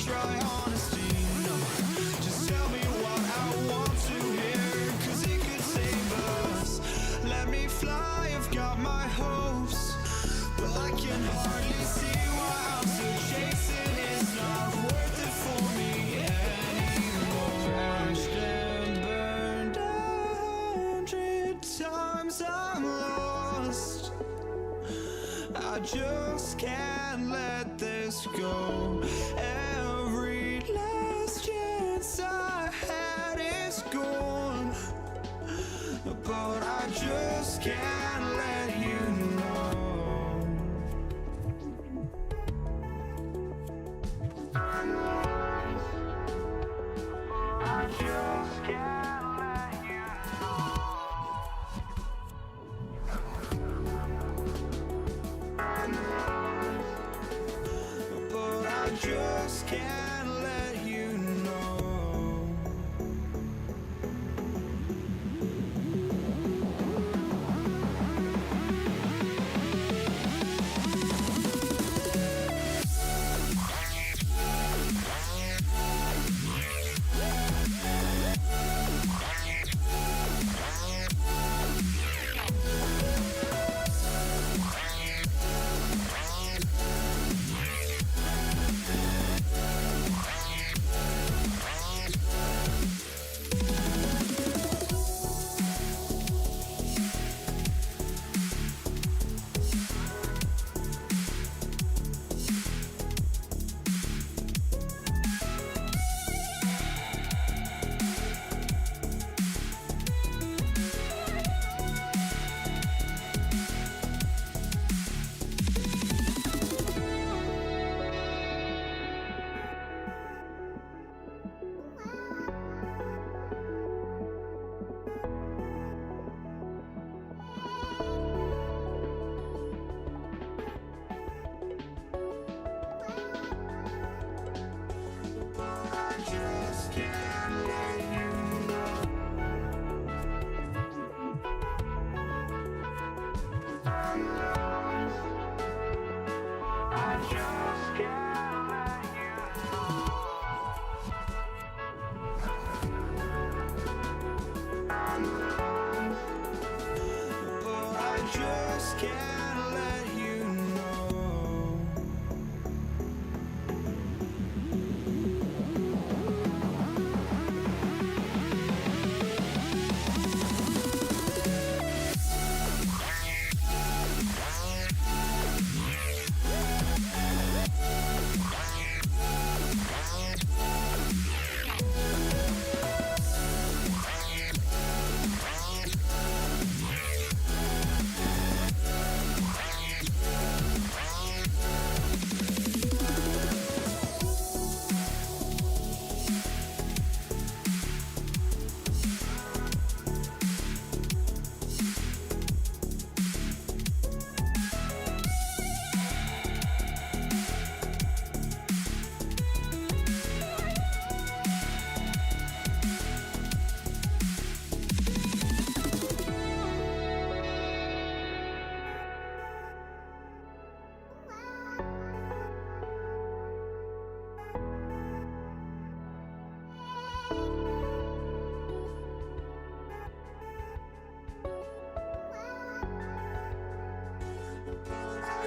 try honesty, no. Just tell me what I want to hear, 'cause it could save us. Let me fly, I've got my hopes, but I can hardly see why I'm still chasing. It's not worth it for me anymore. Crashed and burned 100 times, I'm lost. I just can't let this go. Every last chance I had is gone, but I just can't let you know. I just can't let you know. But I just can't let you know.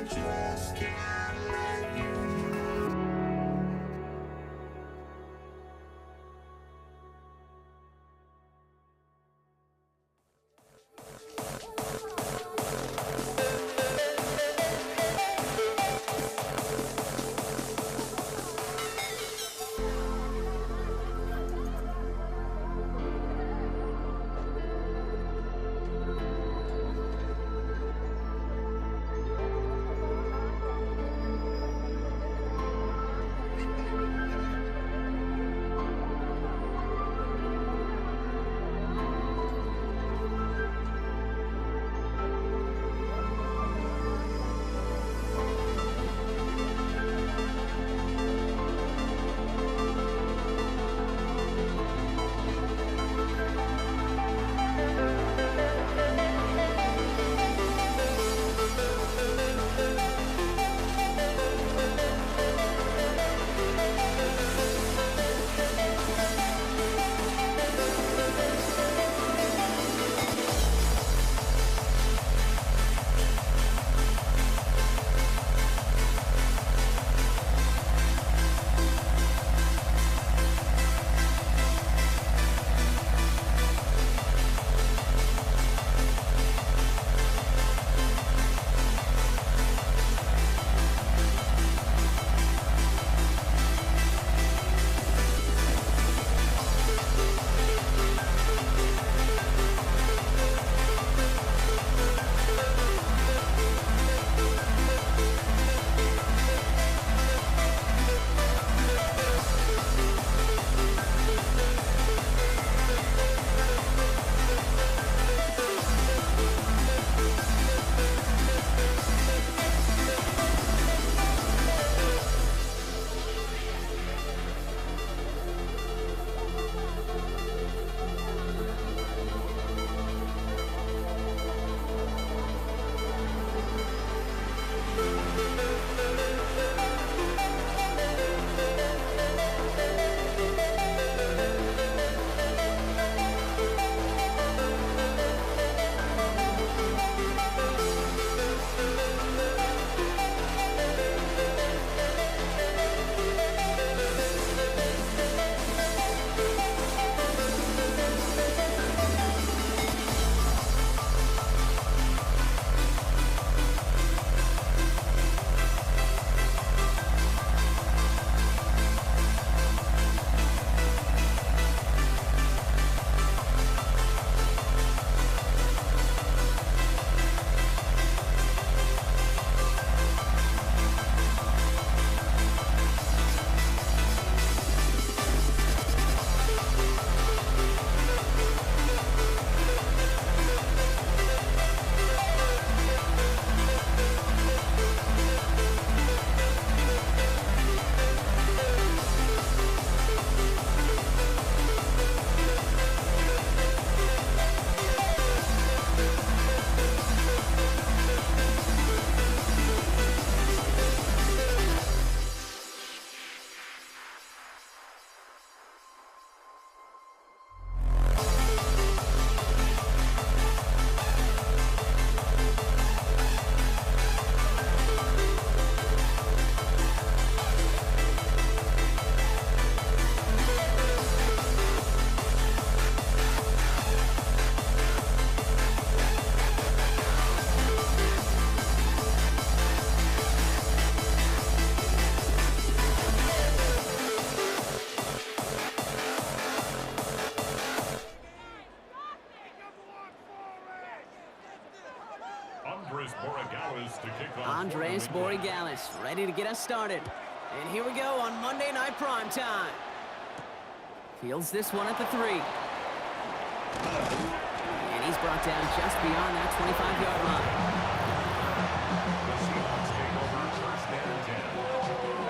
Just can't let you know. Andres Borregales ready to get us started. And here we go on Monday Night Primetime. Fields this one at the 3. And he's brought down just beyond that 25-yard line. The Seahawks take over first and 10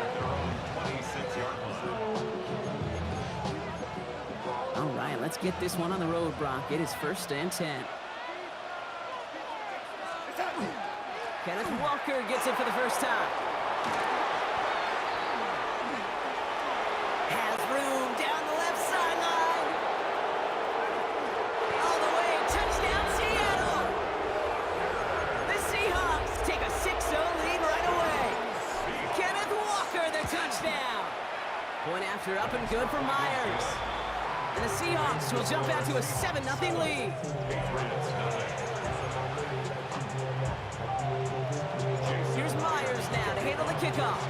at their own 26-yard line. All right, let's get this one on the road, Brock. It is first and 10. Kenneth Walker gets it for the first time. Has room down the left sideline. All the way, touchdown Seattle. The Seahawks take a 6-0 lead right away. Kenneth Walker, their touchdown. Point after up and good for Myers. And the Seahawks will jump out to a 7-0 lead. Here's Myers now to handle the kickoff.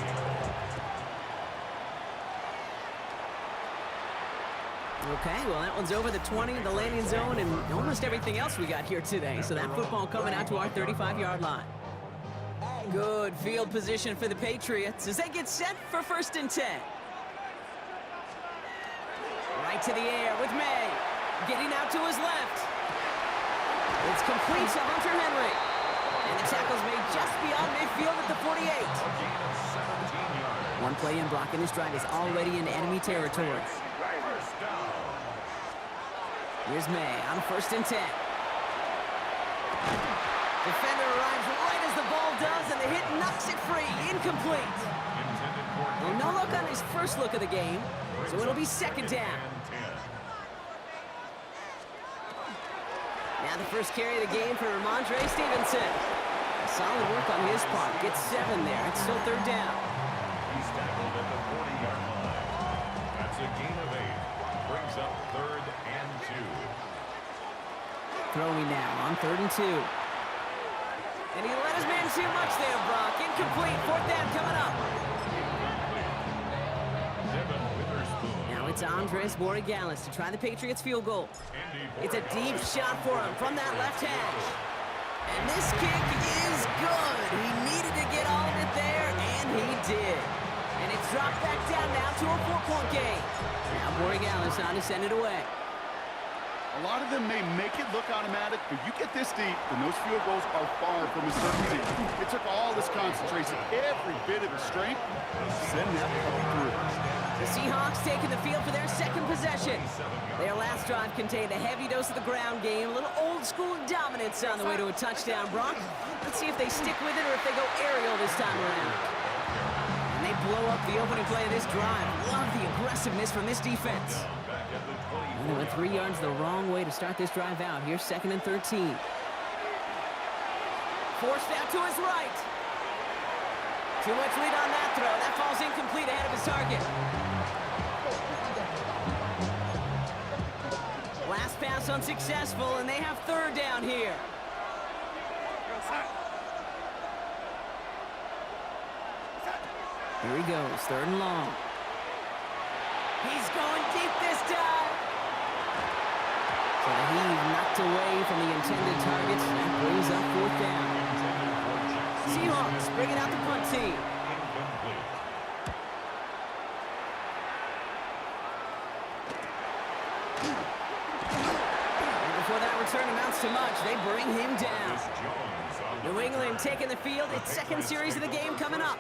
Okay, well, that one's over the 20, the landing zone, and almost everything else we got here today. So that football coming out to our 35-yard line. Good field position for the Patriots as they get set for first and 10. Right to the air with May. Getting out to his left. It's complete to Hunter Henry. And the tackle's made just beyond midfield at the 48. One play in, Brock, and this drive is already in enemy territory. Here's May on first and 10. Defender arrives right as the ball does, and the hit knocks it free. Incomplete. Well, no look on his first look of the game, so it'll be second down. Now the first carry of the game for Ramondre Stevenson. Solid work on his part. Gets 7 there. It's still third down. He's tackled at the 40-yard line. That's a gain of 8. Brings up third and 2. Throwing now on third and 2. And he let his man too much there, Brock. Incomplete. Fourth down coming up. Devin Witherspoon. Now it's Andres Borregales to try the Patriots field goal. It's a deep shot for him from that left hash. And this kick is good. He needed to get all of it there, and he did. And it's dropped back down now to a 4-point game. Now Borregales on to send it away. A lot of them may make it look automatic, but you get this deep, and those field goals are far from a certainty. It took all this concentration, every bit of his strength, to send that ball through. The Seahawks taking the field for their second possession. Their last drive contained a heavy dose of the ground game, a little old-school dominance on the way to a touchdown, Brock. Let's see if they stick with it or if they go aerial this time around. And they blow up the opening play of this drive. Love the aggressiveness from this defense. And they went 3 yards the wrong way to start this drive out. Here's second and 13. Forced out to his right. Too much lead on that throw. That falls incomplete ahead of his target. Last pass unsuccessful, and they have third down here. Here he goes, third and long. He's going deep this time. So the heave knocked away from the intended targets, and that brings up fourth down. Seahawks bringing out the punt team. And before that return amounts to much, they bring him down. New England taking the field. It's second series of the game coming up.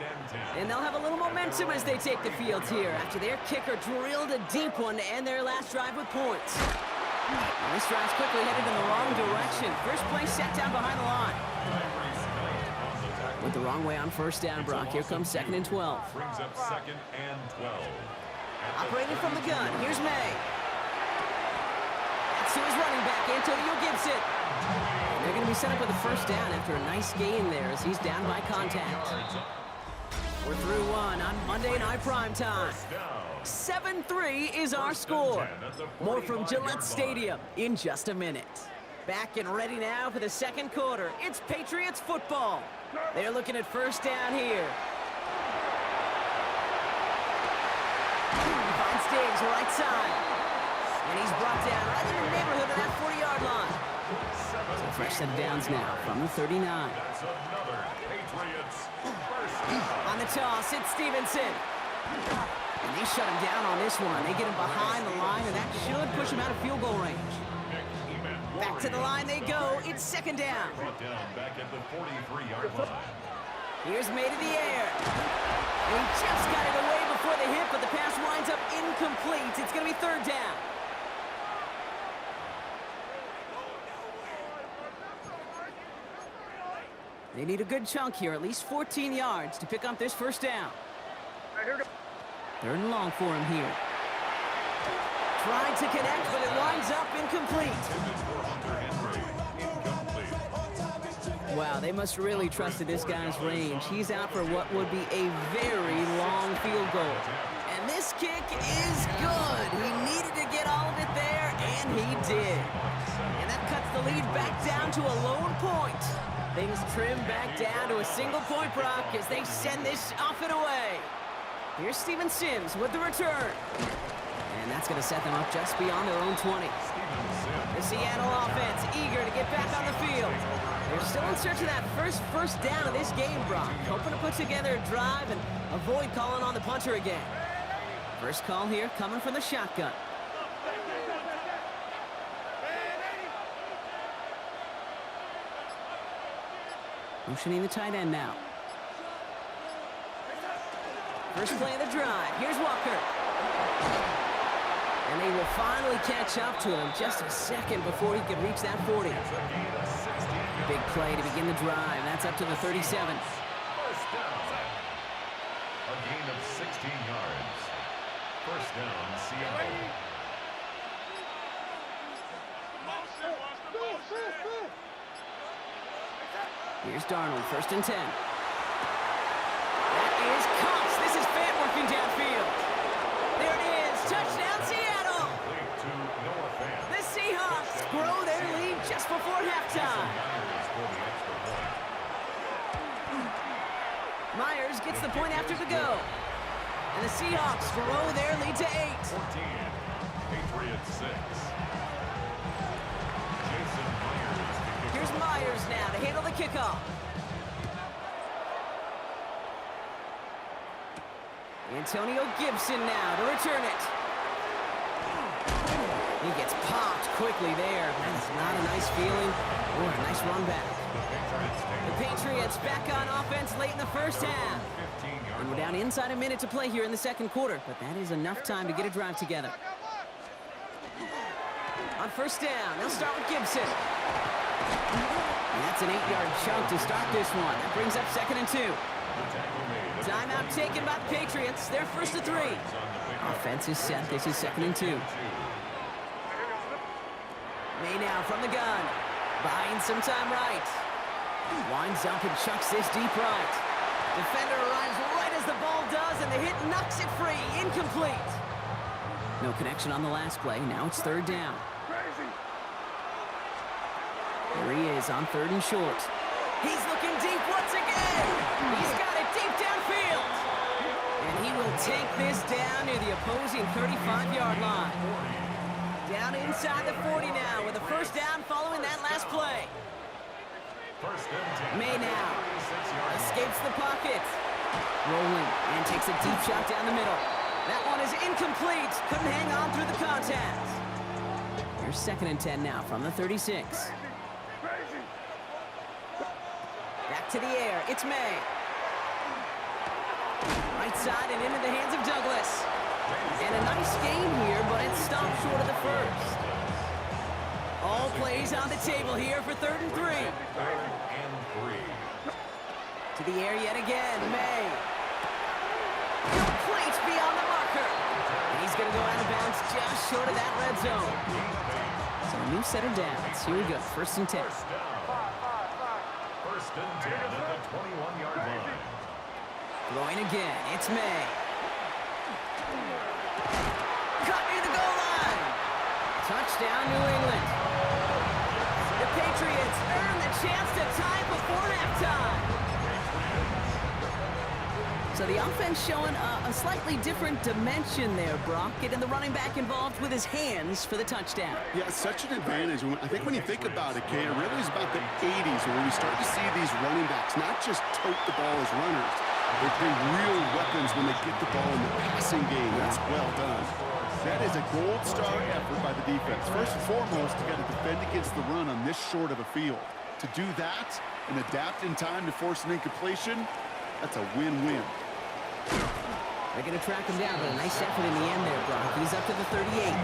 And they'll have a little momentum as they take the field here after their kicker drilled a deep one to end their last drive with points. And this drive's quickly headed in the wrong direction. First play set down behind the line. Went the wrong way on first down, Brock. Here comes second and 12. Brings up second and 12. Operating from the gun, here's May. That's to his running back, Antonio Gibson. And they're going to be set up with a first down after a nice gain there as he's down by contact. We're through one on Monday Night Primetime. 7-3 is our score. More from Gillette Stadium in just a minute. Back and ready now for the second quarter. It's Patriots football. They're looking at first down here. Finds Diggs right side. And he's brought down right in the neighborhood of that 40-yard line. So fresh set of downs now from the 39. That's another Patriots first down. On the toss, it's Stevenson. And they shut him down on this one. They get him behind the line, and that should push him out of field goal range. Back to the line they go. It's second down. Brought down back at the 43-yard line. Here's May to the air. He just got it away before the hit, but the pass winds up incomplete. It's going to be third down. They need a good chunk here, at least 14 yards to pick up this first down. Third and long for him here. Tried to connect, but it winds up incomplete. Wow, they must really trust this guy's range. He's out for what would be a very long field goal. And this kick is good. He needed to get all of it there, and he did. And that cuts the lead back down to a lone point. Things trim back down to a single point, Brock, as they send this off and away. Here's Steven Sims with the return. And that's going to set them up just beyond their own 20. The Seattle offense eager to get back on the field. They're still in search of that first down of this game, Brock. Hoping to put together a drive and avoid calling on the punter again. First call here coming from the shotgun. Motioning the tight end now. First play of the drive. Here's Walker. And they will finally catch up to him just a second before he could reach that 40. Big play to begin the drive. That's up to the 37. First down. A gain of 16 yards. First down, Seattle. Here's Darnold, first and 10. That is Cox. This is Fant working downfield. There it is. Touchdown, Seattle. To Noah Fant. The Seahawks grow their lead just before halftime. Myers gets the point after the go. And the Seahawks grow their lead to 8. 14. Patriots 6. Jason Myers. Here's Myers now to handle the kickoff. Antonio Gibson now to return it. He gets popped quickly there. That's not a nice feeling or a nice run back. The Patriots back on offense late in the first half. And we're down inside a minute to play here in the second quarter, but that is enough time to get a drive together. On first down, they'll start with Gibson. And that's an 8-yard chunk to start this one. That brings up second and 2. Timeout taken by the Patriots. They're first to 3. Offense is set. This is second and 2. May now from the gun. Buying some time right. Winds up and chucks this deep right. Defender arrives right as the ball does, and the hit knocks it free. Incomplete. No connection on the last play. Now it's third down. There he is on third and short. He's looking deep once again. He's got it deep downfield. And he will take this down near the opposing 35-yard line. Down inside the 40 now with a first down following that last play. May now escapes the pocket. Rolling and takes a deep shot down the middle. That one is incomplete. Couldn't hang on through the contact. Here's second and 10 now from the 36. Back to the air. It's May. Right side and into the hands of Douglas. And a nice game here, but it stopped short of the first. All plays on the table here for third and 3. To the air yet again, May. Complete beyond the marker. And he's going to go out of bounds just short of that red zone. So a new set of downs. Here we go, first and 10. First and 10 at the 21-yard line. Throwing again, it's May. Cut near the goal line. Touchdown, New England. The Patriots earn the chance to tie before halftime. So the offense showing a slightly different dimension there, Brock. Getting the running back involved with his hands for the touchdown. Yeah, it's such an advantage. I think when you think about it, Kate, it really is about the 80s where we start to see these running backs not just tote the ball as runners, they bring real weapons when they get the ball in the passing game. That's well done. That is a gold star effort by the defense. First and foremost, you got to defend against the run on this short of a field. To do that and adapt in time to force an incompletion, that's a win-win. They're going to track him down, but a nice effort in the end there, Brock. He's up to the 38.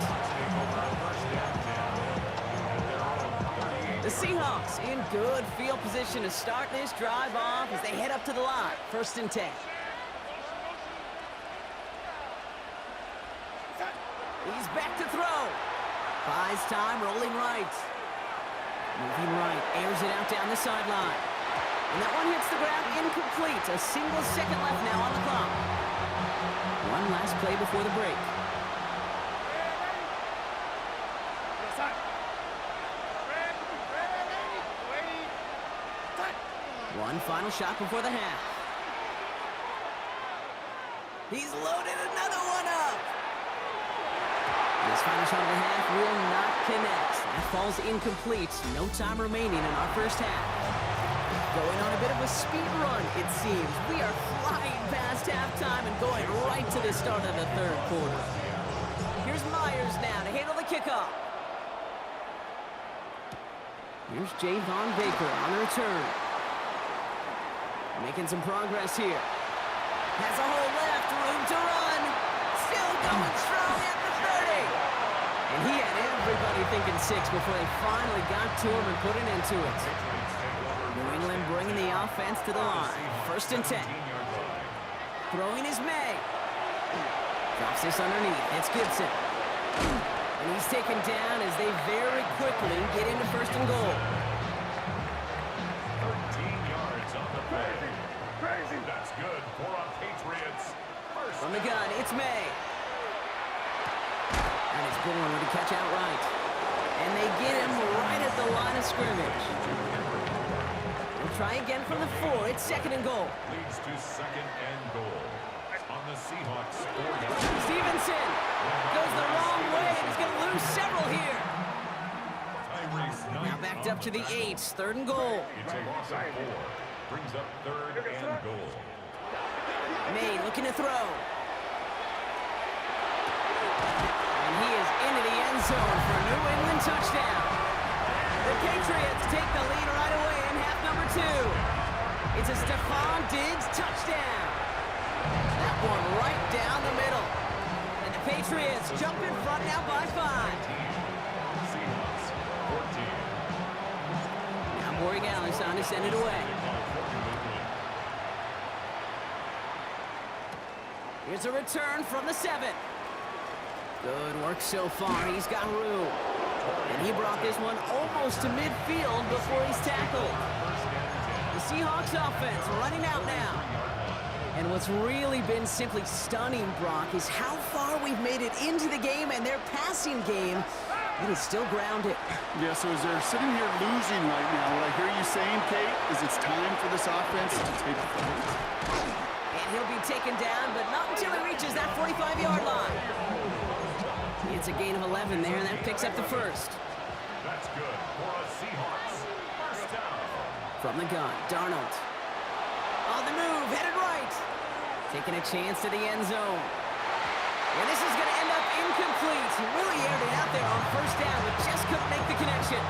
The Seahawks in good field position to start this drive off as they head up to the line. 1st and 10. He's back to throw. Buys time, rolling right. Moving right, airs it out down the sideline. And that one hits the ground incomplete. A single second left now on the clock. One last play before the break. One final shot before the half. He's loaded another one up. This final shot of the half will not connect. That falls incomplete. No time remaining in our first half. Going on a bit of a speed run, it seems. We are flying past halftime and going right to the start of the 3rd quarter. Here's Myers now to handle the kickoff. Here's Javon Baker on the return. Making some progress here. Has a hole left, room to run. Still going strong at the 30. And he had everybody thinking 6 before they finally got to him and put an end to it. New England bringing the offense to the line. 1st and 10. Throwing is May. Drops this underneath. It's Gibson. And he's taken down as they very quickly get into 1st and goal. 13 yards on the play. That's good for our Patriots. From the gun, it's May. And it's Bourne with a catch outright. And they get him right at the line of scrimmage. They'll try again from the 4. It's 2nd and goal. Leads to 2nd and goal. On the Seahawks 40. Stevenson goes the wrong way. He's going to lose several here. Now backed up to the 8. 3rd and goal. It's a loss of 4. Brings up 3rd and goal. May looking to throw. And he is into the end zone for a New England touchdown. The Patriots take the lead right away in half number 2. It's a Stephon Diggs touchdown. That one right down the middle. And the Patriots jump in front now by 5. Seahawks 14. Now Borregales on to send it away. Here's a return from the 7. Good work so far. He's got room. And he brought this one almost to midfield before he's tackled. The Seahawks offense running out now. And what's really been simply stunning, Brock, is how far we've made it into the game, and their passing game, it is still grounded. Yeah, so as they're sitting here losing right now, what I hear you saying, Kate, is it's time for this offense to take the fight. And he'll be taken down, but not until he reaches that 45-yard line. It's a gain of 11 there, and that picks up the 1st. That's good for a Seahawks. 1st down. From the gun, Darnold. On the move, headed right. Taking a chance to the end zone. And this is going to end up incomplete. He really aired it out there on 1st down, but just couldn't make the connection.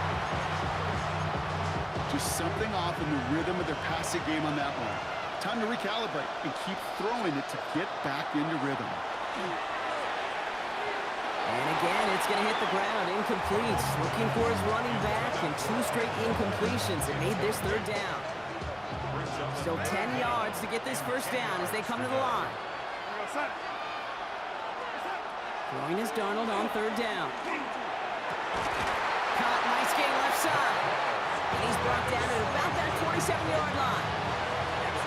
Just something off in the rhythm of their passing game on that one. Time to recalibrate and keep throwing it to get back into rhythm. And again, it's going to hit the ground, incomplete. Looking for his running back, and 2 straight incompletions. It made this 3rd down. Still 10 yards to get this 1st down as they come to the line. Throwing is Darnold on 3rd down. Caught, nice gain left side. And he's brought down at about that 27-yard line.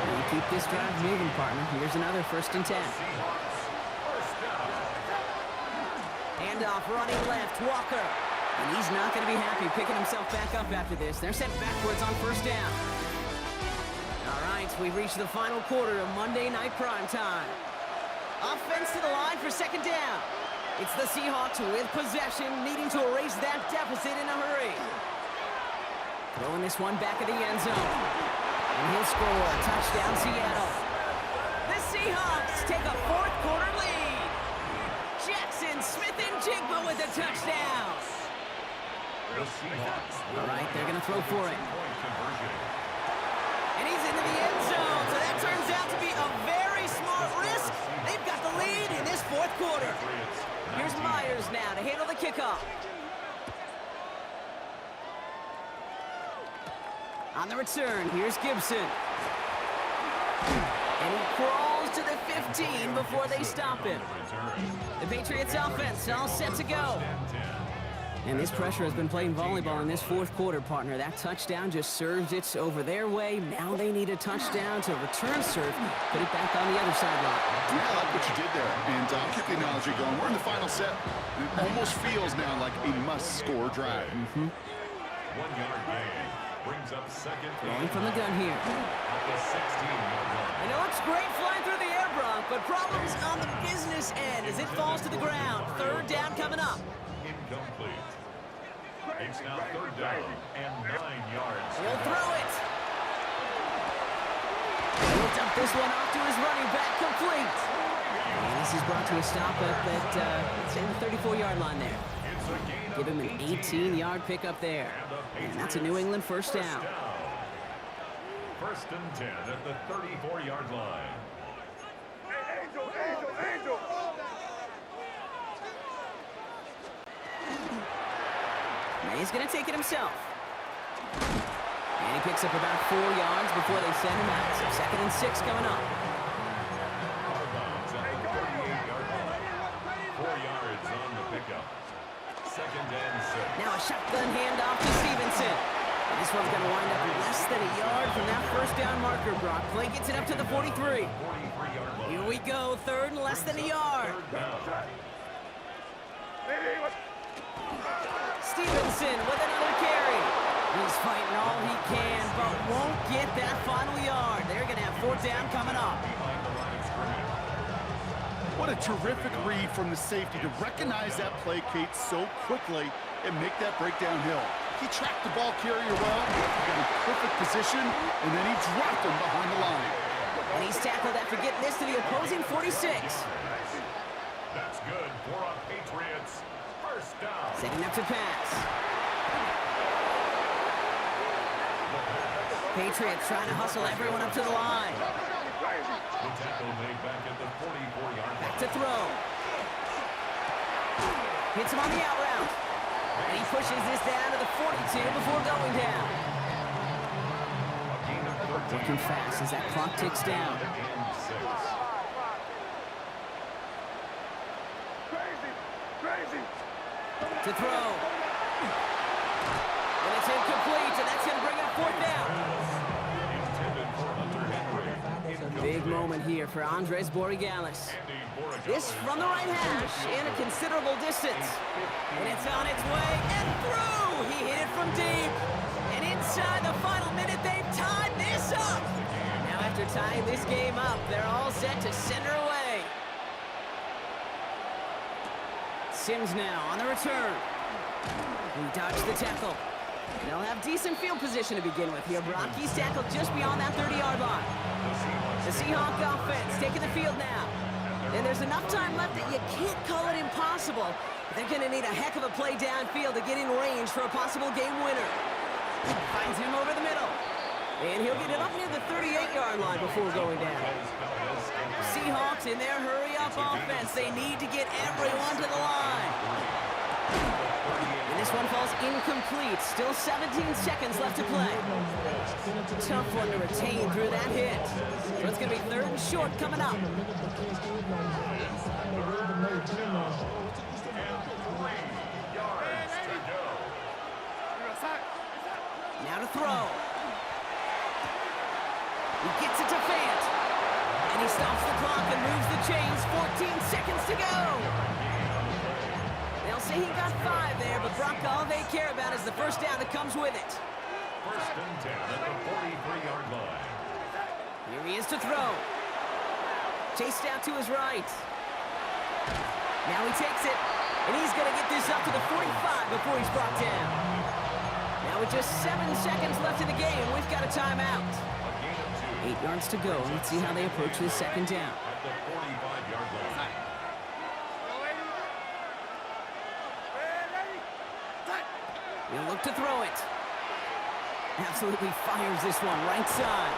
We keep this drive moving, partner. Here's another 1st and 10. Handoff running left, Walker. And he's not going to be happy picking himself back up after this. They're sent backwards on 1st down. All right, we've reached the final quarter of Monday Night Primetime. Offense to the line for second down. It's the Seahawks with possession, needing to erase that deficit in a hurry. Throwing this one back at the end zone. And he'll score. Touchdown, Seattle. The Seahawks take a fourth quarter lead. Jackson Smith-Njigba with a touchdown. The Seahawks. All right, they're going to throw for it. Point conversion. And he's into the end zone, so that turns out to be a very smart risk. They've got the lead in this fourth quarter. Here's Myers now to handle the kickoff. On the return, here's Gibson. And he crawls to the 15 before they stop him. The Patriots offense all set to go. And this pressure has been playing volleyball in this fourth quarter, partner. That touchdown just serves it over their way. Now they need a touchdown to return serve, put it back on the other sideline. Yeah, I like what you did there. And I'll keep the analogy going. We're in the final set. It almost feels now like a must-score drive. 1 yard gain. Brings up second. Going from the gun here. At the 16-yard line. And it looks great flying through the air, Brock, but problems on the business end as it falls to the ground. Third down coming up. Incomplete. It's now third down and 9 yards. He'll throw it. He'll dump this one off to his running back, complete. And this is brought to a stop up at, say, the 34-yard line there. It's a gain Give of him an 18-yard pickup there. And that's a New England first down. First and 10 at the 34-yard line. And he's going to take it himself. And he picks up about 4 yards before they send him out. So second and 6 coming up. Out-of-bounds at the 38-yard line. 4 yards on the pickup. Second and 6. Now a shotgun handoff to Stevenson. And this one's going to wind up less than a yard from that first down marker, Brock. Play gets it up to the 43. 43-yard line. Here we go, third and less than a yard. Stevenson with another carry. He's fighting all he can, but won't get that final yard. They're going to have fourth down coming up. Behind the line of scrimmage. What a terrific read from the safety to recognize that play, Kate, so quickly and make that break downhill. He tracked the ball carrier well, got in perfect position, and then he dropped him behind the line. And he's tackled after getting this to the opposing 46. That's good for a Patriots. First down. Setting up to pass. Patriots trying to hustle everyone up to the line. The tackle made back at the 44-yard line. Back to throw. Hits him on the out route. And he pushes this down to the 42 before going down. A gain of 13. Working fast as that clock ticks down. And 6. To throw. And it's incomplete, and that's going to bring up fourth down. Intended for Hunter Henry. Incomplete. Big moment here for Andres Borregales. Andy Borregales. This from the right hash and a considerable distance. And it's on its way and through. He hit it from deep. And inside the final minute, they've tied this up. Now after tying this game up, they're all set to send her away. Sims now on the return. He dodged the tackle. They'll have decent field position to begin with here. Brock, he's tackled just beyond that 30-yard line. The Seahawk offense taking the field now. And there's enough time left that you can't call it impossible. They're going to need a heck of a play downfield to get in range for a possible game winner. Finds him over the middle. And he'll get it up near the 38-yard line before going down. Seahawks in their hurry-up offense. They need to get everyone to the line. And this one falls incomplete. Still 17 seconds left to play. Tough one to retain through that hit. So it's going to be third and short coming up. Now to throw. He gets it to Fant. And he stops the clock and moves the chains. 14 seconds to go. They'll say he got 5 there, but Brock, all they care about is the first down that comes with it. First and 10 at the 43-yard line. to throw. Chased out to his right. Now he takes it, and he's going to get this up to the 45 before he's brought down. Now with just 7 seconds left in the game, we've got a timeout. A gain of 2. 8 yards to go. Let's see how they approach this second down. At the 45-yard line. He'll look to throw it. Absolutely fires this one right side.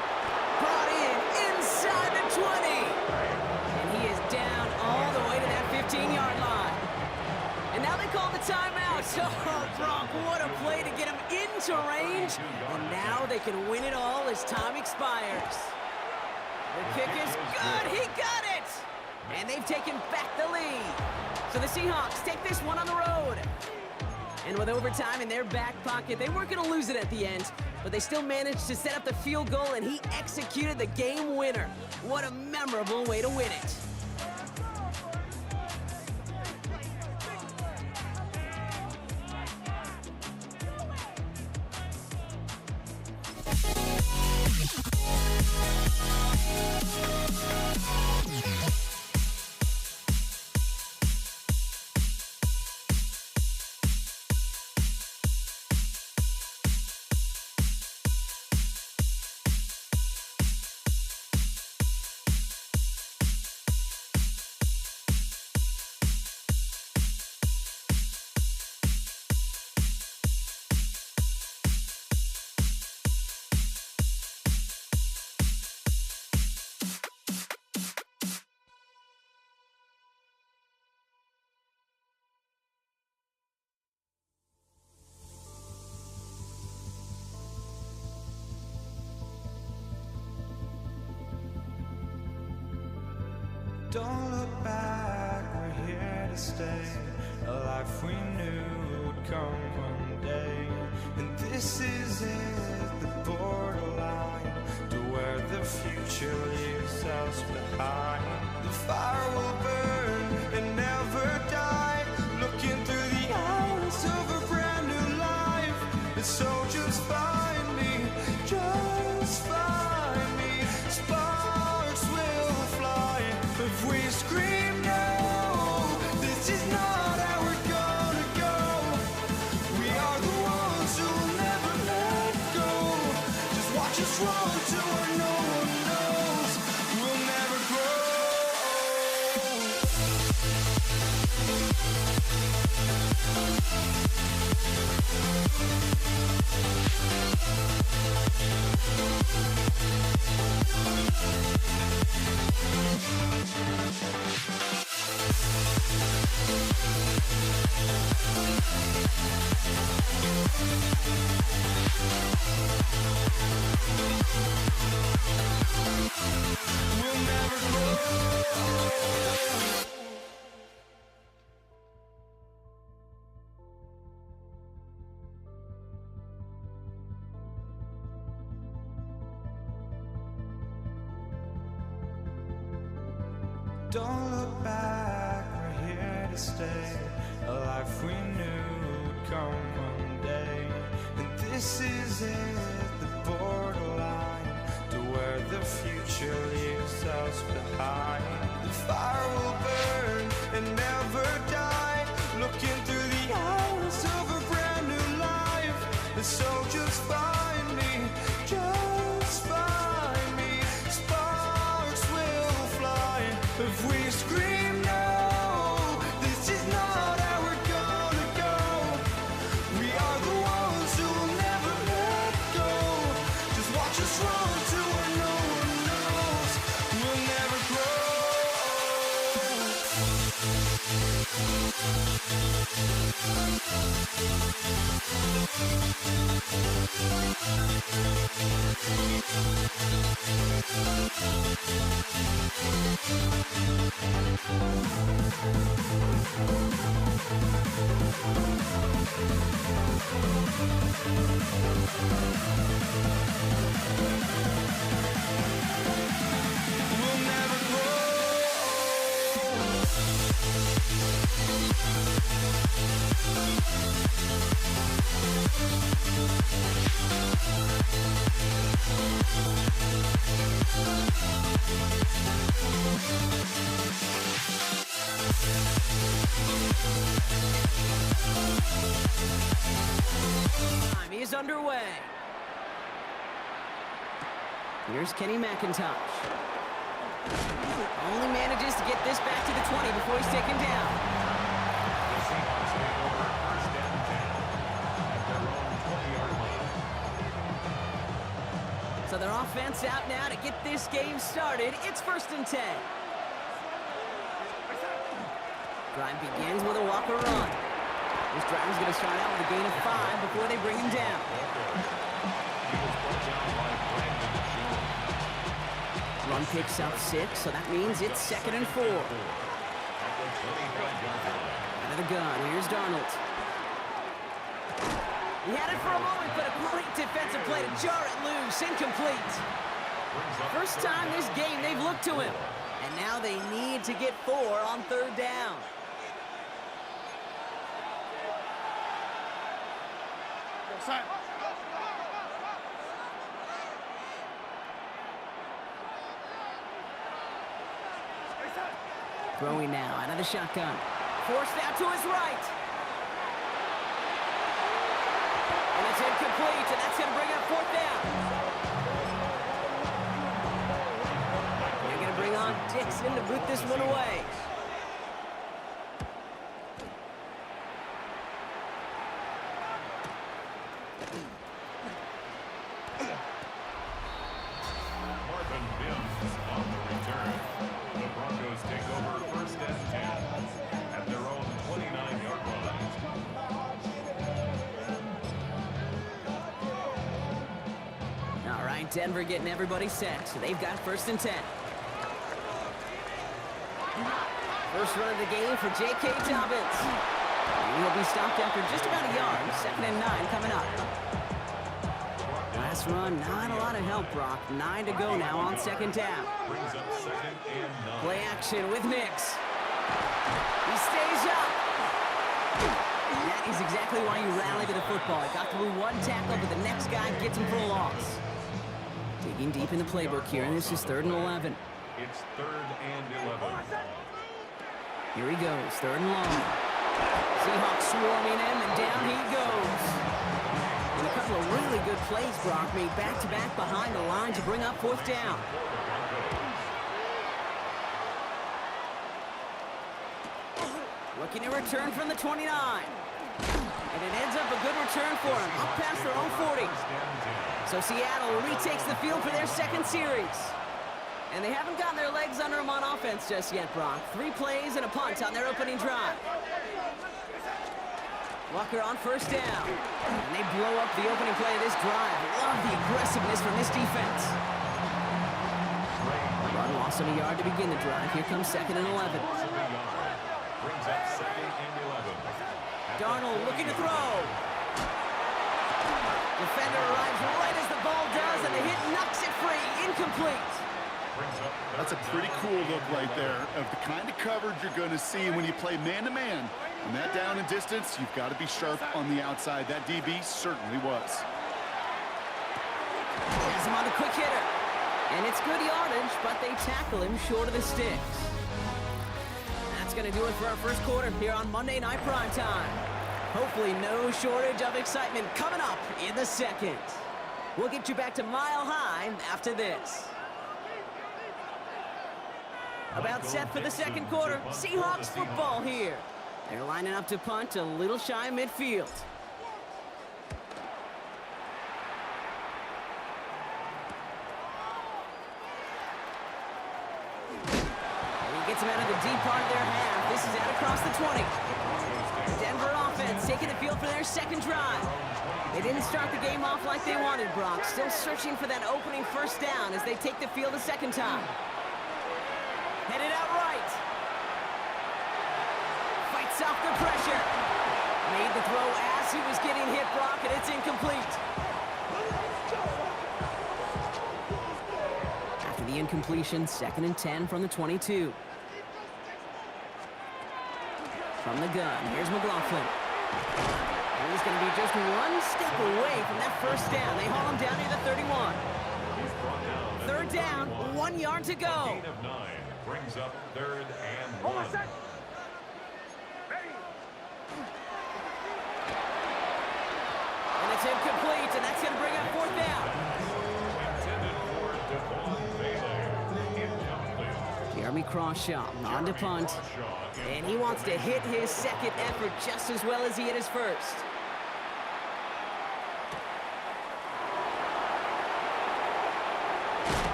Brought in inside the 20. And he is down all the way to that 15-yard line. And now they call the timeout. Oh, Brock, what a play to get him into range. And now they can win it all as time expires. The kick is good. He got it. And they've taken back the lead. So the Seahawks take this one on the road. And with overtime in their back pocket, they weren't going to lose it at the end, but they still managed to set up the field goal, and he executed the game winner. What a memorable way to win it. Don't look back, we're here to stay. A life we knew would come one day. And this is it, the borderline to where the future leaves us behind. The fire will burn and never die. Looking through the eyes of a brand new life. And so just find me, just find me. Sparks will fly if we scream no. This is not how we're gonna go. We are the ones who'll never let go. Just watch us run to where no one knows. We'll never grow. We'll never grow. Don't look back, we're here to stay. A life we knew would come one day. And this is it, the borderline to where the future leaves us behind. The fire will burn and never die. Looking through the eyes of a brand new life. And so just find me, just find me. Sparks will fly if we scream no. This is not how we're gonna go. We are the ones who'll never let go. Just watch us run to where no one knows. We'll never grow. Here's Kenny McIntosh. Only manages to get this back to the 20 before he's taken down. The Seahawks take over first and 10 at their own 20-yard line. So their offense out now to get this game started. It's first and 10. Drive begins with a Walker run. This drive is going to start out with a gain of 5 before they bring him down. He was brought down by Brandon Jones. Run picks up 6, so that means it's 2nd and 4. At the 25-yard line. Out of the gun, here's Darnold. He had it for a moment, but a great defensive play to jar it loose. Incomplete. First time this game they've looked to him. And now they need to get 4 on 3rd down. Throwing now out of the shotgun. Forced out to his right. And it's incomplete, and that's going to bring up 4th down. They're going to bring on Dixon to boot this one away. Marvin Mims on the return. The Broncos take over first and 10 at their own 29-yard line. All right, Denver getting everybody set, so they've got first and 10. First run of the game for J.K. Dobbins. And he'll be stopped after just about a yard. 2nd and 9 coming up. Last run, not a lot of help, Brock. 9 to go now on 2nd down. Brings up 2nd and 9. Play action with Nix. He stays up. That is exactly why you rally to the football. It got through one tackle, but the next guy gets him for a loss. Digging deep in the playbook here, and this is 3rd and 11. It's 3rd and 11. Here he goes, 3rd and long. Seahawks swarming him, and down he goes. And a couple of really good plays, Brock, made back-to-back behind the line to bring up 4th down. Looking to return from the 29. And it ends up a good return for him, up past their own 40. So Seattle retakes the field for their 2nd series. And they haven't gotten their legs under them on offense just yet, Brock. 3 plays and a punt on their opening drive. Walker on 1st down. And they blow up the opening play of this drive. Love the aggressiveness from this defense. Run loss of a yard to begin the drive. Here comes 2nd and 11. Brings up 2nd and 11. Darnold looking to throw. Defender arrives right as the ball does, and the hit knocks it free. Incomplete. That's a pretty cool look right there of the kind of coverage you're going to see when you play man-to-man. And that down and distance, you've got to be sharp on the outside. That DB certainly was. Has him on the quick hitter. And it's good yardage, but they tackle him short of the sticks. That's going to do it for our first quarter here on Monday Night Primetime. Hopefully no shortage of excitement coming up in the 2nd. We'll get you back to Mile High after this. About set for the 2nd quarter. Seahawks football here. They're lining up to punt a little shy midfield. And he gets him out of the deep part of their half. This is out across the 20. Denver offense taking the field for their 2nd drive. They didn't start the game off like they wanted, Brock. Still searching for that opening 1st down as they take the field a 2nd time. Headed out right. Fights off the pressure. Made the throw as he was getting hit, Brock, and it's incomplete. After the incompletion, 2nd and 10 from the 22. From the gun, here's McLaughlin. And he's going to be just one step away from that 1st down. They haul him down near the 31. 3rd down, 1 yard to go. Gain of 9 brings up 3rd and 1. And it's incomplete, and that's going to bring up 4th down. Intended for Crawshaw on to punt. And he wants to hit his second effort just as well as he hit his first.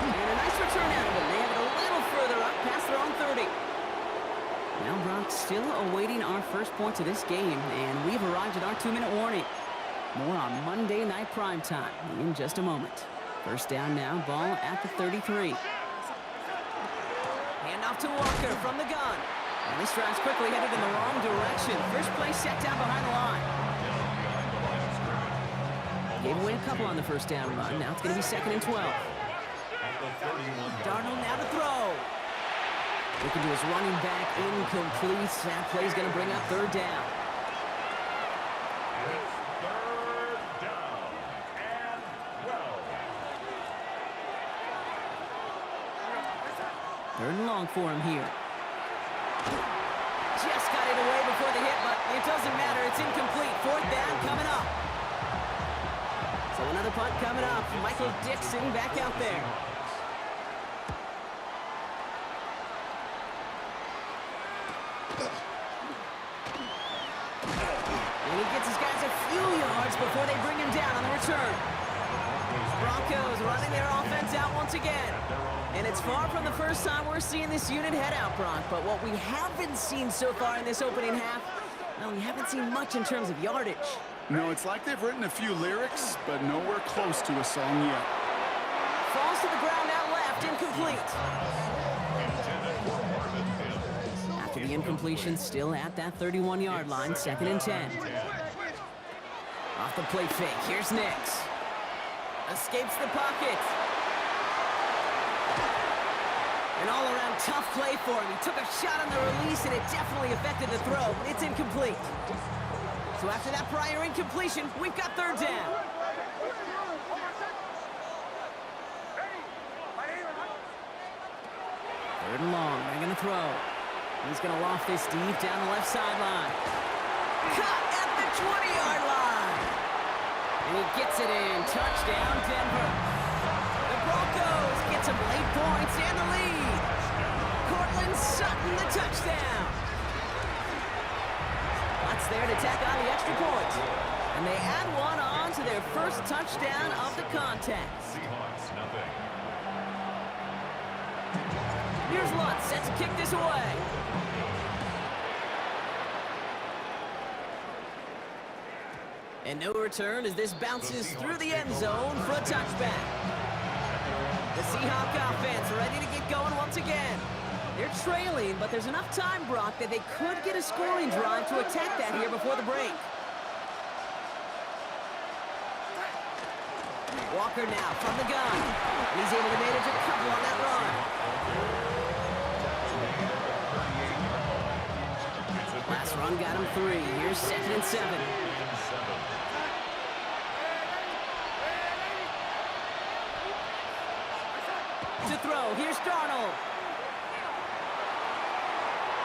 And a nice return out of it. They have it a little further up past their own 30. Now Brock still awaiting our first points of this game, and we've arrived at our 2-minute warning. More on Monday Night Primetime in just a moment. First down now, ball at the 33. Hand off to Walker from the gun. And this drive's quickly headed in the wrong direction. First play set down behind the line. Gave away a couple on the first down run. Now it's going to be 2nd and 12. Darnold now to throw. Looking to his running back, incomplete. That play's going to bring up 3rd down. Third and long for him here. Just got it away before the hit, but it doesn't matter. It's incomplete. 4th down coming up. So another punt coming up. Michael Dixon back out there. And he gets his guys a few yards before they bring him down on the return. Broncos running their offense out once again. And it's far from the first time we're seeing this unit head out, Brock. But what we haven't seen so far in this opening half, well, we haven't seen much in terms of yardage. No, it's like they've written a few lyrics, but nowhere close to a song yet. Falls to the ground out left, incomplete. After the incompletion, still at that 31-yard line, 2nd and 10. Off the play fake, here's Nix. Escapes the pocket. An all-around tough play for him. He took a shot on the release, and it definitely affected the throw. It's incomplete. So after that prior incompletion, we've got 3rd down. Third and long. They're going to throw. He's going to loft this deep down the left sideline. Cut at the 20-yard line. And he gets it in. Touchdown, Denver. The Broncos get some late points and the lead. Cortland Sutton, the touchdown. That's there to tack on the extra point. And they add one on to their first touchdown of the contest. Seahawks, nothing. Here's Lutz set to kick this away. And no return as this bounces through the end zone for a touchback. The Seahawk offense ready to get going once again. They're trailing, but there's enough time, Brock, that they could get a scoring drive to attack that here before the break. Walker now from the gun. And he's able to manage a couple on that run. Last run got him 3. Here's 2nd and 7. To throw, here's Darnold.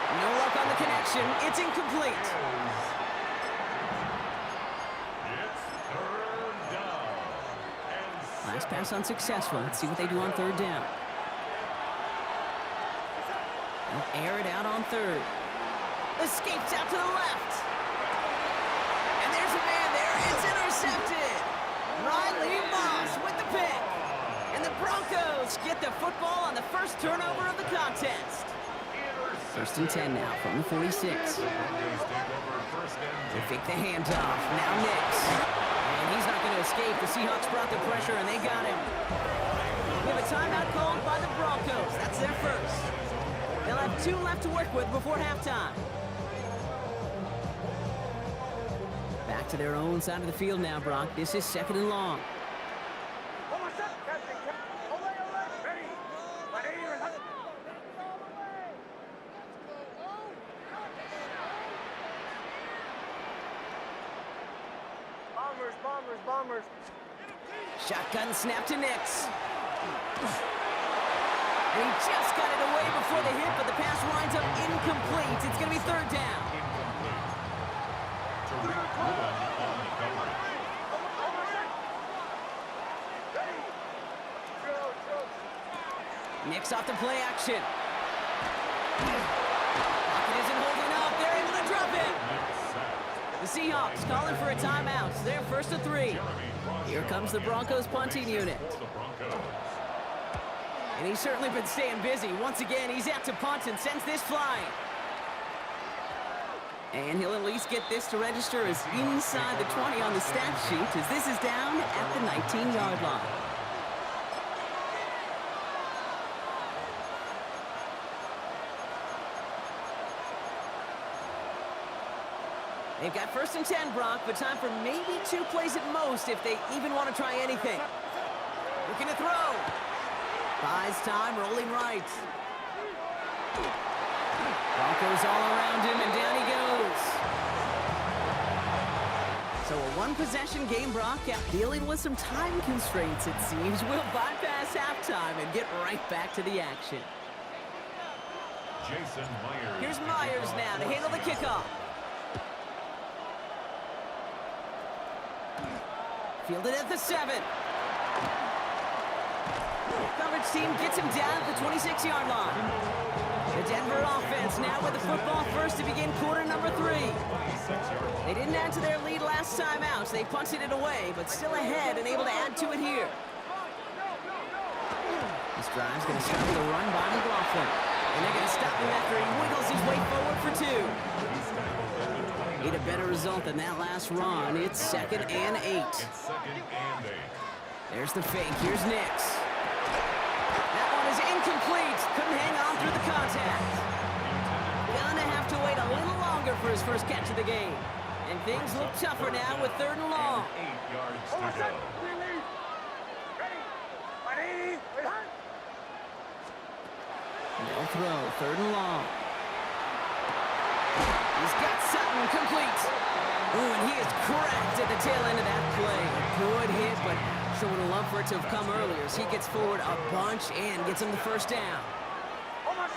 No luck on the connection. It's incomplete. It's 3rd down. Last pass unsuccessful. Let's see what they do on 3rd down. They'll air it out on 3rd. Escapes out to the left. And there's a man there. It's intercepted. Riley Moss with the pick. And the Broncos get the football on the first turnover of the contest. 1st and 10 now from the 46. Broncos take over 1st and They fake the handoff. Now Nix. And he's not going to escape. The Seahawks brought the pressure, and they got him. We have a timeout called by the Broncos. That's their first. They'll have 2 left to work with before halftime. Back to their own side of the field now, Brock. This is 2nd and long. Bombers. Shotgun snap to Nix. And he just got it away before the hit, but the pass winds up incomplete. It's going to be 3rd down. Tariq Woolen on the coverage. Nix off the play action. Pocket isn't holding up. They're able to drop it. The Seahawks calling for a timeout. They're first to 3. Here comes the Broncos punting unit. And he's certainly been staying busy. Once again, he's out to punt and sends this flying. And he'll at least get this to register as inside the 20 on the stat sheet, as this is down at the 19-yard line. They've got first and 10, Brock, but time for maybe 2 plays at most if they even want to try anything. Looking to throw. Buys time, rolling right. Broncos all around him, and down he goes. So a one-possession game, Brock, dealing with some time constraints, it seems. We'll bypass halftime and get right back to the action. Jason Myers. Here's Myers now to handle the kickoff. Fielded at the 7. Coverage team gets him down at the 26-yard line. The Denver offense now with the football first to begin quarter number 3. They didn't add to their lead last time out. They punted it away, but still ahead and able to add to it here. This drive's going to start with a run by McLaughlin. And they're going to stop him after he wiggles his way forward for 2. Need a better result than that last run. It's 2nd and 8. There's the fake. Here's Nix. That one is incomplete. Couldn't hang on through the contact. Gonna have to wait a little longer for his first catch of the game. And things look tougher now with 3rd and long. 8 yards to go. No throw. 3rd and long. He's got Sutton complete. Ooh, and he is cracked at the tail end of that play. A good hit, but sure would have loved for it to have come earlier as he gets forward a bunch and gets him the first down.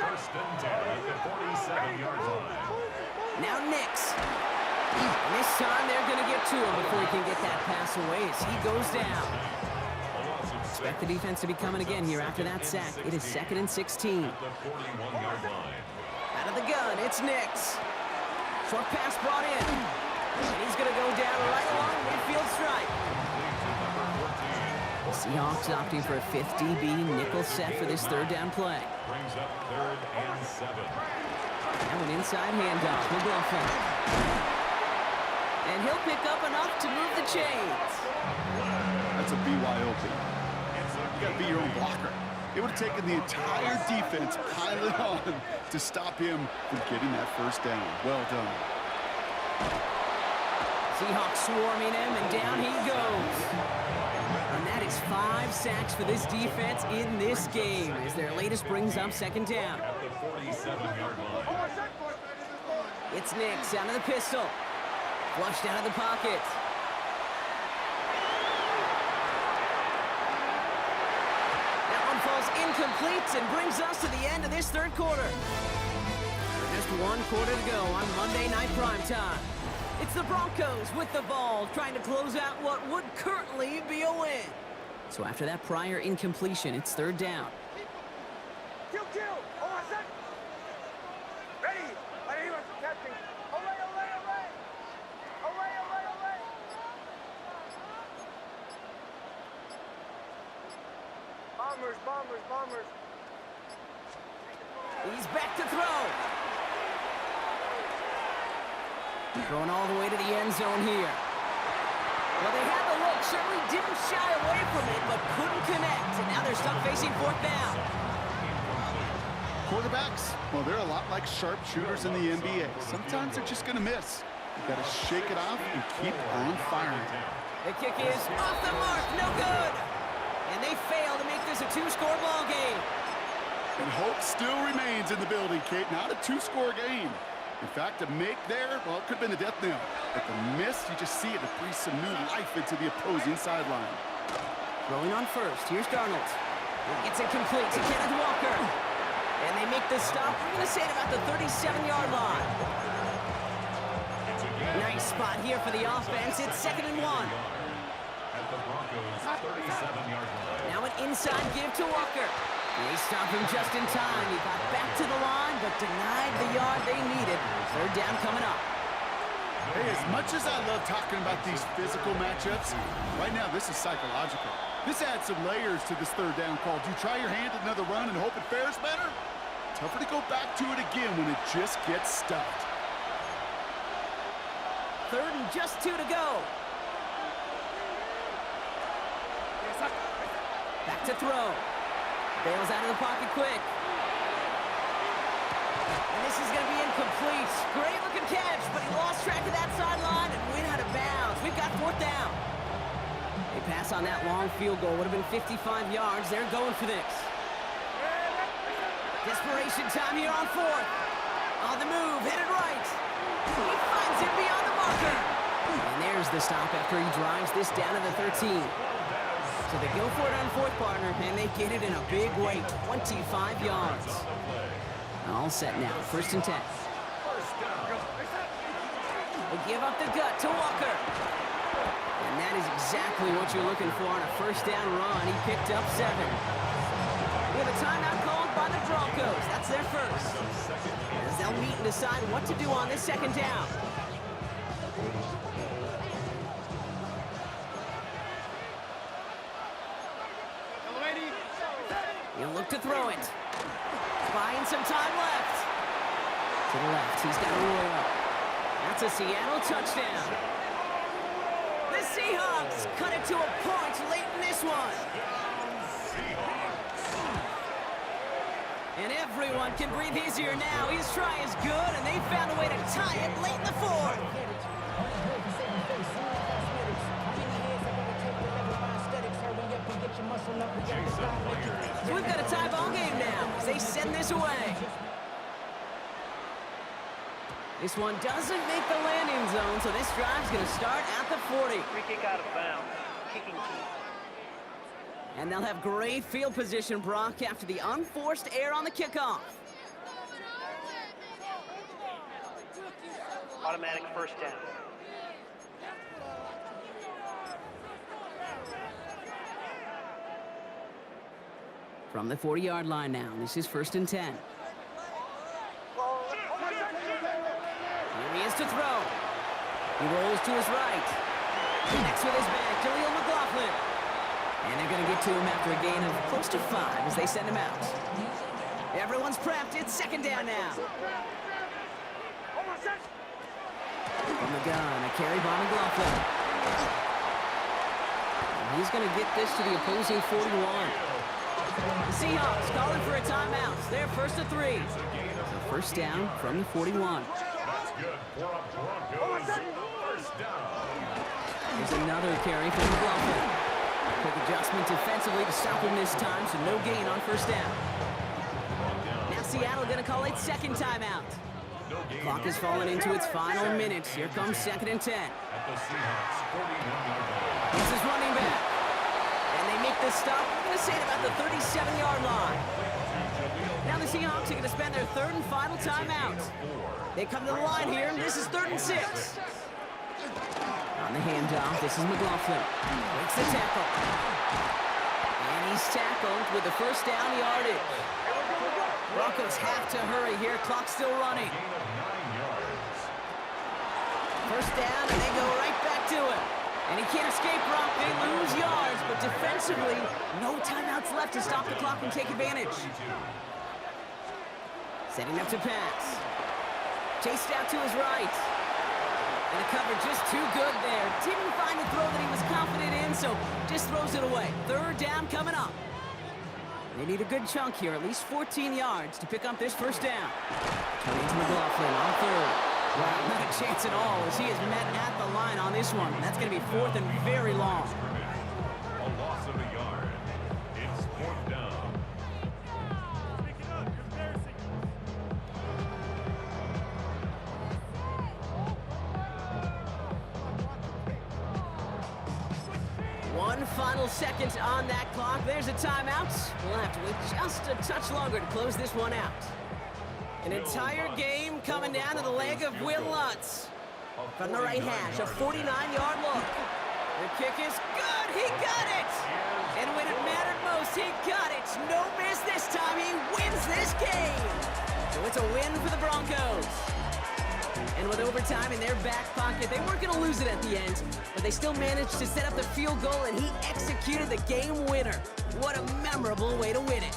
First and 10 at the 47-yard line. Now Nix. And this time they're going to get to him before he can get that pass away as he goes down. Expect the defense to be coming again here after that sack. It is 2nd and 16. At the 41-yard line. Out of the gun, it's Nix. Short pass brought in. And he's going to go down right along midfield stripe. The Seahawks opting for a 5th DB nickel set for this 3rd down play. Brings up 3rd and 7. Now an inside handoff, McLaughlin. And he'll pick up enough to move the chains. That's a BYOB. You got to be your own blocker. It would have taken the entire defense piling on to stop him from getting that first down. Well done. Seahawks swarming him, and down he goes. And that is 5 sacks for this defense in this game as their latest brings up 2nd down. At the 47-yard line. It's Nix out of the pistol. Flushed out of the pocket. That one falls incomplete and brings us to the end of this 3rd quarter. Just 1 quarter to go on Monday Night Primetime. It's the Broncos with the ball, trying to close out what would currently be a win. So after that prior incompletion, it's 3rd down. Kill! Hold on a sec! Ready! Ready, catching! Away! Bombers! He's back to throw. Throwing all the way to the end zone here. Well, they had the look, certainly didn't shy away from it, but couldn't connect. And now they're stuck facing 4th down. Quarterbacks, well, they're a lot like sharpshooters in the NBA. Sometimes they're just going to miss. You got to shake it off and keep on firing. The kick is off the mark, no good. And they fail to make this a 2-score ball game. And hope still remains in the building, Kate. Not a 2-score game. In fact, a make there, well, it could have been a death knell. But the miss, you just see it breathe some new life into the opposing sideline. Throwing on first. Here's Darnold. He gets it complete to Kenneth Walker. And they make the stop. We're going to say it about the 37-yard line. Nice spot here for the offense. It's 2nd and 1. At the Broncos' 37-yard line. Now an inside give to Walker. They stopped him just in time. He got back to the line, but denied the yard they needed. Third down coming up. Hey, as much as I love talking about these physical matchups, right now this is psychological. This adds some layers to this third down call. Do you try your hand at another run and hope it fares better? Tougher to go back to it again when it just gets stuffed. Third and just 2 to go. Back to throw. Bails out of the pocket quick. And this is going to be incomplete. Great looking catch, but he lost track of that sideline and went out of bounds. We've got fourth down. They pass on that long field goal. Would have been 55 yards. They're going for this. Desperation time here on fourth. On the move, headed right. He finds him beyond the marker. And there's the stop after he drives this down to the 13. So they go for it on fourth, partner, and they get it in a big way, 25 yards. All set now, first and 10. They give up the gut to Walker. And that is exactly what you're looking for on a first down run. He picked up 7. With a timeout called by the Broncos. That's their first. As they'll meet and decide what to do on this second down. He'll look to throw it. Buying some time left. To the left, he's got a roll up. That's a Seattle touchdown. The Seahawks cut it to a point late in this one. And everyone can breathe easier now. His try is good, and they found a way to tie it late in the fourth. So we've got a tie ball game now as they send this away. This one doesn't make the landing zone, so this drive's going to start at the 40. Free kick out of bounds. Kicking team. And they'll have great field position, Brock, after the unforced error on the kickoff. Automatic first down. From the 40-yard line now, this is first and 10. Here he is to throw. He rolls to his right. Connects with his back, Jaleel McLaughlin. And they're going to get to him after a gain of close to 5 as they send him out. Everyone's prepped. It's second down now. From the gun, a carry by McLaughlin. And he's going to get this to the opposing 41. The Seahawks calling for a timeout. They're first to 3. So first down from the 41. That's good for a Broncos first down. There's another carry from McLaughlin. Quick adjustment defensively to stop him this time, so no gain on first down. Now Seattle going to call it second timeout. Clock is falling into its final minutes. Here comes second and 10. At the Seahawks 41-yard line. This is running back. And they make this stop, I'm going to say at about the 37-yard line. Now the Seahawks are going to spend their third and final timeout. They come to the line here, and this is third and 6. On the handoff, this is McLaughlin. Breaks the tackle. And he's tackled with the first down yardage. Broncos have to hurry here. Clock's still running. First down, and they go right back to it. And he can't escape, Brock. They lose yards, but defensively, no timeouts left to stop the clock and take advantage. Setting up to pass. Chased out to his right. And the cover just too good there. Didn't find the throw that he was confident in, so just throws it away. Third down coming up. They need a good chunk here, at least 14 yards to pick up this first down. Turning to McLaughlin on third. Well, not a chance at all as he is met at the line on this one. That's going to be fourth and very long. A loss of a yard. It's fourth down. One final second on that clock. There's a timeout. We'll have to wait just a touch longer to close this one out. An entire game coming down to the leg of Will Lutz. From the right hash, a 49-yard look. The kick is good. He got it. And when it mattered most, He got it. No miss this time. He wins this game. So it's a win for the Broncos. And with overtime in their back pocket, they weren't going to lose it at the end, but they still managed to set up the field goal, and he executed the game winner. What a memorable way to win it.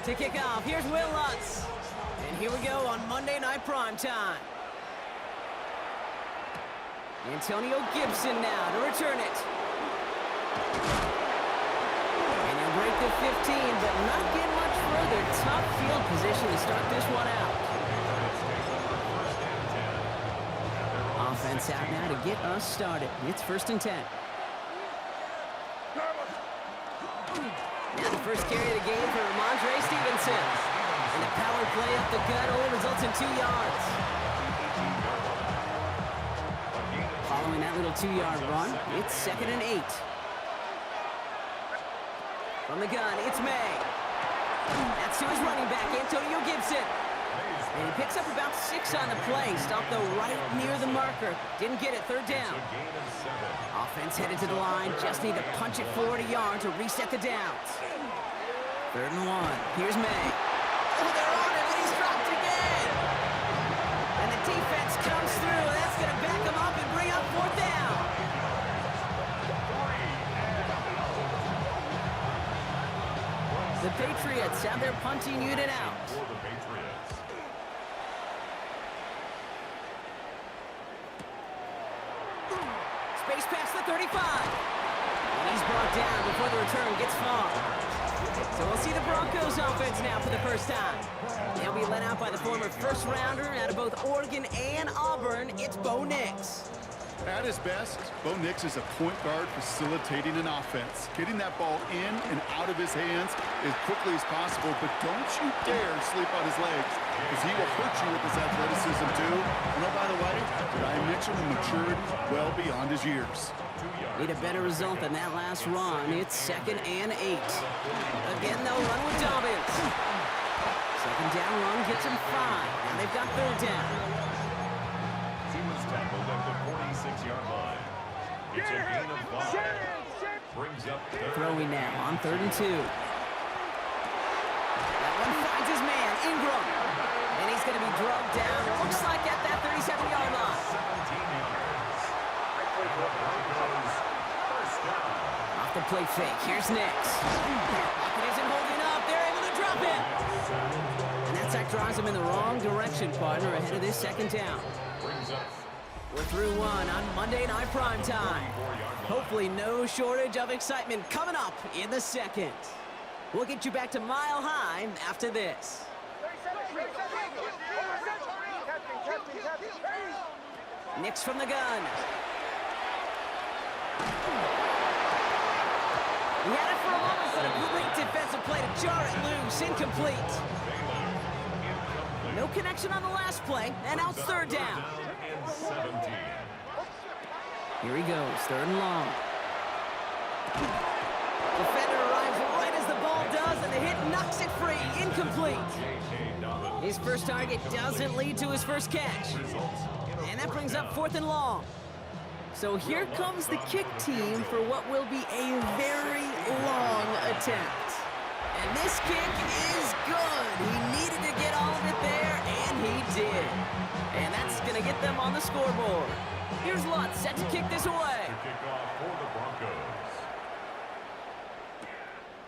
To kick off, here's Will Lutz. And here we go on Monday Night Primetime. Antonio Gibson now to return it. the 15, but not getting much further. Tough field position to start this one out. Offense out now to get us started. It's 1st and 10. Now the first carry of the game for Ramondre Stevenson. And the power play up the gut only results in 2 yards. Following that little 2-yard run, it's 2nd and 8. From the gun, it's May. That's to his running back, Antonio Gibson. And he picks up about 6 on the play. Stopped though right near the marker. Didn't get it, 3rd down. Offense headed to the line. Just need to punch it forward a yard to reset the downs. 3rd and 1. Here's May. Oh, they're on him, and he's dropped again. And the defense comes through. That's going to back him up and bring up 4th down. The Patriots have their punting unit out. Space past the 35. And he's brought down before the return gets far. So we'll see the Broncos offense now for the first time. They'll be led out by the former first-rounder out of both Oregon and Auburn. It's Bo Nix. At his best, Bo Nix is a point guard facilitating an offense, getting that ball in and out of his hands as quickly as possible, but don't you dare sleep on his legs, because he will hurt you with his athleticism too. And oh, by the way, did I mention the maturity well beyond his years? Need a better result than that last run. It's 2nd and 8. Again, they'll run with Dobbins. 2nd down run gets him 5. Now they've got 3rd down. He was tackled at the 46-yard line. It's a gain of 5. Brings up Throwing now on 3rd and 2. That one finds his man, Ingram. And he's going to be drugged down, it looks like at that 37-yard line. 17 yards. First down. Off the play fake, here's Nix. Pocket isn't holding up, they're able to drop it. And that sack drives him in the wrong direction, partner, ahead of this 2nd down. Brings up We're through one on Monday Night Primetime. Hopefully no shortage of excitement coming up in the 2nd. We'll get you back to Mile High after this. Nix from the gun. He had it for a moment, but a great defensive play to jar it loose. Incomplete. No connection on the last play, and now it's 3rd down. and 17. Here he goes, 3rd and long. Defender arrives right as the ball does, and the hit knocks it free. Incomplete. His first target doesn't lead to his first catch. And that brings up 4th and long. So here comes the kick team for what will be a very long attempt. And this kick is good. He needed to get all of it there, and he did. And that's going to get them on the scoreboard. Here's Lutz set to kick this away. Kickoff for the Broncos.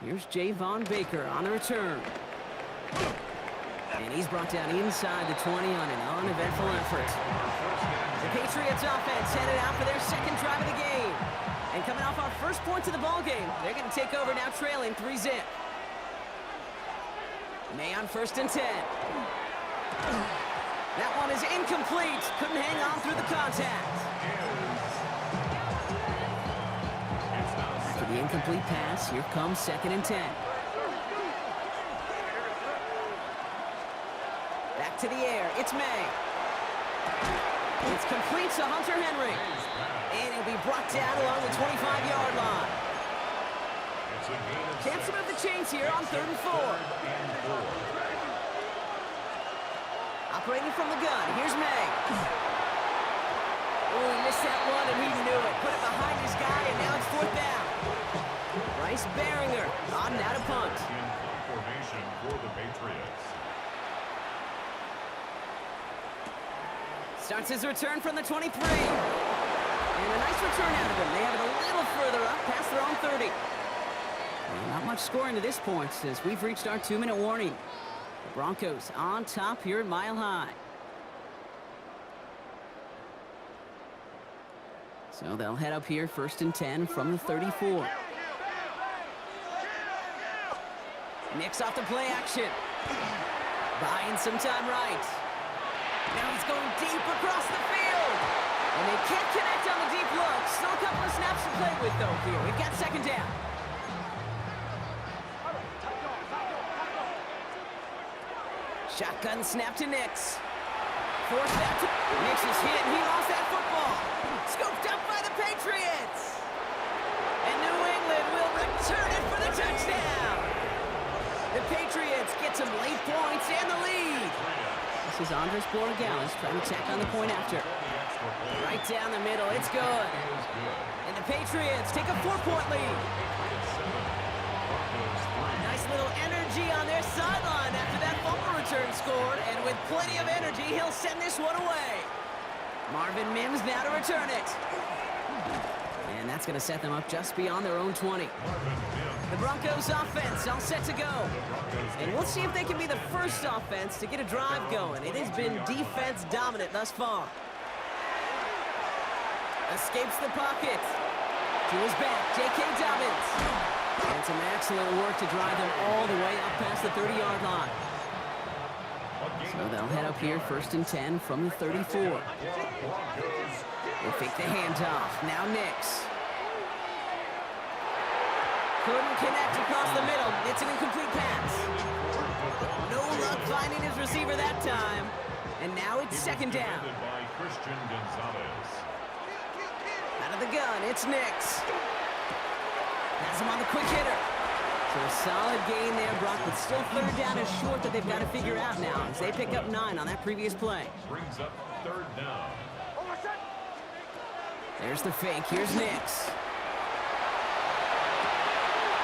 Here's Javon Baker on the return. And he's brought down inside the 20 on an uneventful effort. The Patriots offense headed out for their 2nd drive of the game. And coming off our first points of the ball game, they're going to take over now trailing 3-zip. May on 1st and 10. That one is incomplete. Couldn't hang on through the contact. After the incomplete pass, here comes 2nd and 10. Back to the air. It's May. It's complete to Hunter Henry. And he'll be brought down along the 25-yard line. Chance to move the chains here on 3rd and 4. Operating from the gun, here's May. Oh, he missed that one and he knew it. Put it behind his guy and now it's 4th down. Bryce Baringer on now to punt. Formation for the Patriots. Starts his return from the 23. And a nice return out of him. They have it a little further up past their own 30. Well, not much scoring to this point since we've reached our 2-minute warning. The Broncos on top here at Mile High. So they'll head up here 1st and 10 from the 34. Nix off the play action. Buying some time right. Now he's going deep across the field. And they can't connect on the deep look. Still a couple of snaps to play with, though, here. We've got second down. Shotgun snap to Nix. Force that to... Nix is hit, and he lost that football. Scooped up by the Patriots. And New England will return it for the touchdown. The Patriots get some late points and the lead. This is Andres Borregales trying to tack on the point after. Right down the middle, it's good. And the Patriots take a 4-point lead. Nice little energy on their sideline after that fumble return scored. And with plenty of energy, he'll send this one away. Marvin Mims now to return it. And that's going to set them up just beyond their own 20. The Broncos offense all set to go. And we'll see if they can be the first offense to get a drive going. It has been defense dominant thus far. Escapes the pocket. To his back, J.K. Dobbins. And some excellent work to drive them all the way up past the 30-yard line. So they'll head up here, 1st and 10 from the 34. They'll fake the handoff. Now Nix. Couldn't connect across the middle. It's an incomplete pass. No luck finding his receiver that time. And now it's second down. Out of the gun, it's Nix. Has him on the quick hitter. So a solid gain there, Brock, but still third down is short that they've got to figure out now as they pick up 9 on that previous play. Brings up third down. There's the fake. Here's Nix.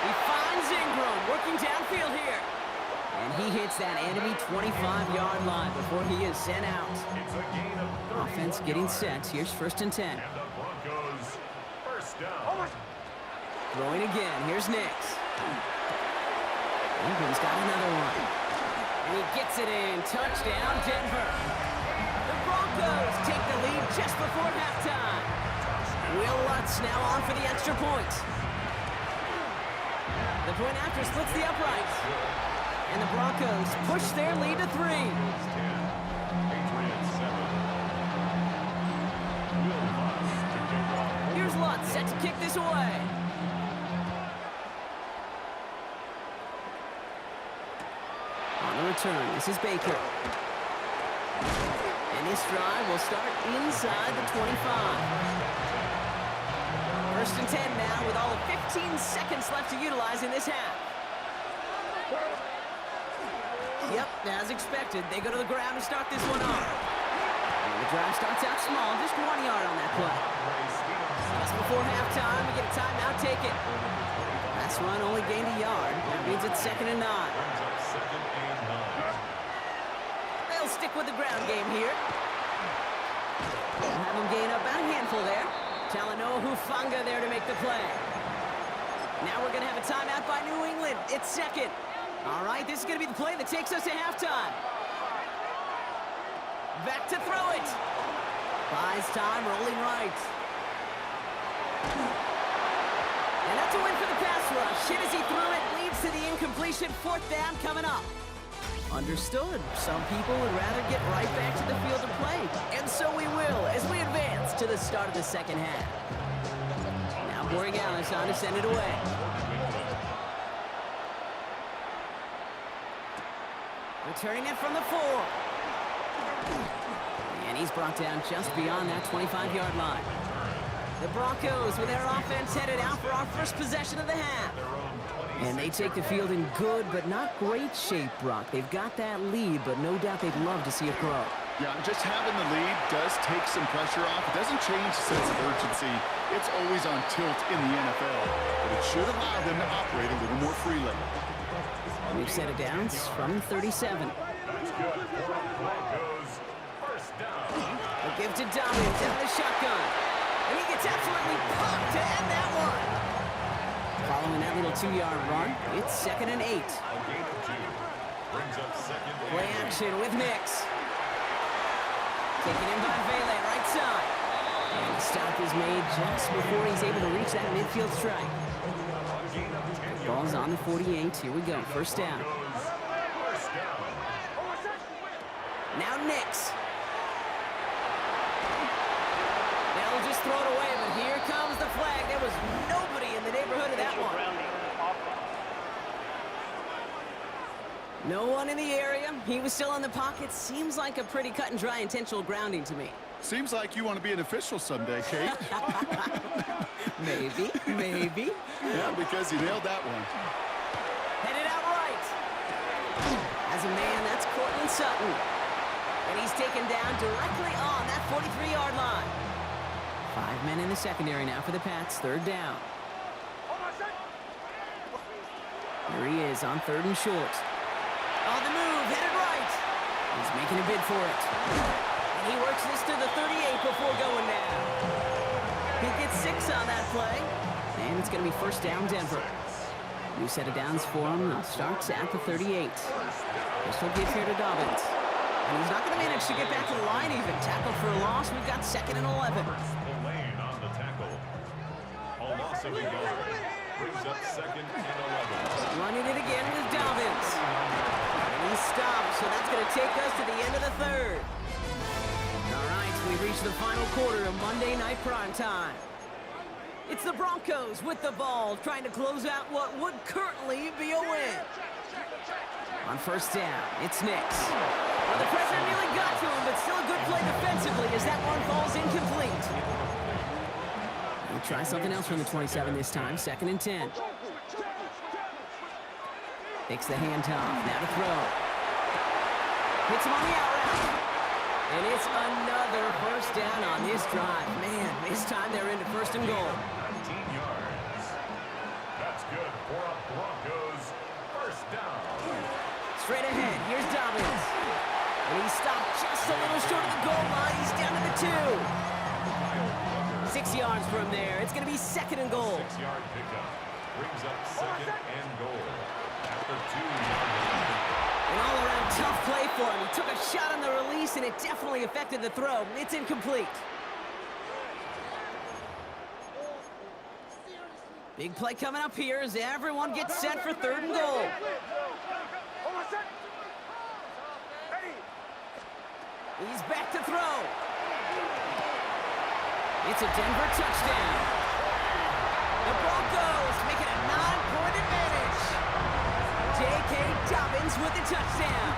He finds Ingram working downfield here. And he hits that enemy 25-yard line before he is sent out. It's a gain of 30. Offense getting set. Here's 1st and 10. And the Broncos first down. Throwing again. Here's Nix. Ingram's got another one. And he gets it in. Touchdown, Denver. The Broncos take the lead just before halftime. Will Lutz now on for the extra point. The point after splits the uprights. And the Broncos push their lead to 3. Patriots 7. Will Lutz to kick off. Here's Lutz set to kick this away. On the return, this is Baker. And this drive will start inside the 25. 1st and 10 now with all of 15 seconds left to utilize in this half. Yep, as expected, they go to the ground to start this one off. And the drive starts out small, just 1 yard on that play. Just before halftime, we get a timeout taken. Last run only gained a yard. That means it's 2nd and 9. They'll stick with the ground game here. They'll have them gain up about a handful there. Talanoa Hufanga there to make the play. Now we're going to have a timeout by New England. It's 2nd. All right, this is going to be the play that takes us to halftime. Back to throw it. Buys time, rolling right. And that's a win for the pass rush. Hit as he threw it, leads to the incompletion. 4th down coming up. Understood. Some people would rather get right back to the field of play. And so we will as we advance to the start of the second half. Now Borregales on to send it away. Returning it from the 4. And he's brought down just beyond that 25-yard line. The Broncos with their offense headed out for our first possession of the half. And they take the field in good but not great shape, Brock. They've got that lead, but no doubt they'd love to see it grow. Yeah, just having the lead does take some pressure off. It doesn't change the sense of urgency. It's always on tilt in the NFL, but it should allow them to operate a little more freely. We've set it down from 37. That's good. Broncos first down. A give to Dobbins out of the shotgun. And he gets absolutely pumped to end that one. Following that little 2-yard run, it's 2nd and 8. A gain of 2. Brings up 2nd and Play action with Nix. Taken in by Vele, right side. And the stop is made just before he's able to reach that midfield strike. a gain of 10 Ball's on the 48. Here we go. First down. First down. Now Nix. They'll just throw it away, but here comes the flag. There was nobody in the neighborhood of that Potential one. grounding offense. No one in the area. He was still in the pocket. Seems like a pretty cut and dry intentional grounding to me. Seems like you want to be an official someday, Kate. Maybe, maybe. Yeah, because you nailed that one. Headed out right. As a man, that's Cortland Sutton. And he's taken down directly on that 43-yard line. 5 men in the secondary now for the Pats. Third down. Here he is on third and short. On the move, headed right. He's making a bid for it. And he works this to the 38 before going down. He gets 6 on that play. And it's going to be first down Denver. New set of downs for him. Starts at the 38. Pistol gives here to Dobbins. And he's not going to manage to get back to the line even. Tackled for a loss. We've got second and 11. Lane on the tackle. A loss of a yard. Brings up second and 11. Running it again with Dobbins. And he stops, so that's going to take us to the end of the third. All right, we reach the final quarter of Monday Night Primetime. It's the Broncos with the ball, trying to close out what would currently be a win. On first down, it's Nix. Well, the pressure nearly got to him, but still a good play defensively as that one falls incomplete. We'll try something else from the 27 this time, second and 10. Takes the handoff, now to throw. Hits him on the out route. And it's another first down on this drive. Man, this time they're into first and goal. 19 yards. That's good for a Broncos first down. Straight ahead, here's Dobbins. And he stopped just a little short of the goal line. He's down to the 2. 6 yards from there. It's going to be second and goal. 6-yard pickup. Brings up second and goal. After 2 yards. An all-around tough play for him. He took a shot on the release, and it definitely affected the throw. It's incomplete. Big play coming up here as everyone gets set for third and goal. He's back to throw. It's a Denver touchdown. The Broncos make it a 9-point advantage. J.K. Dobbins with the touchdown.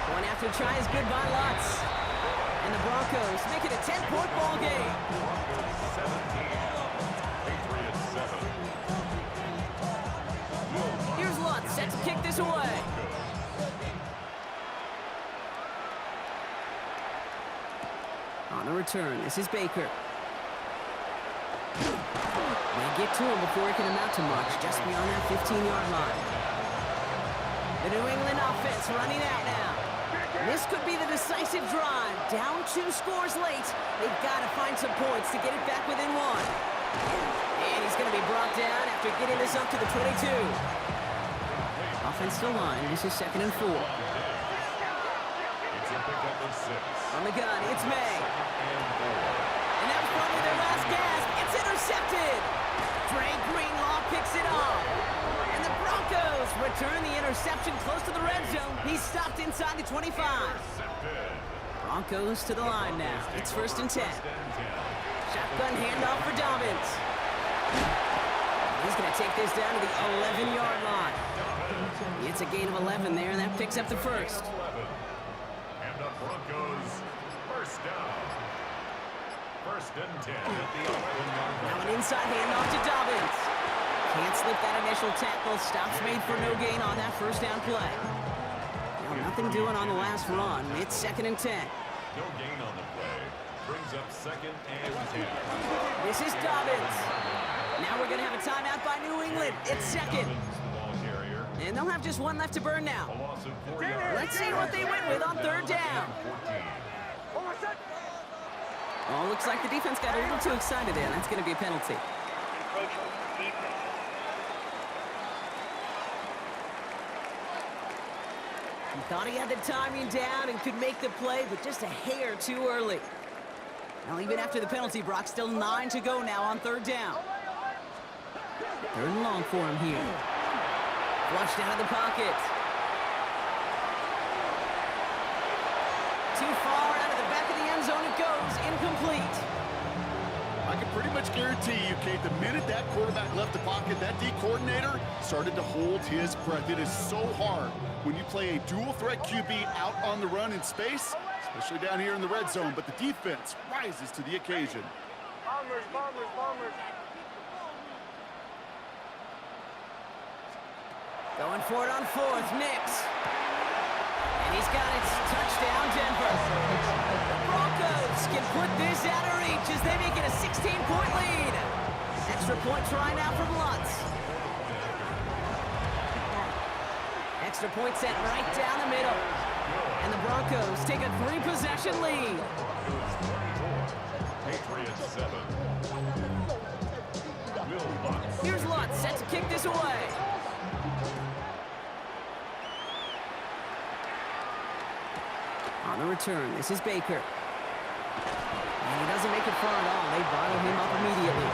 Going after try is good by Lutz. And the Broncos make it a 10-point ball game. Broncos 17. Patriots 7. Here's Lutz set to kick this away. On the return, this is Baker. They get to him before he can amount to much, just beyond that 15-yard line. The New England offense running out now. This could be the decisive drive. Down 2 scores late. They've got to find some points to get it back within 1. And he's going to be brought down after getting this up to the 22. Offensive line, this is second and 4. It's a pickup of 6. On the gun, it's May. And 4. And that was probably their last gasp. It's intercepted. Dre Greenlaw picks it off. And the Broncos return the interception close to the red zone. He's stopped inside the 25. Broncos to the line now. It's first and 10. Shotgun handoff for Dobbins. He's going to take this down to the 11-yard line. It's a gain of 11 there, and that picks up the first. 11. And the Broncos first down. First and 10 at the 11-yard Now line. an inside handoff to Dobbins. Can't slip that initial tackle. Stops made for no gain on that first down play. Now nothing doing on the last run. It's second and 10. No gain on the play. Brings up second and 10. This is Dobbins. Now we're going to have a timeout by New England. It's second. The ball carrier. And they'll have just one left to burn A now. loss of 4 yards. Let's see what they went with on third down. 14. Oh, looks like the defense got a little too excited there. That's going to be a penalty. Encroachment defense. He thought he had the timing down and could make the play, but just a hair too early. Now, even after the penalty, Brock, still 9 to go now on third down. Third and long for him here. Flushed out of the pocket. Too far out of the back of the end zone it goes. Incomplete. I can pretty much guarantee you, Kate, the minute that quarterback left the pocket, that D coordinator started to hold his breath. It is so hard when you play a dual-threat QB out on the run in space, especially down here in the red zone, but the defense rises to the occasion. Going for it on fourth. Nix. And he's got it. Touchdown, Denver. The Broncos can put this out of reach as they make it a 16-point lead. Extra point try now from Lutz. Extra point set right down the middle. And the Broncos take a 3-possession lead. Patriots 7. Will Lutz. Here's Lutz set to kick this away. On the return, this is Baker. And he doesn't make it far at all. They bottle him up immediately.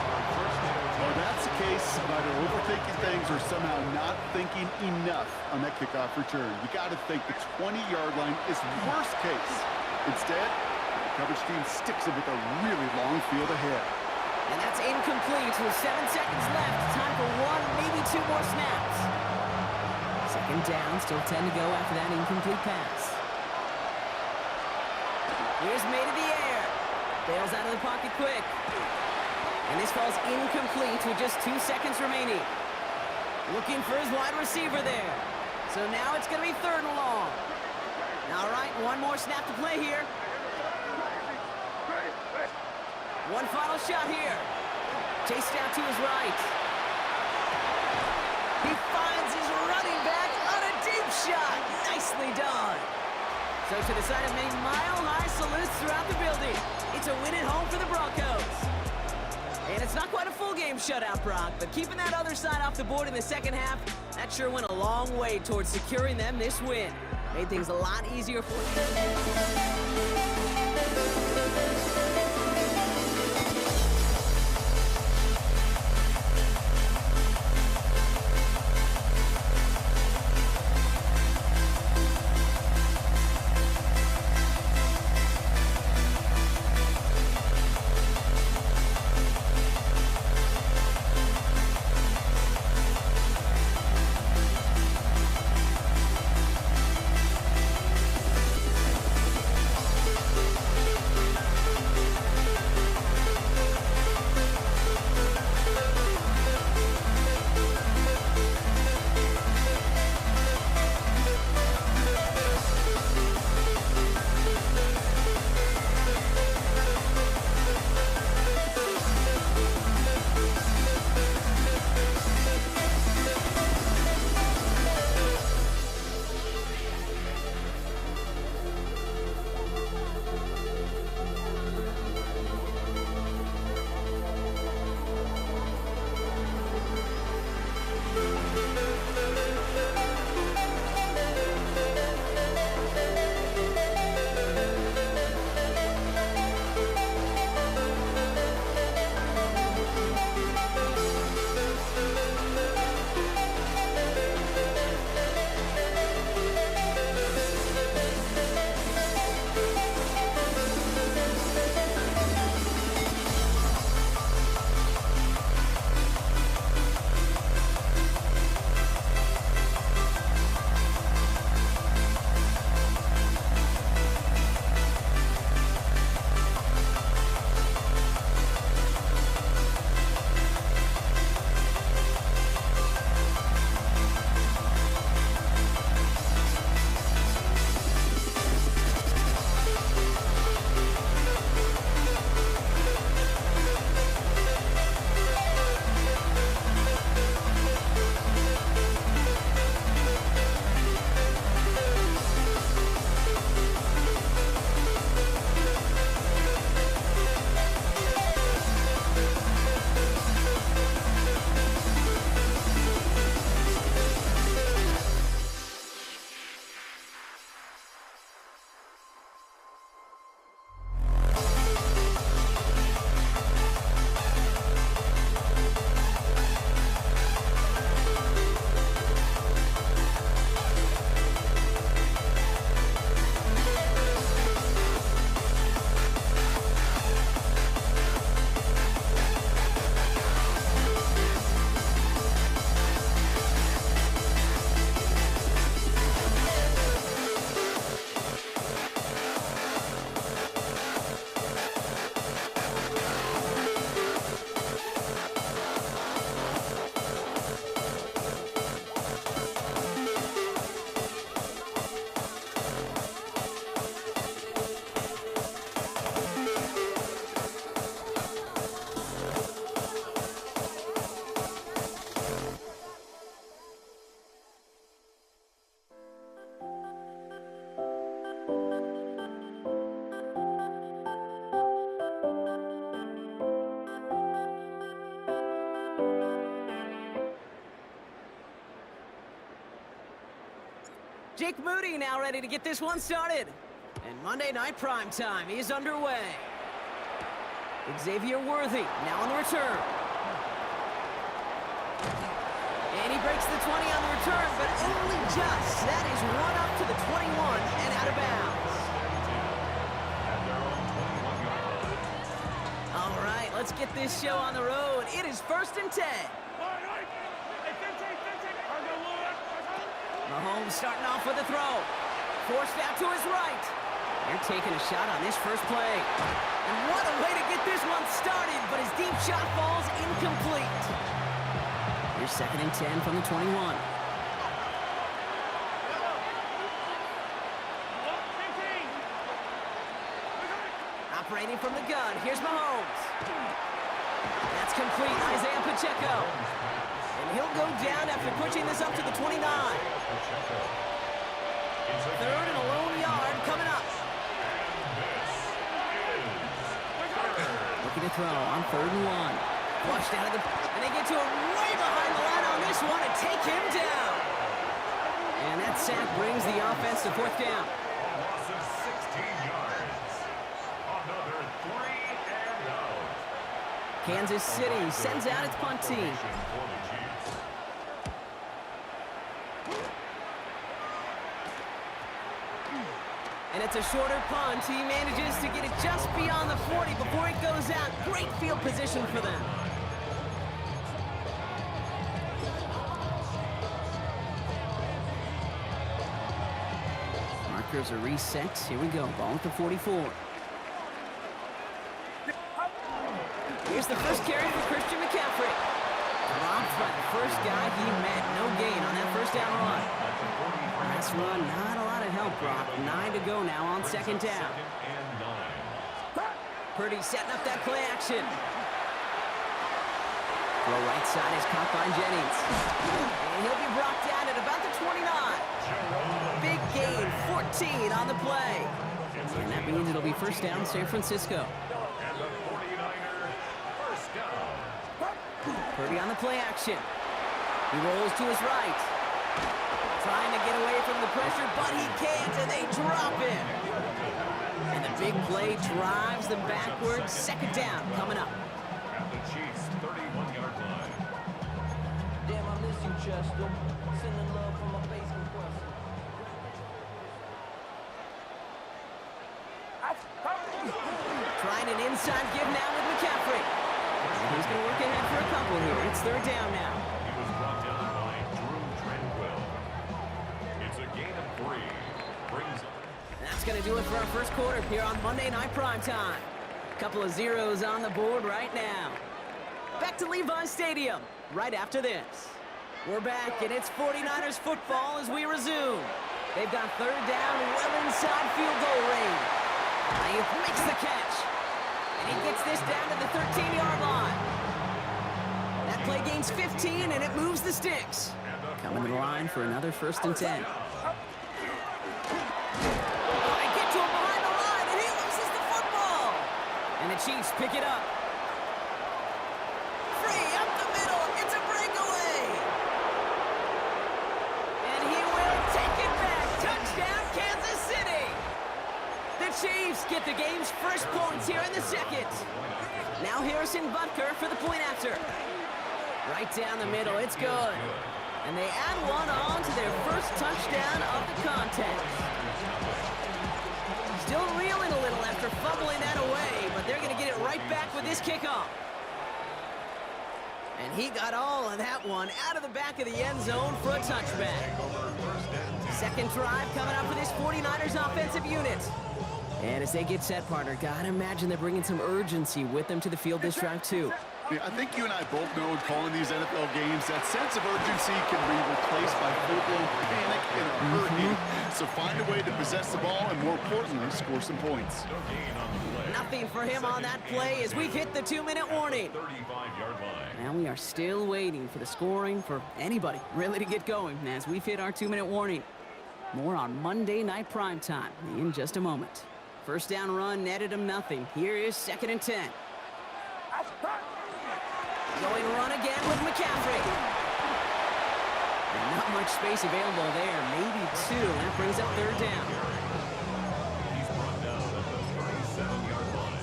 Well, that's the case, either overthinking things or somehow not thinking enough on that kickoff return. You got to think the 20-yard line is worst case. Instead, the coverage team sticks it with a really long field ahead. And that's incomplete with 7 seconds left. Time for 1, maybe 2 more snaps. Second down, still 10 to go after that incomplete pass. Here's made in the air. Bails out of the pocket quick. And this falls incomplete with just 2 seconds remaining. Looking for his wide receiver there. So now it's going to be 3rd and long. All right, 1 more snap to play here. One final shot here. Chased out to his right. He finds his running back on a deep shot. Nicely done. So to the side of many mile-high salutes throughout the building. It's a win at home for the Broncos. And it's not quite a full game shutout, Brock, but keeping that other side off the board in the second half, that sure went a long way towards securing them this win. Made things a lot easier for Jake Moody now ready to get this one started. And Monday Night Primetime is underway. Xavier Worthy now on the return. And he breaks the 20 on the return, but only just. That is run up to the 21 and out of bounds. All right, let's get this show on the road. It is 1st and 10. Mahomes starting off with a throw. Forced out to his right. They're taking a shot on this first play. And what a way to get this one started, but his deep shot falls incomplete. Here's 2nd and 10 from the 21. Operating from the gun, here's Mahomes. That's complete, Isaiah Pacheco. And he'll go down after pushing this up to the 29. 3rd and a lone yard coming up. Looking to throw on 3rd and 1. Flushed out of the... And they get to him way behind the line on this one and take him down. And that sack brings the offense to 4th down. Loss of 16 yards. Another 3 and out. Kansas City sends out its punt team. For the Chiefs. And it's a shorter punt. He manages to get it just beyond the 40 before it goes out. Great field position for them. Markers are reset. Here we go. Ball at the 44. Here's the first carry for Christian McCaffrey. Dropped by the first guy he met. No gain on that first down run. Last run, not a lot of help, Brock. 9 to go now on 2nd down. 2nd and 9. Purdy setting up that play action. Throw right side is caught by Jennings. And he'll be brought down at about the 29. Big gain, 14 on the play. And that means it'll be 1st down San Francisco. And the 49er, 1st down. Purdy on the play action. He rolls to his right. Trying to get away from the pressure, but he can't, and they drop him. And the big play drives them backwards. 2nd down coming up. At the Chiefs' 31-yard line. Damn, I miss you, Chester. Sending love from my Facebook quest. Trying an inside give now with McCaffrey. And he's going to work ahead for a couple here. It's 3rd down now. He was brought down by Drew Tranquill. It's a gain of 3. Brings up. And that's going to do it for our first quarter here on Monday Night Primetime. Couple of zeros on the board right now. Back to Levi Stadium right after this. We're back, and it's 49ers football as we resume. They've got 3rd down, well inside field goal range. He makes the catch. And he gets this down to the 13-yard line. That play gains 15, and it moves the sticks. Coming to the line for another 1st and 10. They get to him behind the line, and he loses the football. And the Chiefs pick it up. Free up the middle. It's a breakaway. And he will take it back. Touchdown, Kansas City. The Chiefs get the game's first points here in the 2nd. Now Harrison Butker for the point after. Right down the middle, it's good. And they add one on to their first touchdown of the contest. Still reeling a little after fumbling that away, but they're going to get it right back with this kickoff. And he got all of that one out of the back of the end zone for a touchback. 2nd drive coming up for this 49ers offensive unit. And as they get set, partner, gotta imagine they're bringing some urgency with them to the field this drive, too. Yeah, I think you and I both know in calling these NFL games, that sense of urgency can be replaced by full-blown panic in a hurry. So find a way to possess the ball and, more importantly, score some points. No gain on the play. Nothing for him on that play as we've hit the 2-minute warning. 35-yard line. Now we are still waiting for the scoring for anybody really to get going as we've hit our 2-minute warning. More on Monday Night Primetime in just a moment. 1st down run netted him nothing. Here is 2nd and 10. Going run again with McCaffrey. And not much space available there. Maybe two. That brings up third down. He's brought down at the 37-yard line.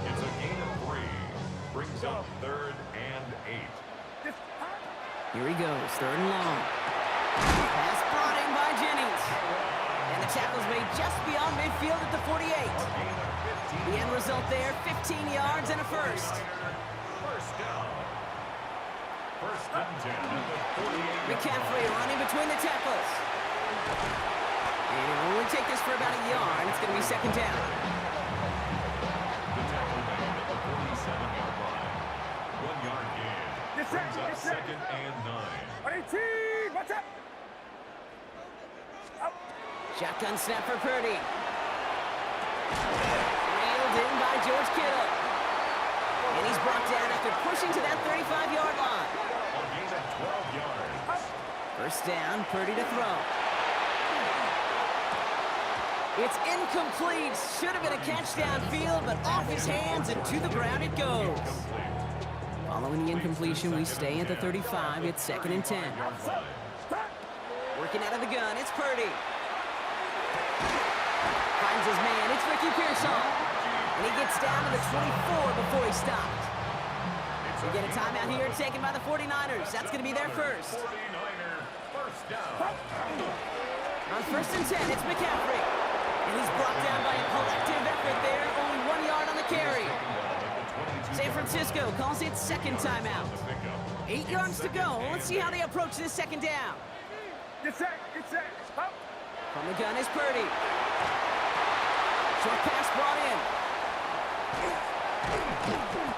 It's a gain of 3. Brings up third and 8. Here he goes, third and long. Pass brought in by Jennings. And the tackle's made just beyond midfield at the 48. The end result there, 15 yards and a first. First down. First and 10 at the 48. McCaffrey running between the tackles. And it will only take this for about a yard. It's going to be second down. The tackle made at the 47-yard line. 1 yard gain. Brings up second and 9. What's up? Shotgun snap for Purdy. Reeled in by George Kittle. And he's brought down after pushing to that 35-yard line. A gain of 12 yards. First down, Purdy to throw. It's incomplete. Should have been a catch downfield, but off his hands and to the ground it goes. Following the incompletion, we stay at the 35. It's second and 10. Working out of the gun, it's Purdy. Finds his man, it's Ricky Pearsall. And he gets down to the 24 before he stopped. We get a timeout here taken by the 49ers. That's going to be their first. 49er first down. On first and 10, it's McCaffrey. And he's brought down by a collective effort there. Only 1 yard on the carry. San Francisco calls it second timeout. 8 yards to go. Let's see how they approach this second down. Get set. Up. From the gun is Purdy. Short pass brought in.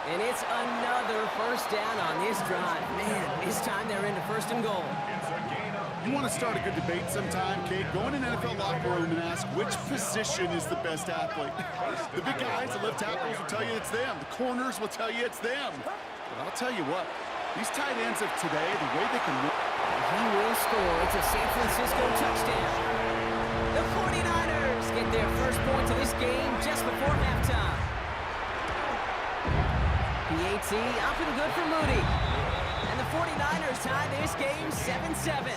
And it's another first down on this drive. Man, this time they're into first and goal. It's a gain of You want to start a good debate sometime, Kate? Go in an NFL locker room and ask which position is the best athlete. The big guys, the left tackles will tell you it's them. The corners will tell you it's them. But I'll tell you what, these tight ends of today, the way they can work. He will score. It's a San Francisco touchdown. The 49ers get their first points of this game just before halftime. PAT up and good for Moody. And the 49ers tie this game 7-7.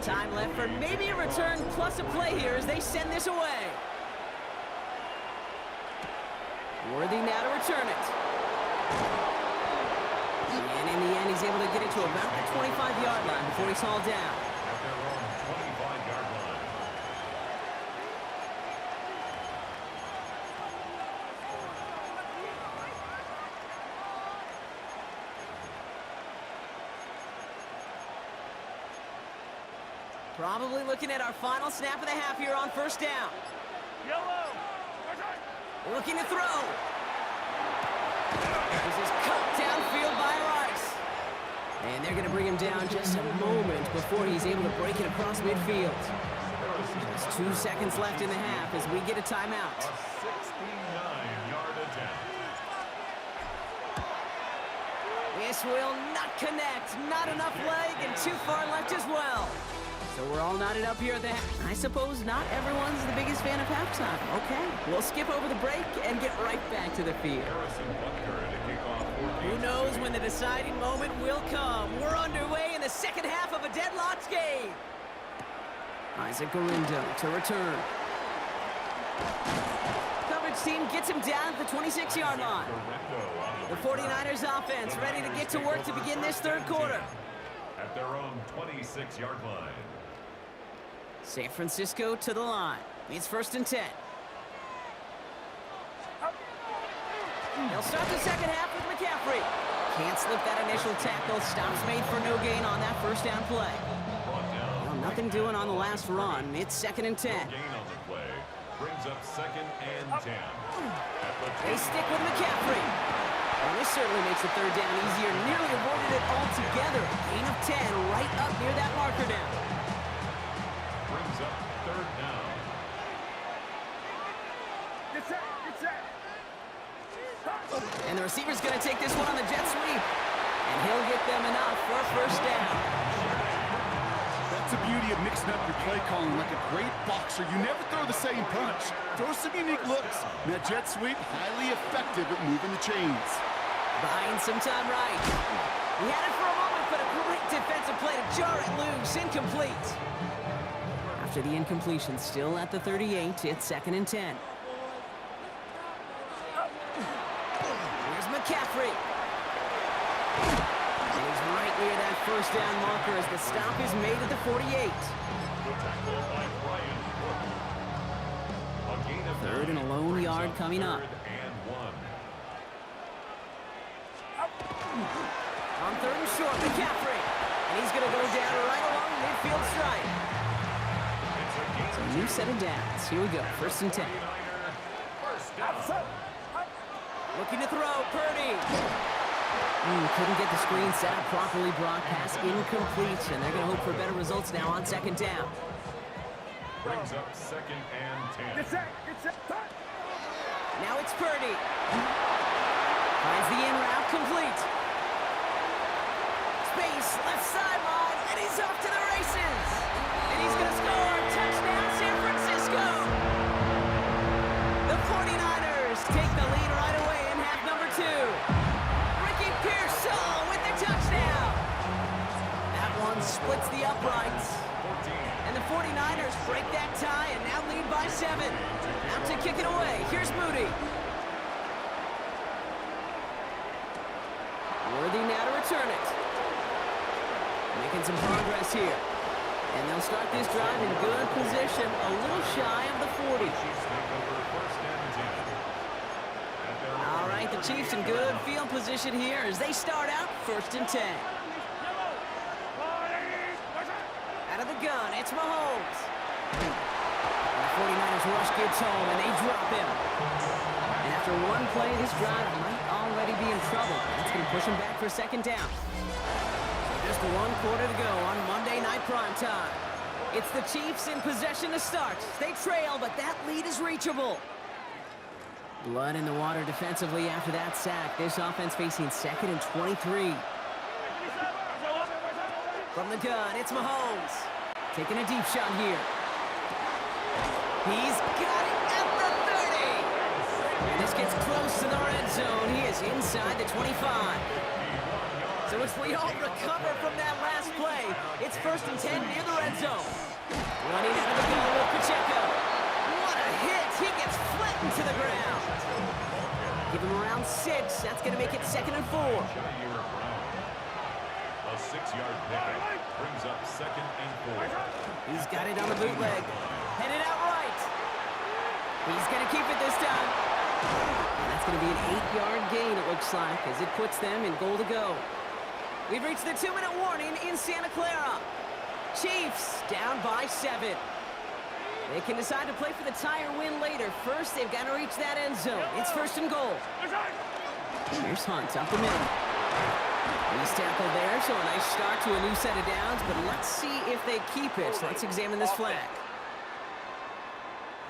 Time left for maybe a return plus a play here as they send this away. Worthy now to return it. And in the end, he's able to get it to about the 25-yard line before he's hauled down. at their own 25-yard line. Probably looking at our final snap of the half here on first down. Yellow. Looking to throw. This is cut downfield by Rice. And they're going to bring him down just a moment before he's able to break it across midfield. Just 2 seconds left in the half as we get a timeout. A 69-yard attempt. This will not connect. Not enough leg and too far left as well. So we're all knotted up here at the half. I suppose not everyone's the biggest fan of halftime. Okay, we'll skip over the break and get right back to the field. Harrison Butker to kick off 14. Who knows when the deciding moment will come? We're underway in the second half of a deadlocked game. Isaac Gorindo to return. Coverage team gets him down at the 26-yard line. The 49ers offense ready to get to work to begin this third quarter. At their own 26-yard line. San Francisco to the line. It's first and 10. They'll start the second half with McCaffrey. Can't slip that initial tackle. Stops made for no gain on that first down play. Well, nothing doing on the last run. It's second and 10. Gain on the play. Brings up second and 10. They stick with McCaffrey. And this certainly makes the third down easier. Nearly avoided it altogether. Gain of 10 right up near that marker now. Brings up third down. Get set. And the receiver's going to take this one on the jet sweep. And he'll get them enough for a first down. That's the beauty of mixing up your play calling like a great boxer. You never throw the same punch. Throw some unique looks. And that jet sweep, highly effective at moving the chains. Buying some time right. He had it for a moment, but a great defensive play to jar it loose. Incomplete. After the incompletion, still at the 38, it's 2nd and 10. Here's McCaffrey. And he's right near that first down marker as the stop is made at the 48. The tackle by Brian Cook. A gain of 3rd and a 9 lone brings yard up coming up. 3rd and 1. On 3rd and short, McCaffrey. And he's going to go down right along the midfield stripe. It's a gain So of new set of downs. Here we go, 1st and 10. 49er. First down. Looking to throw, Purdy. Couldn't get the screen set up properly. Brock pass incomplete, and they're going to hope for better results now on 2nd down. Brings up 2nd and 10. Get set. Get set. Punt. Now it's Purdy. Finds the in route complete. Space, left sideline, and he's off to the races. And he's going to score. Touchdown, San Francisco. The 49ers take the lead right away in half number 2. Ricky Pearsall with the touchdown. That one splits the uprights. 14. And the 49ers break that tie and now lead by 7. Out to kick it away. Here's Moody. Worthy now to return it. Making some progress here. And they'll start this drive in good position, a little shy of the 40. Chiefs take over 1st and 10. At their All right, the Chiefs in good field position here as they start out 1st and 10. Out of the gun, it's Mahomes. And the 49ers rush gets home, and they drop him. And after one play, this drive might already be in trouble. That's going to push him back for 2nd down. So just 1 quarter to go on Monday Night Primetime. It's the Chiefs in possession to start. They trail, but that lead is reachable. Blood in the water defensively after that sack. This offense facing 2nd and 23. From the gun, it's Mahomes. Taking a deep shot here. He's got it at the 30. And this gets close to the red zone. He is inside the 25. So as we all recover from that last play, it's 1st and 10 near the red zone. Running out of the gun with Pacheco. What a hit. He gets flattened to the ground. Give him around 6. That's going to make it 2nd and 4. Jair Brown. A 6-yard pickup brings up 2nd and 4. He's got it on the bootleg. Headed out right. He's going to keep it this time. And that's going to be an 8-yard gain, it looks like, as it puts them in goal to go. We've reached the 2-minute warning in Santa Clara. Chiefs down by 7. They can decide to play for the tie or win later. First, they've got to reach that end zone. It's 1st and goal. Here's Hunt up the middle. He's tackled there, so a nice start to a new set of downs, but let's see if they keep it. Let's examine this flag.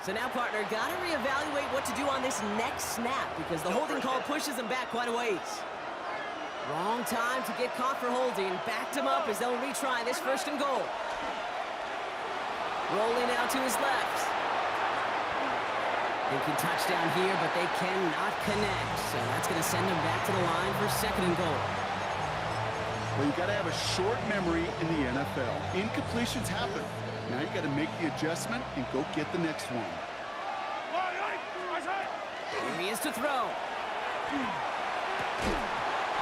So now, partner, got to reevaluate what to do on this next snap because the holding call pushes them back quite a ways. Wrong time to get caught for holding. Backed him up as they'll retry this 1st and goal. Rolling out to his left. Thinking touchdown here, but they cannot connect. So that's going to send them back to the line for 2nd and goal. Well, you got to have a short memory in the NFL. Incompletions happen. Now you got to make the adjustment and go get the next one. Here he is to throw.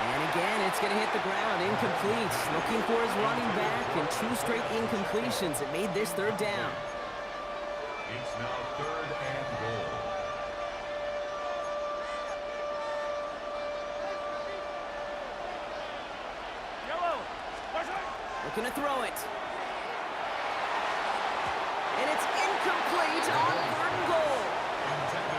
And again, it's going to hit the ground. Incomplete. Looking for his running back, and 2 straight incompletions. It made this 3rd down. It's now 3rd and goal. Looking to throw it. And it's incomplete on 3rd and goal.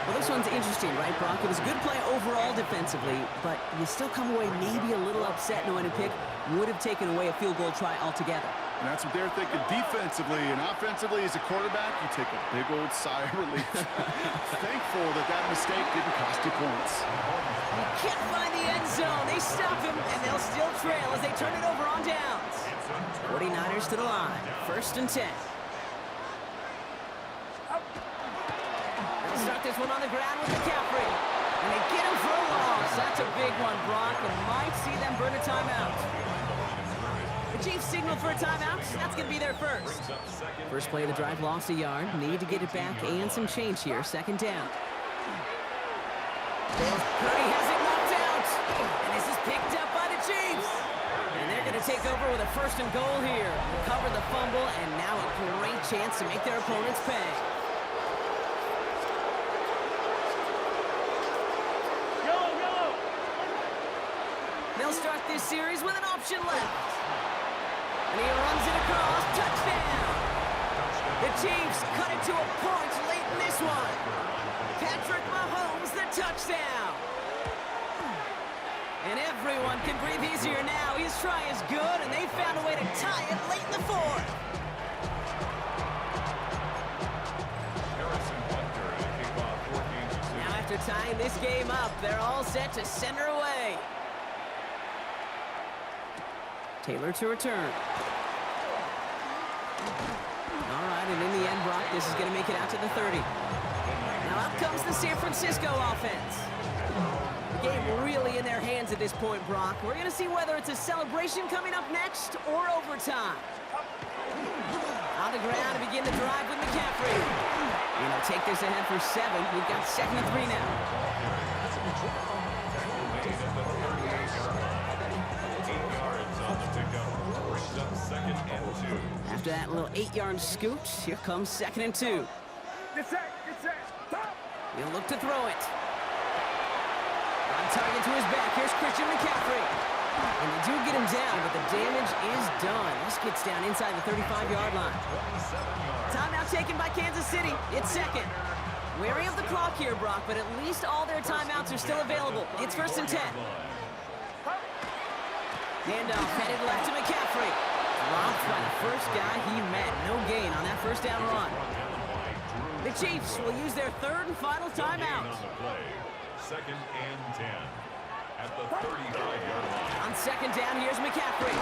Well, this one's interesting, right, Brock? It was a good play overall defensively, but you still come away maybe a little upset knowing a pick would have taken away a field goal try altogether. And that's what they're thinking defensively. And offensively, as a quarterback, you take a big old sigh of relief. Thankful that that mistake didn't cost you points. He can't find the end zone. They stop him, and they'll still trail as they turn it over on downs. 49ers to the line. 1st and 10. They'll start this one on the ground with McCaffrey. And they get him for a loss. That's a big one, Brock, and might see them burn a timeout. The Chiefs signal for a timeout. That's going to be their first. First play of the drive lost a yard. Need to get it back and some change here. Second down. Purdy has it knocked out. And this is picked up by the Chiefs. And they're going to take over with a first and goal here. Recovered the fumble, and now a great chance to make their opponents pay. Yellow. They'll start this series with an option left. And he runs it across. Touchdown! The Chiefs cut it to a point late in this one. Patrick Mahomes, the touchdown! And everyone can breathe easier now. His try is good, and they found a way to tie it late in the fourth. Now after tying this game up, they're all set to send her away. Taylor to return. All right, and in the end, Brock, this is going to make it out to the 30. Now out comes the San Francisco offense. The game really in their hands at this point, Brock. We're going to see whether it's a celebration coming up next or overtime. On the ground to begin the drive with McCaffrey. And they'll take this ahead for 7. We've got 2nd and 3 now. After that little 8-yard scoot, here comes 2nd and 2. Get set. Stop. He'll look to throw it. On target to his back. Here's Christian McCaffrey. And they do get him down, but the damage is done. This gets down inside the 35-yard line. Timeout taken by Kansas City. It's 2nd. Wary of the clock here, Brock, but at least all their timeouts are still available. It's 1st and 10. Handoff headed left to McCaffrey. Dropped by the first guy he met. No gain on that first down run. The Chiefs will use their 3rd and final timeout. 2nd and 10 at the 35-yard line. On 2nd down, here's McCaffrey.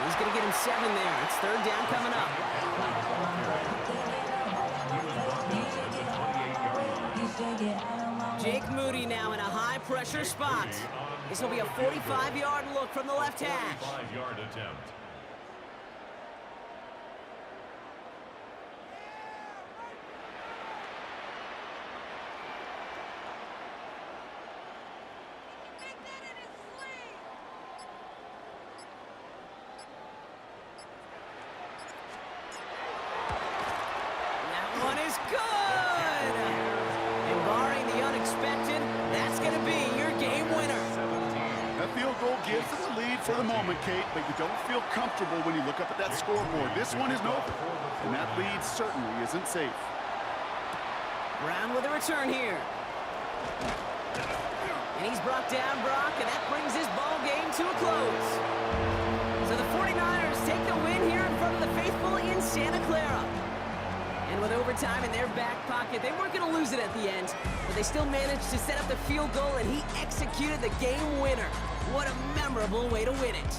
He's going to get him 7 there. It's 3rd down coming up. Jake Moody now in a high-pressure spot. This will be a 45-yard look from the left hash. 45-yard attempt. Gives them the lead for the moment, Kate, but you don't feel comfortable when you look up at that scoreboard. This one isn't over, and that lead certainly isn't safe. Brown with a return here. And he's brought down, Brock, and that brings his ball game to a close. So the 49ers take the win here in front of the faithful in Santa Clara. And with overtime in their back pocket, they weren't going to lose it at the end, but they still managed to set up the field goal, and he executed the game winner. What a memorable way to win it.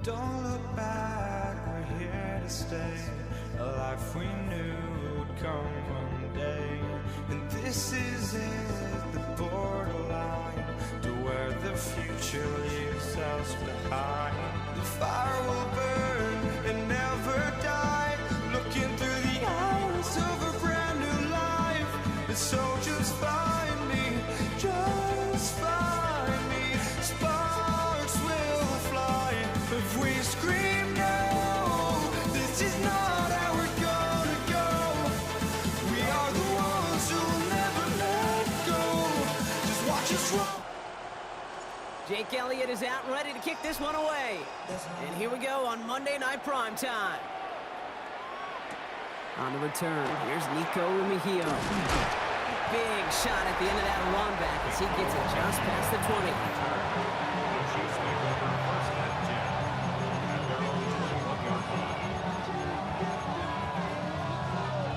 Don't look back, we're here to stay. A life we knew would come one day. And this is it, the borderline to where the future leaves us behind. The fire will burn and never die, looking through the eyes of a brand new life. And so just find me, just find me. Sparks will fly if we scream no. This is not how we're gonna go. We are the ones who'll never let go. Just watch us roll. Jake Elliott is out ready to kick this one away. And here we go on Monday Night Primetime. On the return, here's Nico Remigio. Big shot at the end of that run back as he gets it just past the 20. The Chiefs take over first and 10 at their own 21-yard line.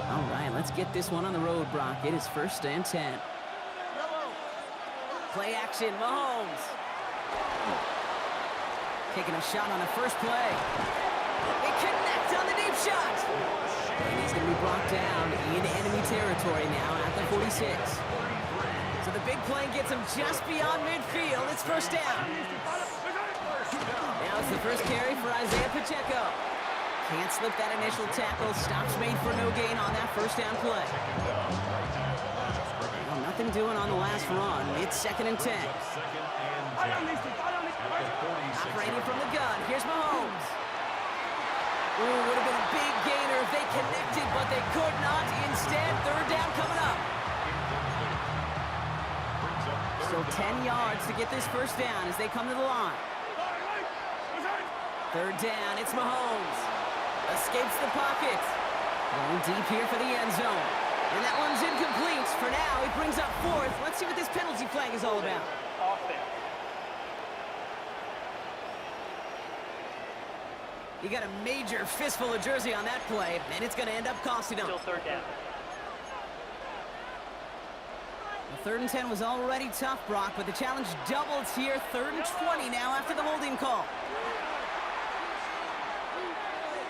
All right, let's get this one on the road, Brock. It is first and 10. Play action, Mahomes. Taking a shot on the first play. They connect on the deep shot. And he's going to be brought down in enemy territory now at the 46. So the big play gets him just beyond midfield. It's first down. Now it's the first carry for Isaiah Pacheco. Can't slip that initial tackle. Stops made for no gain on that first down play. Well, nothing doing on the last run. It's second and 10. Operating from the gun. Here's Mahomes. Ooh, would have been a big gainer if they connected, but they could not. Instead, third down coming up. So 10 yards to get this first down as they come to the line. Third down, it's Mahomes. Escapes the pocket. Going deep here for the end zone. And that one's incomplete. For now, he brings up fourth. Let's see what this penalty flag is all about. You got a major fistful of jersey on that play, and it's going to end up costing him. Still third down. The third and 10 was already tough, Brock, but the challenge doubles here. Third and 20 now after the holding call.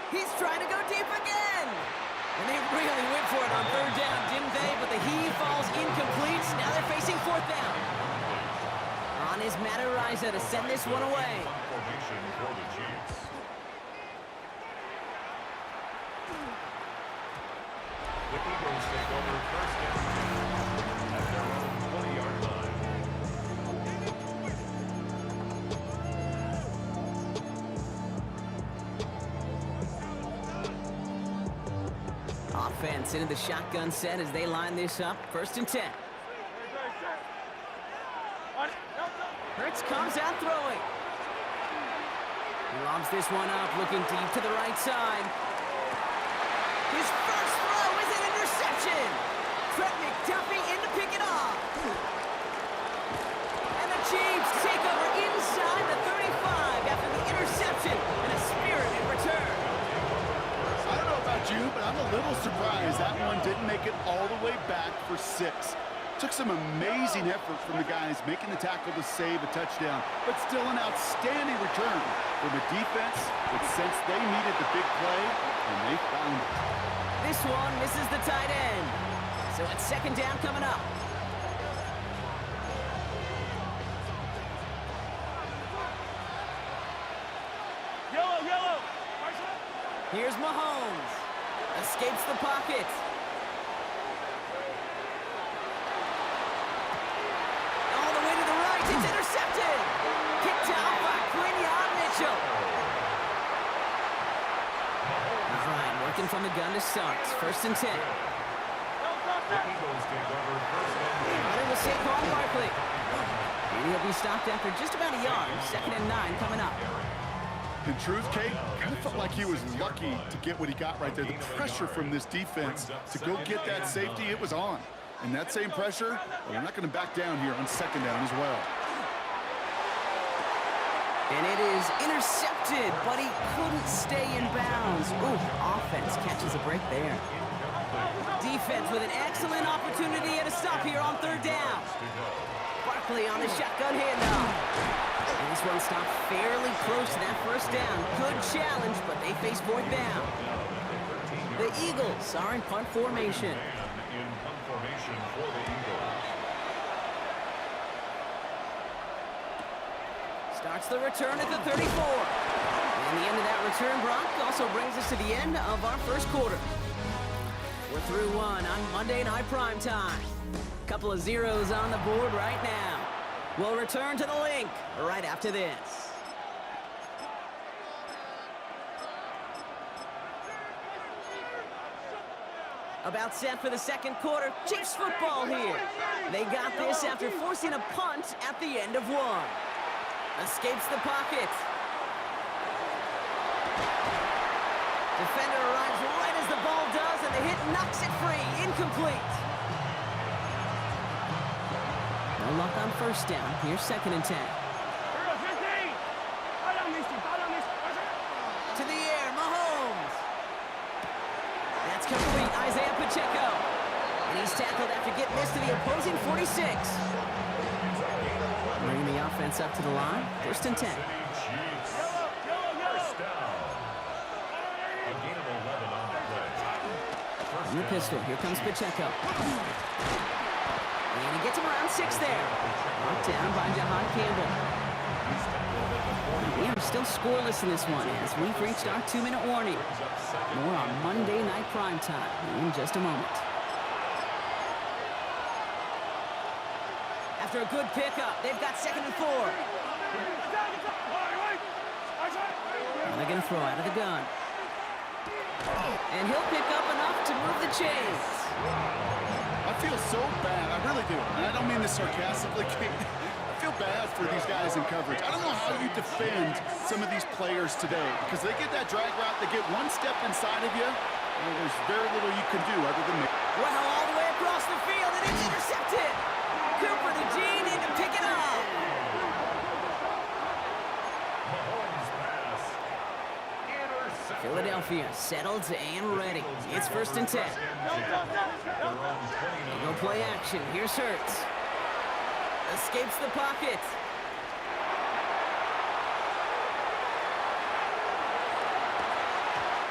He's trying to go deep again. And they really went for it on third down, didn't they? But the heave falls incomplete. Now they're facing fourth down. On is Matt Araiza to send this one away. Formation for the Chiefs. The Eagles take over first and 10 at their own 20-yard line. Offense into the shotgun set as they line this up. First and 10. Hurts comes out throwing. He lobs this one up, looking deep to the right side. His first throw is an interception. Trent McDuffie in to pick it off. And the Chiefs take over inside the 35 after the interception and a spirited return. I don't know about you, but I'm a little surprised that one didn't make it all the way back for 6. Took some amazing effort from the guys making the tackle to save a touchdown, but still an outstanding return from a defense that sensed they needed the big play, and they found it. This one misses the tight end. So it's second down coming up. Yellow. Here's Mahomes. Escapes the pocket. All the way to the right. It's intercepted. Kicked out by Quinion Mitchell. Ryan working from the gun to start. First and 10. The Eagles take over first and 10. Runner was Saquon Barkley. And he'll be stopped after just about a yard. Second and 9 coming up. In truth, Kate, kind of felt like he was lucky to get what he got right there. The pressure from this defense to go get that safety, it was on. And that same pressure, well, they're not going to back down here on second down as well. And it is intercepted, but he couldn't stay in bounds. Ooh, offense catches a break there. Defense with an excellent opportunity at a stop here on third down. Barkley on the shotgun handoff. And this one stopped fairly close to that first down. Good challenge, but they face fourth down. The Eagles are in punt formation. In punt formation for the Eagles. Starts the return at the 34. And the end of that return, Brock, also brings us to the end of our first quarter. We're through one on Monday Night Primetime. Couple of zeros on the board right now. We'll return to the link right after this. About set for the second quarter. Chiefs football here. They got this after forcing a punt at the end of one. Escapes the pocket. Defender arrives right as the ball does, and the hit knocks it free. Incomplete. No luck on first down. Here's 2nd and 10. To the air, Mahomes. That's complete. Isaiah Pacheco. And he's tackled after getting this to the opposing 46. Bringing the offense up to the line. 1st and 10. In the pistol, here comes Pacheco. And he gets him around 6 there. Knocked down by Jahan Campbell. We are still scoreless in this one as we've reached our 2-minute warning. More on Monday Night Primetime in just a moment. After a good pickup, they've got 2nd and 4. And they're going to throw out of the gun. And he'll pick up enough to move the chains. I feel so bad. I really do. And I don't mean this sarcastically. I feel bad for these guys in coverage. I don't know how you defend some of these players today because they get that drag route, they get one step inside of you, and there's very little you can do other than make. Well, all the way across the field, and it's intercepted. Cooper to Gene in to pick it up. Philadelphia settled and ready. It's 1st and 10. No play action. Here's Hurts. Escapes the pocket.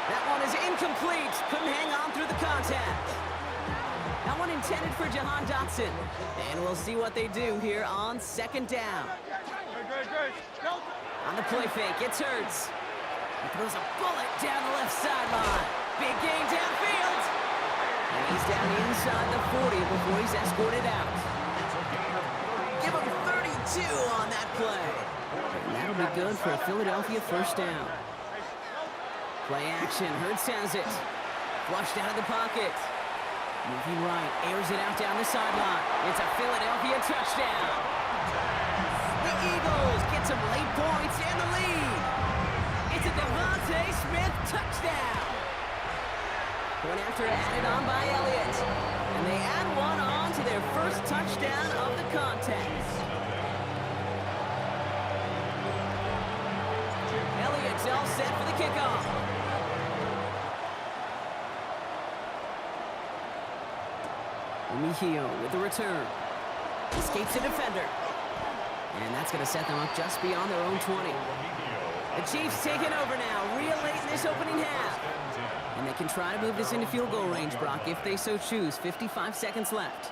That one is incomplete. Couldn't hang on through the contact. That one intended for Jahan Dotson. And we'll see what they do here on 2nd down. On the play fake, it's Hurts. He throws a bullet down the left sideline. Big gain downfield. And he's down inside the 40 before he's escorted out. Give him 32 on that play. And that'll be good for a Philadelphia 1st down. Play action. Hurts has it. Flushed out of the pocket. Moving right. Airs it out down the sideline. It's a Philadelphia touchdown. The Eagles get some late points and the lead. It's a Devontae Smith touchdown. Point after added on by Elliott. And they add one on to their first touchdown of the contest. Elliott's all set for the kickoff. Mejio with the return. Escapes the defender. And that's going to set them up just beyond their own 20. The Chiefs taking over now, real late in this opening half. And they can try to move this into field goal range, Brock, if they so choose. 55 seconds left.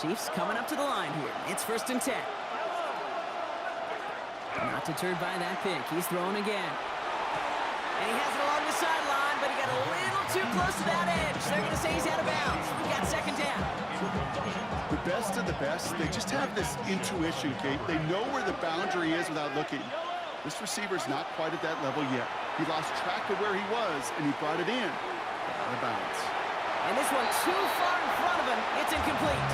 Chiefs coming up to the line here. It's 1st and 10. Not deterred by that pick. He's throwing again. And he has it along the sideline, but he got a little too close to that edge. They're going to say he's out of bounds. We got 2nd down. The best of the best, they just have this intuition, Kate. They know where the boundary is without looking. This receiver's not quite at that level yet. He lost track of where he was, and he brought it in. Out of bounds. And this one too far in front of him. It's incomplete.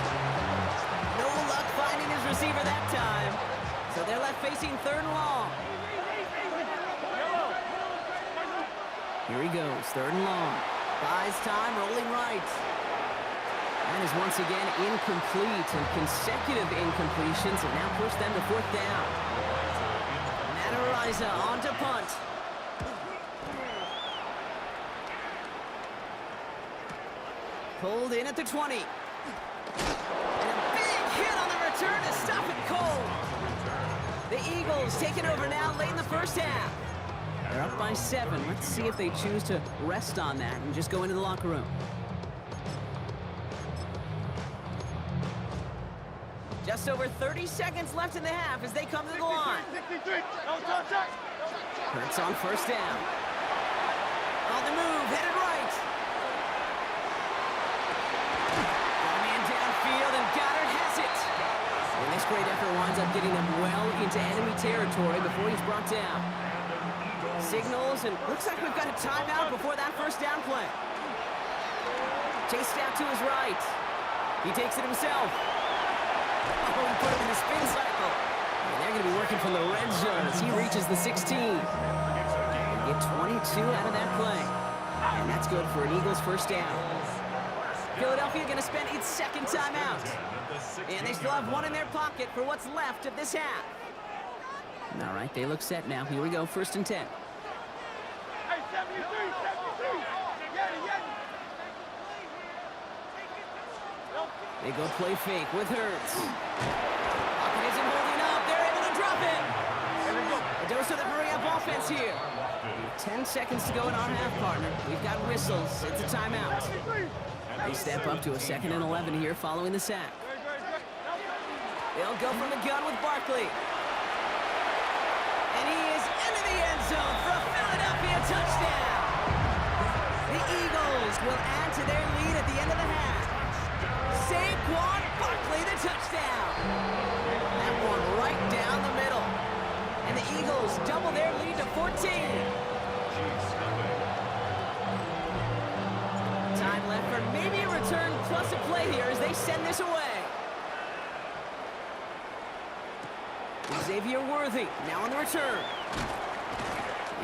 No luck finding his receiver that time. So they're left facing 3rd and long. Here he goes, 3rd and long. Buys time, rolling right. That is once again incomplete, and consecutive incompletions have now pushed them to 4th down. Matt Araiza on to punt. Pulled in at the 20. And a big hit on the return to the Eagles taking over now late in the first half. They're up by 7. Let's see if they choose to rest on that and just go into the locker room. Just over 30 seconds left in the half as they come to the line. Hurts on first down. On the move, headed right. Got a man downfield, and Goddard has it. And this great effort winds up getting them well into enemy territory before he's brought down. Signals, and looks like we've got a timeout before that first down play. Chased out to his right. He takes it himself. Oh, he put him in the spin cycle. And they're going to be working from the red zone as he reaches the 16. And get 22 out of that play. And that's good for an Eagles first down. Philadelphia going to spend its second timeout. And they still have one in their pocket for what's left of this half. All right, they look set now. Here we go, 1st and 10. Hey, 73, 73. They go play fake with Hurts. Pocket isn't holding up. They're able to drop it. A dose of the hurry-up offense here. 10 seconds to go in our half, partner. We've got whistles. It's a timeout. They step up to a 2nd and 11 here following the sack. They'll go from the gun with Barkley. And he is into the end zone for a Philadelphia touchdown. The Eagles will add to their lead at the end of the half. Saquon Barkley, the touchdown. That one right down the middle. And the Eagles double their lead to 14. Time left for maybe a return plus a play here as they send this away. Xavier Worthy now on the return.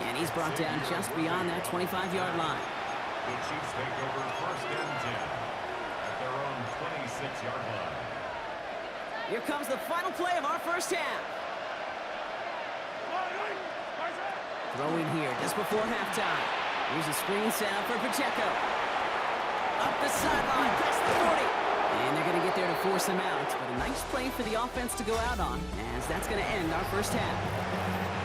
And he's brought down just beyond that 25-yard line. The Chiefs take over 1st and 10 at their own 26-yard line. Here comes the final play of our first half. Throwing here just before halftime. Here's a screen set up for Pacheco. Up the sideline, past the 40. And they're going to get there to force him out. But a nice play for the offense to go out on, as that's going to end our first half.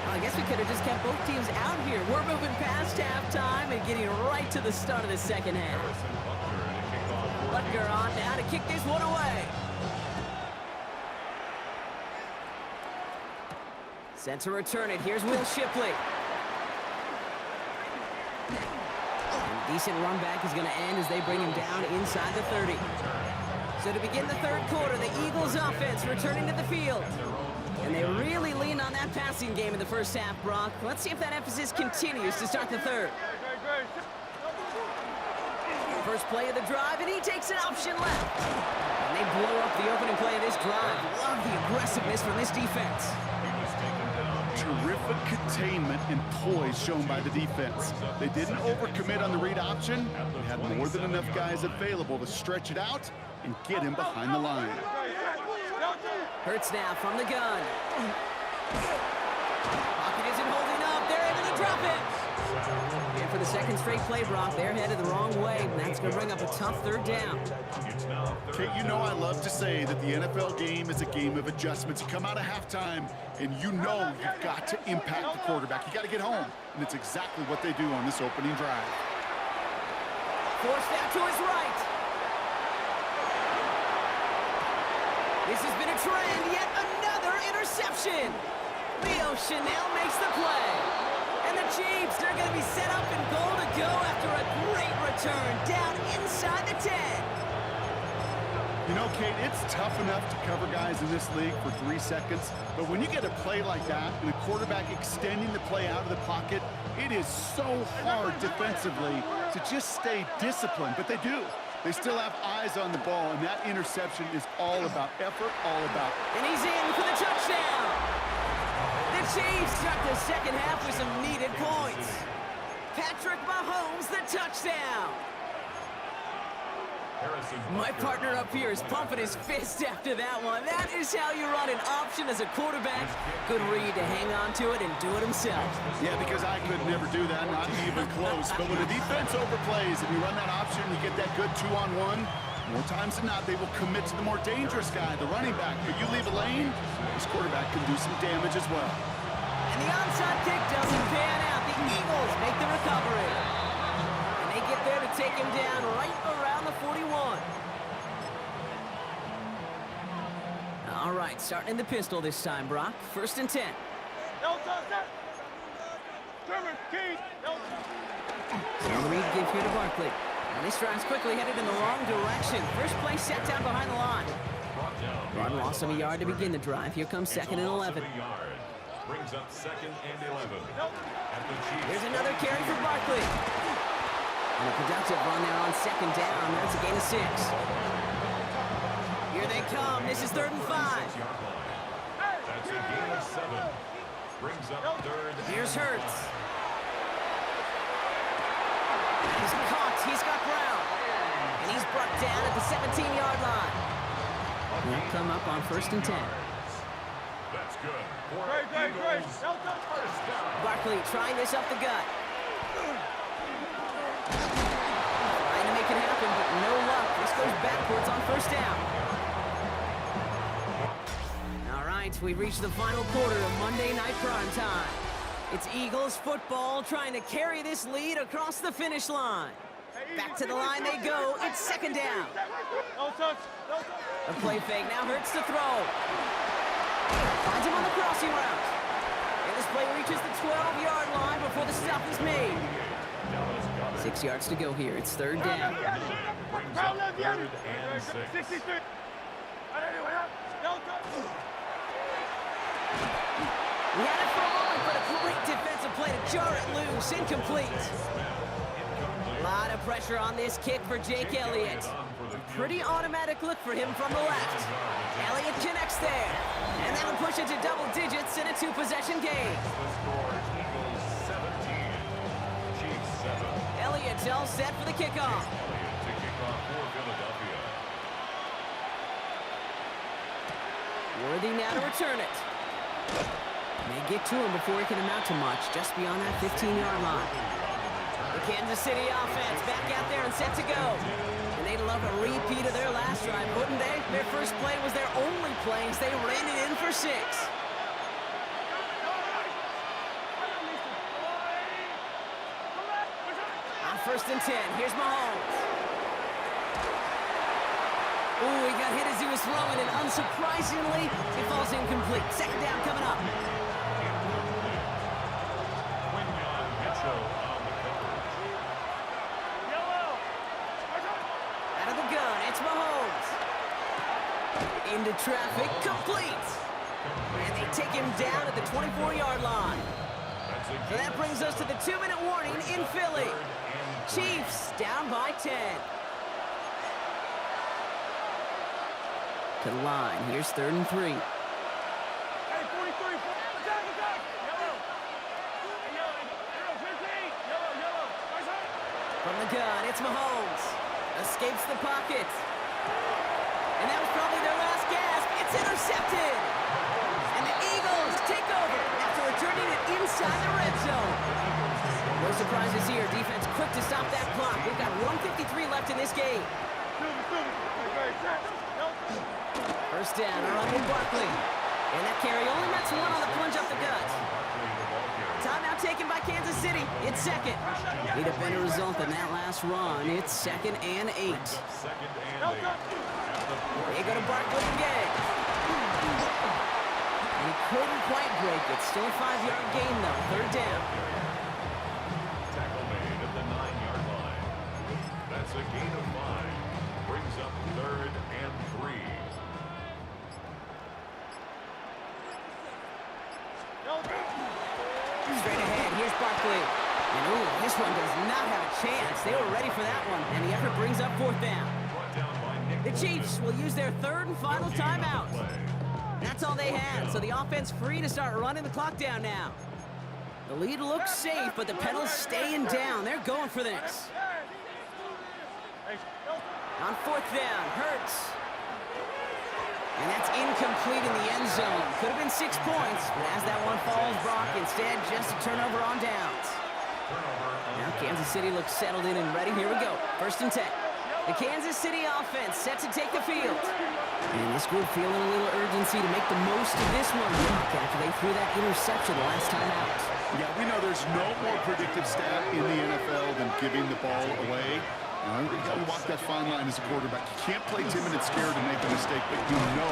Well, I guess we could have just kept both teams out here. We're moving past halftime and getting right to the start of the second half. Butker on now to kick this one away. Set to return it. Here's Will Shipley. And a decent run back is going to end as they bring him down inside the 30. So to begin the third quarter, the Eagles offense returning to the field. And they really leaned on that passing game in the first half, Brock. Let's see if that emphasis continues to start the third. First play of the drive, and he takes an option left. And they blow up the opening play of this drive. Love the aggressiveness from this defense. Terrific containment and poise shown by the defense. They didn't overcommit on the read option. They had more than enough guys available to stretch it out and get him behind the line. Hurts now from the gun. Pocket isn't holding up. They're able to drop it. And for the second straight play, Brock, they're headed the wrong way, and that's going to bring up a tough third down. Kate, you know I love to say that the NFL game is a game of adjustments. You come out of halftime, and you know you've got to impact the quarterback. You got to get home, and it's exactly what they do on this opening drive. Forced out to his right. This has been a trend, yet another interception. Leo Chanel makes the play. And the Chiefs are going to be set up in goal to go after a great return down inside the 10. You know, Kate, it's tough enough to cover guys in this league for 3 seconds, but when you get a play like that and a quarterback extending the play out of the pocket, it is so hard defensively to just stay disciplined, but they do. They still have eyes on the ball, and that interception is all about effort, all about... And he's in for the touchdown. The Chiefs start the second half with some needed points. Patrick Mahomes, the touchdown. My partner up here is pumping his fist after that one. That is how you run an option as a quarterback. Good read to hang on to it and do it himself. Yeah, because I could never do that, not even close. But when the defense overplays and you run that option, you get that good 2-on-1, More times than not, they will commit to the more dangerous guy, the running back. But you leave a lane, this quarterback can do some damage as well. And the onside kick doesn't pan out. The Eagles make the recovery. And they get there to take him down right around the 41. All right, starting in the pistol this time, Brock. 1st and 10. No touch that. Trevor, Keith, no. So Reed gives here to Barkley. And this drive's quickly headed in the wrong direction. First play set down behind the line. Run lost him a yard to begin the drive. Here comes 2nd and 11. Brings up 2nd and 11. Here's another carry for Barkley. And a productive run there on 2nd down. That's a gain of 6. Here they come. This is 3rd and 5. That's a gain of 7. Brings up 3rd. Here's Hurts. He's caught. He's got ground. And he's brought down at the 17-yard line. They'll come up on 1st and 10. That's good. Great. No touch. First down. Barkley trying this up the gut. Trying to make it happen, but no luck. This goes backwards on 1st down. All right, we've reached the final quarter of Monday Night Prime Time. It's Eagles football trying to carry this lead across the finish line. Back to the line they go. It's 2nd down. No touch. No touch. A play fake now Hurts to throw. Finds him on the crossing route. And this play reaches the 12-yard line before the stop is made. 6 yards to go here. It's 3rd down. Brings up 3rd and 6. 63. No touch. We had it for a moment, but a great defensive play to jar it loose. Incomplete. A lot of pressure on this kick for Jake Elliott. A pretty automatic look for him from the left. Elliott connects there. And that'll push it to double digits in a 2-possession game. The score, Eagles 17, Chiefs 7. Elliott's all set for the kickoff. Elliott to kick off for Philadelphia. Worthy now to return it. They get to him before he can amount to much, just beyond that 15-yard line. The Kansas City offense back out there and set to go. And they'd love a repeat of their last drive, wouldn't they? Their first play was their only play as they ran it in for 6. On 1st and 10, here's Mahomes. Ooh, he got hit as he was throwing, and unsurprisingly, it falls incomplete. 2nd down coming up. Quinyon Mitchell on the coverage. Out of the gun, it's Mahomes. Into traffic, complete. And they take him down at the 24-yard line. So that brings us to the 2-minute warning in Philly. Chiefs down by 10. To the line, here's 3rd and 3. Hey, 43. Attack. Yellow. Yellow, 15. Yellow. From the gun, it's Mahomes. Escapes the pocket. And that was probably their last gasp. It's intercepted. And the Eagles take over after returning it inside the red zone. No surprises here. Defense quick to stop that clock. We've got 1:53 left in this game. First down, around with Barkley. And that carry only nets 1 on the plunge up the gut. Timeout taken by Kansas City. It's 2nd. Need a better result than that last run. It's 2nd and 8. They go to Barkley again. And he couldn't quite break it. Still a 5-yard gain, though. 3rd down. Tackle made at the 9-yard line. That's a gain of 5. Brings up 3rd and 3. Straight ahead, here's Barkley. And ooh, this one does not have a chance. They were ready for that one. And the effort brings up 4th down. Brought down by Nick. The Chiefs will use their 3rd and final timeout. That's all they had, so the offense free to start running the clock down now. The lead looks safe, but the pedals staying down. They're going for this. On 4th down, Hurts. And that's incomplete in the end zone. Could have been 6 points, but as that one falls, Brock, instead just a turnover on downs. Now Kansas City looks settled in and ready. Here we go. 1st and 10. The Kansas City offense set to take the field. And this group feeling a little urgency to make the most of this one after they threw that interception last time out. Yeah, we know there's no more predictive stat in the NFL than giving the ball away. You got to walk that fine line as a quarterback. You can't play timid and scared to make a mistake, but you know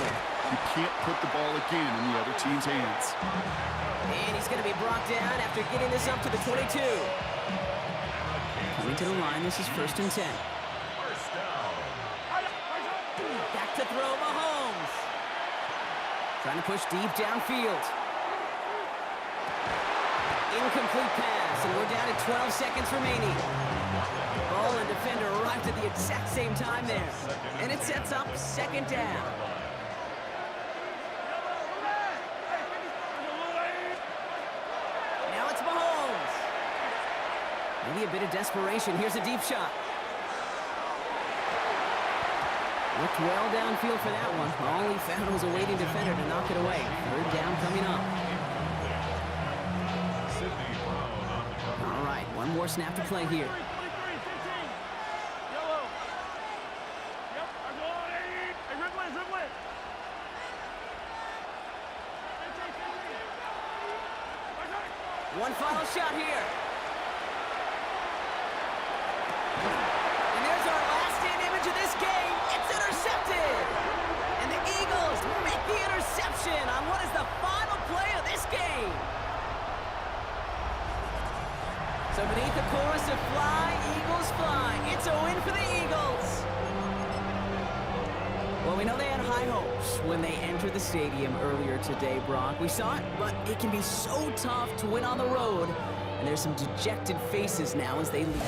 you can't put the ball again in the other team's hands. And he's going to be brought down after getting this up to the 22. Coming to the line, this is 1st and 10. Back to throw, Mahomes. Trying to push deep downfield. Incomplete pass, and we're down to 12 seconds remaining. Ball and defender arrived at the exact same time there. And it sets up 2nd down. Now it's Mahomes. Maybe a bit of desperation. Here's a deep shot. Looked well downfield for that one. All he found was a waiting defender to knock it away. 3rd down coming up. All right, one more snap to play here. One final shot here. And there's our last-in image of this game. It's intercepted. And the Eagles make the interception on what is the final play of this game. So beneath the chorus of Fly, Eagles Fly, it's a win for the Eagles. Well, we know they had high hopes when they entered the stadium earlier today, Brock. We saw it, but it can be so tough to win on the road. And there's some dejected faces now as they leave.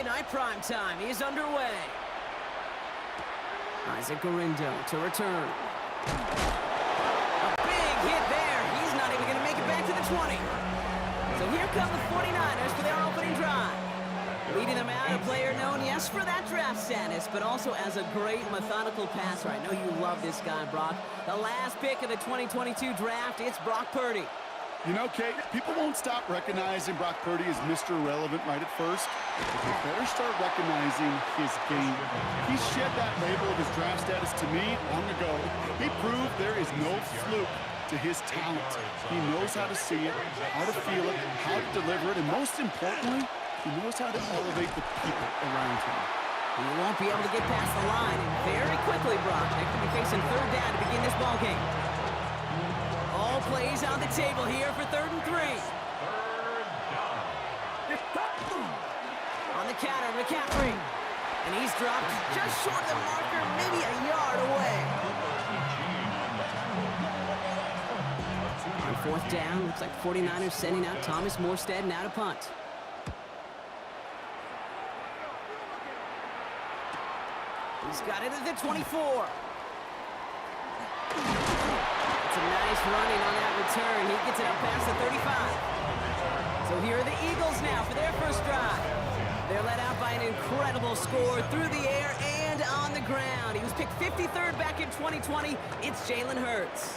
Monday Night Primetime is underway. Isaac Gorindo to return. A big hit there. He's not even going to make it back to the 20. So here come the 49ers for their opening drive. Leading them out, a player known, yes, for that draft status, but also as a great methodical passer. I know you love this guy, Brock. The last pick of the 2022 draft, it's Brock Purdy. You know, Kate, people won't stop recognizing Brock Purdy as Mr. Irrelevant right at first. But they better start recognizing his game. He shed that label of his draft status to me long ago. He proved there is no fluke to his talent. He knows how to see it, how to feel it, how to deliver it, and most importantly, he knows how to elevate the people around him. He won't be able to get past the line, and very quickly, Brock, they could be facing third down to begin this ballgame. All plays on the table here for 3rd and 3. On the counter, McCaffrey. And he's dropped just short of the marker, maybe a yard away. On 4th down, looks like 49ers sending out Thomas Morstead now to punt. He's got it at the 24. It's a nice running on that return. He gets it up past the 35. So here are the Eagles now for their first drive. They're led out by an incredible score through the air and on the ground. He was picked 53rd back in 2020. It's Jalen Hurts.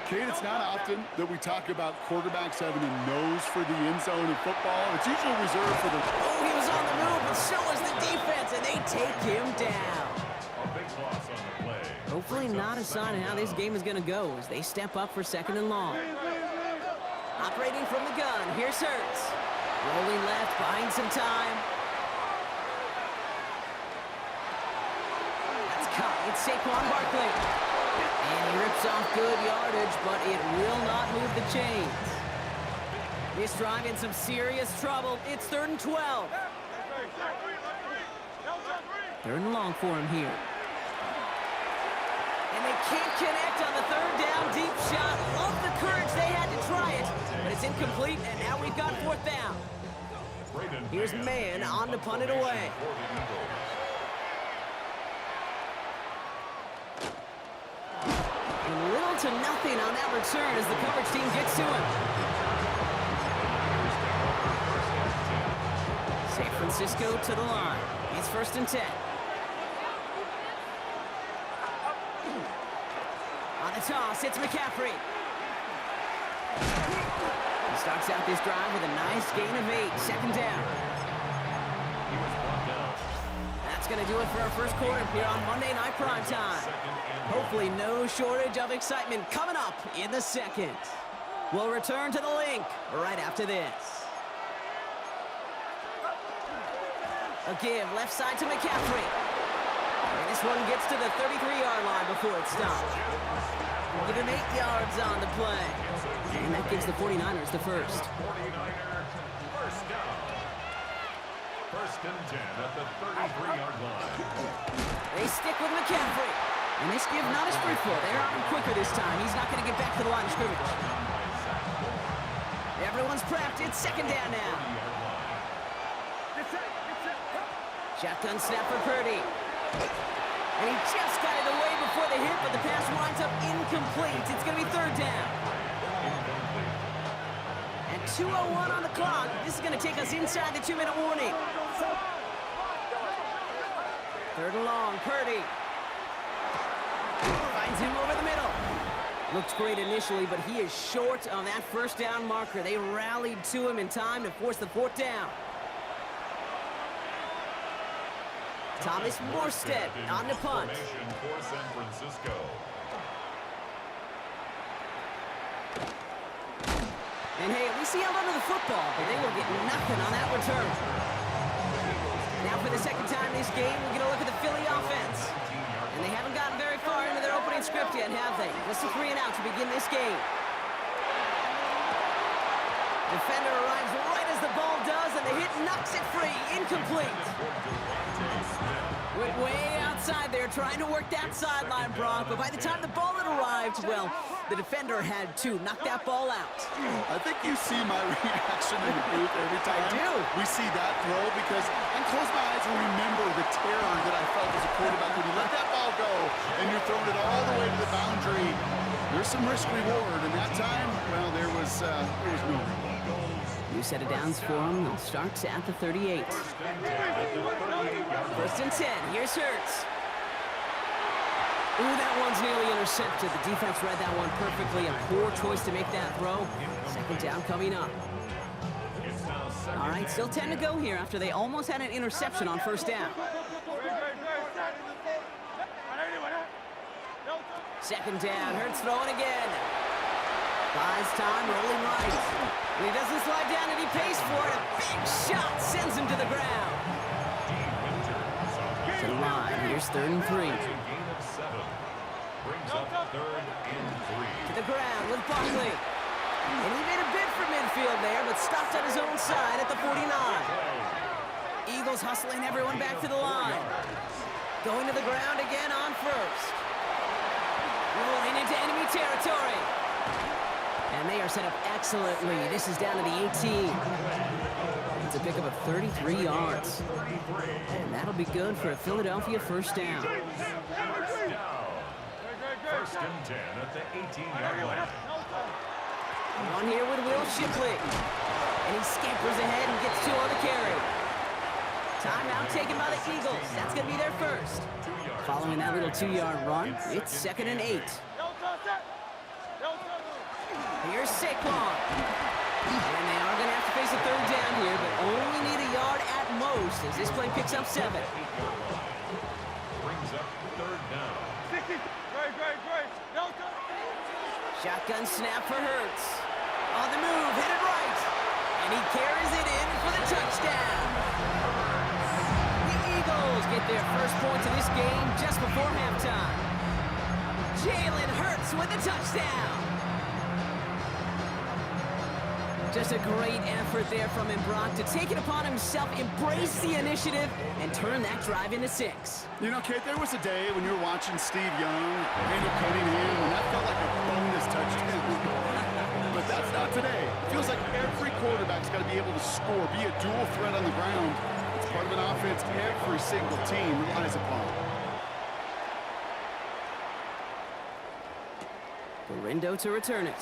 Kate, it's not often that we talk about quarterbacks having a nose for the end zone in football. It's usually reserved for the... Oh, he was on the move, but so was the defense, and they take him down. A big loss on the play. Hopefully not a sign of how this game is going to go as they step up for 2nd and long. Operating from the gun, here's Hurts. Rolling left, buying some time. That's caught. It's Saquon Barkley. And he rips off good yardage, but it will not move the chains. This drive in some serious trouble. It's 3rd and 12. 3rd and long for him here. And they can't connect on the 3rd down deep shot. Love the courage they had to try it, but it's incomplete, and now we've got 4th down. Here's Mann on to punt it away. And little to nothing on that return as the coverage team gets to him. San Francisco to the line. It's 1st and 10. On the toss, it's McCaffrey. He starts out this drive with a nice gain of 8, 2nd down. That's going to do it for our first quarter here on Monday Night Primetime. Hopefully no shortage of excitement coming up in the 2nd. We'll return to the link right after this. A give left side to McCaffrey. And this one gets to the 33-yard line before it stops. Give him 8 yards on the play. And that gives the 49ers the first. 49er first down. 1st and 10 at the 33-yard line. They stick with McCaffrey. And this give not as fruitful. They're on him quicker this time. He's not going to get back to the line of scrimmage. Everyone's prepped. It's 2nd down now. Shotgun snap for Purdy. And he just got it away before the hit, but the pass winds up incomplete. It's going to be 3rd down. And 2:01 on the clock. This is going to take us inside the 2-minute warning. 3rd and long, Purdy. Finds him over the middle. Looked great initially, but he is short on that 1st down marker. They rallied to him in time to force the 4th down. Thomas Morstead on the punt. For San Francisco. And hey, at least he held onto the football, but they will get nothing on that return. Now for the 2nd time this game, we're going to look at the Philly offense. And they haven't gotten very far into their opening script yet, have they? Just a 3 and out to begin this game. Defender arrives right as the ball does, and the hit knocks it free. Incomplete. Went way outside there trying to work that sideline, Brock, but by the time the ball had arrived, well, the defender had to knock that ball out. I think you see my reaction in the booth every time I do. we see that throw, because I'm close my eyes and remember the terror that I felt as a quarterback when you let that ball go and you're throwing it all the way to the boundary. There's some risk reward, and that time, well, there was no reward. New set of downs for him. They'll start at the 38. First and 10. Here's Hurts. Ooh, that one's nearly intercepted. The defense read that one perfectly. A poor choice to make that throw. Second down coming up. All right, still 10 to go here after they almost had an interception on first down. Second down, Hurts throwing again. Buys time, rolling right. And he doesn't slide down and he pays for it. A big shot sends him to the ground. To the line, here's 3rd and 3. Brings up 3rd and 3. To the ground with Buckley. And he made a bid for midfield there, but stopped on his own side at the 49. Eagles hustling everyone back to the line. Going to the ground again on first. Rolling into enemy territory. And they are set up excellently. This is down to the 18. It's a pickup of 33 yards. And that'll be good for a Philadelphia first down. First and 10 at the 18-yard line. On here with Will Shipley. And he scampers ahead and gets 2 on the carry. Timeout taken by the Eagles. That's going to be their first. Following that little 2-yard run, it's 2nd and 8. Here's Saquon. And they are going to have to face a 3rd down here, but only need a yard at most as this play picks up 7. Brings up 3rd down. Shotgun snap for Hurts. On the move, hit it right. And he carries it in for the touchdown. The Eagles get their first points of this game just before halftime. Jalen Hurts with the touchdown. Just a great effort there from him, Brock, to take it upon himself, embrace the initiative, and turn that drive into 6. You know, Kate, there was a day when you were watching Steve Young, Randall Cunningham, and that felt like a bonus touchdown. But that's not today. It feels like every quarterback's got to be able to score, be a dual threat on the ground. It's part of an offense every single team relies upon. Garindo to return it.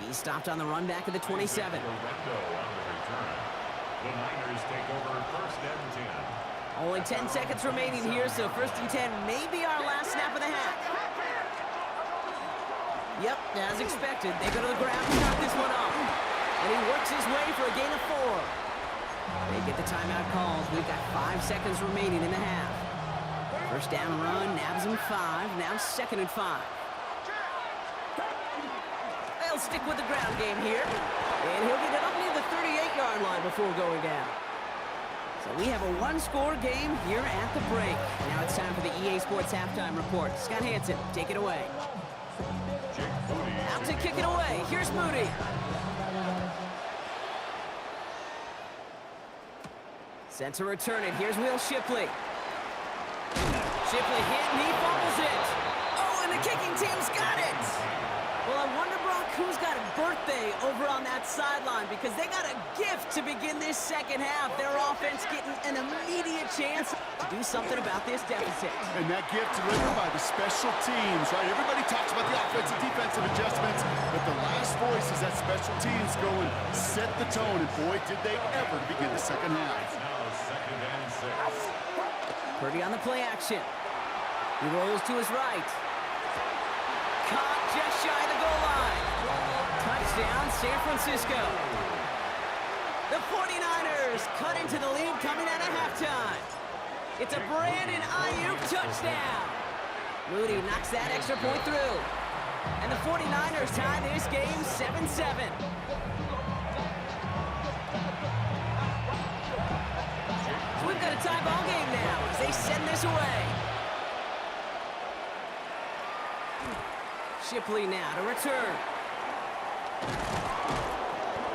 He stopped on the run back of the 27. Garindo on the return. The Niners take over 1st and 10. Only 10 seconds remaining here, so 1st and 10 may be our last snap of the half. Yep, as expected, they go to the ground to start this one off. And he works his way for a gain of 4. They get the timeout called. We've got 5 seconds remaining in the half. First down run, nabs him 5, now 2nd and 5. They'll stick with the ground game here. And he'll get it up near the 38-yard line before going down. So we have a 1-score game here at the break. Now it's time for the EA Sports Halftime Report. Scott Hansen, take it away. Out to kick it away. Here's Moody. Sent to return it. Here's Will Shipley. Shipley hit and he fumbles it. Oh, and the kicking team's got it. Well, I wonder, Brock, who's got a birthday over on that sideline, because they got a gift to begin this second half. Their offense getting an immediate chance to do something about this deficit. And that gift delivered by the special teams, right? Everybody talks about the offensive, defensive adjustments, but the last voice is that special teams going, set the tone, and boy, did they ever begin the second half. Now 2nd and 6. Purdy on the play action. He rolls to his right. Caught just shy of the goal line. Touchdown, San Francisco. The 49ers cut into the lead coming out of halftime. It's a Brandon Ayuk touchdown. Moody knocks that extra point through. And the 49ers tie this game 7-7. So we've got a tie ball game now as they send this away. Shipley now to return.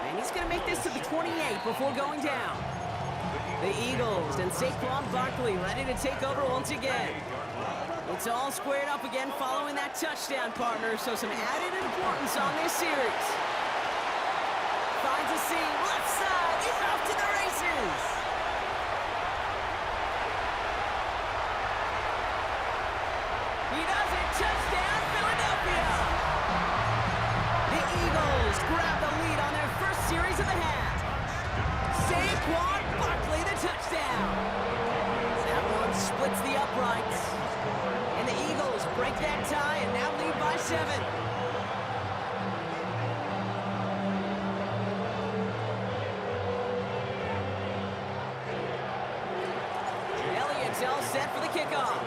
And he's going to make this to the 28 before going down. The Eagles and Saquon Barkley ready to take over once again. It's all squared up again following that touchdown, partner, so some added importance on this series. Finds a the seam. Left side. He's off to the races. He does it. Touchdown, Philadelphia. The Eagles grab the lead on their first series of the half. Saquon Barkley, the touchdown. That one splits the uprights. And the Eagles break that tie and now lead by 7. Elliott's all set for the kickoff.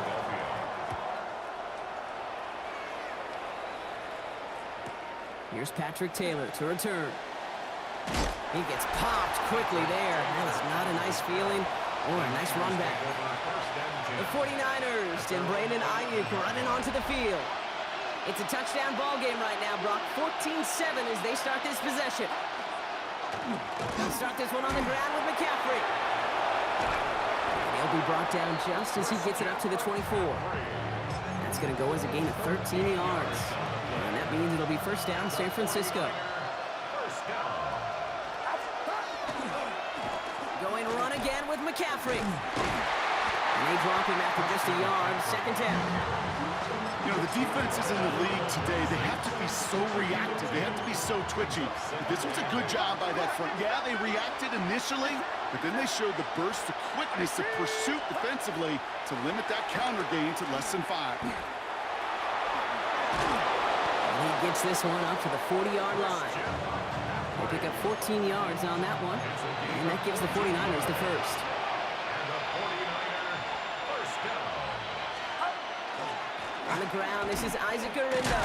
Here's Patrick Taylor to return. He gets popped quickly there. That is not a nice feeling or a nice run back. The 49ers and Brandon Ayuk running onto the field. It's a touchdown ball game right now, Brock. 14-7 as they start this possession. They'll start this one on the ground with McCaffrey. He'll be brought down just as he gets it up to the 24. That's going to go as a gain of 13 yards. And that means it'll be first down, San Francisco. Going run again with McCaffrey. And they drop him after just a yard. Second down. You know, the defenses in the league today, they have to be so reactive. They have to be so twitchy. This was a good job by that front. Yeah, they reacted initially, but then they showed the burst of quickness of pursuit defensively to limit that counter gain to less than 5. And he gets this one up to the 40-yard line. They pick up 14 yards on that one, and that gives the 49ers the first. On the ground, this is Isaac Orindo.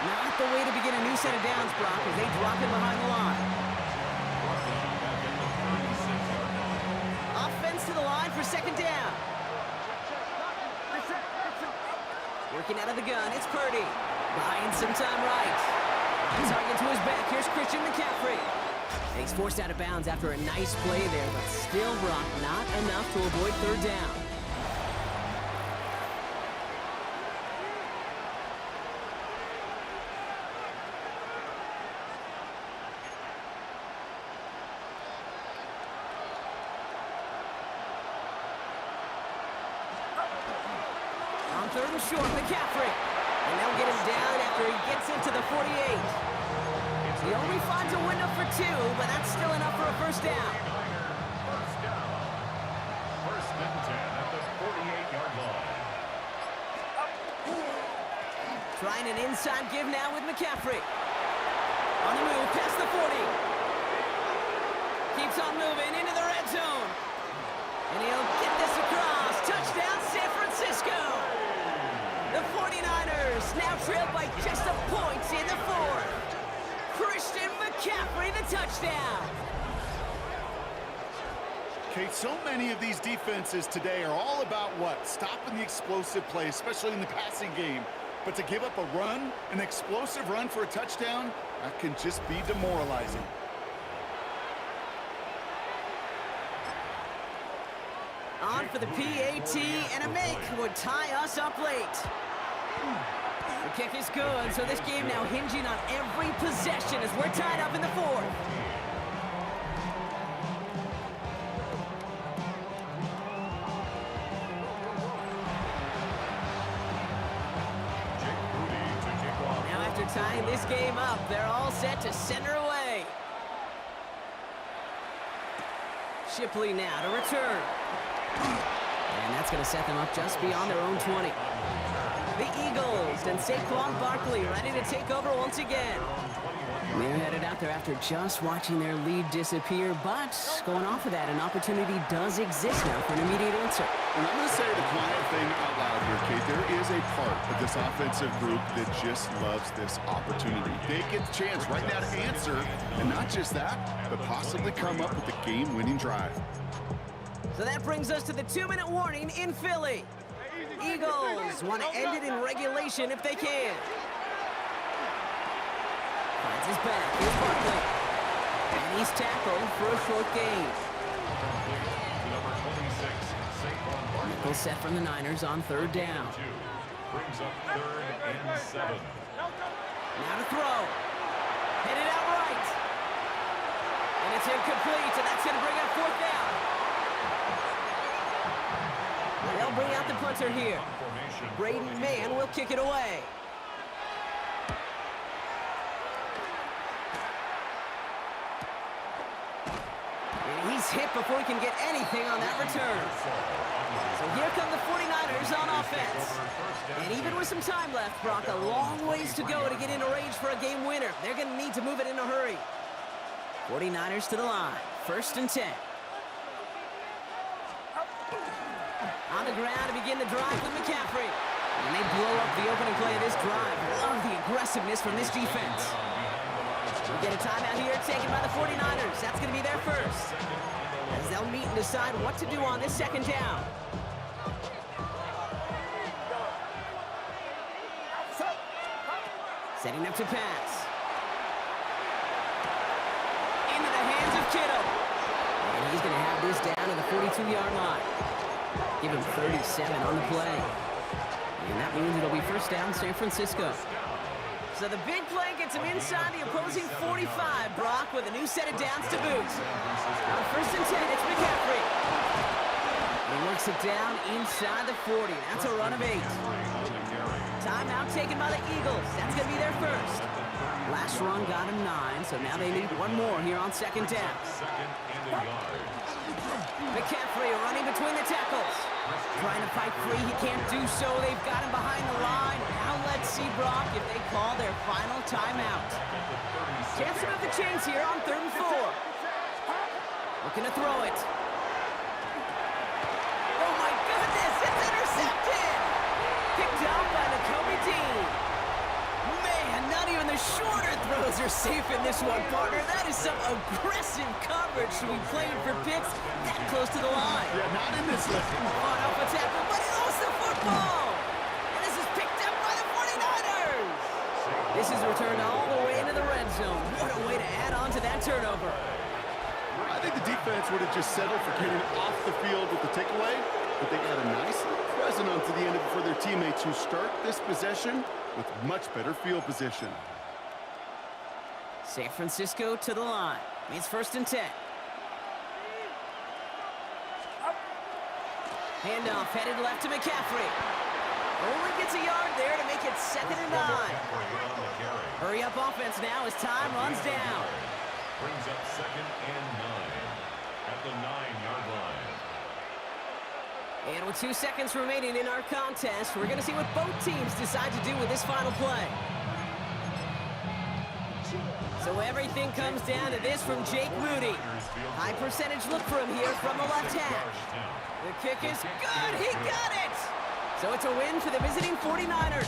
Not the way to begin a new set of downs, Brock, as they drop him behind the line. Offense to the line for second down. Working out of the gun, it's Purdy. Buying some time right. Target to his back, here's Christian McCaffrey. And he's forced out of bounds after a nice play there, but still, Brock, not enough to avoid third down. On third and short, McCaffrey. And they'll get him down after he gets into the 48. He only finds a window for 2, but that's still enough for a first down. First down. First and 10 at the 48-yard line. Trying an inside give now with McCaffrey. On the move, past the 40. Keeps on moving into the red zone. And he'll get this across. Touchdown, San Francisco. The 49ers now trail by just a point in the 4th. Christian McCaffrey, the touchdown. Okay, so many of these defenses today are all about what? Stopping the explosive play, especially in the passing game. But to give up a run, an explosive run for a touchdown, that can just be demoralizing. On for the PAT, and a make would tie us up late. The kick is good, so this game now hinging on every possession as we're tied up in the 4th. Now after tying this game up, they're all set to center away. Shipley now to return. And that's going to set them up just beyond their own 20. The Eagles and Saquon Barkley ready to take over once again. They're headed out there after just watching their lead disappear, but going off of that, an opportunity does exist now for an immediate answer. And I'm going to say the quiet thing out loud here, Kate. There is a part of this offensive group that just loves this opportunity. They get the chance right now to answer, and not just that, but possibly come up with the game-winning drive. So that brings us to the 2-minute warning in Philly. Eagles want to end it in regulation if they can. Finds his back. Here's Barkley. And he's tackled for a short gain. Number 26, Saquon Barkley. Nickel set from the Niners on third down. Brings up 3rd and 7. Now to throw. Headed out right. And it's incomplete, and that's going to bring up fourth down. They'll bring out the punter here. Braden Mann will kick it away. And he's hit before he can get anything on that return. So here come the 49ers on offense. And even with some time left, Brock, a long ways to go to get into range for a game winner. They're going to need to move it in a hurry. 49ers to the line. 1st and 10. On the ground to begin the drive with McCaffrey. And they blow up the opening play of this drive. Love the aggressiveness from this defense. We get a timeout here taken by the 49ers. That's going to be their first. As they'll meet and decide what to do on this 2nd down. Setting up to pass. Into the hands of Kittle. And he's going to have this down to the 42-yard line. Give him 37 on the play. And that means it'll be 1st down San Francisco. So the big play gets him inside the opposing 45, Brock, with a new set of downs to boot. On 1st and 10, it's McCaffrey. He works it down inside the 40. That's a run of 8. Timeout taken by the Eagles. That's going to be their first. Last run got him 9, so now they need one more here on 2nd down. McCaffrey running between the tackles. Trying to fight free. He can't do so. They've got him behind the line. Now let's see, Brock, if they call their final timeout. Chance to move the chains here on 3rd and 4. Looking to throw it. Oh, my goodness. It's intercepted. Picked out by Nakobe Dean. Man, not even the shorter throws are safe in this one, partner. That is some aggressive coverage to be playing for picks that close to the line. Yeah, not in this lift. Fought off a tackle, but he lost the football. And this is picked up by the 49ers. This is returned all the way into the red zone. What a way to add on to that turnover. I think the defense would have just settled for getting off the field with the takeaway, but they got a nice little present onto the end of it for their teammates who start this possession with much better field position. San Francisco to the line. It's 1st and 10. Handoff headed left to McCaffrey. Only gets a yard there to make it 2nd and 9. Hurry up offense now as time runs down. Brings up 2nd and 9 at the 9-yard line. And with 2 seconds remaining in our contest, we're going to see what both teams decide to do with this final play. So everything comes down to this from Jake Moody. High percentage look for him here from the left half. The kick is good. He got it. So it's a win for the visiting 49ers.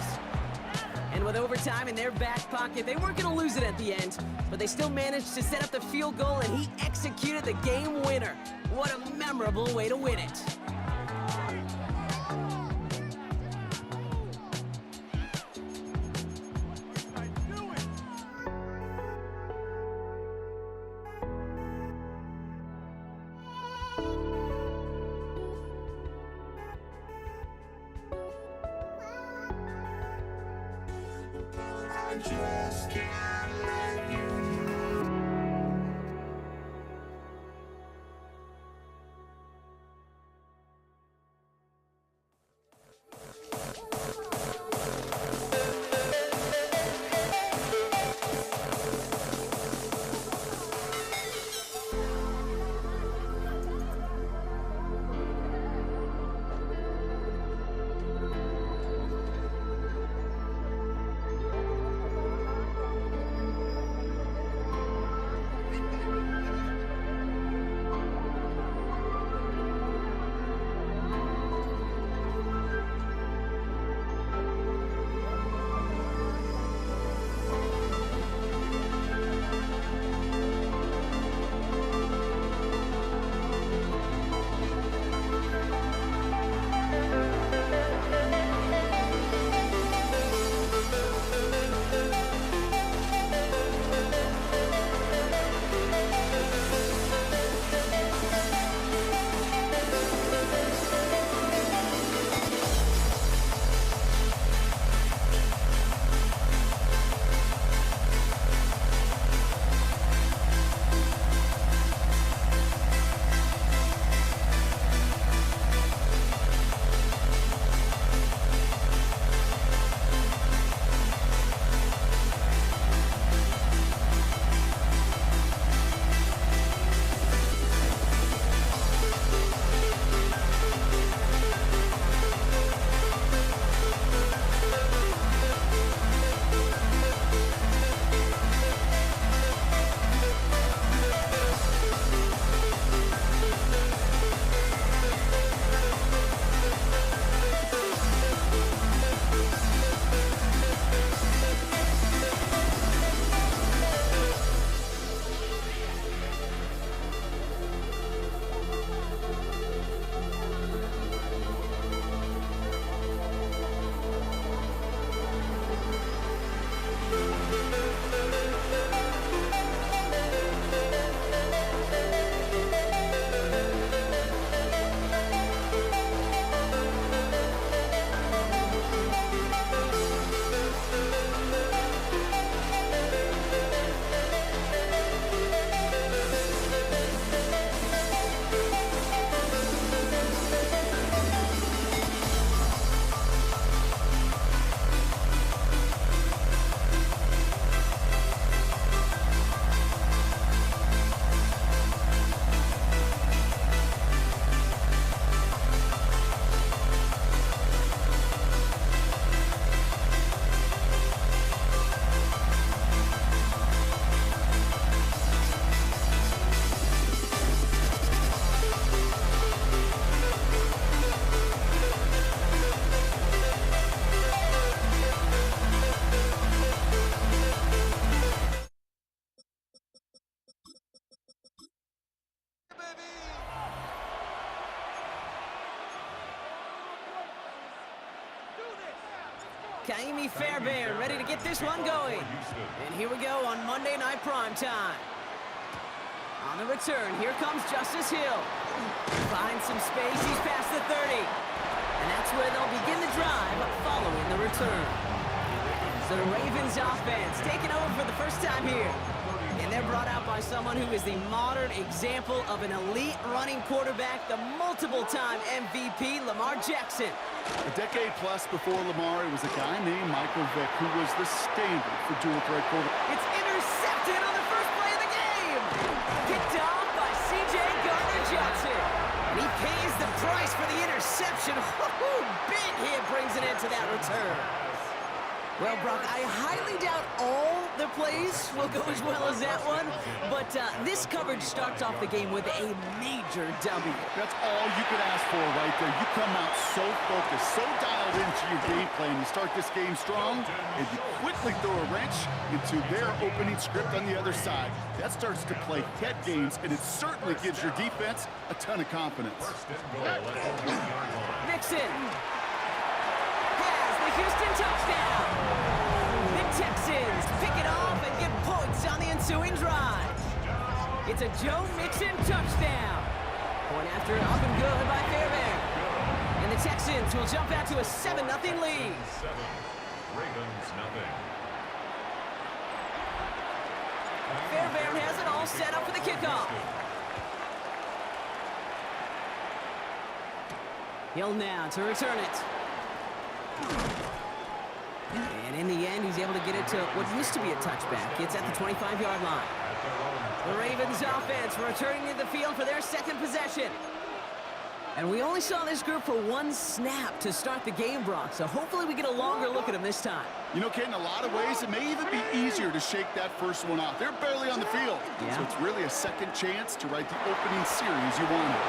And with overtime in their back pocket, they weren't going to lose it at the end, but they still managed to set up the field goal, and he executed the game winner. What a memorable way to win it. Just can't let you Kaimi Fairbairn ready to get this one going. And here we go on Monday Night Primetime. On the return, here comes Justice Hill. Finds some space, he's past the 30. And that's where they'll begin the drive following the return. So the Ravens offense taking over for the first time here. And they're brought out by someone who is the modern example of an elite running quarterback, the multiple-time MVP, Lamar Jackson. A decade plus before Lamar, it was a guy named Michael Vick who was the standard for dual-threat quarterback. It's intercepted on the first play of the game. Picked off by C.J. Gardner-Johnson. And he pays the price for the interception. Big hit brings it into that return. Well, Brock, I highly doubt all the plays will go as well as that one, but this coverage starts off the game with a major W. That's all you could ask for right there. You come out so focused, so dialed into your game plan. You start this game strong, and you quickly throw a wrench into their opening script on the other side. That starts to play head games, and it certainly gives your defense a ton of confidence. Mixon has the Houston touchdown. The Texans pick it off and get points on the ensuing drive. It's a Joe Mixon touchdown. Point after up and good by Fairbairn. And the Texans will jump out to a 7-0 lead. 7, Ravens nothing. Fairbairn has it all set up for the kickoff. Hill now to return it. And in the end, he's able to get it to what used to be a touchback. It's at the 25-yard line. The Ravens offense returning to the field for their second possession. And we only saw this group for one snap to start the game, Brock, so hopefully we get a longer look at them this time. You know, Kate, in a lot of ways, it may even be easier to shake that first one off. They're barely on the field, so it's really a second chance to write the opening series you wanted.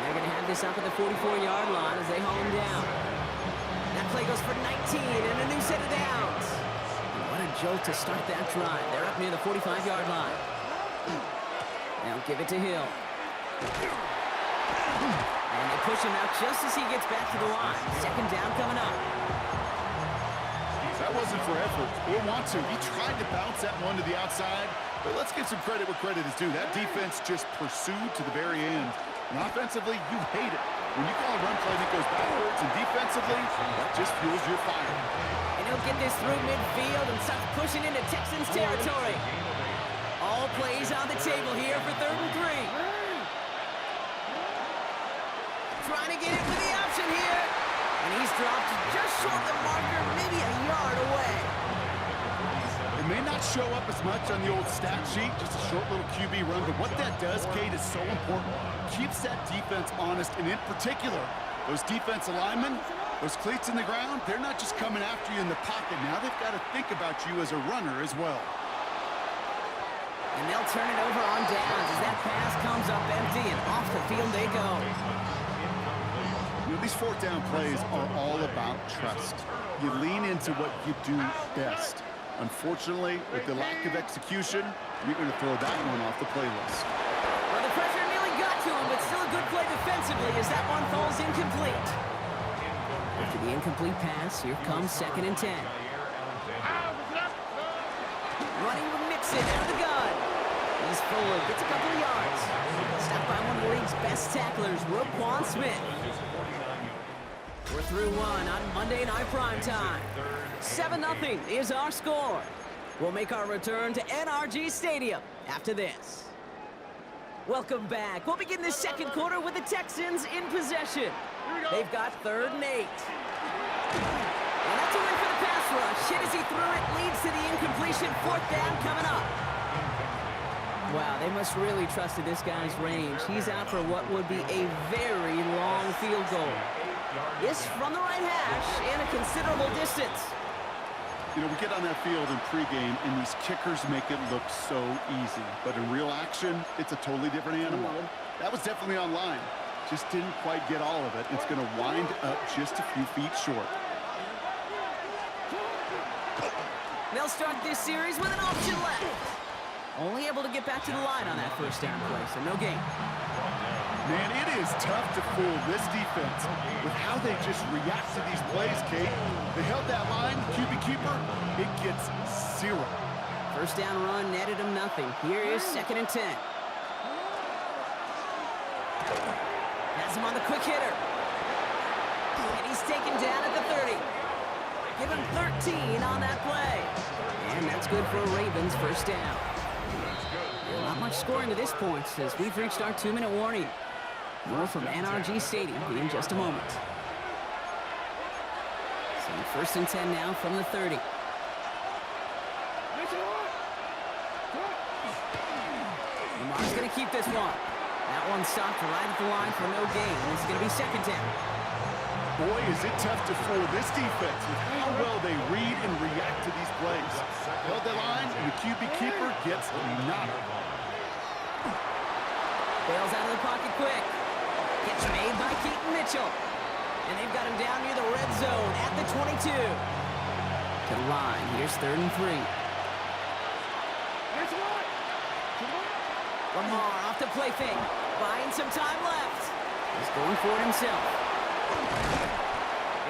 They're going to have this up at the 44-yard line as they haul him down. That play goes for 19 and a new set of downs. What a jolt to start that drive. They're up near the 45-yard line. They'll give it to Hill. And they push him out just as he gets back to the line. Second down coming up. That wasn't for effort or want to. He tried to bounce that one to the outside, but let's give some credit where credit is due. That defense just pursued to the very end. And offensively, you hate it. When you call a run play that goes backwards, and defensively, that just fuels your fire. And he'll get this through midfield and starts pushing into Texans territory. All plays on the table here for 3rd and 3. Trying to get it with the option here. And he's dropped just short of the marker, maybe a yard away. It may not show up as much on the old stat sheet, just a short little QB run, but what that does, Kate, is so important. Keeps that defense honest, and in particular, those defense linemen, those cleats in the ground, they're not just coming after you in the pocket. Now they've got to think about you as a runner as well. And they'll turn it over on downs as that pass comes up empty, and off the field they go. You know, these 4th down plays are all about trust. You lean into what you do best. Unfortunately, with the lack of execution, you're going to throw that one off the playlist. Well, the pressure nearly got to him, but still a good play defensively as that one falls incomplete. After the incomplete pass, here comes 2nd and 10. Running with Mixon out of the gun. He's forward, gets a couple of yards. Stopped by one of the league's best tacklers, Roquan Smith. We're through one on Monday Night Primetime. 7-0 is our score. We'll make our return to NRG Stadium after this. Welcome back. We'll begin the second quarter with the Texans in possession. They've got 3rd and 8. And that's a win for the pass rush. Hit as he threw it, leads to the incompletion. 4th down coming up. Wow, they must really trusted this guy's range. He's out for what would be a very long field goal. This from the right hash and a considerable distance. You know, we get on that field in pregame, and these kickers make it look so easy. But in real action, it's a totally different animal. That was definitely on line. Just didn't quite get all of it. It's going to wind up just a few feet short. They'll start this series with an option left. Only able to get back to the line on that 1st down play, so no gain. Man, it is tough to fool this defense with how they just react to these plays, Kate. They held that line, QB keeper, it gets 0. First down run netted him nothing. Here is 2nd and 10. Has him on the quick hitter. And he's taken down at the 30. Give him 13 on that play. And that's good for a Ravens first down. Not much scoring to this point as we've reached our 2-minute warning. More from NRG Stadium in just a moment. So 1st and 10 now from the 30. Lamar's going to keep this one. That one stopped right at the line for no gain. It's going to be 2nd down. Boy, is it tough to fool this defense with how well they read and react to these plays. Held the line, and the QB keeper gets knocked. Bails out of the pocket quick. Gets made by Keaton Mitchell. And they've got him down near the red zone at the 22. To the line. Here's 3rd and 3. Lamar off the play fake. Buying some time left. He's going for it himself.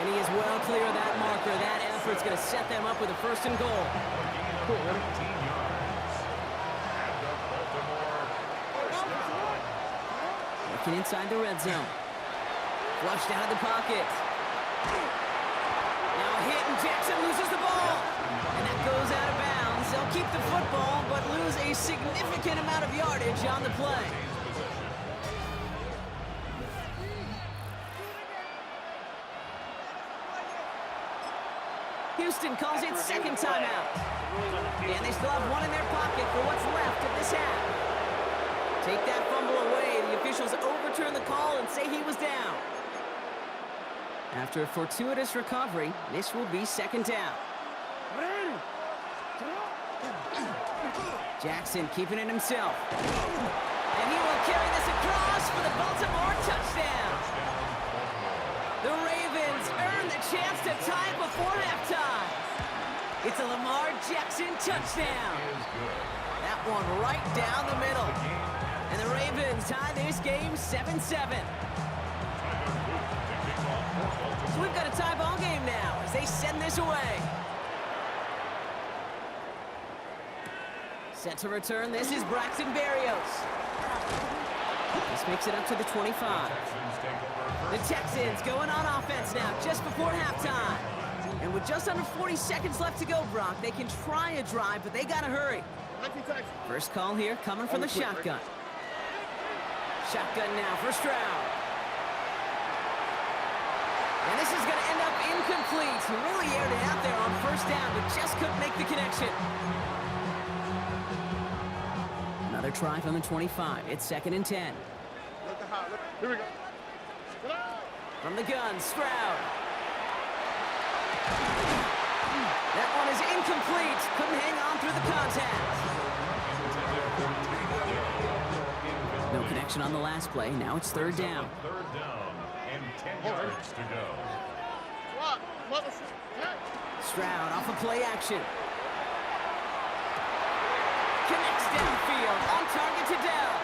And he is well clear of that marker. That effort's going to set them up with a 1st and goal. Working inside the red zone. Flushed out of the pocket. Now a hit and Jackson loses the ball. And that goes out of bounds. They'll keep the football but lose a significant amount of yardage on the play. Houston calls it 2nd timeout. And they still have one in their pocket for what's left of this half. Take that fumble away. The officials overturn the call and say he was down. After a fortuitous recovery, this will be 2nd down. Jackson keeping it himself. And he will carry this across for the Baltimore touchdown. The Ravens earn the chance to tie before halftime. It's a Lamar Jackson touchdown. That one right down the middle. And the Ravens tie this game 7-7. So we've got a tie ball game now as they send this away. Set to return, this is Braxton Berrios. This makes it up to the 25. The Texans going on offense now, just before halftime. And with just under 40 seconds left to go, Brock, they can try a drive, but they gotta hurry. First call here coming from the shotgun. Shotgun now for Stroud. And this is gonna end up incomplete. He really aired it out there on 1st down, but just couldn't make the connection. Another try from the 25. It's 2nd and 10. Here we go. From the gun, Stroud. That one is incomplete. Couldn't hang on through the contact. No connection on the last play. Now it's 3rd down. 3rd down and 10 yards to go. Stroud off of play action. Connects downfield, on target to Dell.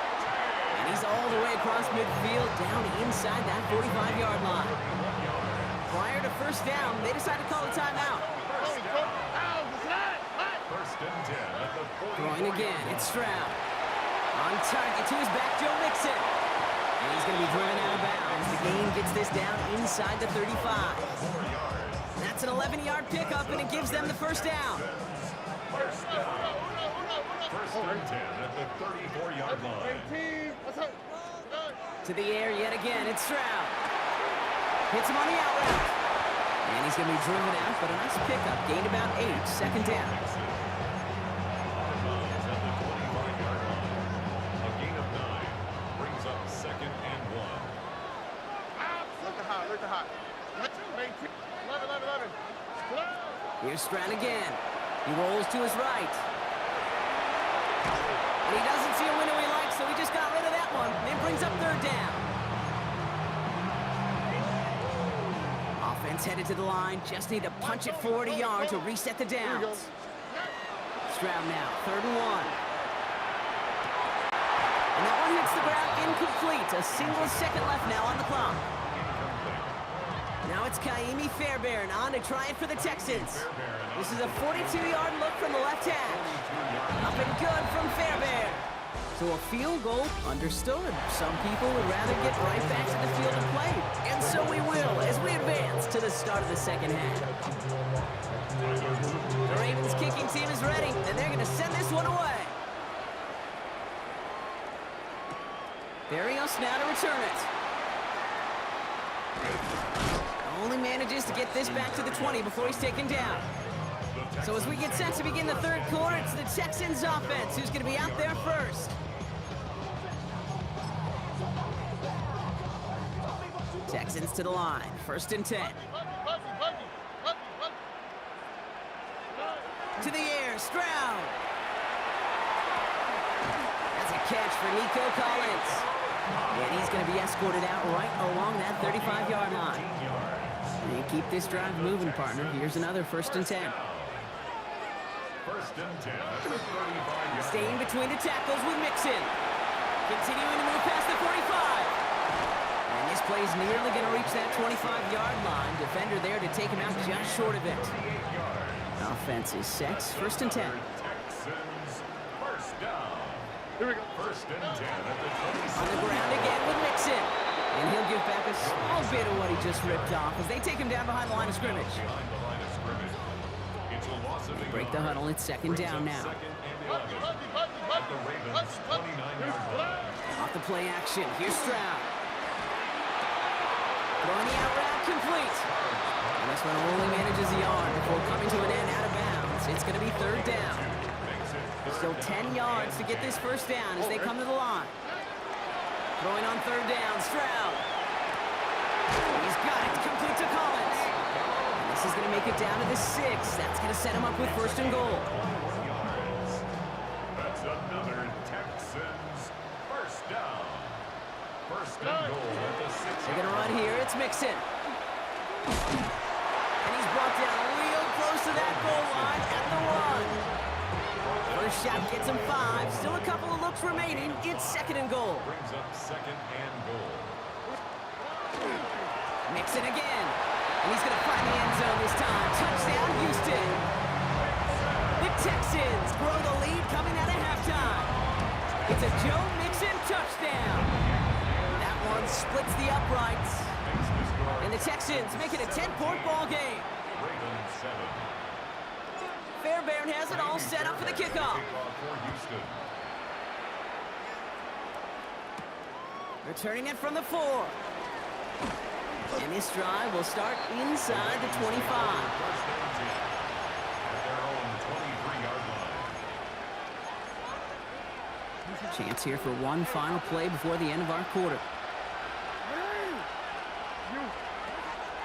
And he's all the way across midfield, down inside that 45-yard line. Prior to 1st down, they decided to call a timeout. 1st and 10 at the 40. Throwing again, it's Stroud. On target to his back, Joe Mixon. And he's going to be driven out of bounds. The gain gets this down inside the 35. That's an 11-yard pickup, and it gives them the 1st down. 1st and 10 at the 34-yard line. To the air yet again, it's Stroud. Hits him on the out route. And he's going to be driven out, but a nice pickup. Gained about 8, 2nd down. At the 25-yard line. A gain of 9 brings up 2nd and 1. Look at hot. 11. Here's Stroud again. He rolls to his right. And he doesn't see a window he likes, so he just got rid of that one. It brings up 3rd down. Offense headed to the line. Just need to punch it 40 yards to reset the downs. Stroud now, 3rd and 1. And that hits the ground incomplete. A single second left now on the clock. Now it's Kaimi Fairbairn on to try it for the Texans. This is a 42-yard look from the left hash. Up and good from Fairbairn. So a field goal, understood. Some people would rather get right back to the field and play. And so we will as we advance to the start of the second half. The Ravens kicking team is ready, and they're going to send this one away. Berrios now to return it. Only manages to get this back to the 20 before he's taken down. So as we get set to begin the third quarter, it's the Texans offense who's going to be out there first. Texans to the line, 1st and 10. To the air, Stroud. That's a catch for Nico Collins. And he's going to be escorted out right along that 35-yard line. And you keep this drive moving, partner. Here's another 1st and 10. 1st and 10 at the 35-yard Staying between the tackles with Mixon. Continuing to move past the 45. And this play's nearly going to reach that 25-yard line. Defender there to take him out just short of it. Offense is set. 1st and 10. Texans, 1st down. Here we go. 1st and 10 at the 26. On the ground again with Mixon. And he'll give back a small bit of what he just ripped off as they take him down behind the line of scrimmage. Behind the line of scrimmage. It's a loss of 8 Break the yards. huddle. It's 2nd down now. 2nd and 11 at the Ravens' 29-yard line. Off the play action. Here's Stroud. Throwing the out route complete. And this one only manages a yard before coming to an end out of bounds. It's going to be 3rd down. Still 10 yards to get this 1st down as they come to the line. Throwing on 3rd down, Stroud. He's got it, complete to Collins. And this is going to make it down to the 6. That's going to set him up with 1st and goal. That's another Texans 1st down. 1st and goal at the 6. They're going to run here. It's Mixon. And he's brought down real close to that goal line at the 1. First shot gets him 5. Still a couple of looks remaining. It's 2nd and goal. Brings up 2nd and goal. Mixon again. And he's going to find the end zone this time. Touchdown, Houston. The Texans grow the lead coming out of halftime. It's a Joe Mixon touchdown. That one splits the uprights. And the Texans make it a 10-point ball game. Ravens 7. Fairbairn has it all set up for the kickoff. Kickoff for Houston. Returning it from the 4. And this drive will start inside the 25. 1st and 10 at their own 23-yard line. Chance here for one final play before the end of our quarter.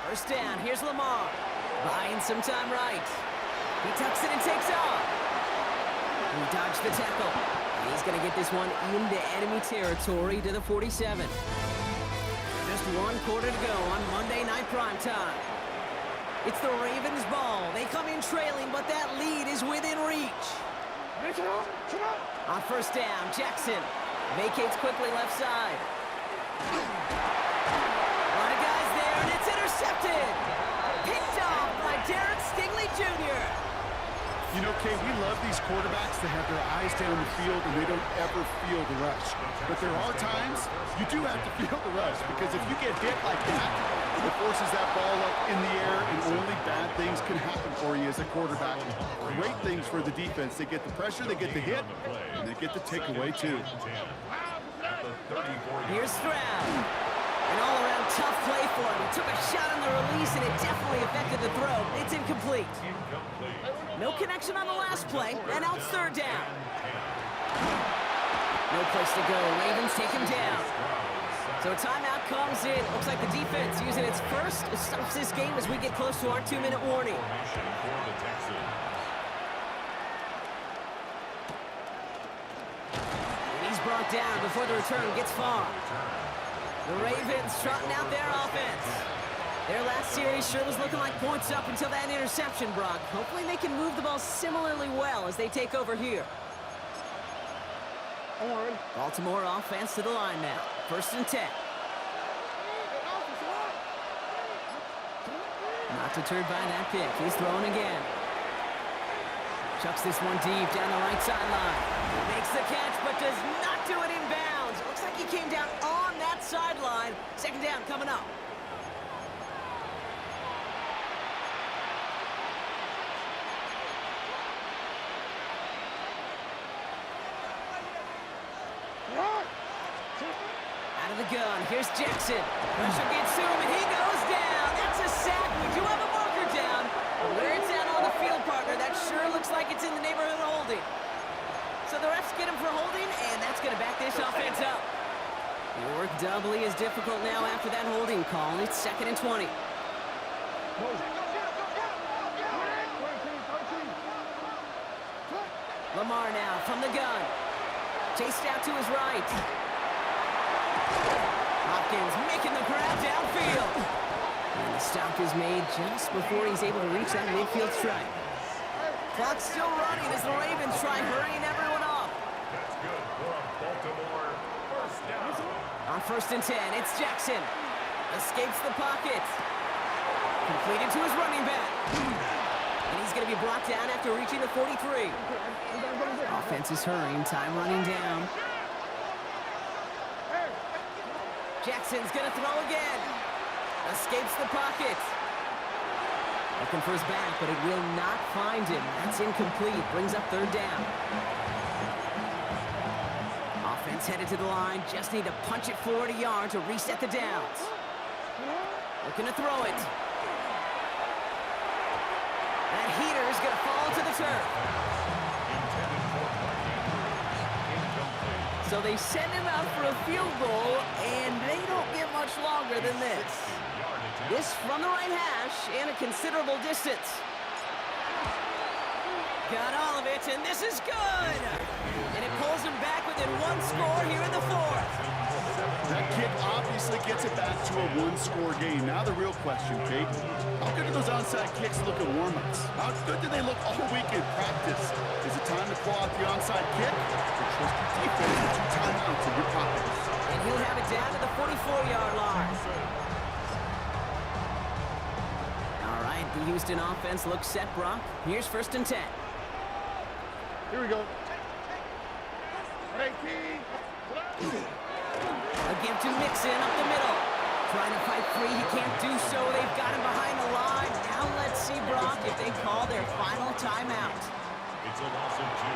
1st down, here's Lamar. Buying some time right. He tucks it and takes off. He dodged the tackle. And he's going to get this one into enemy territory to the 47. Just 1 quarter to go on Monday Night Primetime. It's the Ravens' ball. They come in trailing, but that lead is within reach. On 1st down, Jackson vacates quickly left side. A lot of guys there, and it's intercepted. Picked off by Derek Stingley Jr. You know, Kay, we love these quarterbacks that have their eyes down the field and they don't ever feel the rush. But there are times you do have to feel the rush because if you get hit like that, it forces that ball up in the air and only bad things can happen for you as a quarterback. Great things for the defense. They get the pressure, they get the hit, and they get the takeaway too. Here's Stroud. An all-around tough play for him. He took a shot on the release, and it definitely affected the throw. It's incomplete. No connection on the last play, and now it's 3rd down. No place to go. Ravens take him down. So a timeout comes in. Looks like the defense using its first stops this game as we get close to our 2-minute warning. And he's brought down before the return gets far. The Ravens trotting out their offense. Their last series sure was looking like points up until that interception, Brock. Hopefully they can move the ball similarly well as they take over here. Baltimore offense to the line now. 1st and 10. Not deterred by that pick. He's throwing again. Chucks this one deep down the right sideline. Makes the catch, but does not do it in bounds. It looks like he came down on that sideline. 2nd down coming up. Out of the gun, here's Jackson. Pressure gets to him, and he goes down. That's a sack. We do have a marker down. But where it's at on the field, partner, that sure looks like it's in the neighborhood of holding. So the refs get him for holding, and that's going to back this offense up. The work doubly is difficult now after that holding call. It's 2nd and 20. Lamar now from the gun. Chased out to his right. Hopkins making the grab downfield. And the stop is made just before he's able to reach that midfield strike. Clock's still running as the Ravens try hurrying everyone up. That's good for a Baltimore 1st down. On 1st and 10, it's Jackson. Escapes the pocket. Completed to his running back. And he's going to be brought down after reaching the 43. Offense is hurrying, time running down. Jackson's going to throw again. Escapes the pocket. Looking for his back, but it will not find him. That's incomplete. Brings up 3rd down. Offense headed to the line. Just need to punch it forward a yard to reset the downs. Looking to throw it. That heater is going to fall to the turf. So they send him out for a field goal, and they don't get much longer than this. This from the right hash and a considerable distance. Got all of it, and this is good! And it pulls him back within 1 score here in the 4th. That kick obviously gets it back to a 1-score game. Now the real question, Kate, how good do those onside kicks look at warm-ups? How good do they look all week in practice? Is it time to pull out the onside kick? Or trust your defense with 2 timeouts in your pockets? And he'll have it down to the 44-yard line. All right, the Houston offense looks set, Brock. Here's 1st and 10. Here we go. A give to Mixon up the middle. Trying to fight free, he can't do so. They've got him behind the line. Now let's see, Brock, if they call their final timeout. It's a loss of 2.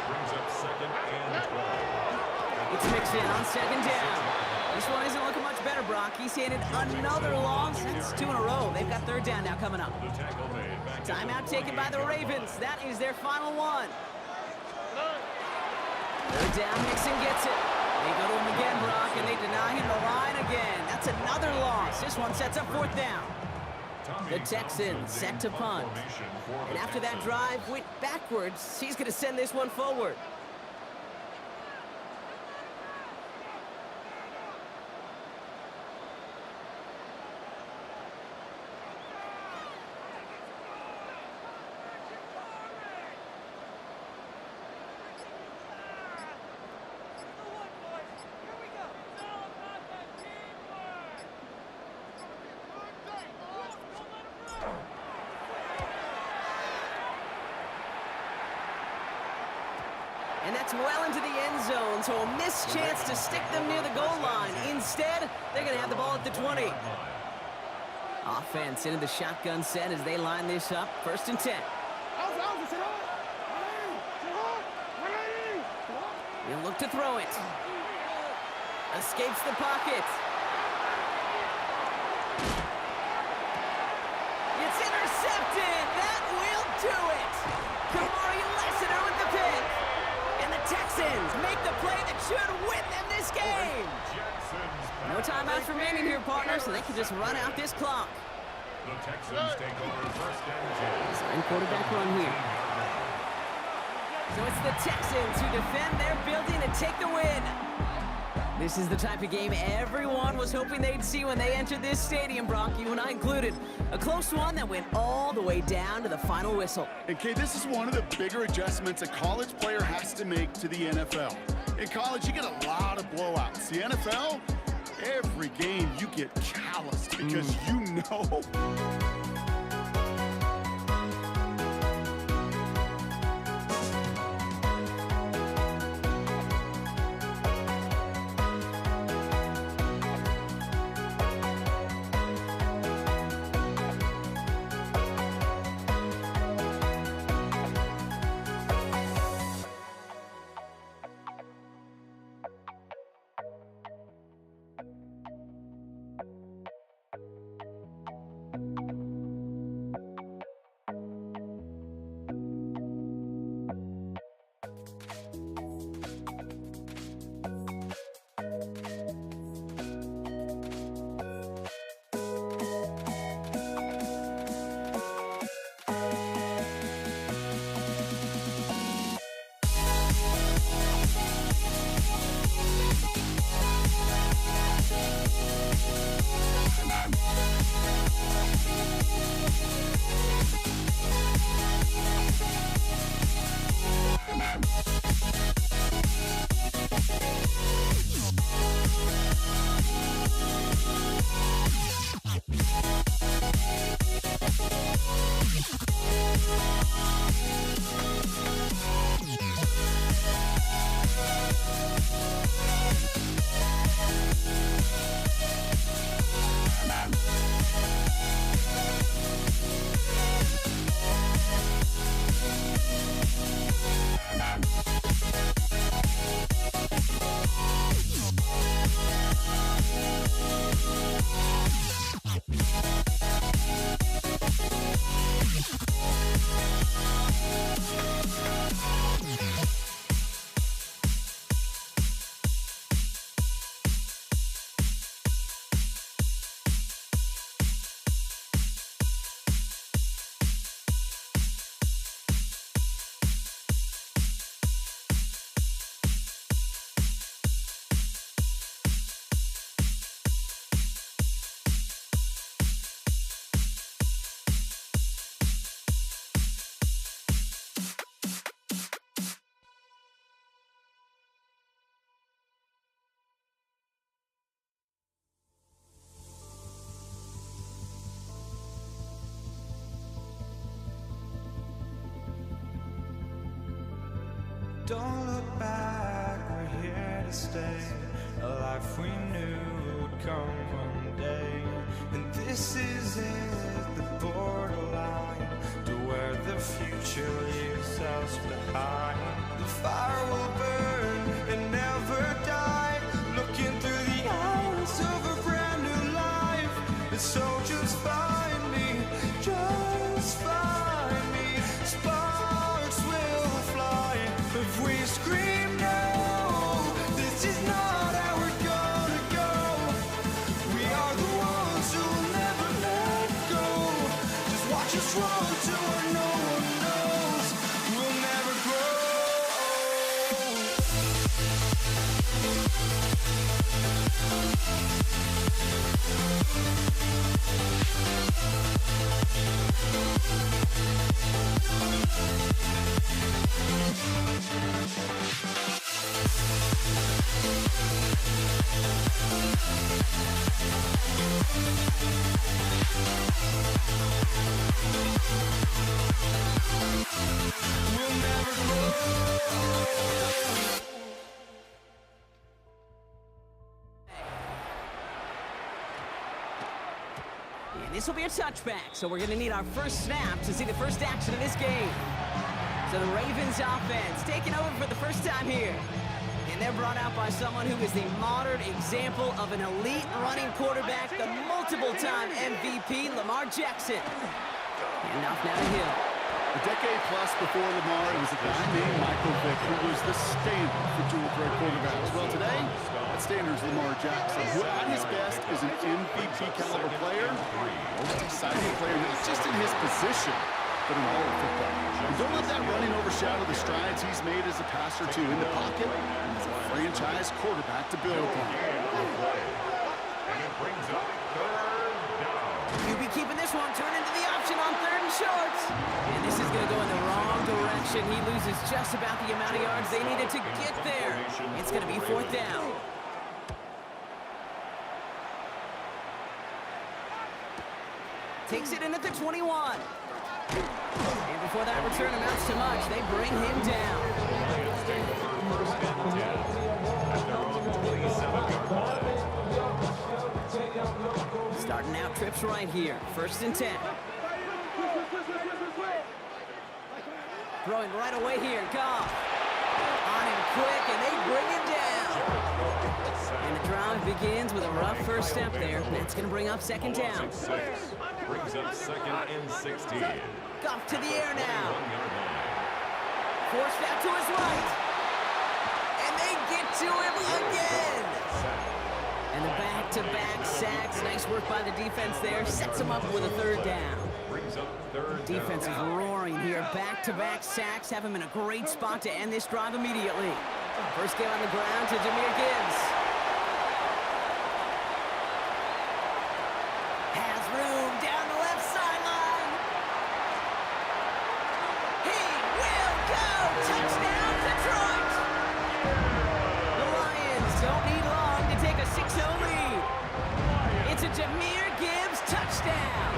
Brings up 2nd and 12. It's Mixon on 2nd down. This one isn't looking much better, Brock. He's handed another loss. That's 2 in a row. They've got 3rd down now coming up. The tackle made. Back Timeout taken by the Ravens. That is their final one. 3rd down, Mixon gets it. They go to him again, Brock, and they deny him the line again. That's another loss. This one sets up 4th down. The Texans set to punt. And after that drive went backwards, he's going to send this one forward. And that's well into the end zone, so a missed chance to stick them near the goal line. Instead, they're going to have the ball at the 20. Offense into the shotgun set as they line this up. 1st and 10. He'll look to throw it. Escapes the pocket. It's intercepted. That will do it. Kamari Lessiter with the pick. And the Texans make the play that should win them this game. No timeouts remaining here, partners, so they can just run out this clock. The Texans take over 1st and 10. Sign quarterback run here. So it's the Texans who defend their building and take the win. This is the type of game everyone was hoping they'd see when they entered this stadium, Brock, you and I included. A close one that went all the way down to the final whistle. And Kay, this is one of the bigger adjustments a college player has to make to the NFL. In college, you get a lot of blowouts. The NFL, every game you get calloused because you know. Don't look back, we're here to stay. A life we knew would come one day. And this is it, the borderline to where the future leaves us behind. The fire will burn and never die. Looking through the eyes of a brand new life. And so just find me, just find me. Sparks will fly if we scream no. This is not how we're gonna go. We are the ones who will never let go. Just watch us run to where no one knows. We'll never grow. We'll never grow. And this will be a touchback, so we're going to need our first snap to see the first action of this game. So the Ravens offense taking over for the first time here. And they're brought out by someone who is the modern example of an elite running quarterback, the multiple-time MVP, Lamar Jackson. And off now to Hill. A decade plus before Lamar, it was a guy named Michael Vick who was the standard for dual threat quarterbacks. Well, today, that standard is Lamar Jackson, who at his best is an MVP caliber player, most exciting player, not just in his position, but in all of football. And don't let that running overshadow the strides he's made as a passer, too. In the pocket, he's a franchise quarterback to build upon. And it brings up third down. QB keeping this one, turn into the option on 3rd and short. And this is going to go in the wrong direction. He loses just about the amount of yards they needed to get there. It's going to be 4th down. Takes it in at the 21. And before that return amounts to much, they bring him down. Lions take the first and 10 at their own 27-yard line. Starting out trips right here. 1st and 10. Throwing right away here. Goff. On him quick, and they bring him down. And the drive begins with a rough first step there. That's going to bring up 2nd down. 6 brings up 2nd and 16. Goff to the air now. 1-yard line. Forced out to his right. And they get to him again. And the back-to-back sacks. Nice work by the defense there. Sets him up with a 3rd down. Brings up 3rd Defense is down. roaring here. Back-to-back sacks have him in a great spot to end this drive immediately. First game on the ground to Jahmyr Gibbs. Has room down the left sideline. He will go. Touchdown, Detroit. The Lions don't need long to take a 6-0 lead. It's a Jahmyr Gibbs touchdown.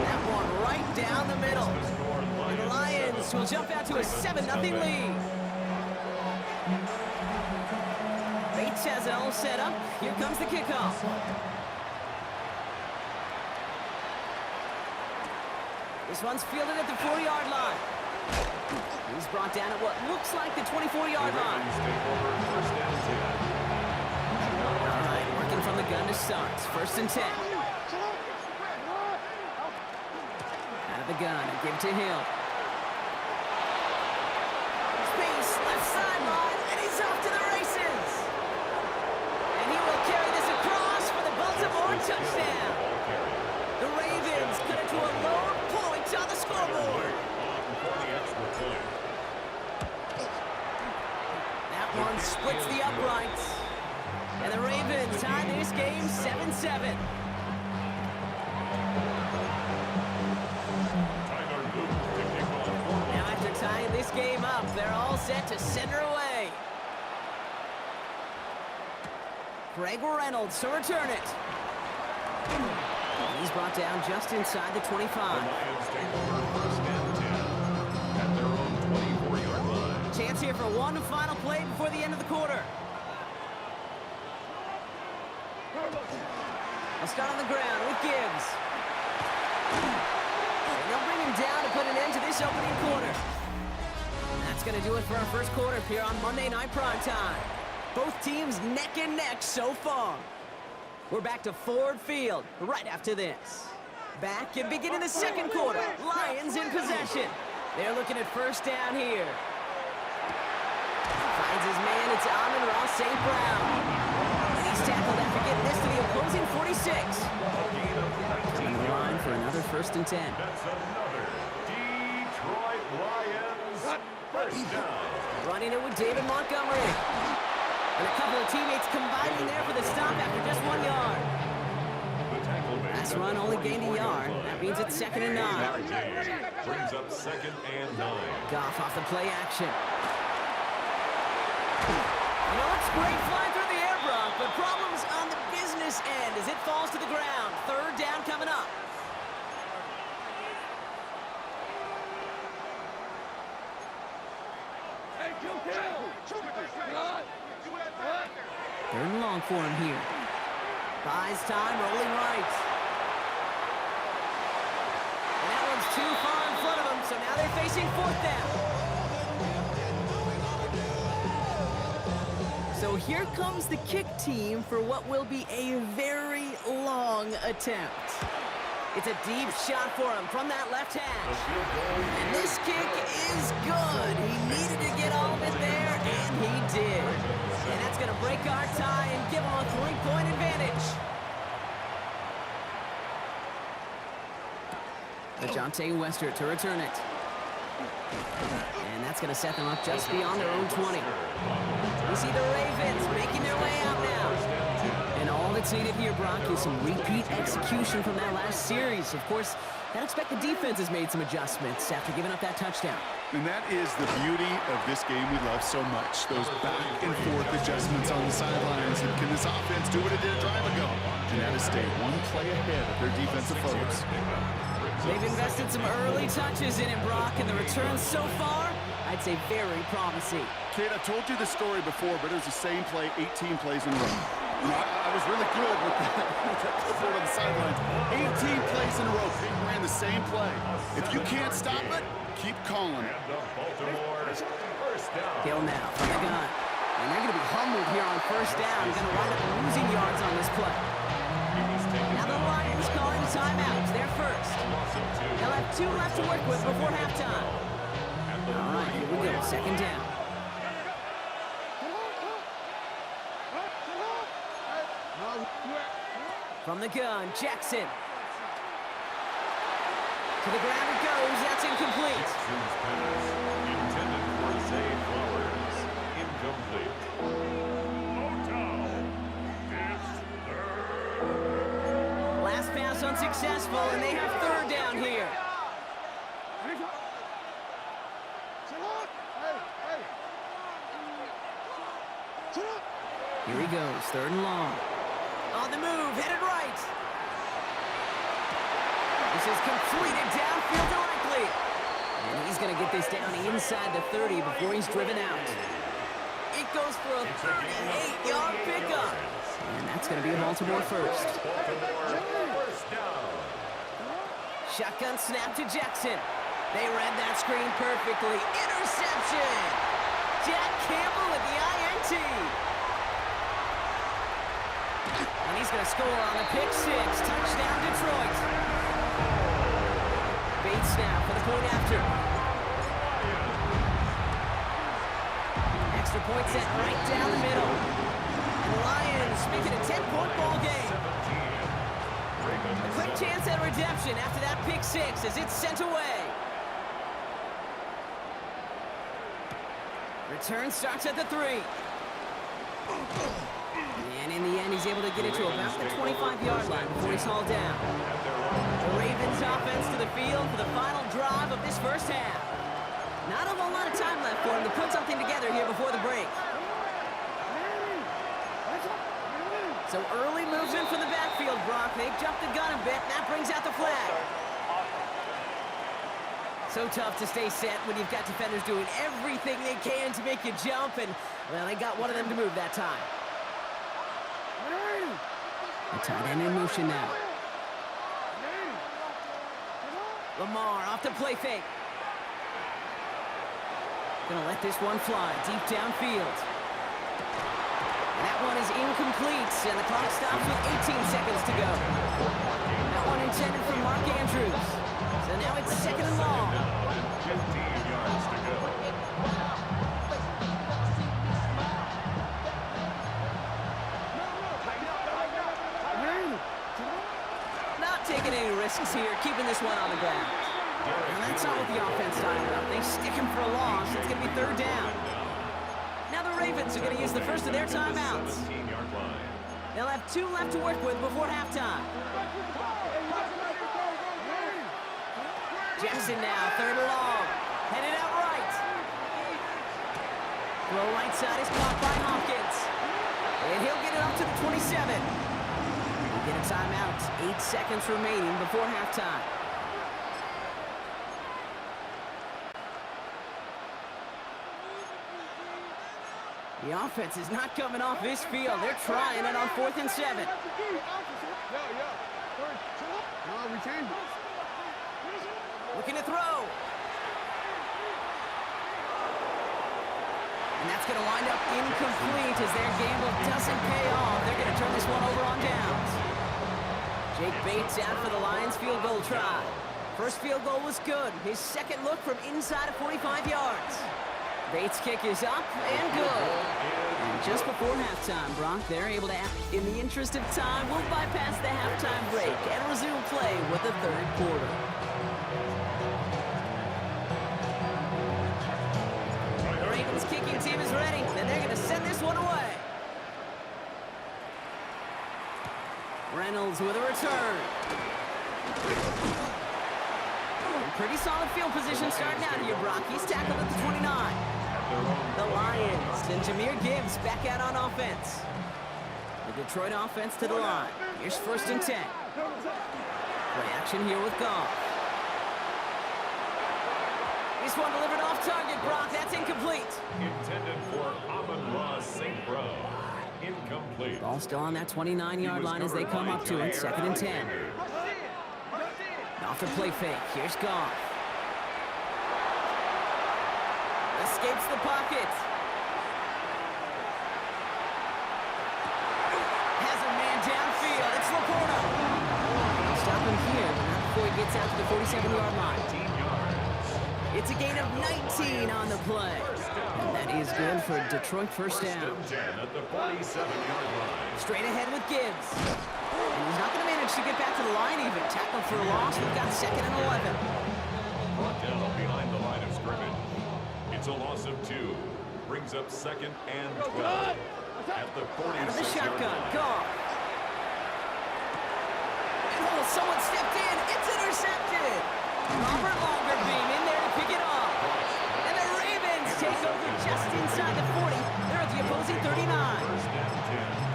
That one right down the middle. And the Lions will jump out to a 7-0 lead. Bates has it all set up. Here comes the kickoff. This one's fielded at the 4-yard line. He's brought down at what looks like the 24-yard line. Ravens take over first and 10. All right, working from the gun to start. 1st and 10. Out of the gun and give to Hill. Space, left sideline, and he's off to the races. And he will carry this across for the Baltimore touchdown. The Ravens cut it to a lower point on the scoreboard. For the extra point. That one splits the uprights. And the Ravens tie this game 7-7. Tyler Luke to kick off. Now after tying this game up, they're all set to send her away. Greg Reynolds to return it. And he's brought down just inside the 25. Lions take over first and 10 at their own 24-yard line. Chance here for one final play before the end of the quarter. I'll start on the ground with Gibbs. And they'll bring him down to put an end to this opening quarter. That's going to do it for our first quarter here on Monday Night Primetime. Both teams neck and neck so far. We're back to Ford Field right after this. Back and beginning the second quarter. Lions in possession. They're looking at first down here. Finds his man. It's Amon-Ra St. Brown. And he's tackled after getting this to the opposing 46. On the line for another 1st and 10. That's another Detroit Lions first down. Running it with David Montgomery. And a couple of teammates combining there for the stop after just 1 yard. The tackle made Last at run the only gained a 44-yard yard. line. That means it's 2nd and 9. Brings up 2nd and 9. Goff off the play action. You know, it's great flying through the air, Brock, but problems on the business end as it falls to the ground. 3rd down coming up. Third and long for him here. Buys time, rolling right. And that one's too far in front of him, so now they're facing 4th down. So here comes the kick team for what will be a very long attempt. It's a deep shot for him from that left hash. And this kick is good. He needed to get all of it there, and he did. And that's going to break our tie and give him a 3-point advantage. DeJounte Wester to return it. And that's going to set them up just beyond their own 20. We see the Ravens making their way out now. And all that's needed here, Brock, is some repeat execution from that last series. Of course, I'd expect the defense has made some adjustments after giving up that touchdown. And that is the beauty of this game we love so much. Those back and forth adjustments on the sidelines. And can this offense do what it did a drive ago? And that is stay one play ahead of their defensive foes. They've invested some early touches in it, Brock, and the returns so far, I'd say very promising. Kate, I've told you this story before, but it was the same play 18 plays in a row. You know, I was really good with that clipboard on the sidelines. 18 plays in a row. Peyton ran the same play. If you can't stop it, keep calling it. Hill now from the gun. And they're going to be humbled here on first down. Going to wind up losing yards on this play. Now the Lions calling timeouts. They're first. They'll have 2 left to work with before halftime. All right, here we go. Second down. From the gun, Jackson. To the ground it goes. That's incomplete. Intended for Zay Flowers. Incomplete. Last pass unsuccessful, and they have third down here. Here he goes, third and long. On the move, headed right. This is completed downfield directly. And he's going to get this down inside the 30 before he's driven out. It goes for a 38-yard pickup. And that's going to be a Baltimore first. Shotgun snap to Jackson. They read that screen perfectly. Interception. Jack Campbell with the INT. And he's going to score on the pick six. Touchdown, Detroit. Bates now for the point after. Extra point set right down the middle. And the Lions make it a 10-point ball game. A quick chance at redemption after that pick six as it's sent away. Return starts at the 3. And in the end, he's able to get it to about the 25-yard line before he's hauled down. The Ravens offense to the field for the final drive of this first half. Not a whole lot of time left for him to put something together here before the break. So early movement from the backfield, Brock. They've jumped the gun a bit, and that brings out the flag. So tough to stay set when you've got defenders doing everything they can to make you jump, and, well, they got one of them to move that time. The tight end in motion now. Lamar off the play fake. Gonna let this one fly deep downfield. And that one is incomplete, and the clock stops with 18 seconds to go. That one intended for Mark Andrews. So now it's second and long. 15 yards to go. Not taking any risks here, keeping this one on the ground. And that's not what the offense talking about. They stick him for a loss. It's going to be third down. Now the Ravens are going to use the first of their timeouts. 17-yard line. They'll have 2 left to work with before halftime. Jackson now, third and long. Headed out right. Throw right side is caught by Hopkins. And he'll get it up to the 27. We'll get a timeout. 8 seconds remaining before halftime. The offense is not coming off this field. They're trying it on 4th and 7. Looking to throw. And that's going to wind up incomplete as their gamble doesn't pay off. They're going to turn this one over on downs. Jake Bates out for the Lions field goal try. First field goal was good. His second look from inside of 45 yards. Bates' kick is up and good. And just before halftime, Brock, they're able to, in the interest of time, we'll bypass the halftime break and resume play with the third quarter. The Ravens kicking team is ready, and they're going to send this one away. Reynolds with a return. Pretty solid field position starting out here, Brock. He's tackled at the 29. The Lions and Jahmyr Gibbs back out on offense. The Detroit offense to the line. Here's 1st and 10. Play action here with Goff. This one delivered off target, Brock. That's incomplete. Intended for Amon-Ra St. Brown. Incomplete. Ball still on that 29-yard line as they come up to it. 2nd and 10. Off the play fake. Here's Goff. Escapes the pocket. Has a man downfield. It's Laporta. Stop him here, but not before he gets out to the 47-yard line. 19 yards. It's a gain of 19 on the play. And that is good for Detroit first down. 10 at the 47-yard line. Straight ahead with Gibbs. And he's not going to manage to get back to the line even. Tackle for a loss. We've got 2nd and 11. Brought down behind the line of scrimmage. It's a loss of 2. Brings up 2nd and 12. At the 46-yard Out of the shotgun. line. Goff. And oh, someone stepped in. It's intercepted. Robert Longerbeam in there to pick it off. And the Ravens take over just inside the 40. They're at the opposing 39. First and 10.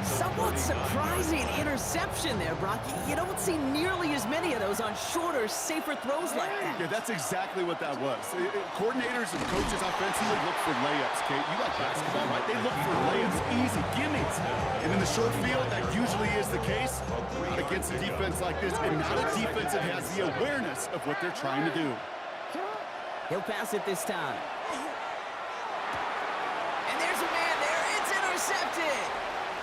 Somewhat surprising interception there, Brock. You don't see nearly as many of those on shorter, safer throws like that. Yeah, that's exactly what that was. Coordinators and coaches offensively look for layups, Kate. You like basketball, right? They look for layups, easy gimmies. And in the short field, that usually is the case against a defense like this, and not a defense that has the awareness of what they're trying to do. He'll pass it this time. And there's a man there. It's intercepted.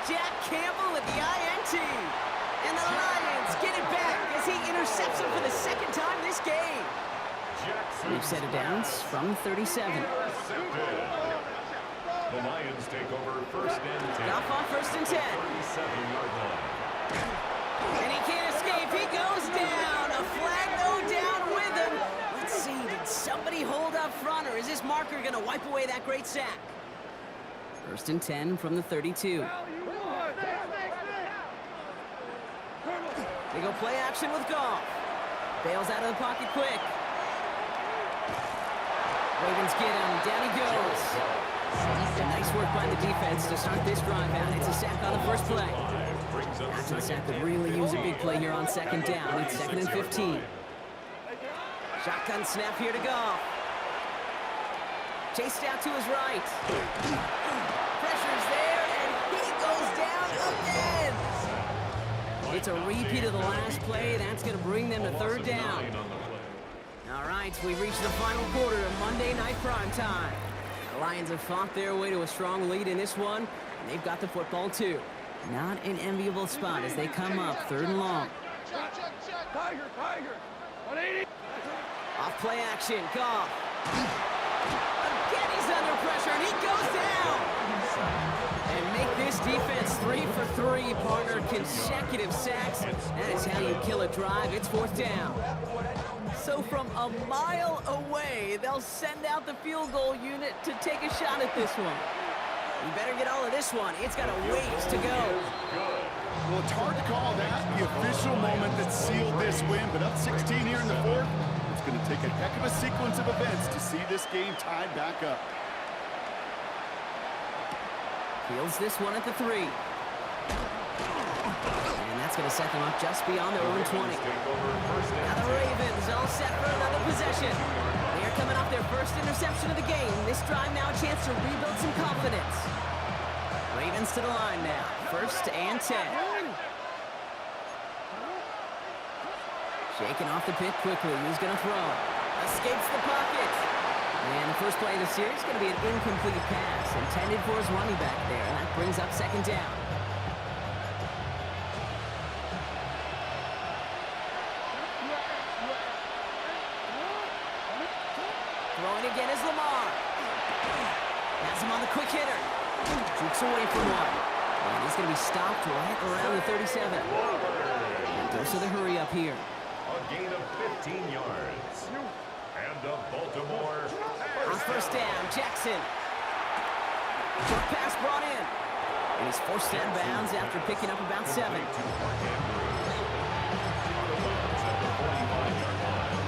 Jack Campbell with the INT. And the Lions get it back as he intercepts him for the 2nd time this game. We've set it down from 37. The Lions take over 1st and 10. Goff on 1st and 10. 37-yard line. And he can't escape. He goes down. A flag no down with him. Let's see. Did somebody hold up front, or is this marker going to wipe away that great sack? 1st and 10 from the 32. They go play action with Goff. Bails out of the pocket quick. Ravens get him. Down he goes. Nice work by the defense to start this drive out. It's a sack on the first play. After the sack could really use a big play here on 2nd down. It's 2nd and 15. Shotgun snap here to Goff. Chased out to his right. Pressure's there, and he goes down again. It's a repeat of the last play. That's going to bring them to 3rd down. All right, we've reached the final quarter of Monday Night Prime Time. The Lions have fought their way to a strong lead in this one, and they've got the football too. Not an enviable spot as they come up 3rd and long. Tiger, 180. Off play action, Goff. Again, he's under pressure, and he goes down. And make this defense 3 for 3, partner. Consecutive sacks. That is how you kill a drive. It's 4th down. So from a mile away, they'll send out the field goal unit to take a shot at this one. You better get all of this one. It's got a ways to go. Well, it's hard to call that the official moment that sealed this win, but up 16 here in the 4th, it's going to take a heck of a sequence of events to see this game tied back up. Fields this one at the 3. And that's going to set them up just beyond their own 20. Now the Ravens all set for another possession. They are coming off their first interception of the game. This drive now a chance to rebuild some confidence. Ravens to the line now. 1st and 10. Shaking off the pit quickly. He's going to throw. Escapes the pocket. And the first play of the series is going to be an incomplete pass intended for his running back there. And that brings up 2nd down. Throwing again is Lamar. Has him on the quick hitter. Jukes away from one. And he's going to be stopped right around the 37. And goes to the hurry up here. A gain of 15 yards. And a Baltimore On 1st down, Jackson. Short pass brought in. And he's forced out of bounds after picking up about 7. To Mark Andrews. Out of bounds at the 45-yard line.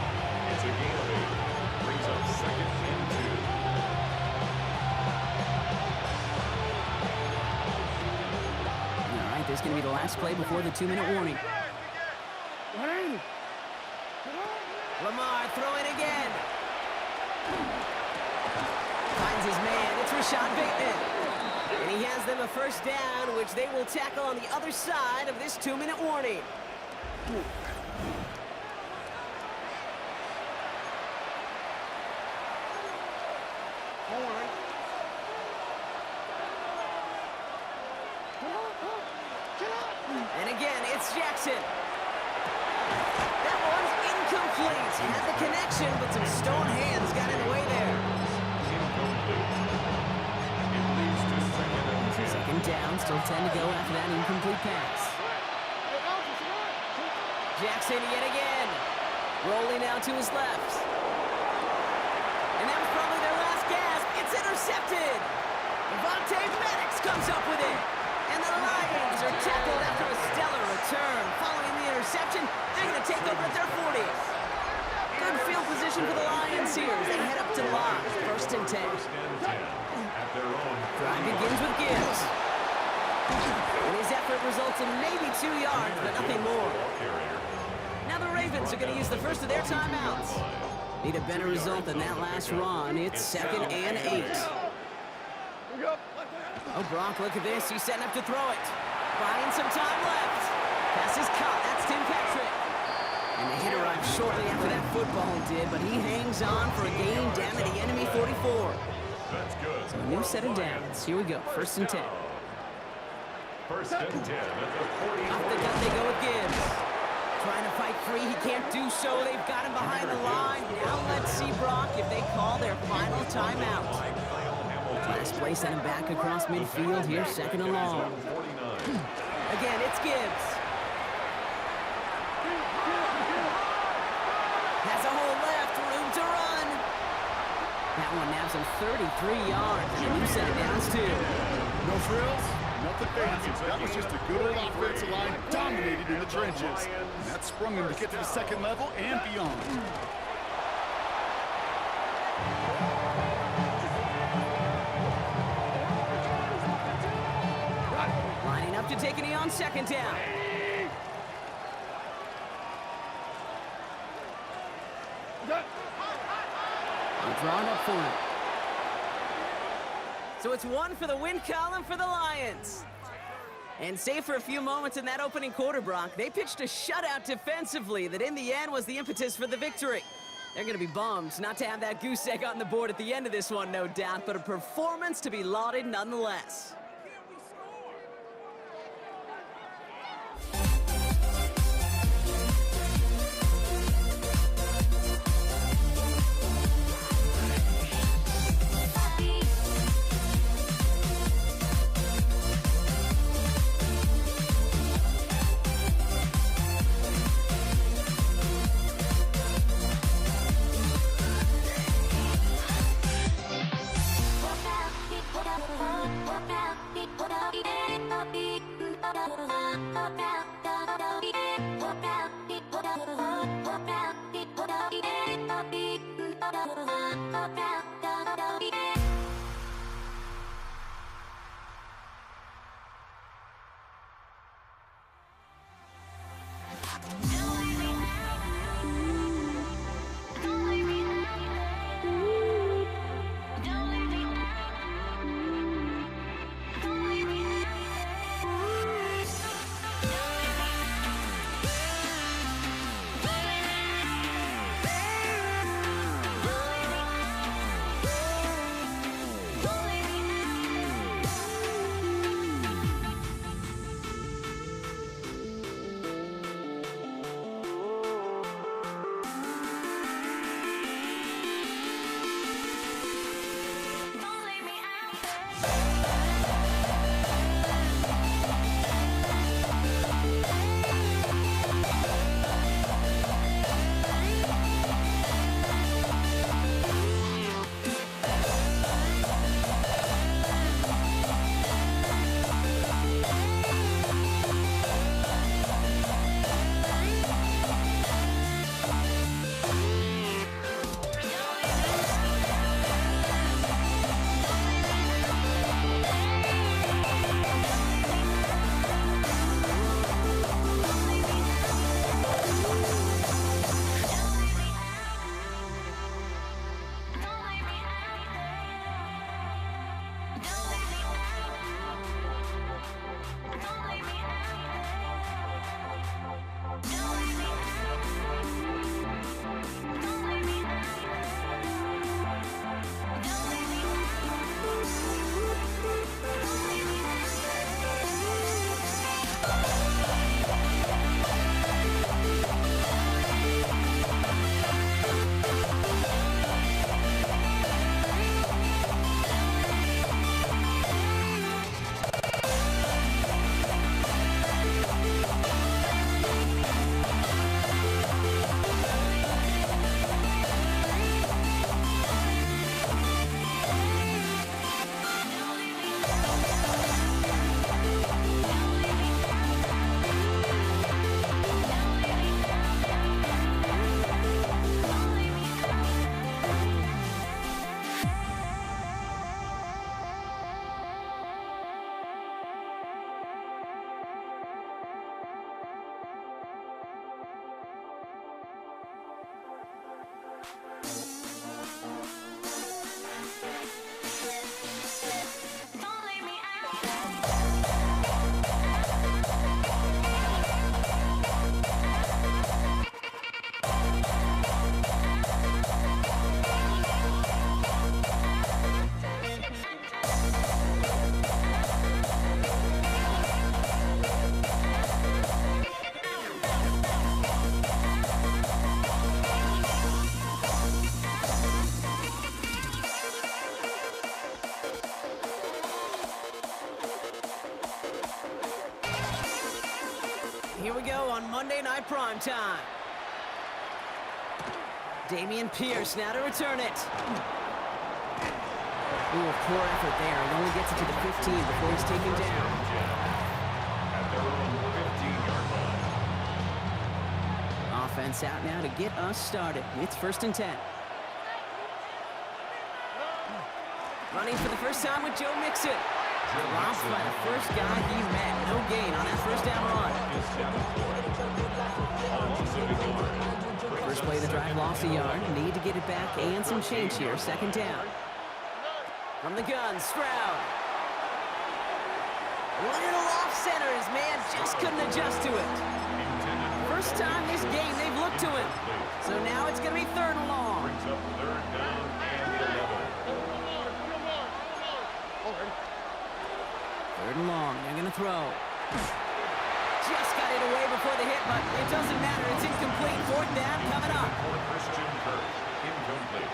It's a gain of 8. Brings up 2nd and 2. All right, this is going to be the last play before the 2-minute warning. Lamar throwing again. Finds his man. It's Rashad Bateman. And he has them a first down, which they will tackle on the other side of this 2-minute warning. And again, it's Jackson. That one's incomplete. Had the connection, but some stone hands got in the way there. It leads to 2nd and 10. Second down, still 10 to go after that incomplete pass. Jackson yet again. Rolling out to his left. And that was probably their last gasp. It's intercepted. Devontae Maddox comes up with it. And the Lions are tackled after a stellar return. Following the interception, they're going to take over at their 40. Good field position for the Lions here as they head up to the line. 1st and 10. 1st and 10 at their own. Drive begins with Gibbs. And his effort results in maybe 2 yards, but nothing more. Now the Ravens are going to use the first of their timeouts. Need a better result than that last run. It's 2nd and 8. Oh, Brock, look at this. He's setting up to throw it. Buying some time left. Pass is caught. That's Tim Patrick. And the hit arrived shortly after that football did, but he hangs on for a gain down to the enemy 44. That's good. So a new set of downs. Here we go. 1st and 10. 1st and 10 at the 40. Off the gut they go with Gibbs. Trying to fight free. He can't do so. They've got him behind the line. Now let's see, Brock, if they call their final timeout. Last play sent him back across midfield here, 2nd and long. Again, it's Gibbs. Has a hole left, room to run. That one nabs him 33 yards, and a new set of downs, too. No frills, nothing fancy. That was just a good old offensive line dominated in the trenches. And that sprung him to get to the 2nd level and beyond. Lining up to take a knee on 2nd down. They're drawn up for it. So it's 1 for the win column for the Lions. And save for a few moments in that opening quarter, Brock, they pitched a shutout defensively that in the end was the impetus for the victory. They're going to be bummed not to have that goose egg on the board at the end of this one, no doubt, but a performance to be lauded nonetheless. on Monday Night Primetime. Damian Pierce now to return it. Ooh, poor effort there. He only gets it to the 15 before he's taken down. At their own 15-yard line. Offense out now to get us started. It's 1st and 10. Running for the first time with Joe Mixon. Dropped by the first guy he met. No gain on that first down run. First play of the drive lost a yard. Need to get it back and some change here. 2nd down. From the gun, Stroud. Little off center. His man just couldn't adjust to it. First time this game they've looked to him. So now it's going to be 3rd and long. Brings up 3rd down and 11. 3rd and long. They're going to throw. Just got it away before the hit, but it doesn't matter. It's incomplete. 4th down coming up. For Christian Kirk, incomplete.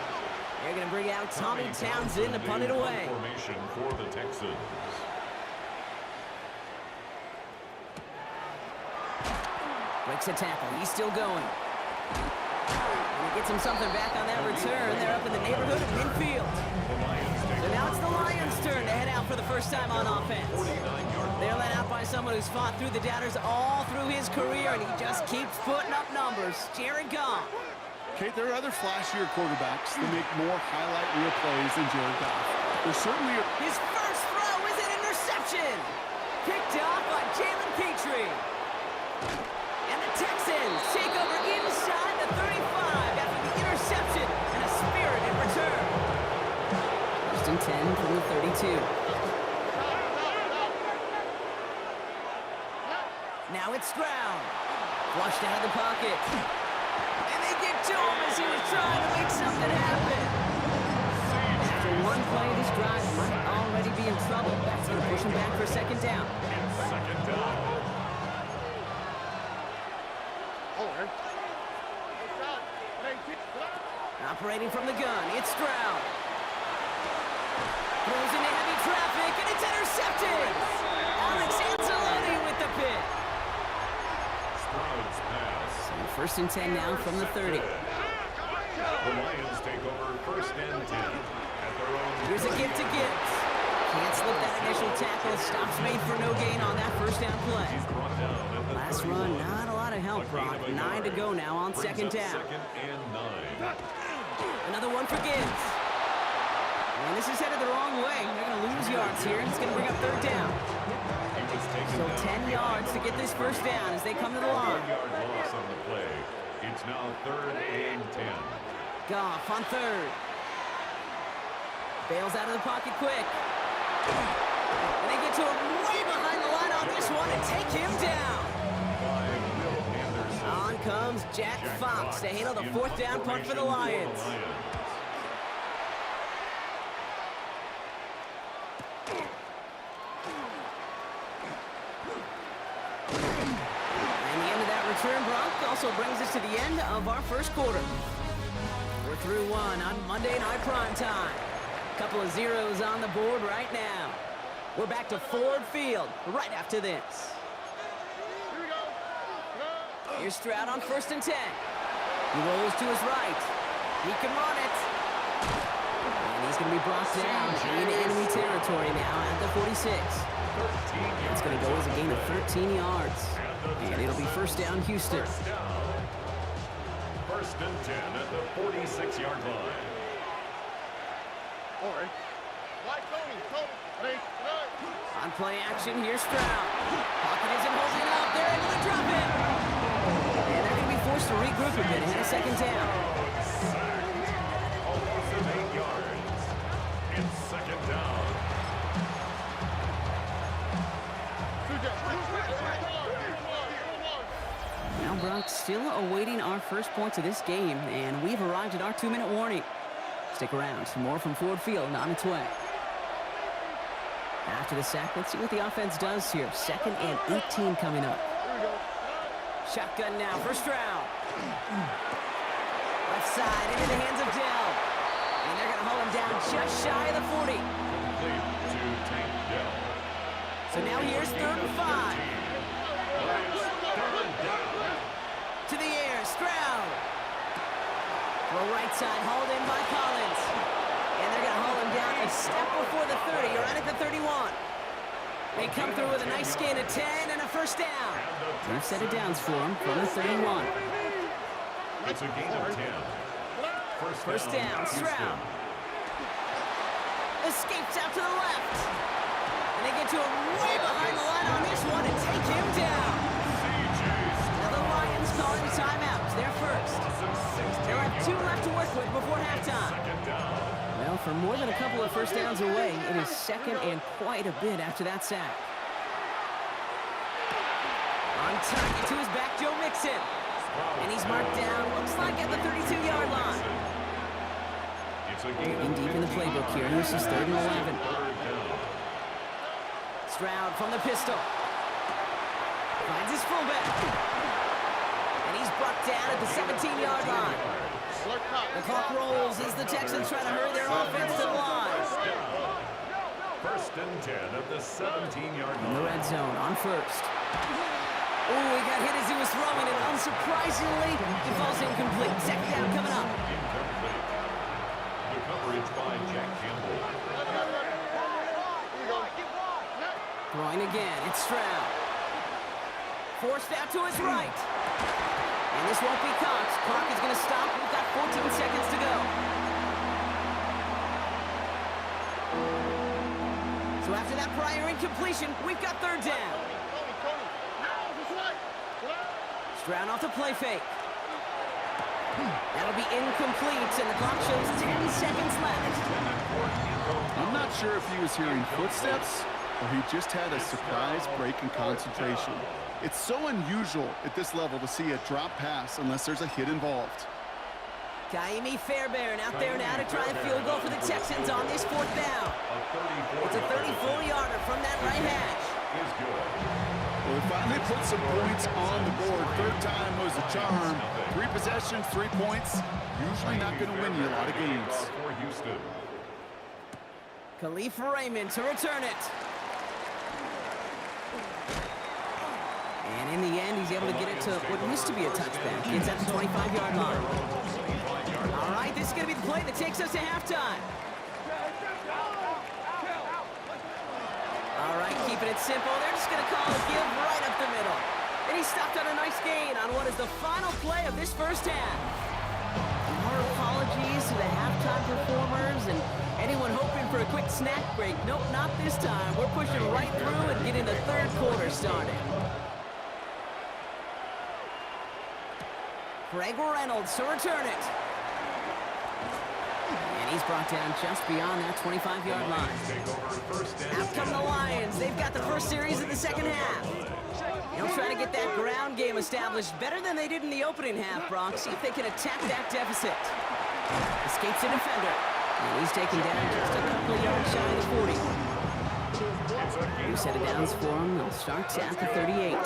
They're going to bring out Tommy Townsend to punt it away. Formation for the Texans. Breaks a tackle. He's still going. And he gets him something back on that return. They're up in the neighborhood of midfield. So now it's the Lions' turn to head out for the first time on offense. They're led out by someone who's fought through the doubters all through his career, and he just keeps putting up numbers. Jared Goff. Kate, there are other flashier quarterbacks that make more highlight reel plays than Jared Goff. There's certainly His first throw is an interception. Picked off by Jalen Petrie. And the Texans take over inside the 35 after the interception and a spirited return. 1st and 10 from the 32. Now it's Stroud. Flushed out of the pocket. And they get to him as he was trying to make something happen. After one play, this drive might already be in trouble. That's going to push him back for 2nd down. It's 2nd down. Operating from the gun, it's Stroud. Throws into heavy traffic, and it's intercepted. Alex Anzalone with the pick. Stroud's pass. So 1st and 10 now from the 30. The Lions take over 1st and 10 at their own. Here's a gift to Gibbs. Can't slip that initial tackle. Stops made for no gain on that first down play. He's brought down at the Last 31. run, not a lot of help, Brock. 9 to go now on Brings 2nd up down. 2nd and 9. Another one for Gibbs. And this is headed the wrong way. They're going to lose yards here, and it's going to bring up 3rd down. He was taken So down. 10 yards to get this first down as they come to the line. 1-yard loss on the play. It's now 3rd and 10. Goff on 3rd. Bails out of the pocket quick. And they get to him way behind the line on this one and take him down. By Will Anderson. On comes Jack Fox to handle the 4th down punt for the Lions. And the end of that return, Brock, also brings us to the end of our first quarter. We're through one on Monday Night Primetime. Couple of zeros on the board right now. We're back to Ford Field right after this. Here's Stroud on 1st and 10. He rolls to his right. He can run it. And he's going to be brought down in enemy territory now at the 46. It's going to go as a gain of 13 yards. And it'll be 1st down, Houston. 1st and 10 at the 46-yard line. On play action, here's Stroud. Pocket isn't holding up. They're able to drop it. And they're going to be forced to regroup a bit ahead of 2nd down. Almost at 8 yards. It's 2nd down. Now Brock still awaiting our first points of this game, and we've arrived at our 2-minute warning. Stick around, some more from Ford Field on its way. After the sack, let's see what the offense does here. 2nd and 18 coming up. Shotgun now for Stroud. Left side into the hands of Dell. And they're going to hold him down just shy of the 40. Complete to Tank Dell. So now here's 3rd and 5. Lions 3rd down. right side, hauled in by Collins. And they're going to haul him down a step before the 30, or right at the 31. They come through with a nice gain of 10 and a first down. New set of downs for him from the 31. It's a gain of 10. First down, Stroud. Escapes out to the left. And they get to him way behind the line on this one and take him down. Now the Lions calling timeouts. They're first. They'll have 2 left to work with before halftime. Well, for more than a couple of first downs away, it is second and quite a bit after that sack. On target to his back, Joe Mixon. And he's marked down, looks like at the 32-yard line. In deep in the playbook here. This is 3rd and 11. Stroud from the pistol. Finds his fullback. And he's brought down at the 17-yard line. The clock rolls as the Texans try to hurry their offense to the line. First and 10 at the 17-yard line. In the red zone on first. Oh, he got hit as he was throwing, and unsurprisingly, it falls incomplete. Second down coming up. Incomplete. The coverage by Jack Campbell. Throwing again, it's Stroud. Forced out to his right. And this won't be caught. Clock is going to stop. We've got 14 seconds to go. So after that prior incompletion, we've got 3rd down. Stroud off the play fake. That'll be incomplete, and the clock shows 10 seconds left. I'm not sure if he was hearing footsteps or he just had a surprise break in concentration. It's so unusual at this level to see a drop pass unless there's a hit involved. Kaimi Fairbairn out there now to try a field goal for the Texans on this 4th down. It's a 34-yarder from that right hash. Well, they finally put some points on the board. 3rd time was a charm. 3 possessions, 3 points. Usually not going to win you a lot of games. For Houston. Khalif Raymond to return it. And in the end, he's able to get it to what used to be a touchback. Gets at the 25-yard line. All right, this is going to be the play that takes us to halftime. All right, keeping it simple. They're just going to call a give right up the middle. And he stopped on a nice gain on what is the final play of this first half. Our apologies to the halftime performers and anyone hoping for a quick snack break. Nope, not this time. We're pushing right through and getting the 3rd quarter started. Greg Reynolds to return it. And he's brought down just beyond that 25-yard line. Out come the Lions. They've got the first series of the second half. They'll try to get that ground game established better than they did in the opening half, Brock. See if they can attack that deficit. Escapes a defender. And he's taken down just a couple of yards shy of the 40. New set of downs for him. They'll start at the 38.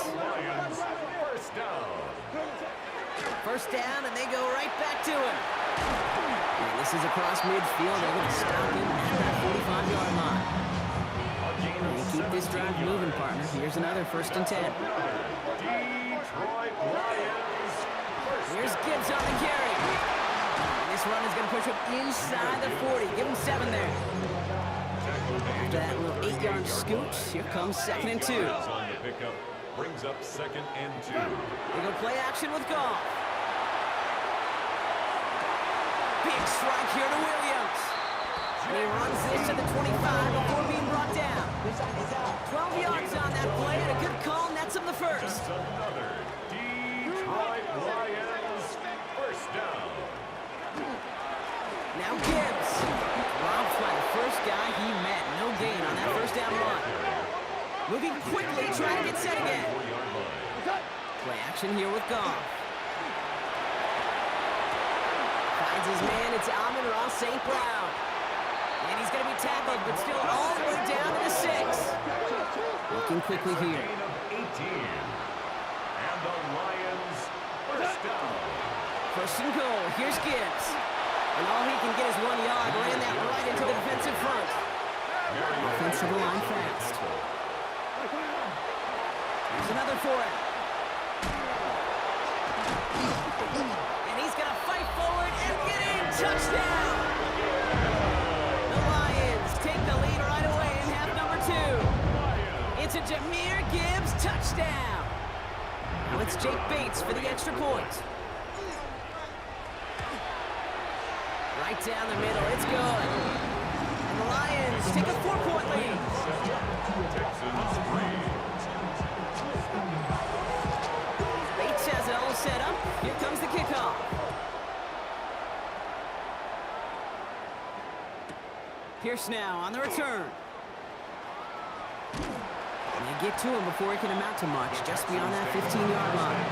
First down, and they go right back to him. And this is across midfield. They're going to stop him at that 45-yard line. And keep this drive moving, partner. Here's another 1st and 10. Here's Gibbs on the carry. And this run is going to push him inside the 40. Give him 7 there. After that little 8-yard scoot, here comes 2nd and 2. Brings up 2nd and 2. They go play action with Goff. Big strike here to Williams. And he runs this to the 25 before being brought down. 12 yards on that play, and a good call nets him the first. Another Detroit Lions first down. Now Gibbs. Robbed by the first guy he met. No gain on that first down run. Moving quickly, trying to get set again. Play action here with Goff. Finds his man, it's Amon-Ra St. Brown. And he's going to be tackled, but still all the way down to the 6. Looking quickly here. And the Lions first down. First and goal, here's Gibbs. And all he can get is 1 yard, ran that right into the defensive front. Offensive line fast. Here's another for it. And he's going to fight forward and get in. touchdown! The Lions take the lead right away in half number 2. It's a Jahmyr Gibbs touchdown. Now it's Jake Bates for the extra point. Right down the middle, it's good. And the Lions take a 4-point lead. Texans 3. Bates has it all set up. Here comes the kickoff. Pierce now on the return. And they get to him before he can amount to much, just beyond that 15-yard line.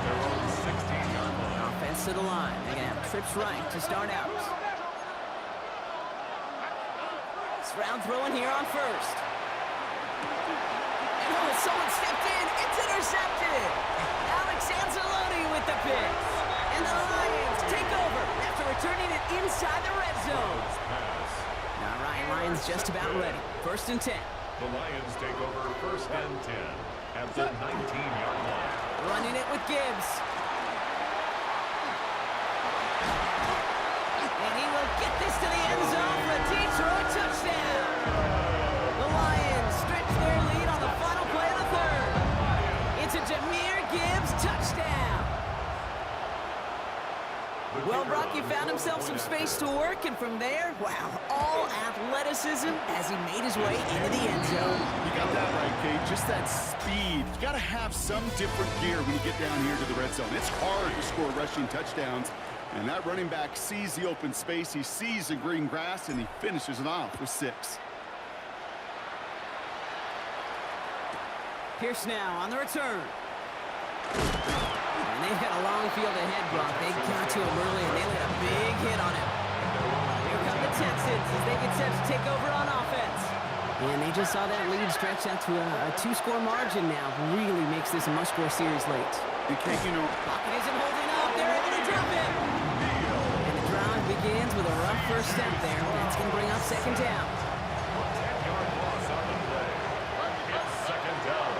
Their own 16-yard line. Offense to the line. They're going to have trips right to start out. Stroud throwing here on first. And oh, someone stepped in. It's intercepted. Alex Anzalone with the pick. And the Lions take over after returning it inside the red zone. All right, Lions just about ready. 1st and 10. The Lions take over 1st and 10 at the 19-yard line. Running it with Gibbs. And he will get this to the end zone for a Detroit touchdown. The Lions stretch their lead on the final play of the 3rd. It's a Jahmyr Gibbs touchdown. Well, Brock, he found himself some space to work, and from there, wow, all athleticism as he made his way into the end zone. You got that right, Kate. Just that speed. You got to have some different gear when you get down here to the red zone. It's hard to score rushing touchdowns, and that running back sees the open space, he sees the green grass, and he finishes it off with 6. Pierce now on the return. And they've got a long field ahead, Brock. They got to him early, and they laid a big hit on him. Here come the Texans as they get set to take over on offense. And they just saw that lead stretch out to a 2-score margin now. Really makes this a must-score series late. And Kate, you know, Pocket isn't holding up. They're able to drop it. And the drive begins with a rough first step there. That's going to bring up 2nd down. 10-yard loss on the play. It's 2nd down.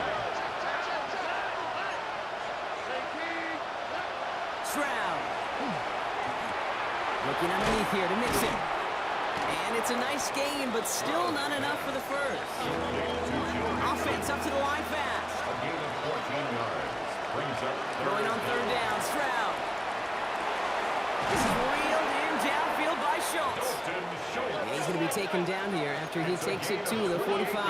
Stroud. Looking underneath here to mix it. And it's a nice game, but still not enough for the first. Offense up to the line fast. A gain of 14 yards. Brings up Throwing on 3rd down, Stroud. This is reeled in downfield by Schultz. And he's going to be taken down here after he takes it to the 45.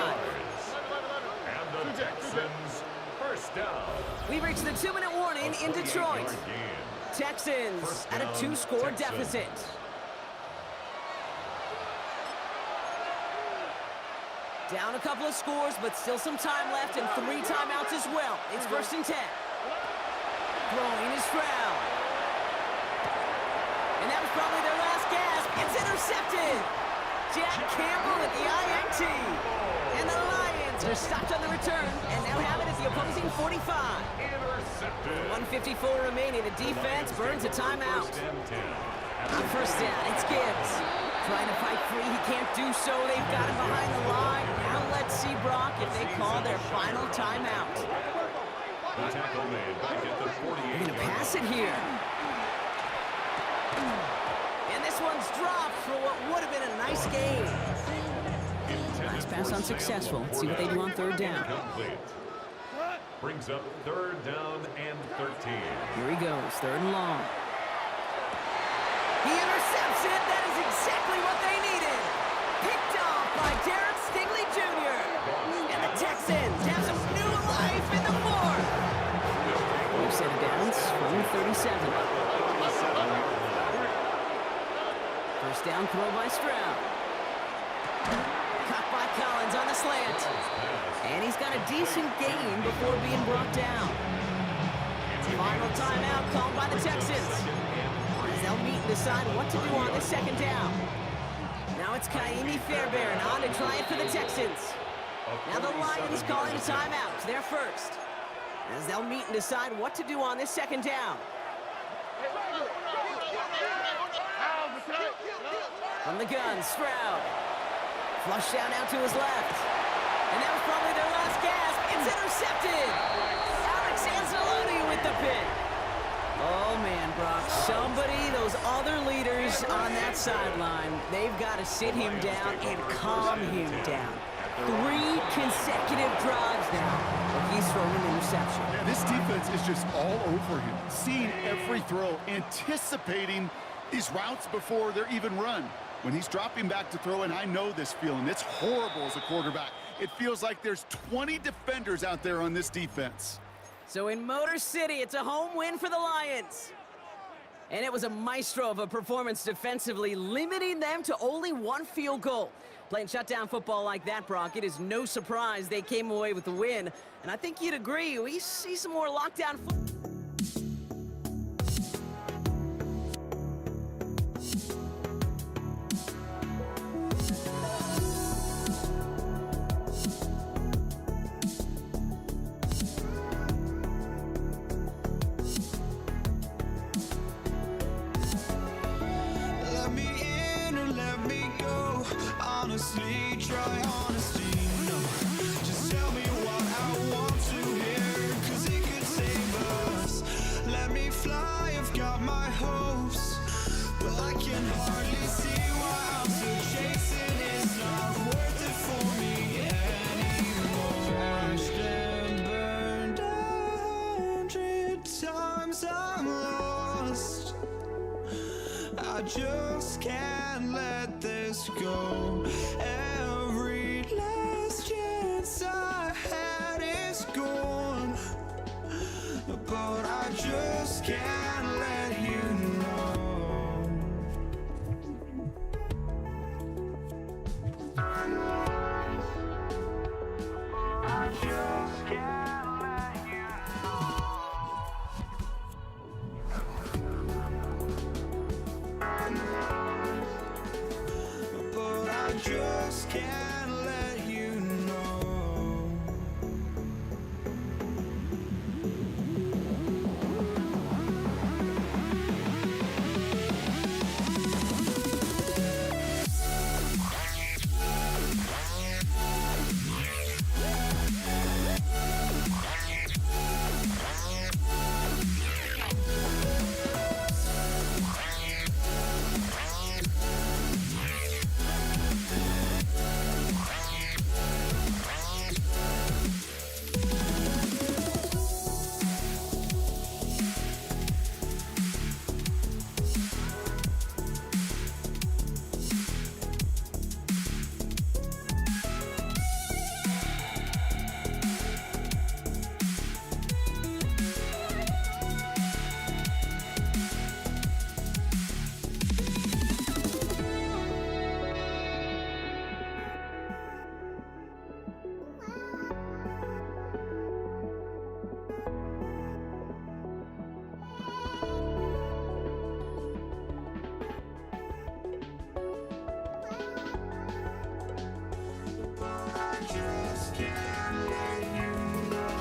And the Texans 1st down. We've reached the 2-minute warning in Detroit. Texans at a 2-score deficit. Down a couple of scores, but still some time left and 3 timeouts as well. It's 1st and 10. Throwing is Stroud. And that was probably their last gasp. It's intercepted. Jack Campbell at the INT. And the Lions are stopped on the return and now have it at the opposing 45. Intercepted. 1:54 remaining. The defense burns a timeout. 1st and 10. On 1st down, it's Gibbs. Trying to fight free, he can't do so. They've got him behind the line. Now let's see, Brock, if they call their final timeout. The tackle made back at the 48. They're going to pass it here. And this one's dropped for what would have been a nice game. Nice pass unsuccessful. Let's see what they do on 3rd down. Complete. Brings up 3rd down and 13. Here he goes, 3rd and long. He intercepts it. That is exactly what they needed. Picked off by Derek Stingley Jr. And the Texans have some new life in the 4th. We've set it down from the 37. 1st down throw by Stroud. Caught by Collins on the slant. And he's got a decent gain before being brought down. Final timeout called by the Texans. As they'll meet and decide what to do on this 2nd down. Now it's Kaimi Fairbairn on to try it for the Texans. Now the Lions calling a timeout. They're first. As they'll meet and decide what to do on this 2nd down. From the gun, Stroud. Flush down out to his left. And that was probably their last gasp. It's intercepted. Alex Anzalone with the pick. Oh, man, Brock. Somebody, those other leaders on that sideline, they've got to sit him down and calm him down. 3 consecutive drives now, where he's thrown an interception. Yeah, this defense is just all over him, seeing every throw, anticipating these routes before they're even run. When he's dropping back to throw, and I know this feeling, it's horrible as a quarterback. It feels like there's 20 defenders out there on this defense. So in Motor City, it's a home win for the Lions. And it was a maestro of a performance defensively, limiting them to only 1 field goal. Playing shutdown football like that, Brock, it is no surprise they came away with the win. And I think you'd agree, we see some more lockdown football. Let me in or let me go. Honestly, try honesty. No, just tell me what I want to hear, 'cause it could save us. Let me fly, I've got my hopes, but I can hardly see why I'm still chasing. It's not worth it for me anymore. Crashed and burned 100 times, I'm lost. I just can't let this go. Every last chance I had is gone, but I just can't let you know. I just can't let you know. But I just can't let you know. I just can't let you know.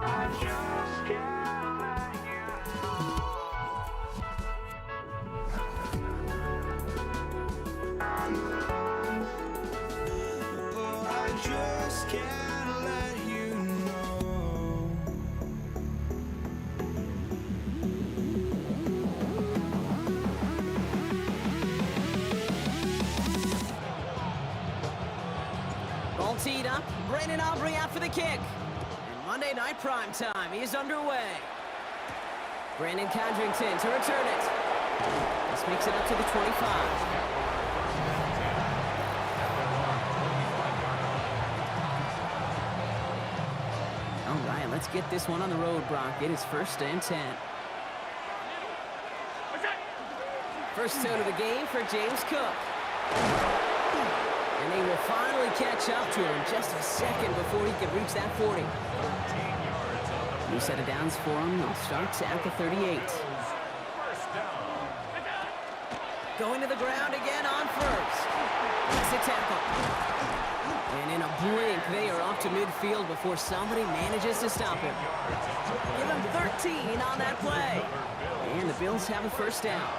I just can't let you know. But I just can't let you know. All teed up, Brandon Aubrey out for the kick. And Monday Night Prime Time is underway. Brandon Condrington to return it. This makes it up to the 25. All right, let's get this one on the road, Brock. It is 1st and 10. First tone of the game for James Cook. And they will finally catch up to him just a second before he could reach that 40. New set of downs for him. They'll start at the 38. Going to the ground again on first. Makes the tackle. And in a blink, they are off to midfield before somebody manages to stop him. Give him 13 on that play. And the Bills have a first down.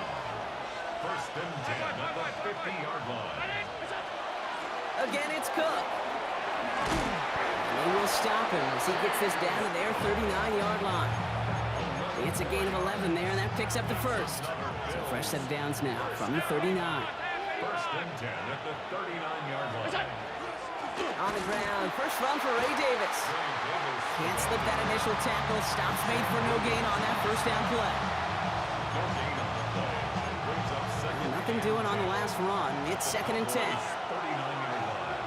1st and 10 at the 50-yard line. Again, it's Cook. They will stop him as he gets this down to their 39-yard line. It's a gain of 11 there, and that picks up the first. So fresh set of downs now from the 39. First and 10 at the 39-yard line. On the ground, first run for Ray Davis. Can't slip that initial tackle. Stops made for no gain on that first down play. No gain on the play. Brings up second. Nothing doing on the last run. It's 2nd and 10. 39-yard line.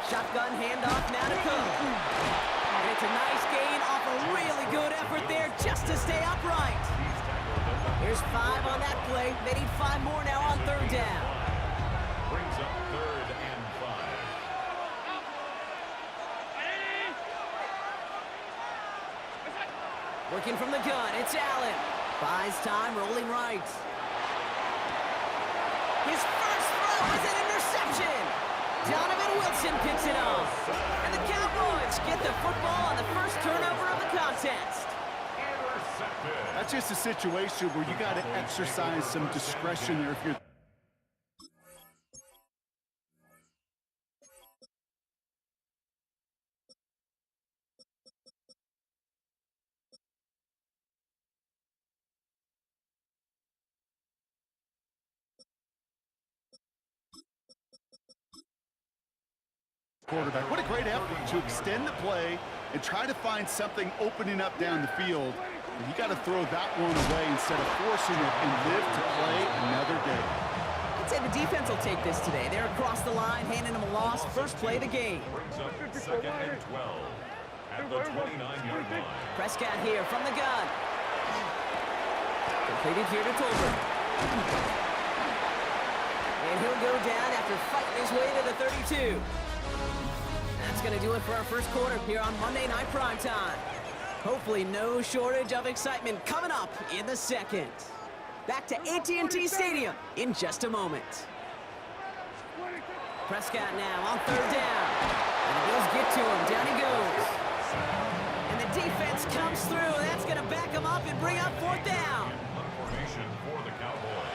Shotgun handoff now to Cook. And it's a nice gain off a really good effort there just to stay upright. Here's 5 on that play. They need 5 more now on 3rd down. Brings up 3rd and 5. Working from the gun, it's Allen. Buys time, rolling right. His first throw is an interception. Donovan Wilson picks it off. And the Cowboys get the football on the first turnover of the contest. That's just a situation where you got to exercise some discretion there if you're... quarterback. What a great effort to extend the play and try to find something opening up down the field. You got to throw that one away instead of forcing it and live to play another day. I'd say the defense will take this today. They're across the line, handing them a loss. First play of the game. Brings up 2nd and 12 at the 29-yard line. Prescott here from the gun. Completed here to Tolbert. And he'll go down after fighting his way to the 32. That's going to do it for our first quarter here on Monday Night Primetime. Hopefully no shortage of excitement coming up in the second. Back to AT&T Stadium in just a moment. Prescott now on 3rd down. And the Bills get to him. Down he goes. And the defense comes through. That's going to back him up and bring up 4th down. Formation for the Cowboys.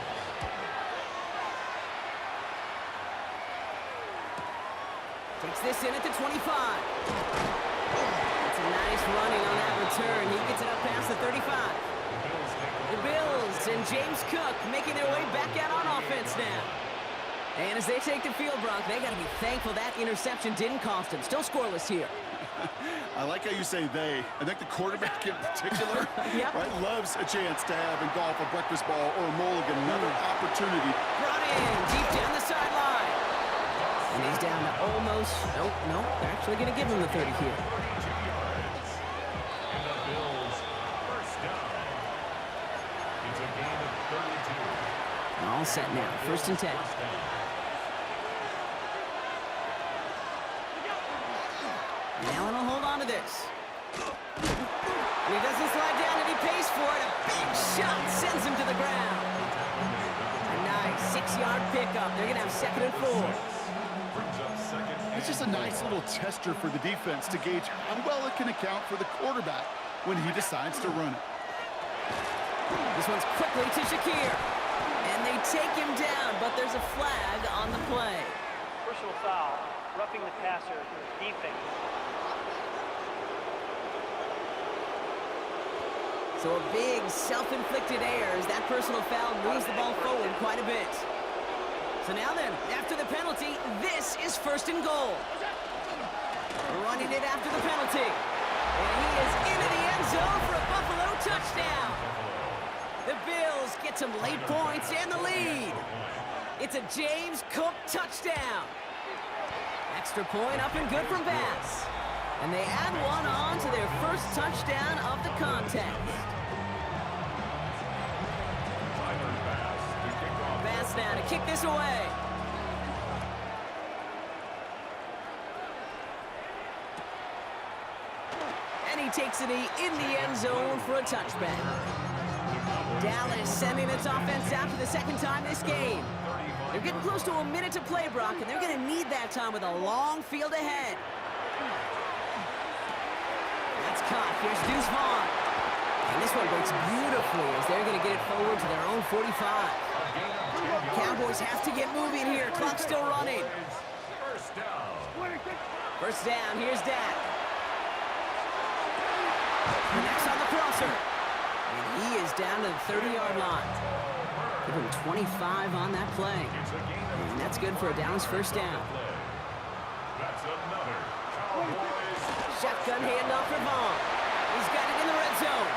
Takes this in at the 25. It's a nice running on that return. He gets it up past the 35. The Bills and James Cook making their way back out on offense now. And as they take the field, Brock, they got to be thankful that interception didn't cost them. Still scoreless here. I like how you say they. I think the quarterback in particular Yep. right, loves a chance to have in golf a breakfast ball or a mulligan, another opportunity. Brought in deep down the sideline. And he's down to almost, nope, they're actually going to give him the 30 here. 32 yards. And the Bills first down. It's a gain of 32. All set now, 1st and 10. First down. And Allen will hold on to this. And he doesn't slide down and he pays for it. A big shot sends him to the ground. A nice 6-yard pickup. They're going to have 2nd and 4. Brings up 2nd and It's just a nice little tester for the defense to gauge how well it can account for the quarterback when he decides to run it. This one's quickly to Shakir. And they take him down, but there's a flag on the play. Personal foul, roughing the passer, defense. So a big self-inflicted error as that personal foul moves the ball forward quite a bit. So now then, after the penalty, this is 1st and goal. Running it after the penalty. And he is into the end zone for a Buffalo touchdown. The Bills get some late points and the lead. It's a James Cook touchdown. Extra point up and good from Bass. And they add one on to their first touchdown of the contest. Tyler Bass to kick off. Bass now to kick this away. And he takes it in the end zone for a touchback. Dallas sending its offense out for the 2nd time this game. They're getting close to a minute to play, Brock, and they're going to need that time with a long field ahead. That's caught. Here's Deuce Vaughn. And this one breaks beautifully as they're going to get it forward to their own 45. Cowboys have to get moving here. Clock's still running. First down. First down, here's Dak. Connects on the crosser. And he is down to the 30-yard line. Give him 25 on that play. And that's good for a Dallas first down. That's another Cowboys. Shotgun handoff for Vaughn. He's got it in the red zone.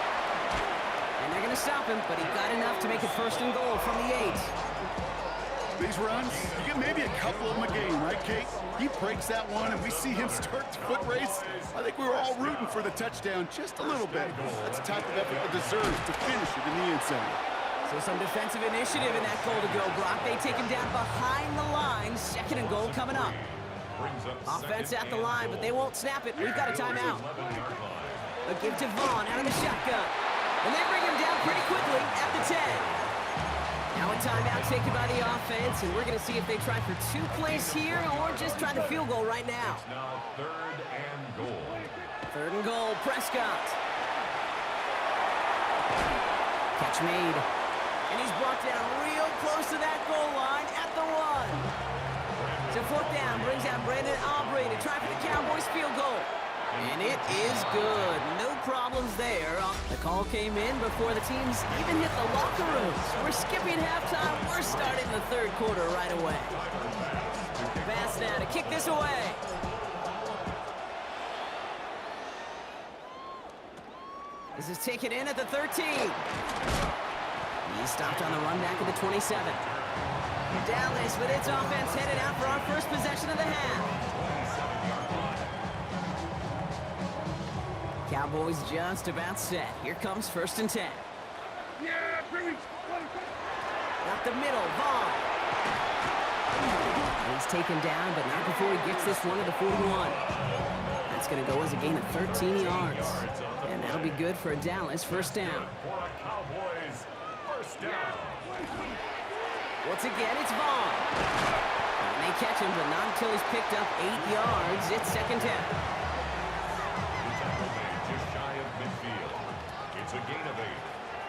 And they're going to stop him, but he got enough to make it first and goal from the 8. These runs, you get maybe a couple of them a game, right, Kate? He breaks that one, and we see him start the foot race. I think we were all rooting for the touchdown just a little bit. That's the type of effort that deserves to finish it in the end zone. So some defensive initiative in that goal to go, Brock. They take him down behind the line. Second and goal coming up. Offense at the line, but they won't snap it. We've got a timeout. A give to Vaughn out of the shotgun. And they bring him down pretty quickly at the 10. Now a timeout taken by the offense, and we're going to see if they try for 2 plays here or just try the field goal right now. Now third and goal. Third and goal, Prescott. Catch made. And he's brought down real close to that goal line at the 1. So fourth down brings out Brandon Aubrey to try for the Cowboys field goal. And it is good. No problems there. The call came in before the teams even hit the locker rooms. We're skipping halftime. We're starting the third quarter right away. Pass now to kick this away. This is taken in at the 13. He's stopped on the run back at the 27. Dallas with its offense headed out for our first possession of the half. Cowboys just about set. Here comes first and 10. Up the middle, Vaughn. He's taken down, but not before he gets this one to the 41. That's going to go as a gain of 13 yards. And that'll be good for a Dallas first down. Cowboys first down. Once again, it's Vaughn. And they catch him, but not until he's picked up 8 yards. It's second down. Just shy of midfield. It's a gain of 8.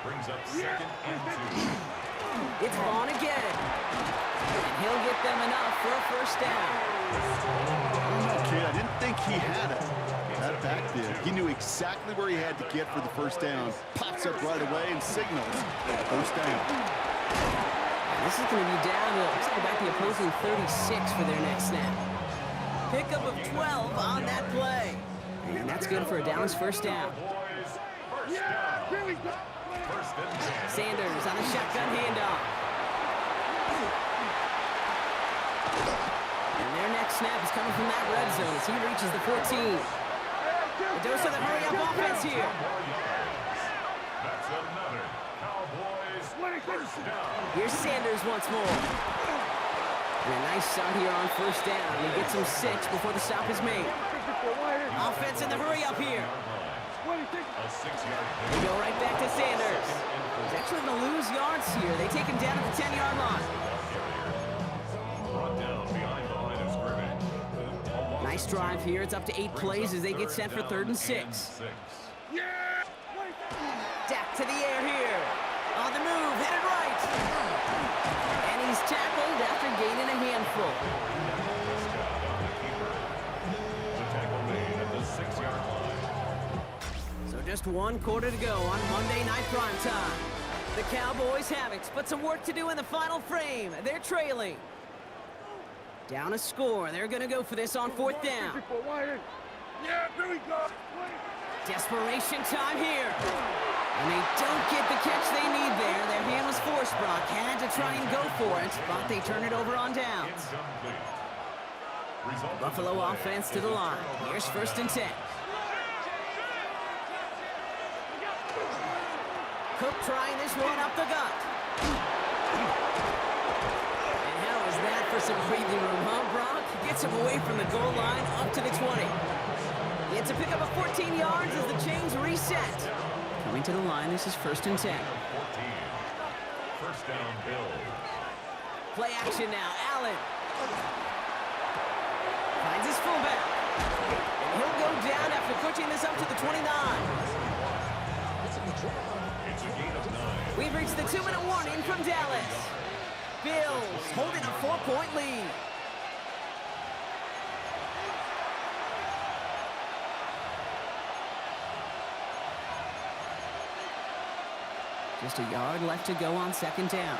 Brings up second and 2. It's Vaughn again. And he'll get them enough for a first down. Kid, I didn't think he had it. That back did. He knew exactly where he had to get for the first down. Pops up right away and signals first down. This is going to be down to, looks like about the opposing 36 for their next snap. Pickup of 12 on that play. And that's good for a Dallas first down. Sanders on a shotgun handoff. And their next snap is coming from that red zone as he reaches the 14. A dose of the hurry-up offense here. That's another Cowboys first down. Here's Sanders once more. And a nice shot here on first down. He gets him 6 before the stop is made. Offense in the hurry-up here. A 6-yard They go right back to Sanders. He's actually going to lose yards here. They take him down at the 10-yard line. brought down behind the line of scrimmage. Nice drive here. It's up to 8 plays as they get set for third and 6. Dak to the air here. On the move, headed right. And he's tackled after gaining a handful. The tackle made at the 6-yard line. So just 1 quarter to go on Monday Night Primetime. The Cowboys have it, but some work to do in the final frame. They're trailing. Down a score. They're going to go for this on 4th down. Desperation time here. And they don't get the catch they need there. Their hand was forced. Brock had to try and go for it, but they turn it over on downs. Incomplete. Result Buffalo offense to the line. Here's first and 10. Cook trying this one up the gut. And how is that for some breathing room, huh, Brock? Gets him away from the goal line up to the 20. It's a pickup of 14 yards as the chains reset. Coming to the line, this is first and 10. 14. First down, Bill. Play action now, Allen. Finds his fullback. And he'll go down after pushing this up to the 29. It's a gain of 9. We've reached the 2-minute warning from Dallas. Bills holding a 4-point lead. Just a yard left to go on second down.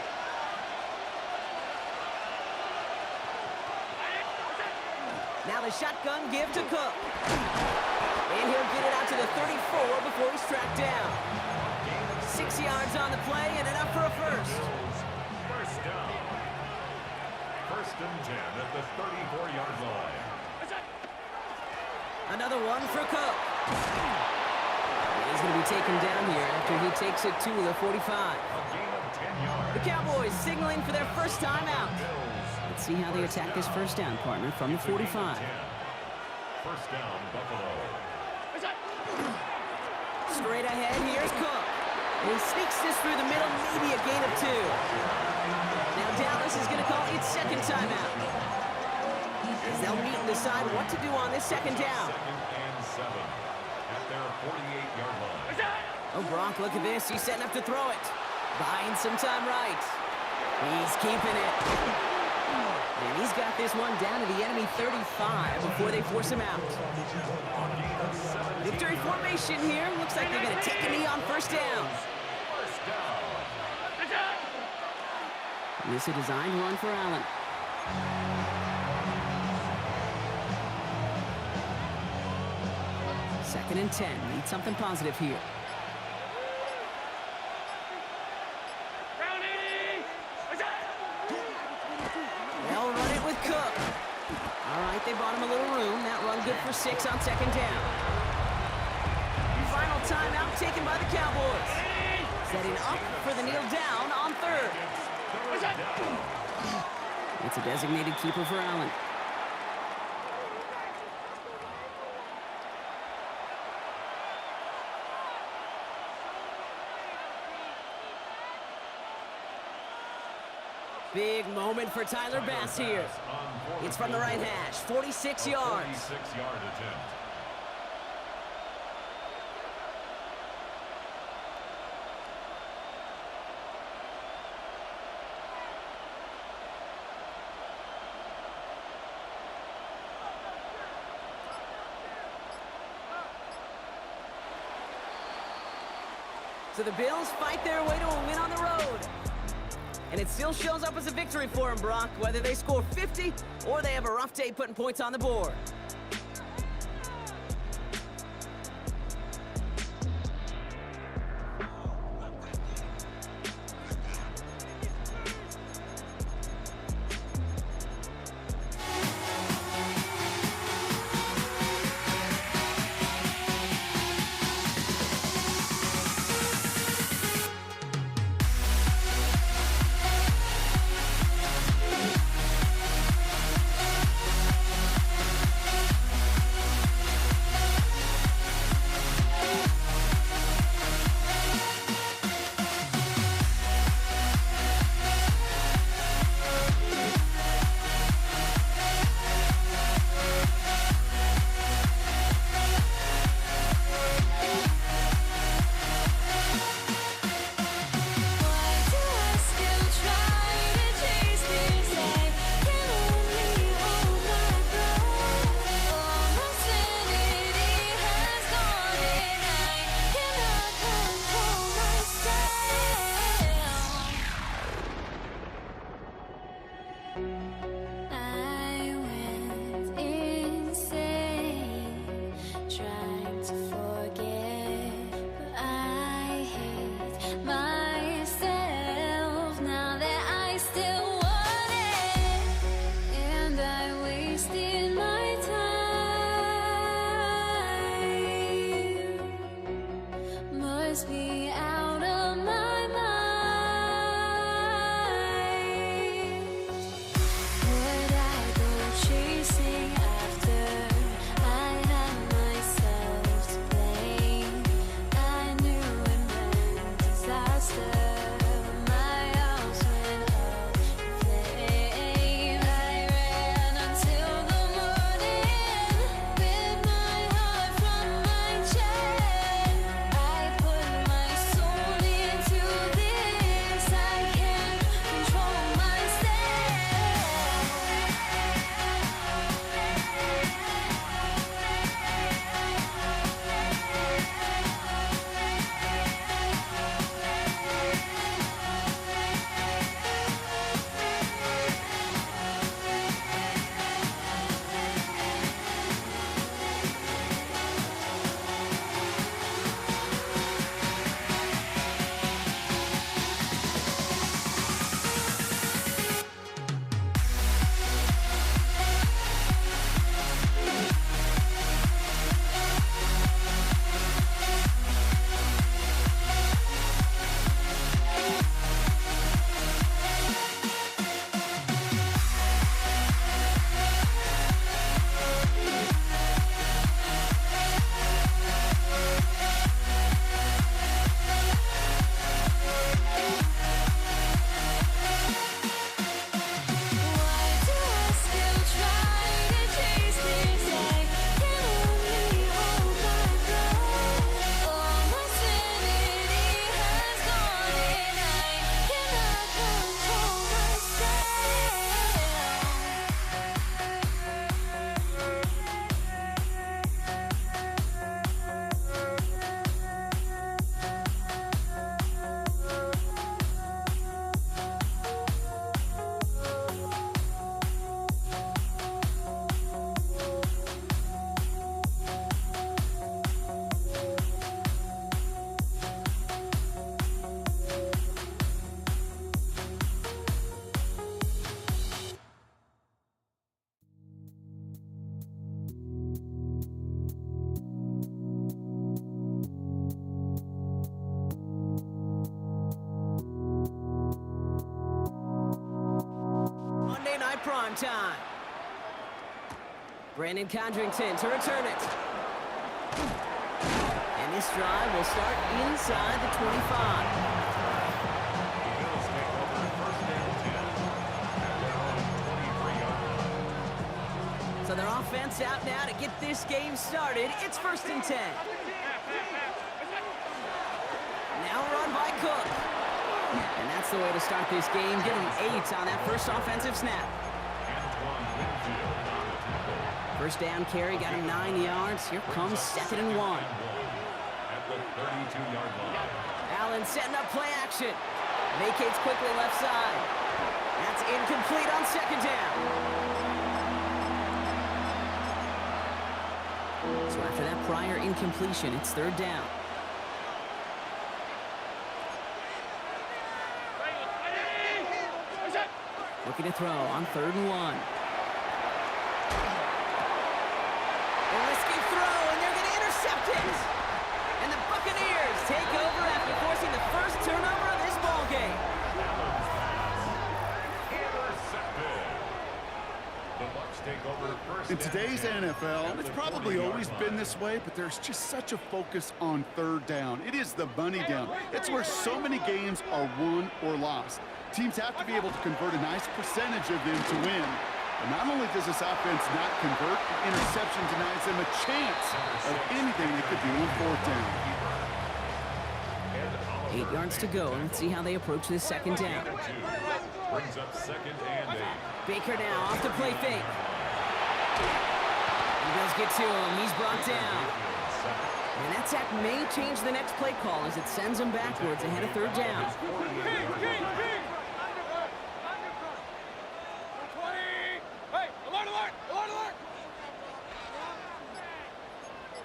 Now the shotgun give to Cook. And he'll get it out to the 34 before he's tracked down. 6 yards on the play and enough for a first. First down. First and 10 at the 34-yard line. Another one for Cook. He's going to be taken down here after he takes it to the 45. A gain of 10 yards. The Cowboys signaling for their first time out. Let's see how they attack this first down, partner, from the 45. First down, Buffalo. Straight ahead, here's Cook. And he sneaks this through the middle, maybe a gain of 2. Now Dallas is going to call its second timeout. As they'll meet and decide what to do on this second down. Second and 7 at their 48-yard line. Oh, Gronk, look at this. He's setting up to throw it. Buying some time right. He's keeping it. And he's got this one down to the enemy 35 before they force him out. Victory formation here. Looks like they're going to take a knee on first down. First down. And this is a designed run for Allen. Second and 10. Need something positive here. They'll run it with Cook. All right, they bought him a little room. That run good for 6 on second down. Final timeout taken by the Cowboys. Setting up for the kneel down on third. It's a designated keeper for Allen. Big moment for Tyler Bass here. It's from the right hash, 46 yards. 46-yard attempt. So the Bills fight their way to a win on the road. And it still shows up as a victory for them, Brock, whether they score 50 or they have a rough day putting points on the board. prime time. Brandon Condrington to return it. And this drive will start inside the 25. The Bills take over first and 10 at their own 23-yard line. So their offense out now to get this game started. It's first and 10. Now run by Cook. And that's the way to start this game. Give him 8 on that first offensive snap. Antoine Winfield on the tackle. First down carry, got him 9 yards. Here comes 2nd and 1. At the 32-yard line. Allen setting up play action. Vacates quickly left side. That's incomplete on 2nd down. So after that prior incompletion, it's 3rd down. Looking to throw on 3rd and 1. A risky throw, and they're going to intercept it. And the Buccaneers take over after forcing the first turnover of this ball game. Intercepted. The Bucs take over first In and today's 10 NFL, at it's the probably 20-yard always line. been this way, but there's just such a focus on 3rd down. It is the money down. It's where so many games are won or lost. Teams have to be able to convert a nice percentage of them to win. And not only does this offense not convert, the interception denies them a chance of anything they could do on 4th down. 8 yards to go. Let's see how they approach this 2nd down. Brings up 2nd and 8. Baker now off the play fake. And Bills get to him. He's brought down. And that sack may change the next play call as it sends him backwards ahead of 3rd down. Hey, alert, alert, alert, alert!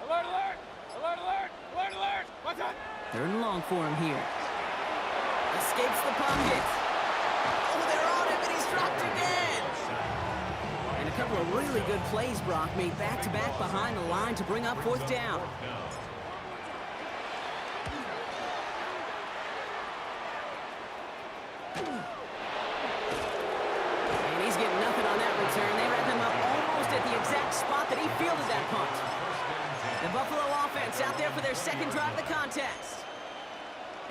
Alert, alert, alert, alert, alert, alert! What's up? 3rd and long for him here. Escapes the pocket. Oh, they're on him, and he's dropped again. And a couple of really good plays, Brock, made back-to-back behind the line to bring up 4th down. And he's getting nothing on that return. They wrap him up almost at the exact spot that he fielded that punt. The Buffalo offense out there for their 2nd drive of the contest.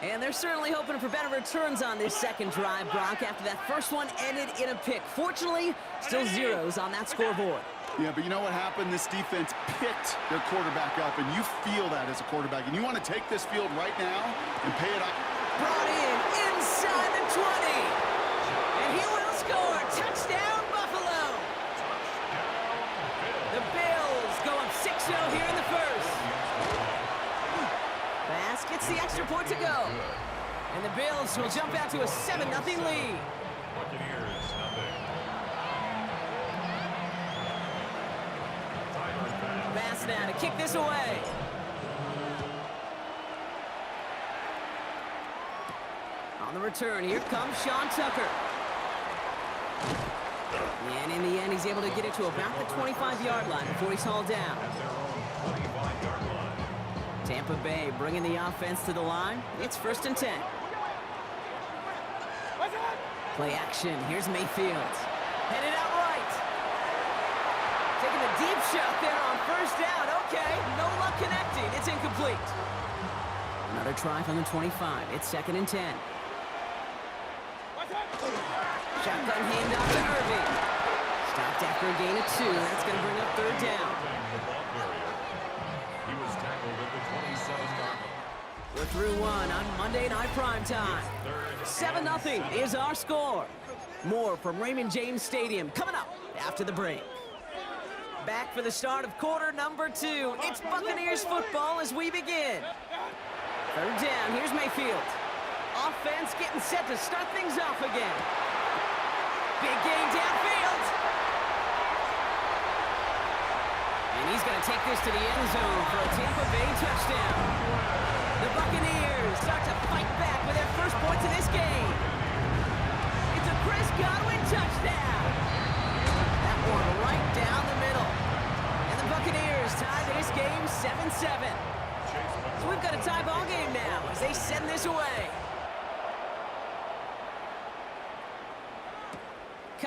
And they're certainly hoping for better returns on this 2nd drive, Brock, after that first one ended in a pick. Fortunately, still zeros on that scoreboard. Yeah, but you know what happened? This defense picked their quarterback up, and you feel that as a quarterback. And you want to take this field right now and pay it off. Brought in inside the 20. And he will score. Touchdown, Buffalo. The Bills go up 6-0 here in the first. Bass gets the extra point to go. And the Bills will jump out to a 7-0 lead. Buccaneers, nothing. Tyler Bass. Bass now to kick this away. On the return, here comes Sean Tucker. And in the end, he's able to get it to about the 25-yard line before he's hauled down. At their own 25-yard line. Tampa Bay bringing the offense to the line. It's 1st and 10. What's up? Play action. Here's Mayfield. Headed out right. Taking a deep shot there on 1st down. Okay, no luck connecting. It's incomplete. Another try from the 25. It's 2nd and 10. What's up? Shotgun handoff to Irving. Stopped after a gain of 2. That's going to bring up 3rd down. The ball carrier. He was tackled at the 27-yard line. We're through 1 on Monday Night Primetime. 7-0 is our score. More from Raymond James Stadium coming up after the break. Back for the start of quarter number 2. It's Buccaneers football as we begin. 3rd down. Here's Mayfield. Offense getting set to start things off again. Big gain downfield. And he's going to take this to the end zone for a Tampa Bay touchdown. The Buccaneers start to fight back with their first points in this game. It's a Chris Godwin touchdown. That one right down the middle. And the Buccaneers tie this game 7-7. So we've got a tie ball game now as they send this away.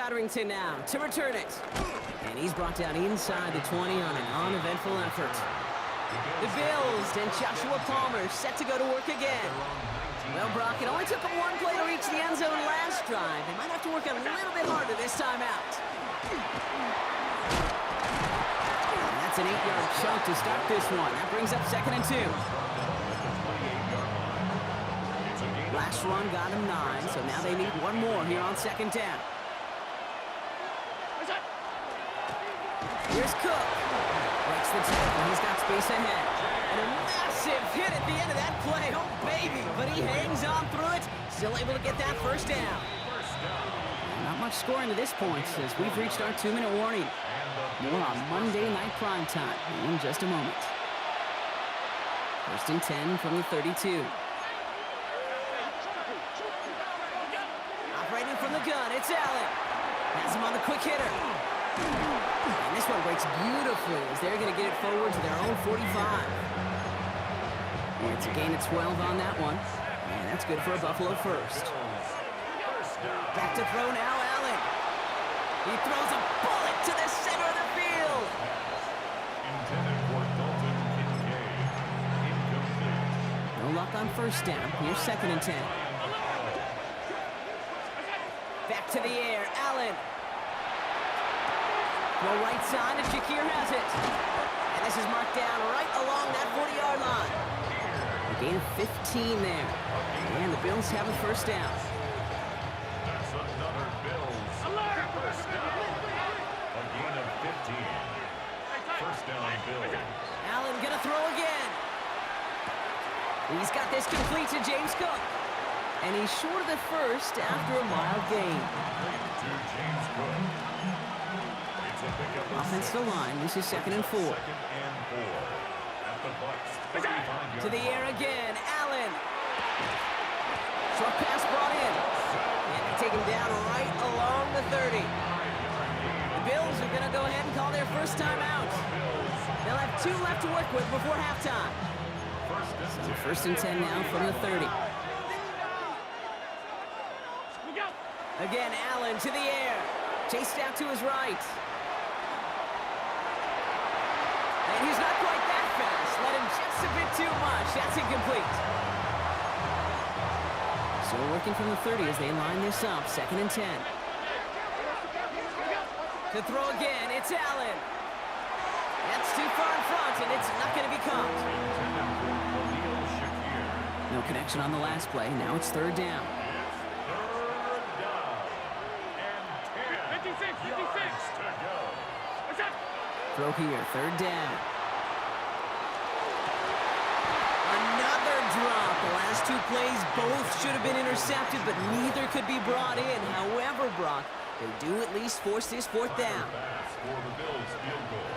Codrington now to return it. And he's brought down inside the 20 on an uneventful effort. The Bills and Joshua Palmer set to go to work again. Well, Brock, it only took them one play to reach the end zone last drive. They might have to work a little bit harder this time out. And that's an 8-yard chunk to start this one. That brings up 2nd and 2. Last run got him 9, so now they need one more here on 2nd down. Here's Cook. Breaks the tackle. He's got space ahead. And a massive hit at the end of that play. Oh, baby. But he hangs on through it. Still able to get that first down. Not much scoring to this point as we've reached our 2-minute warning. More on Monday Night Prime Time in just a moment. 1st and 10 from the 32. Operating from the gun, it's Allen. Has him on the quick hitter. And this one breaks beautifully as they're going to get it forward to their own 45. And it's a gain of 12 on that one. And that's good for a Buffalo first. Back to throw now, Allen. He throws a bullet to the center of the field. Intended for Dalton Kincaid. Incomplete. No luck on first down. Here's 2nd and 10. Back to the air, Allen. Throw right side, and Shakir has it. And this is marked down right along that 40-yard line. A gain of 15 there. And the Bills have a first down. That's another Bills first down. A gain of 15. First down, Bills. Allen gonna throw again. He's got this complete to James Cook. And he's short of the first after a mild gain. To James Cook. It's a pickup of Offensive line, this is 2nd and 4. 2nd and 4. At the Bucs 35-yard To the air again, Allen. Short pass brought in. And they take him down right along the 30. The Bills are going to go ahead and call their first timeout. They'll have 2 left to work with before halftime. So 1st and 10 now from the 30. Again, Allen to the air. Chased out to his right. And he's not quite that fast. Let him just a bit too much. That's incomplete. Still working from the 30 as they line this up. 2nd and 10. To throw again, it's Allen. That's too far in front, and it's not going to be caught. No connection on the last play. Now it's 3rd down. 56. Throw here, 3rd down. Another drop. The last 2 plays both should have been intercepted, but neither could be brought in. However, Brock, they do at least force this 4th down. Pass for the Bills field goal.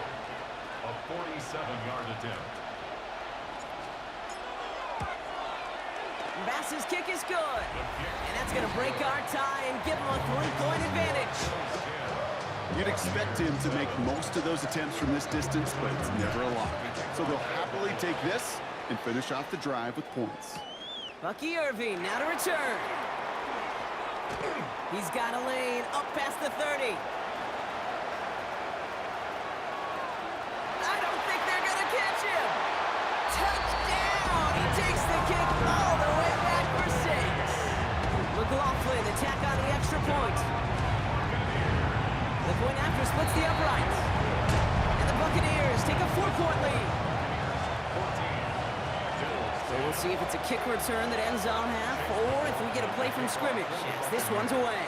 A 47-yard attempt. Bass's kick is good. And that's going to break our tie and give them a 3-point advantage. You'd expect him to make most of those attempts from this distance, but it's never a lock. So they'll happily take this and finish off the drive with points. Bucky Irving now to return. He's got a lane up past the 30. I don't think they're going to catch him. Touchdown! He takes the kick all the way back for 6. McLaughlin attack on the extra point. The point after splits the uprights. And the Buccaneers take a 4-point lead. So we'll see if it's a kick return that ends on half, or if we get a play from scrimmage, as this one's away.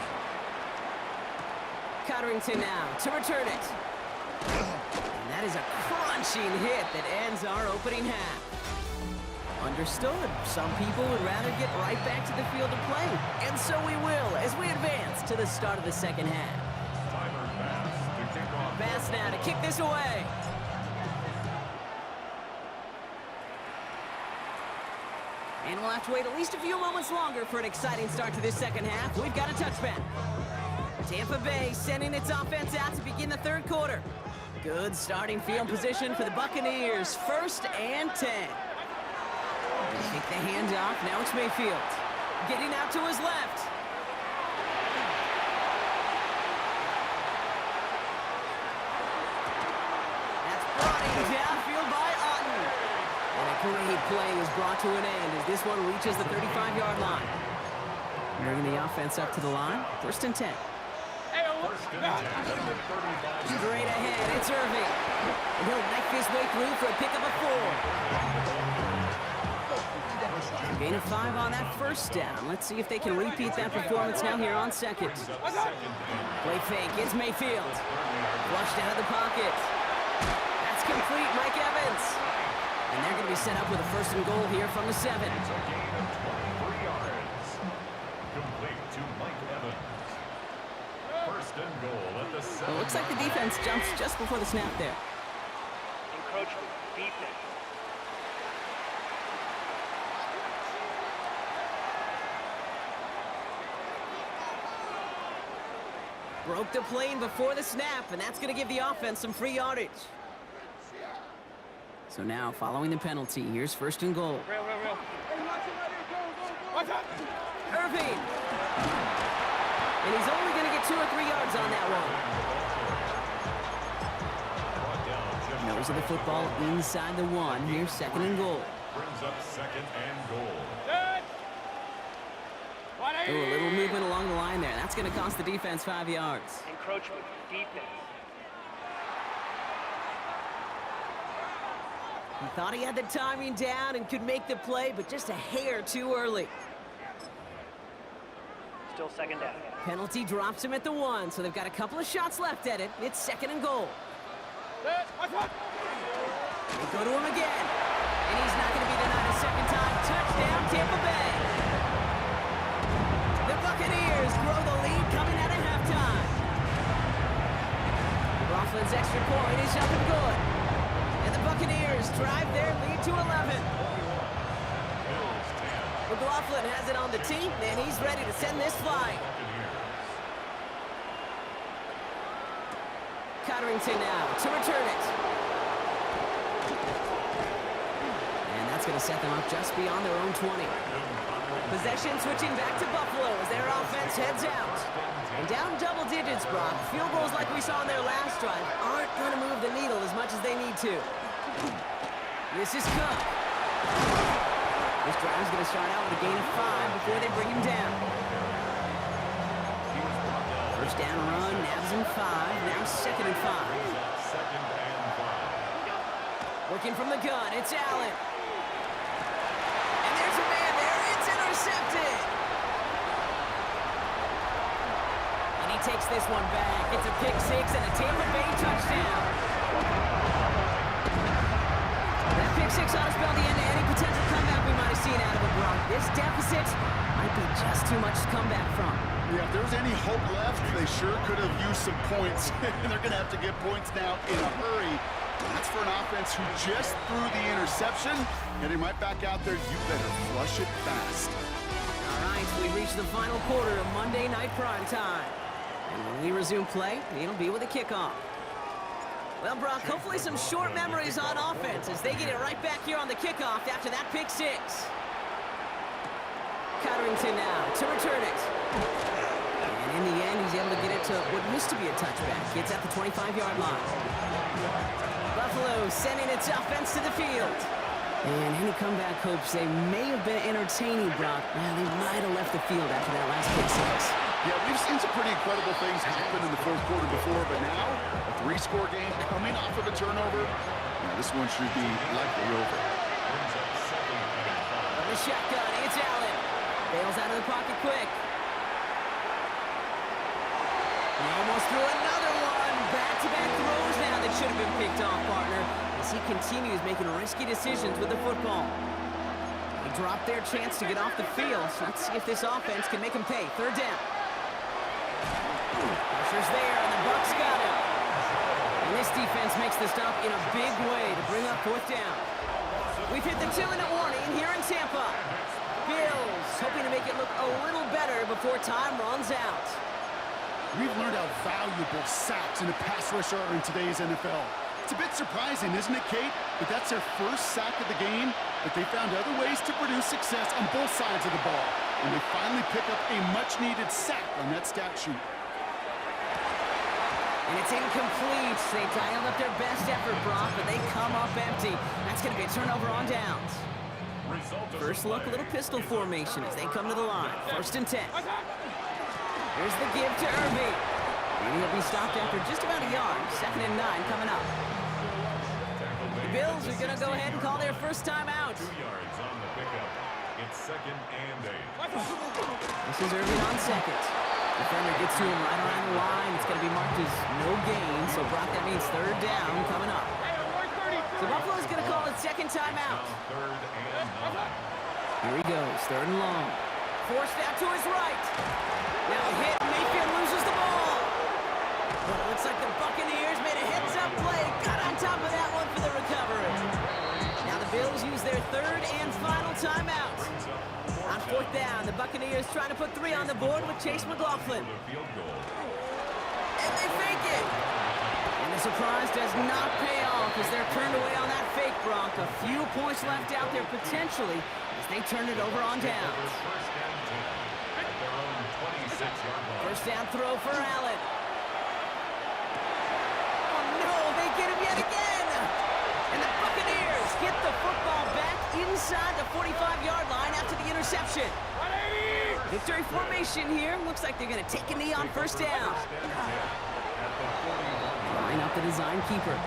Codrington now to return it. And that is a crunching hit that ends our opening half. Understood. Some people would rather get right back to the field of play. And so we will as we advance to the start of the second half. Tyler Bass to kick off. Bass now to kick this away. And we'll have to wait at least a few moments longer for an exciting start to this second half. We've got a touchback. Tampa Bay sending its offense out to begin the 3rd quarter. Good starting field position for the Buccaneers. 1st and 10. They take the handoff. Now it's Mayfield. Getting out to his left. Cutting downfield by Otten. And a great play is brought to an end as this one reaches the 35-yard line. Bringing the offense up to the line. 1st and 10. Straight ahead, it's Irving. And he'll knife his way through for a pickup of 4. Gain of 5 on that 1st down. Let's see if they can repeat that performance now here on 2nd. Play fake, it's Mayfield. Flushed out of the pocket. That's complete, Mike Evans. And they're going to be set up with a 1st and goal here from the 7. It's a gain of 23 yards. Complete to Mike Evans. 1st and goal at the 7. Well, looks like the defense jumps just before the snap there. Encroachment. Defense. Broke the plane before the snap, and that's going to give the offense some free yardage. So now, following the penalty, here's 1st and goal. Real. Irving! And he's only going to get 2 or 3 yards on that one. Nose of the football inside the 1. Here's 2nd and goal. Brings up 2nd and goal. Oh, a little movement along the line there. That's going to cost the defense 5 yards. Encroachment. Defense. He thought he had the timing down and could make the play, but just a hair too early. Still 2nd down. Penalty drops him at the 1, so they've got a couple of shots left at it. It's 2nd and goal. They go to him again. And he's not going to be denied a 2nd time. Touchdown, Tampa Bay. The Buccaneers grow the lead coming out of halftime. Coughlin's extra point is up and good. And the Buccaneers drive their lead to 11. McLaughlin has it on the tee, and he's ready to send this flying. Cotterington now to return it. And that's going to set them up just beyond their own 20. Possession switching back to Buffalo as their offense heads out. And down double digits, Brock. Field goals like we saw in their last drive aren't going to move the needle as much as they need to. This is Cook. This drive's going to start out with a gain of 5 before they bring him down. 1st down run, nabs him 5. Now 2nd and 5. Working from the gun, it's Allen. And there's a man there. It's intercepted. And he takes this one back. It's a pick 6 and a Tampa Bay touchdown. That pick 6 ought to spell the end to any potential comeback we might have seen out of it, Brock. This deficit might be just too much to come back from. Yeah, if there was any hope left, they sure could have used some points. They're going to have to get points now in a hurry. That's for an offense who just threw the interception. Getting right back out there, you better flush it fast. All right, we reach the final quarter of Monday Night Prime Time. And when we resume play, it'll be with a kickoff. Well, Brock, hopefully some short memories on offense as they get it right back here on the kickoff after that pick 6. Cotterington now to return it. And in the end, he's able to get it to what used to be a touchback. It's at the 25-yard line. Buffalo sending its offense to the field. And any comeback hopes they may have been entertaining, Brock. Well, they might have left the field after that last pick 6. Yeah, we've seen some pretty incredible things happen in the 4th quarter before, but now a 3-score game coming off of a turnover. Now this one should be likely over. From the shotgun, it's Allen. Bails out of the pocket quick. He almost threw another one. Back-to-back throws now that should have been picked off, partner, as he continues making risky decisions with the football. They dropped their chance to get off the field. So let's see if this offense can make them pay. 3rd down. Pressure's there, and the Bucs got him. And this defense makes the stop in a big way to bring up 4th down. We've hit the 2-minute warning here in Tampa. Bills hoping to make it look a little better before time runs out. We've learned how valuable sacks in a pass rush are in today's NFL. It's a bit surprising, isn't it, Kate? That that's their first sack of the game, but they found other ways to produce success on both sides of the ball. And they finally pick up a much-needed sack on that stat sheet. And it's incomplete. They dialed up their best effort, Brock, but they come up empty. That's going to be a turnover on downs. First look, a little pistol formation as they come to the line. 1st and 10. Here's the give to Irby. And he'll be stopped after just about a yard. 2nd and 9 coming up. The Bills are going to go ahead and call their first time out. 2 yards on the pickup. It's 2nd and 8. This is Irving on 2nd. Defender gets to him right around the line. It's going to be marked as no gain. So, Brock, that means 3rd down coming up. So, Buffalo's going to call it 2nd timeout. 3rd and 9. Here he goes, 3rd and long. Forced out to his right. Now a hit, Mayfield loses the ball. But it looks like the Buccaneers made a heads-up play. Got on top of that one for the recovery. Now the Bills use their 3rd and final timeout. On 4th down, the Buccaneers trying to put 3 on the board with Chase McLaughlin. And they fake it. And the surprise does not pay off as they're turned away on that fake, Brock. A few points left out there potentially as they turn it over on downs. 1st down throw for Allen. Oh no, they get him yet again. And the Buccaneers get the football back inside the 45-yard line after the interception. Victory formation here. Looks like they're going to take a knee on 1st down. Line up the design keeper.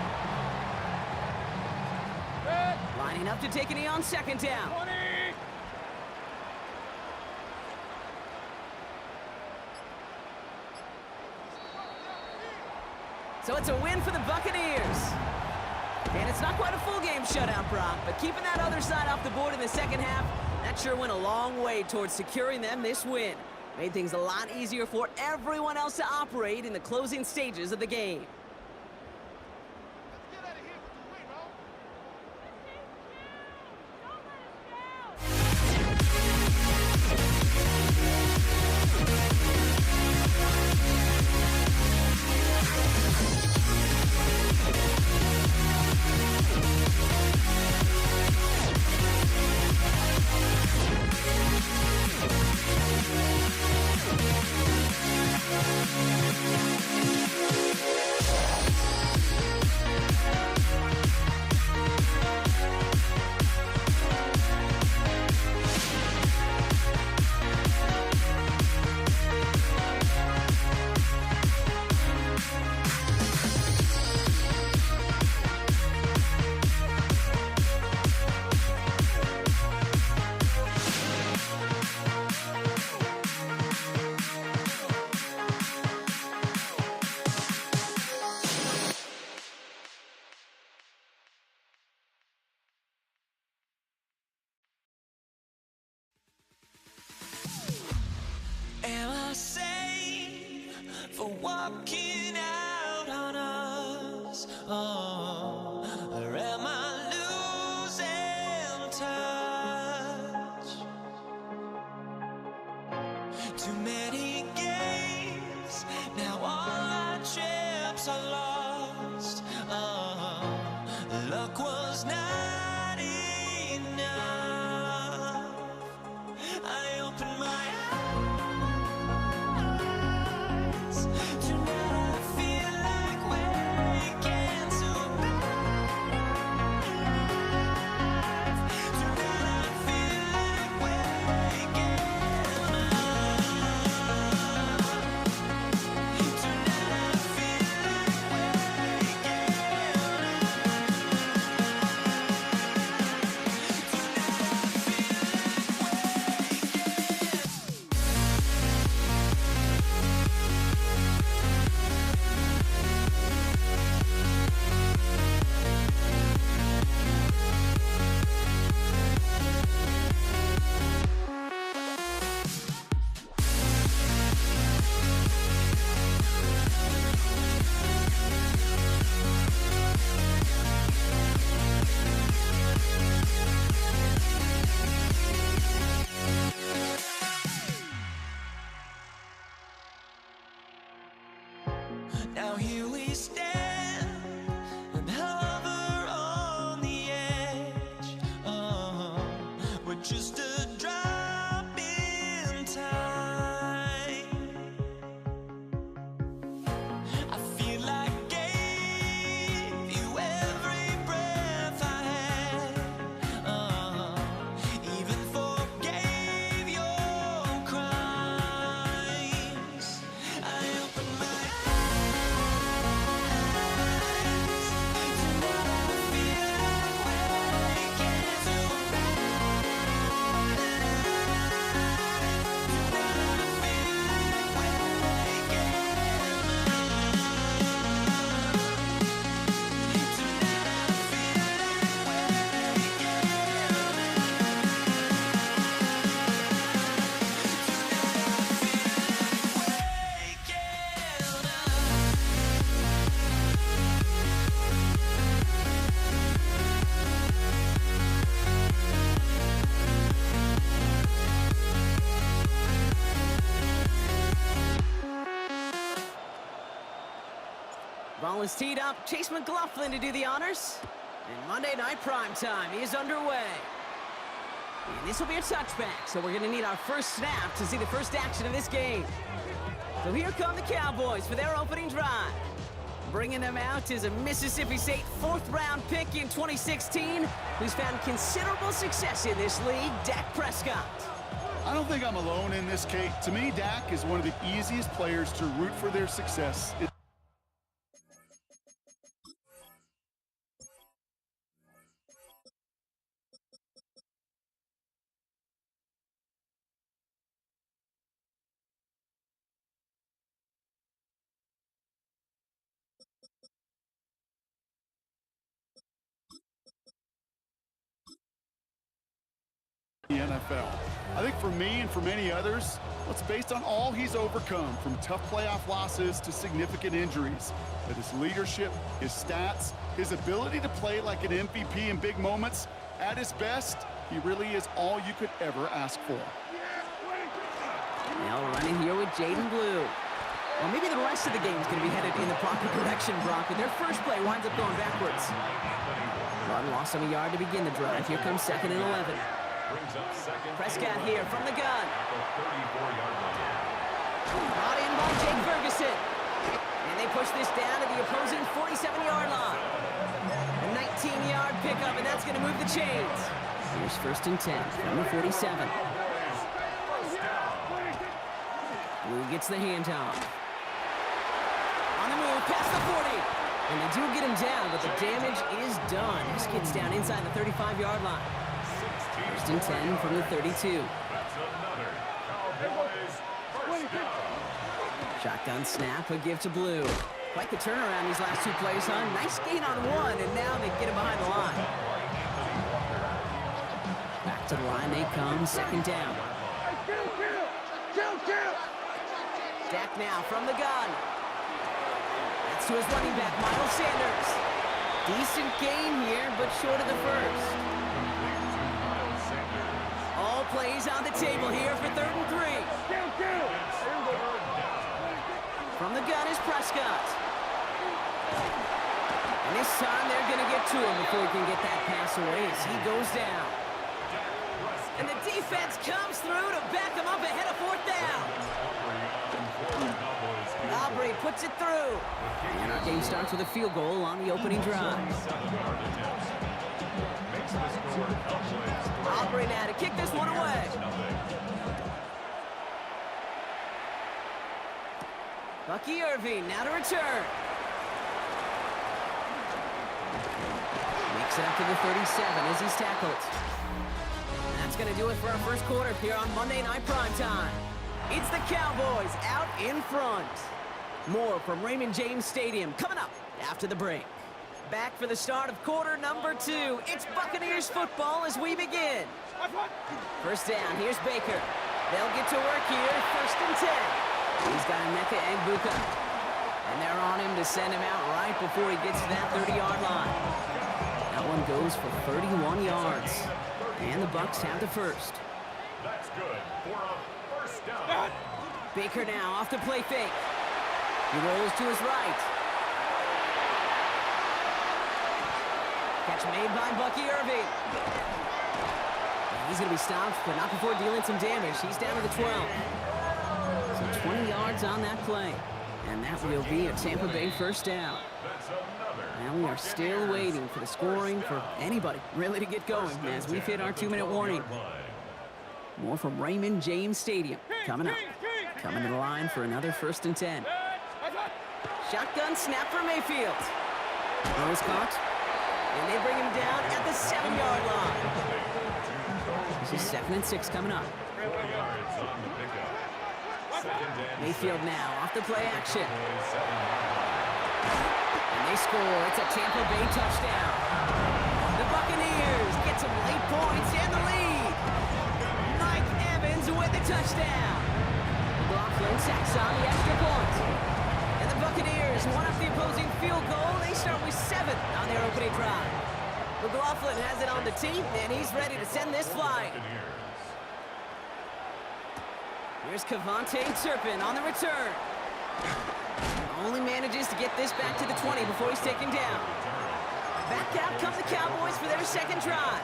Lining up to take a knee on 2nd down. So it's a win for the Buccaneers. And it's not quite a full game shutout, Brock, but keeping that other side off the board in the 2nd half, that sure went a long way towards securing them this win. Made things a lot easier for everyone else to operate in the closing stages of the game. Am I safe for walking out on us? Oh, or am I losing touch? Too many games, now all our chips are lost. Oh, luck was not enough. I opened my eyes. Tonight I feel like waking to Ball is teed up. Chase McLaughlin to do the honors. And Monday Night Primetime is underway. And this will be a touchback, so we're going to need our first snap to see the first action of this game. So here come the Cowboys for their opening drive. Bringing them out is a Mississippi State 4th-round pick in 2016 who's found considerable success in this league, Dak Prescott. I don't think I'm alone in this, Kate. To me, Dak is one of the easiest players to root for their success. The NFL. I think for me and for many others, it's based on all he's overcome, from tough playoff losses to significant injuries. But his leadership, his stats, his ability to play like an MVP in big moments, at his best, he really is all you could ever ask for. Now running here with Jaden Blue. Well, maybe the rest of the game is going to be headed in the proper direction, Brock, but their first play winds up going backwards. Run lost on a yard to begin the drive. Here comes 2nd and 11. Prescott here from the gun. Brought in by Jake Ferguson. And they push this down to the opposing 47-yard line. A 19-yard pickup, and that's going to move the chains. Here's 1st and 10 from the 47. Blue gets the handoff. On the move, past the 40. And they do get him down, but the damage is done. This gets down inside the 35-yard line. 1st and 10 from the 32. That's another Cowboys first down. Shotgun snap, a give to Blue. Quite the turnaround these last two plays, huh? Nice gain on one, and now they get him behind the line. Back to the line they come, 2nd down. Dak now from the gun. That's to his running back, Miles Sanders. Decent gain here, but short of the first. All plays on the table here for 3rd and 3. From the gun is Prescott. And this time they're going to get to him before he can get that pass away as he goes down. And the defense comes through to back him up ahead of 4th down. Aubrey puts it through. And our game starts with a field goal on the opening drive. Aubrey now to kick this one away. Bucky Irving now to return. Makes it up to the 37 as he's tackled. And that's going to do it for our first quarter here on Monday Night Primetime. It's the Cowboys out in front. More from Raymond James Stadium coming up after the break. Back for the start of quarter number 2. It's Buccaneers football as we begin. 1st down, here's Baker. They'll get to work here, 1st and 10. He's got Emeka Egbuka. And they're on him to send him out right before he gets to that 30-yard line. That one goes for 31 yards. And the Bucs have the first. That's good for a first down. Baker now off the play fake. He rolls to his right. Catch made by Bucky Irving. And he's going to be stopped, but not before dealing some damage. He's down to the 12. So 20 yards on that play. And that will be a Tampa Bay first down. Now we are still waiting for the scoring for anybody really to get going as we've hit our 2-minute warning. More from Raymond James Stadium coming up. Coming to the line for another 1st and 10. Shotgun snap for Mayfield. Throw is caught. And they bring him down at the 7-yard line. This is 2nd and 6 coming up. Mayfield now off the play action. And they score. It's a Tampa Bay touchdown. The Buccaneers get some late points and the lead. Mike Evans with the touchdown. McLaughlin sacks on the extra point. And the Buccaneers won up the opposing field goal. They start with 7 on their opening drive. McLaughlin has it on the tee, and he's ready to send this flying. Here's Cavante Turpin on the return. only manages to get this back to the 20 before he's taken down. Back out come the Cowboys for their second drive.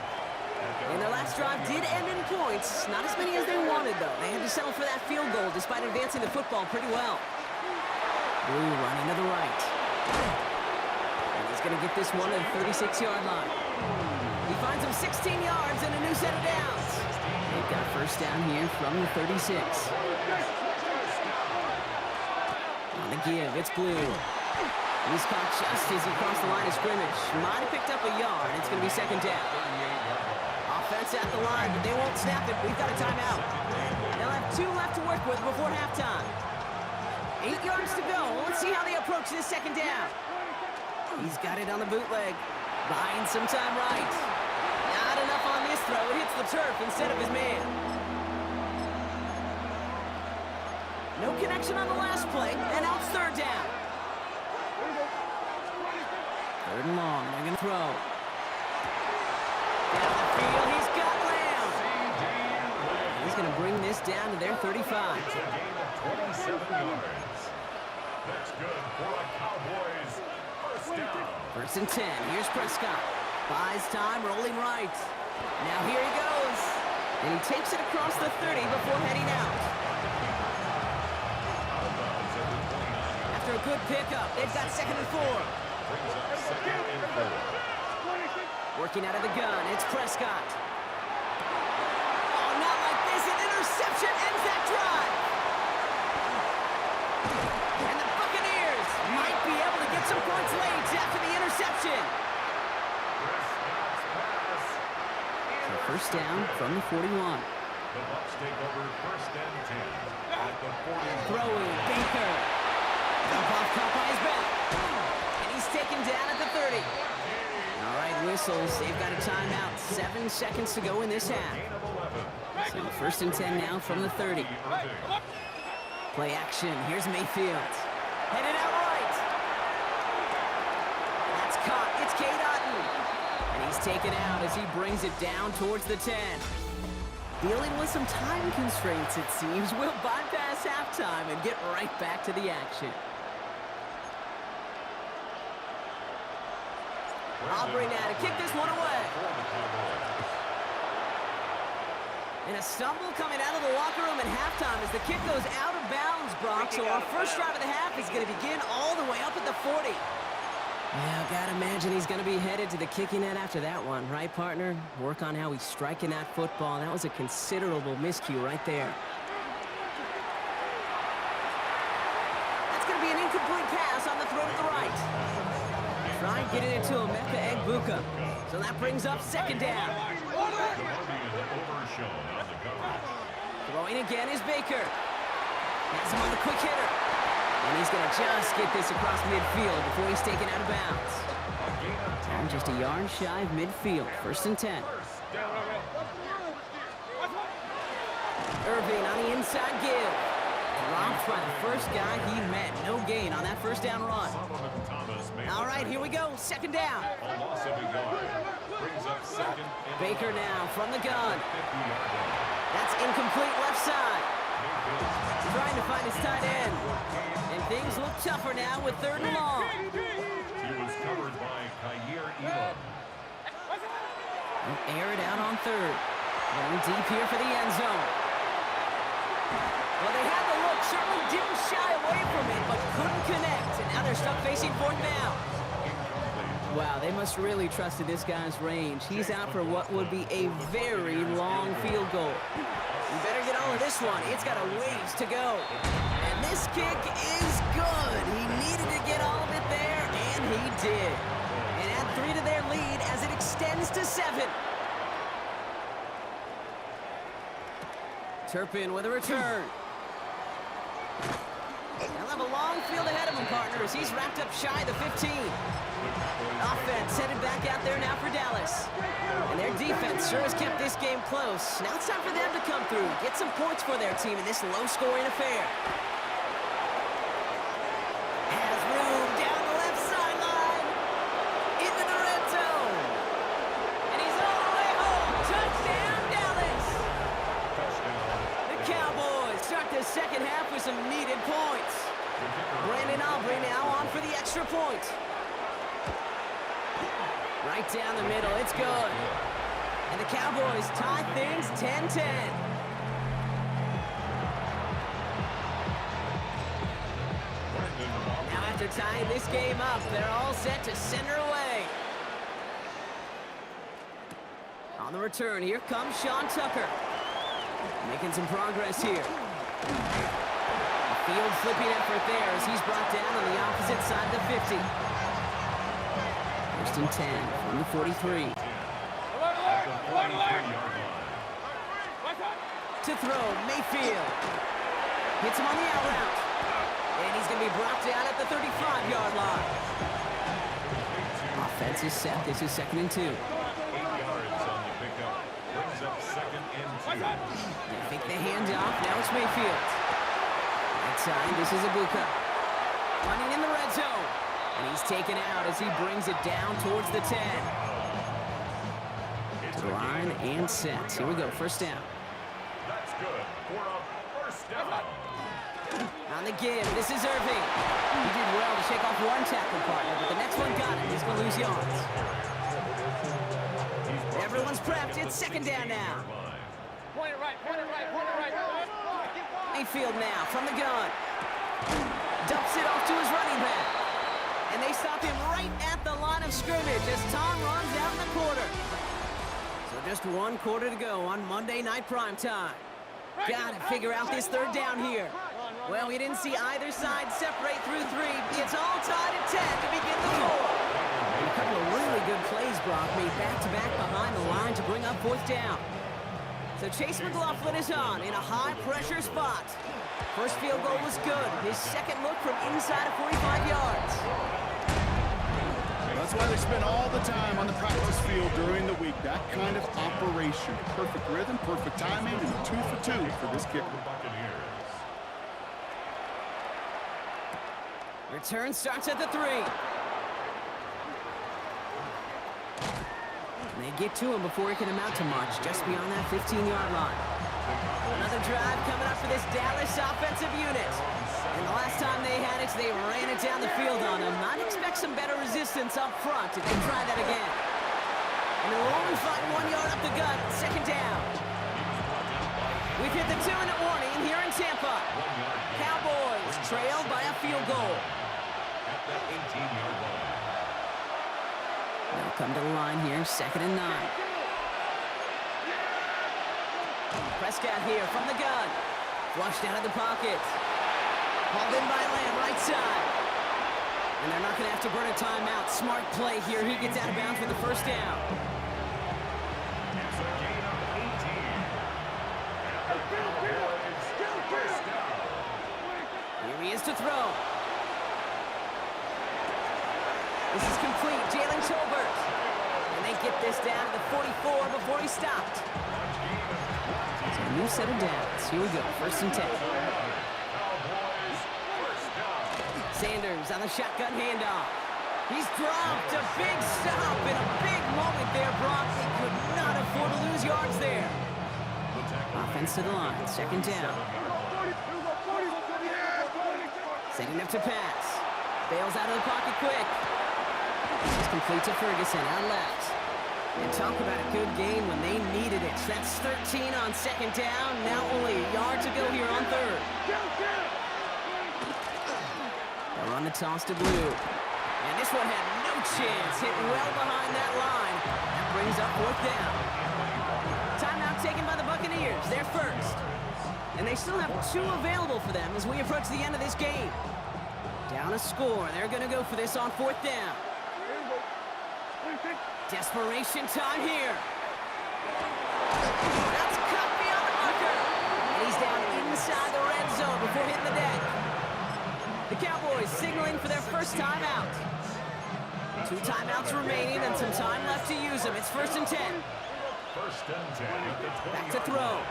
And their last drive did end in points. Not as many as they wanted, though. They had to settle for that field goal despite advancing the football pretty well. Blue running to the right. And he's going to get this one at the 36-yard line. He finds him 16 yards and a new set of downs. They've got first down here from the 36. On the give, it's Blue. He's caught just as he crossed the line of scrimmage. Might have picked up a yard. It's going to be second down. Offense at the line, but they won't snap it. We've got a timeout. They'll have 2 left to work with before halftime. 8 yards to go. Let's see how they approach this second down. He's got it on the bootleg. Buying some time right. Not enough on this throw. It hits the turf instead of his man. No connection on the last play, and now it's third down. Third and long. They're going to throw. Down the field, he's got Lamb. He's going to bring this down to their 35. It's a gain of 27 yards. That's good for a Cowboys first down. First and 10. Here's Prescott. Buys time, rolling right. Now here he goes. And he takes it across the 30 before heading out. After a good pickup, they've got second and 4. Brings up second and 4. Working out of the gun, it's Prescott. Oh, not like this. An interception ends that drive. And the Buccaneers might be able to get some points late after the interception. So first down from the 41. The Bucs take over first and 10 at the 40. Throwing, Baker. Dump off caught by his back. And he's taken down at the 30. All right, whistles. They've got a timeout. 7 seconds to go in this half. So first and 10 now from the 30. Play action. Here's Mayfield. Headed out right. That's caught. It's Cade Otton. And he's taken out as he brings it down towards the 10. Dealing with some time constraints, it seems. We'll bypass halftime and get right back to the action. Aubrey now to kick this one away. And a stumble coming out of the locker room at halftime as the kick goes out of bounds, Brock. So our first drive of the half is going to begin all the way up at the 40. Yeah, gotta imagine he's going to be headed to the kicking net after that one, right, partner? Work on how he's striking that football. That was a considerable miscue right there. That's going to be an incomplete pass on the throw to the right. Try getting it to Emeka Egbuka. So that brings up second down. Throwing again is Baker. Has him on the quick hitter. And he's going to just get this across midfield before he's taken out of bounds. And just a yard shy of midfield. First and 10. Irving on the inside give. Dropped by the first guy he met. No gain on that first down run. All right, here we go. Second down. Baker now from the gun. That's incomplete left side. Trying to find his tight end. And things look tougher now with third and long. He was covered by Kaiir Elam. Air it out on third. Going deep here for the end zone. Well, they had the look, certainly didn't shy away from it, but couldn't connect. And now they're stuck facing fourth down. Wow, they must really trust in this guy's range. He's out for what would be a very long field goal. You better get all of this one. It's got a ways to go. And this kick is good. He needed to get all of it there, and he did. And add 3 to their lead as it extends to 7. Turpin with a return. They'll have a long field ahead of him, partners. He's wrapped up shy of the 15. Offense headed back out there now for Dallas. And their defense sure has kept this game close. Now it's time for them to come through, get some points for their team in this low-scoring affair. Has room down the left sideline. Into the red zone. And he's all the way home. Touchdown, Dallas. The Cowboys start the second half with some needed points. Brandon Aubrey now on for the extra point. Right down the middle, it's good. And the Cowboys tie things 10-10. Now after tying this game up, they're all set to send her away. On the return, here comes Sean Tucker. Making some progress here. A field flipping effort there as he's brought down on the opposite side of the 50. First and 10 from the 43. To throw, Mayfield. Hits him on the out route. And he's going to be brought down at the 35-yard line. Offense is set. This is 2nd and 2. 8 yards on the pickup. Brings up 2nd and 2. They think the handoff. Now it's Mayfield. That time, this is Ibuka. Running in the red zone. And he's taken out as he brings it down towards the 10. To the line and set. Here we go. First down. That's good for a first down. On the give, this is Irving. He did well to shake off one tackle partner, but the next one got him. He's going to lose yards. Everyone's prepped. It's 2nd down now. Point it right, point it right, point it right. Mayfield now from the gun. Dumps it off to his running back. And they stop him right at the line of scrimmage as Tom runs out in the quarter. So just 1 quarter to go on Monday Night Primetime. Gotta figure out this 3rd down here. Well, we didn't see either side separate through 3. It's all tied at 10 to begin the 4th. A couple of really good plays, Brock, made back-to-back behind the line to bring up 4th down. So Chase McLaughlin is on in a high-pressure spot. First field goal was good. His 2nd look from inside of 45 yards. That's why they spend all the time on the practice field during the week. That kind of operation. Perfect rhythm, perfect timing, and 2 for 2 for this kicker. Return starts at the 3. And they get to him before he can amount to much, just beyond that 15-yard line. Another drive coming up for this Dallas offensive unit. And the last time they had it, they ran it down the field on him. I'd expect some better resistance up front if they try that again. And they'll only find 1 yard up the gut, 2nd down. We've hit the 2-minute warning here in Tampa. Cowboys trail by a field goal. At that 18-yard line. They'll come to the line here, 2nd and 9. Prescott here from the gun. Flushed out of the pocket. Hauled in by Lamb, right side. And they're not going to have to burn a timeout. Smart play here. He gets out of bounds for the first down. It's a gain of 18. And the Cowboys first down. Here he is to throw. This is complete. Jalen Tolbert. And they get this down to the 44 before he stopped. So a new set of downs. Here we go. 1st and 10. Sanders on the shotgun handoff. He's dropped. A big stop and a big moment there, Brock. They could not afford to lose yards there. Offense to the line. 2nd down. Setting up to pass. Bails out of the pocket quick. This is complete to Ferguson out left. And talk about a good game when they needed it. That's 13 on 2nd down. Now only a yard to go here on 3rd. They'll run the toss to Blue. And this one had no chance. Hit well behind that line. That brings up 4th down. Timeout taken by the Buccaneers. They're first. And they still have 2 available for them as we approach the end of this game. Down a score. They're going to go for this on 4th down. Desperation time here. That's cut beyond the marker. And he's down inside the red zone before hitting the deck. The Cowboys signaling for their first timeout. 2 timeouts remaining and some time left to use them. It's 1st and 10. 1st and 10 at the 20. Back to throw.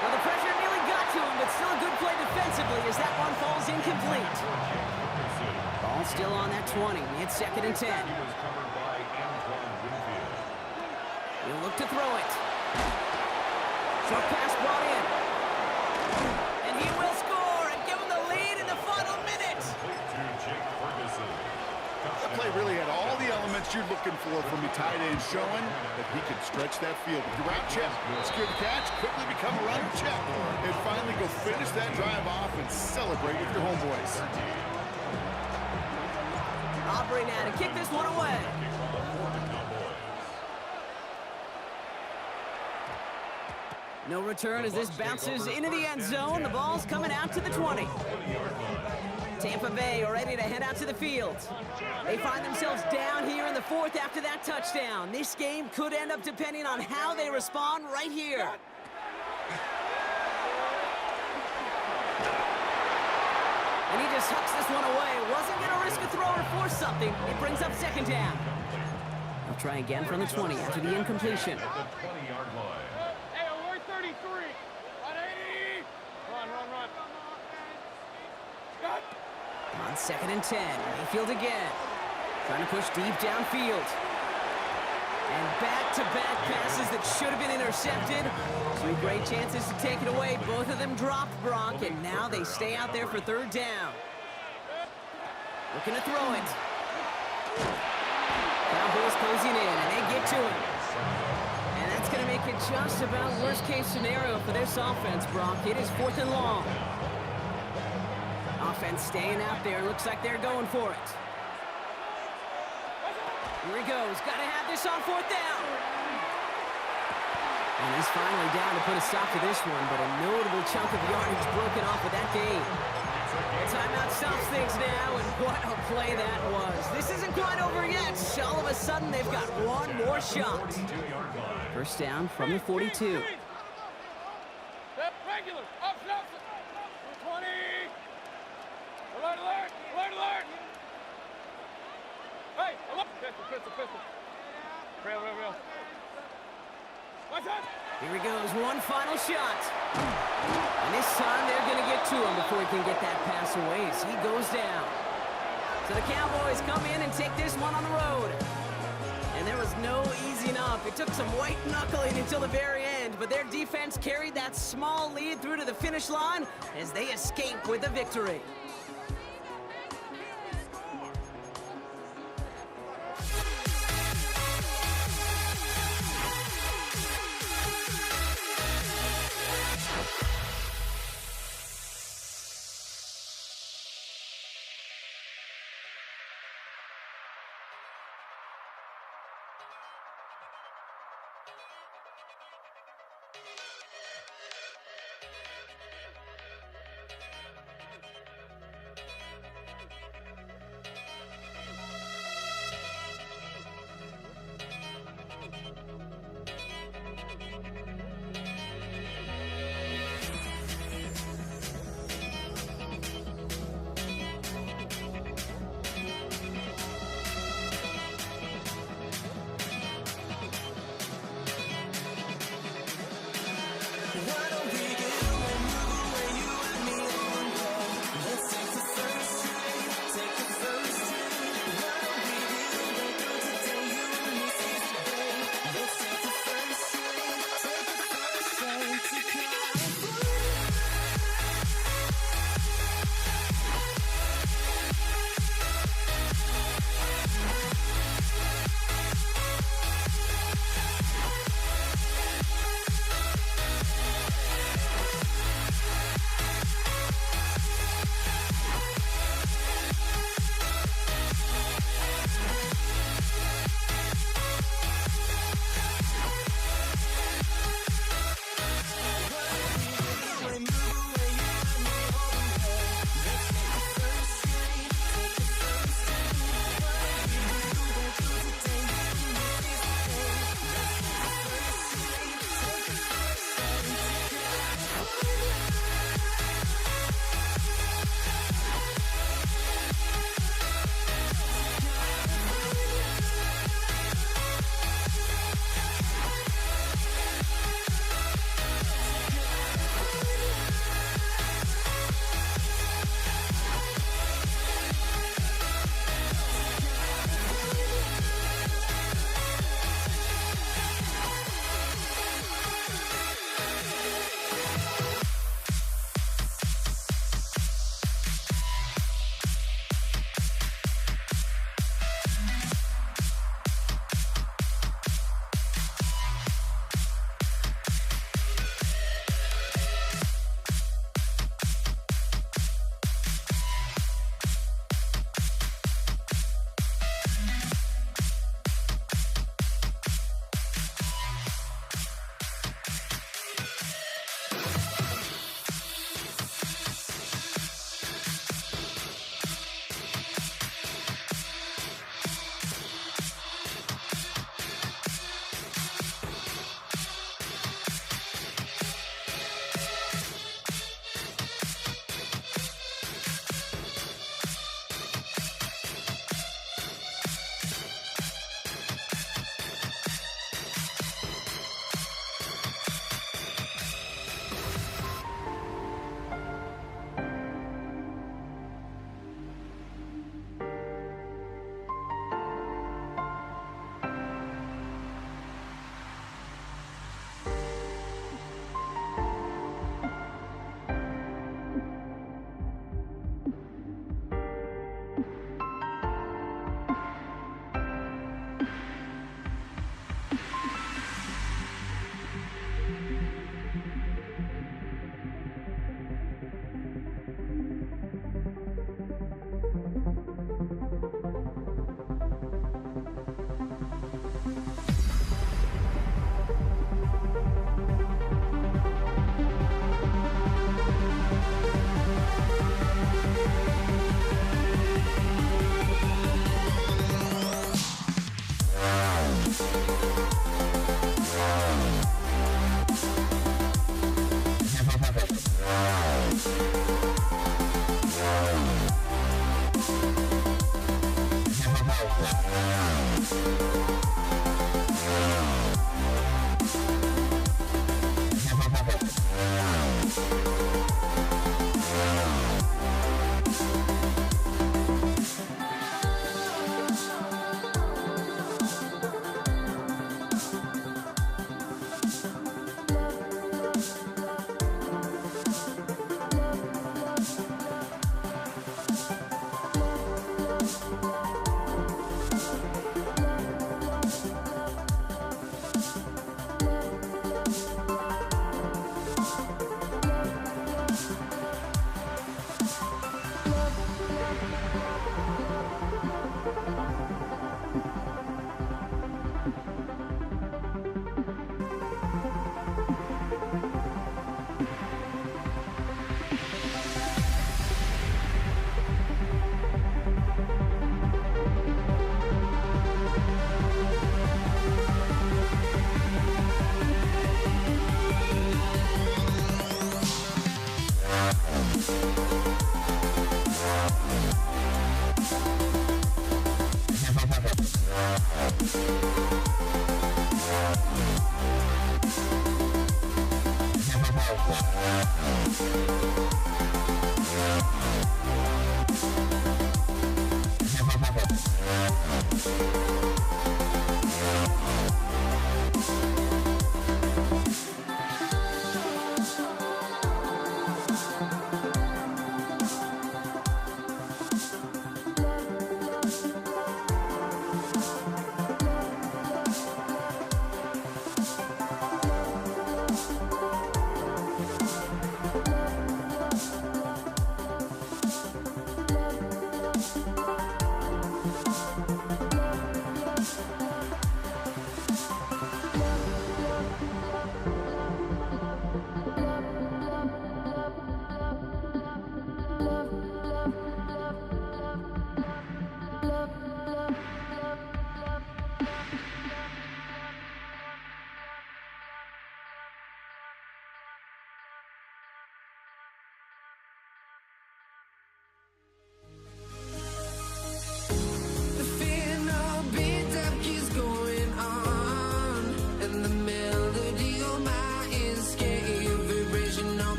Well, the pressure nearly got to him, but still a good play defensively as that one falls incomplete. Ball still on that 20. It's 2nd and 10. He was covered by Antoine Winfield. He'll look to throw it. Short pass brought in. And he will score and give him the lead play really had all the elements you're looking for from a tight end, showing that he can stretch that field. With the route check, secure the catch, quickly become a runner check, and finally go finish that drive off and celebrate with your homeboys. Aubrey now to kick this one away. No return as this bounces into the end zone. The ball's coming out to the 20. Tampa Bay are ready to head out to the field. They find themselves down here in the fourth after that touchdown. This game could end up depending on how they respond right here. And he just hucks this one away. Wasn't going to risk a throw or force something. It brings up second down. They'll try again from the 20 after the incompletion. Hey, alert 33. 180. Run. Cut. On 2nd and 10, Mayfield again. Trying to push deep downfield. And back-to-back passes that should have been intercepted. 2 great chances to take it away. Both of them dropped, Brock, and now they stay out there for 3rd down. Looking to throw it. Cowboys closing in, and they get to him. And that's going to make it just about worst-case scenario for this offense, Brock. It is 4th and long. Offense staying out there. Looks like they're going for it. Here he goes. Got to have this on 4th down. And he's finally down to put a stop to this one, but a notable chunk of yardage broken off with that gain. The timeout stops things now, and what a play that was. This isn't quite over yet. All of a sudden, they've got one more shot. 1st down from the 42. Regular. Up, 20. Alert. Hey, alert. Pistol. Real. What's that? Here he goes, one final shot. And this time they're going to get to him before he can get that pass away as he goes down. So the Cowboys come in and take this one on the road. And there was no easing up. It took some white knuckling until the very end, but their defense carried that small lead through to the finish line as they escape with a victory.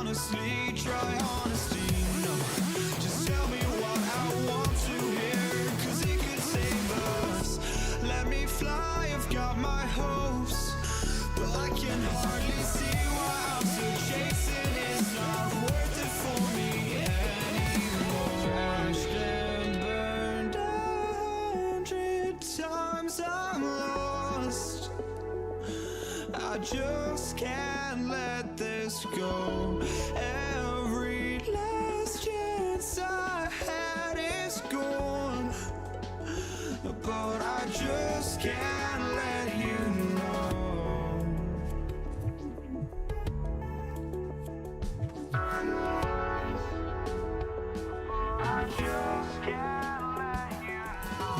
honestly, try honesty. No, just tell me what I want to hear, 'cause it could save us. Let me fly, I've got my hopes, but I can hardly see why I'm still chasing. It's not worth it for me anymore. Crashed and burned 100 times, I'm lost. I just can't let this go. Every last chance I had is gone, but I just can't let you know. I just can't let you know.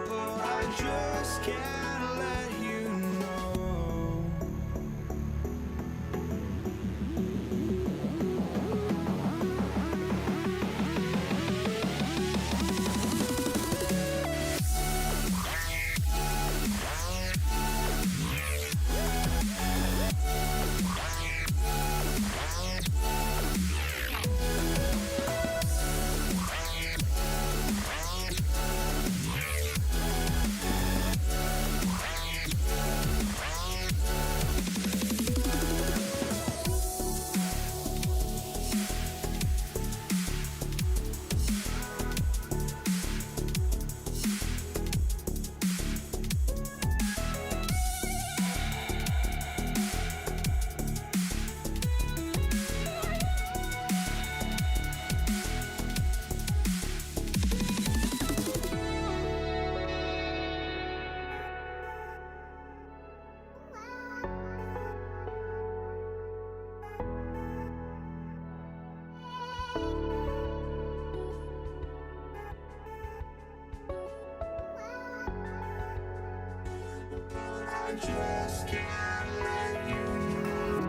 But I just can't let you know. Just can't let you know.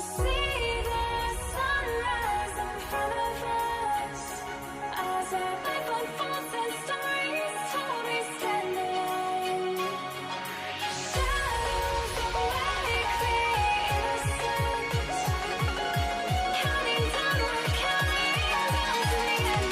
see the sunrise in front of us as our life unfolds and stories told we stand alone. Shadows awake the innocent, counting down, we're counting down to the end.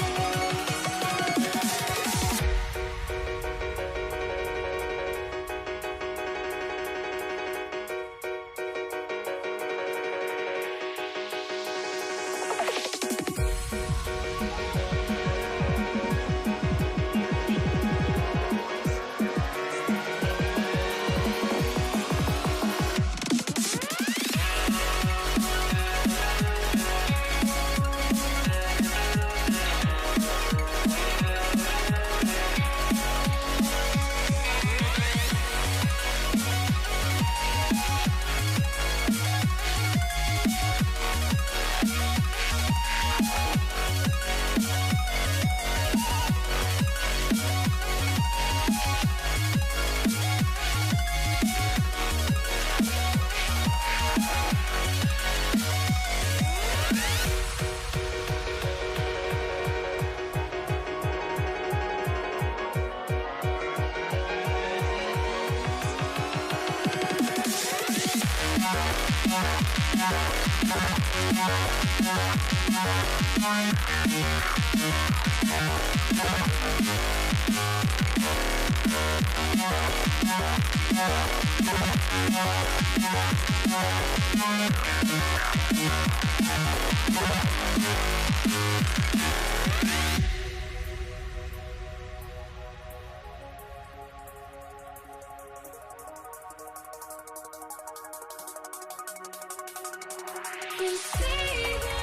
We see the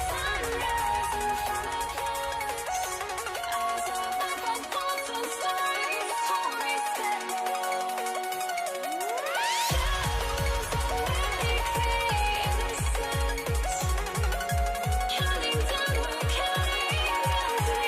sunrise in front of us as our life unfolds and stories told we stand alone. Shadows awake the innocent, counting down, we're counting down to the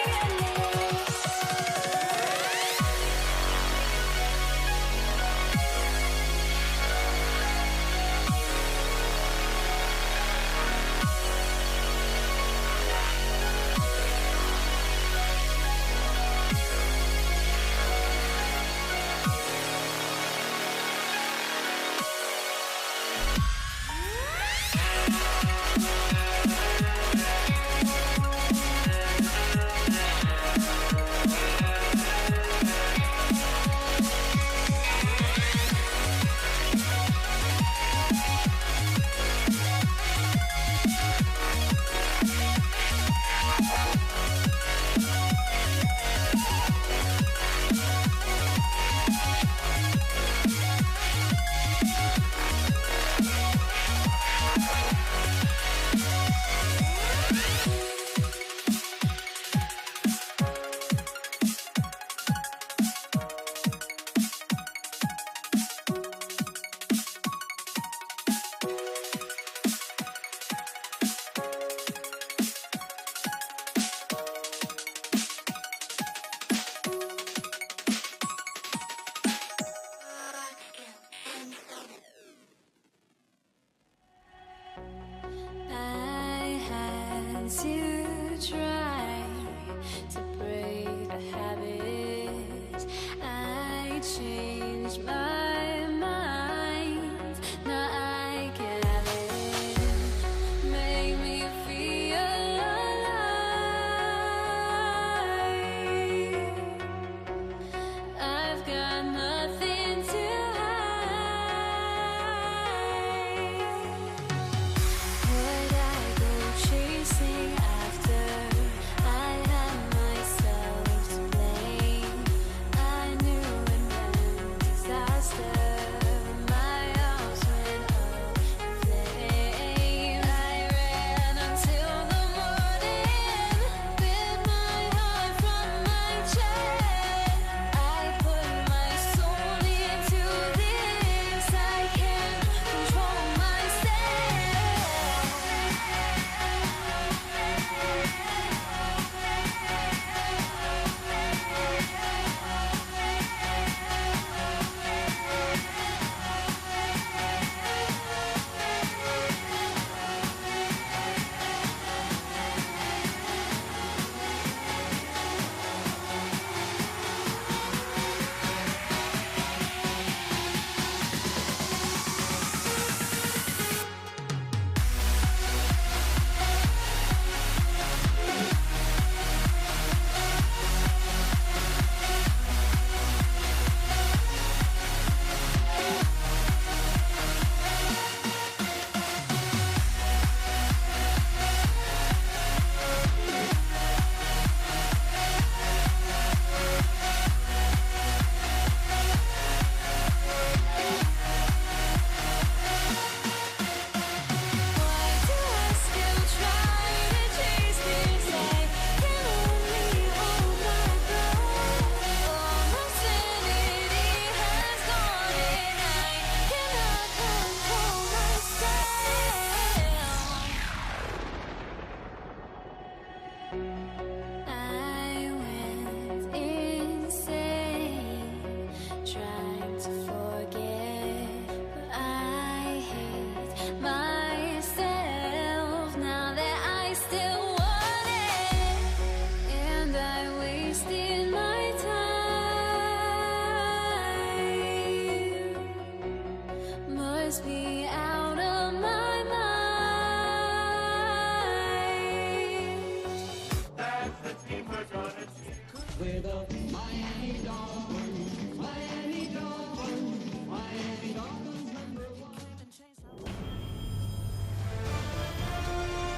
must be out of my mind.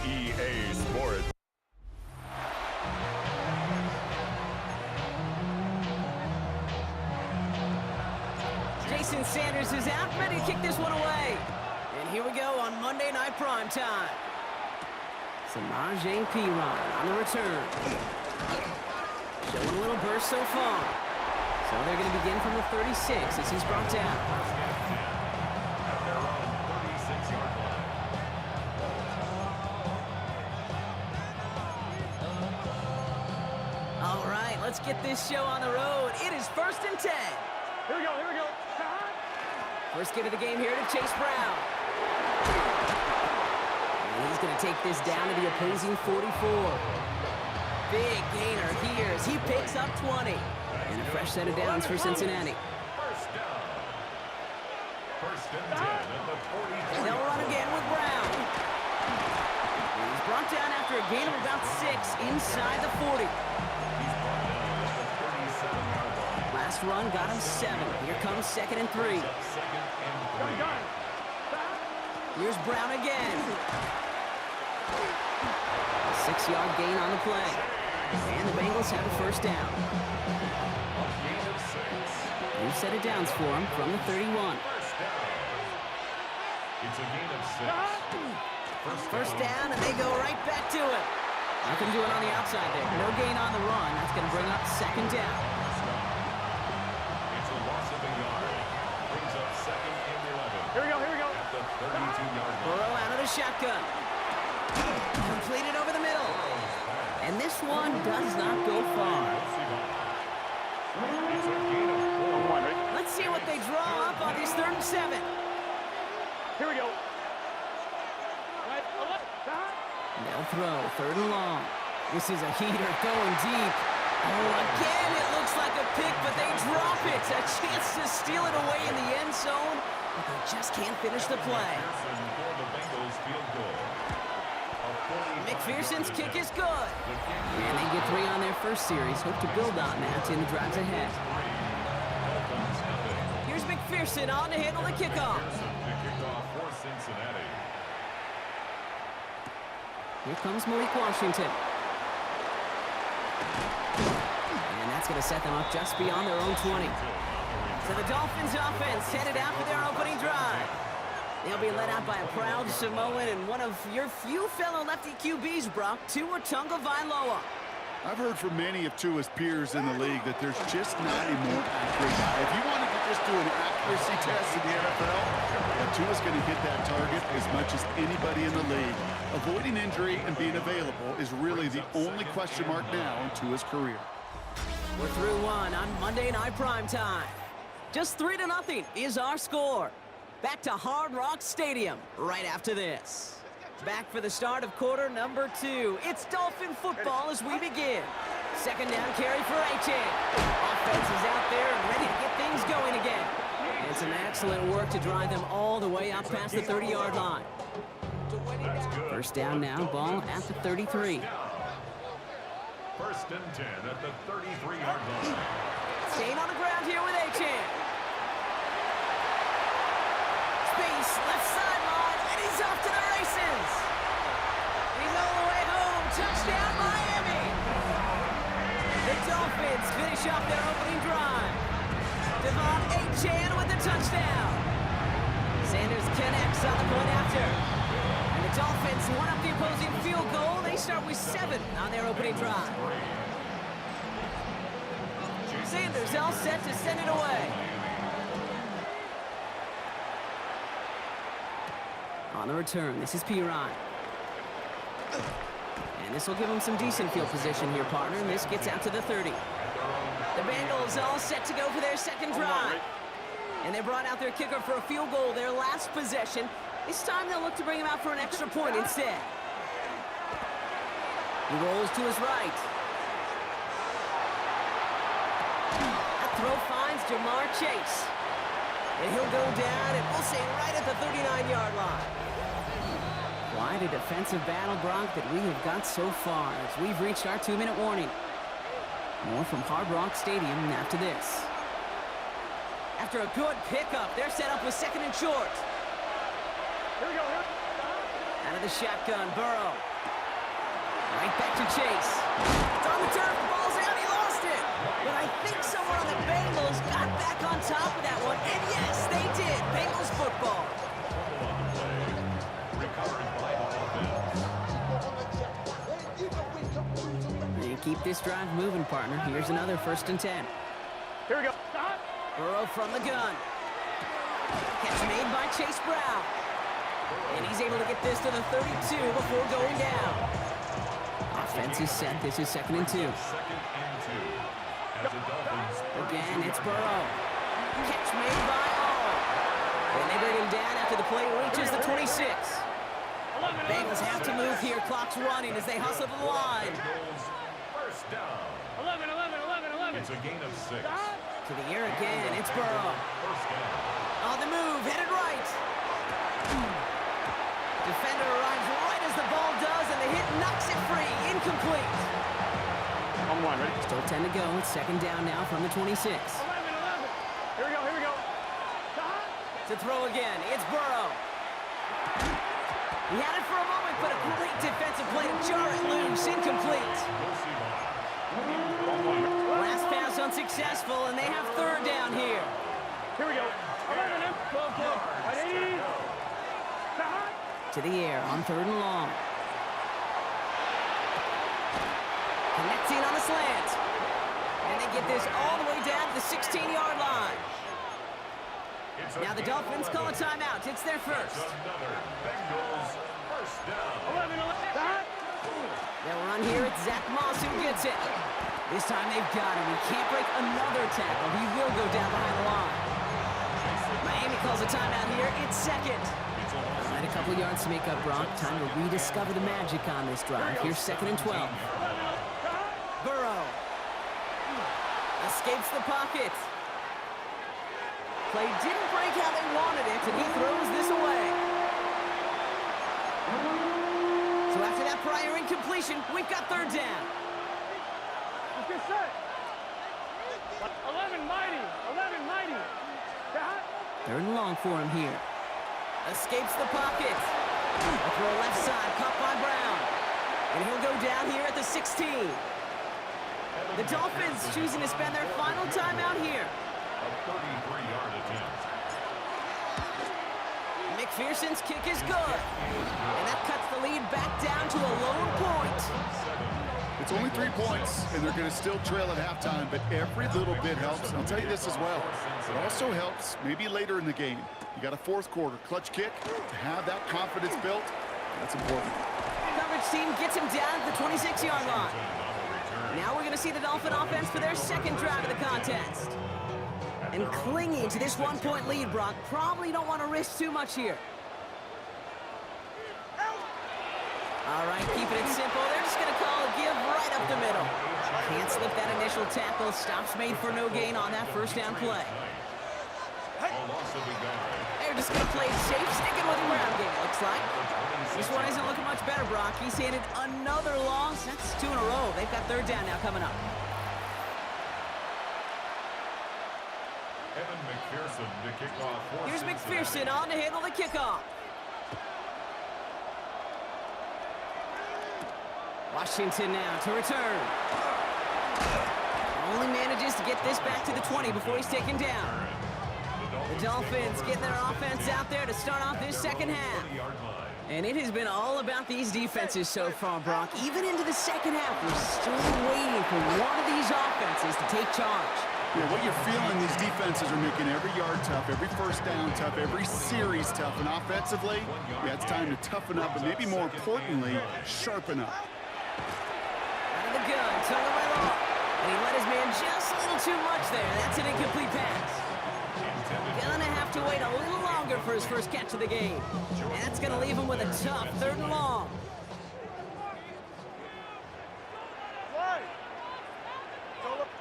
EA Sports. Jason Sanders is out, ready to kick this one away. And here we go on Monday Night Primetime. Samaje Perine on the return. Showing a little burst so far. So they're going to begin from the 36 as he's brought down. At their own 36-yard line. All right, let's get this show on the road. It is 1st and 10. Here we go, here we go. First get of the game here to Chase Brown. And he's going to take this down to the opposing 44. Big gainer here as he picks up 20. And a fresh set of downs for Cincinnati. First down. First and 10 at the 43. They'll run again with Brown. And he's brought down after a gain of about 6 inside the 40. He's brought down at the 37-yard line. Last run got him 7. Here comes 2nd and 3. Up second and 3. Here's Brown again. A 6-yard gain on the play. And the Bengals have a first down. A gain of 6. New set of downs for him from the 31. First down. It's a gain of 6. First down, and they go right back to it. Nothing doing on the outside there. No gain on the run. That's going to bring up 2nd down. It's a loss of a yard. Brings up 2nd and 11. Here we go, here we go. At the 32-yard line. Burrow out of the shotgun. Completed over the middle. And this one does not go far. It's a gain of 4. Let's see what they draw up on this 3rd and 7. Here we go. They'll throw 3rd and long. This is a heater going deep. Oh, again, it looks like a pick, but they drop it. A chance to steal it away in the end zone, but they just can't finish the play. Pearson for the Bengals field goal. McPherson's kick is good. And they get 3 on their first series. Hope to build on that in the drives ahead. Here's McPherson on to handle the kickoff. The kickoff for Cincinnati. Here comes Malik Washington. And that's going to set them up just beyond their own 20. So the Dolphins offense headed out for their opening drive. They'll be led out by a proud Samoan and one of your few fellow lefty QBs, Brock, Tua Tagovailoa. I've heard from many of Tua's peers in the league that there's just not a more accurate guy. If you wanted to just do an accuracy test in the NFL, Tua's going to hit that target as much as anybody in the league. Avoiding injury and being available is really the only question mark now in Tua's career. We're through one on Monday Night Primetime. Just 3-0 is our score. Back to Hard Rock Stadium right after this. Back for the start of quarter number 2. It's Dolphin football as we begin. 2nd down carry for Achane. Offense is out there and ready to get things going again. And some excellent work to drive them all the way up past the 30-yard line. First down now, ball at the 33. First and 10 at the 33-yard line. Staying on the ground here with Achane. Space, left sideline, and he's off to the races. He's all the way home. Touchdown, Miami. The Dolphins finish off their opening drive. Devon Achane with the touchdown. Sanders connects on the point after. And the Dolphins one up the opposing field goal. They start with 7 on their opening drive. Sanders all set to send it away. On the return, this is Perine. And this will give him some decent field position here, partner. And this gets out to the 30. The Bengals all set to go for their 2nd drive. And they brought out their kicker for a field goal their last possession. This time they'll look to bring him out for an extra point instead. He rolls to his right. That throw finds Jamar Chase. And he'll go down, and we'll say right at the 39-yard line. Quite a defensive battle, Brock, that we have got so far as we've reached our 2-minute warning. More from Hard Rock Stadium after this. After a good pickup, they're set up with 2nd and short. Here we go. Out of the shotgun, Burrow. Right back to Chase. It's on the turf, the ball's out, he lost it. But I think someone on the Bengals got back on top of that one, and yes, they did. Bengals football. Recovered by the offense. And keep this drive moving, partner. Here's another 1st and 10. Here we go. Burrow from the gun. Catch made by Chase Brown. And he's able to get this to the 32 before going down. Offense is set. This is 2nd and 2. 2nd and 2. As the Dolphins Again, it's Burrow. Catch made by All. And they bring him down after the play reaches the 26. Bengals have to move here. Clock's running as they hustle to the line. Bengals first down. 11. It's a gain of 6. To the air again, it's Burrow. First down. On the move, headed right. Defender arrives right as the ball does, and the hit knocks it free. Incomplete. On one, ready? Still 10 to go. It's 2nd down now from the 26. 11. Here we go. To throw again, it's Burrow. He had it for a moment, but a great defensive play to jar it loose. Incomplete. Last pass unsuccessful, and they have 3rd down here. Here we go. 11. 12. Ready? To the air on 3rd and long. Connecting on the slant. And they get this all the way down to the 16-yard line. Now the Dolphins call a timeout. It's their first. Another Bengals first down. 11. They'll run here. It's Zach Moss who gets it. This time they've got him. He can't break another tackle. He will go down behind the line. Miami calls a timeout here. It's 2nd. And a couple yards to make up, Brock. Time to rediscover the magic on this drive. Here's 2nd and 12. Burrow escapes the pocket. Play didn't break how they wanted it, and he throws this away. So after that prior incompletion, we've got 3rd down. Let's get set. 11 mighty. 3rd and long for him here. Escapes the pocket. A throw left side, caught by Brown. And he'll go down here at the 16. The Dolphins choosing to spend their final timeout here. A 33-yard attempt. McPherson's kick is good. And that cuts the lead back down to a lone point. It's only 3 points, and they're going to still trail at halftime, but every little bit helps. And I'll tell you this as well. It also helps maybe later in the game. You got a 4th quarter clutch kick. To have that confidence built, that's important. Coverage team gets him down at the 26-yard line. Now we're going to see the Dolphin offense for their 2nd drive of the contest. And clinging to this 1-point lead, Brock, probably don't want to risk too much here. All right, keeping it simple. They're just going to call a give right up the middle. Can't slip that initial tackle. Stops made for no gain on that 1st down play. They're just going to play it safe, sticking with the ground game, it looks like. This one isn't looking much better, Brock. He's handed another loss. That's 2 in a row. They've got 3rd down now coming up. Evan McPherson to kick off for Here's Cincinnati. McPherson on to handle the kickoff. Washington now to return. Only manages to get this back to the 20 before he's taken down. The Dolphins getting their offense out there to start off this 2nd half. And it has been all about these defenses so far, Brock. Even into the 2nd half, we're still waiting for one of these offenses to take charge. Yeah, what you're feeling, these defenses are making every yard tough, every 1st down tough, every series tough. And offensively, yeah, it's time to toughen up, and maybe more importantly, sharpen up. Out of the gun, tongue away long. And he let his man just a little too much there. That's an incomplete pass. Gonna have to wait a little longer for his first catch of the game. And that's gonna leave him with a tough 3rd and long.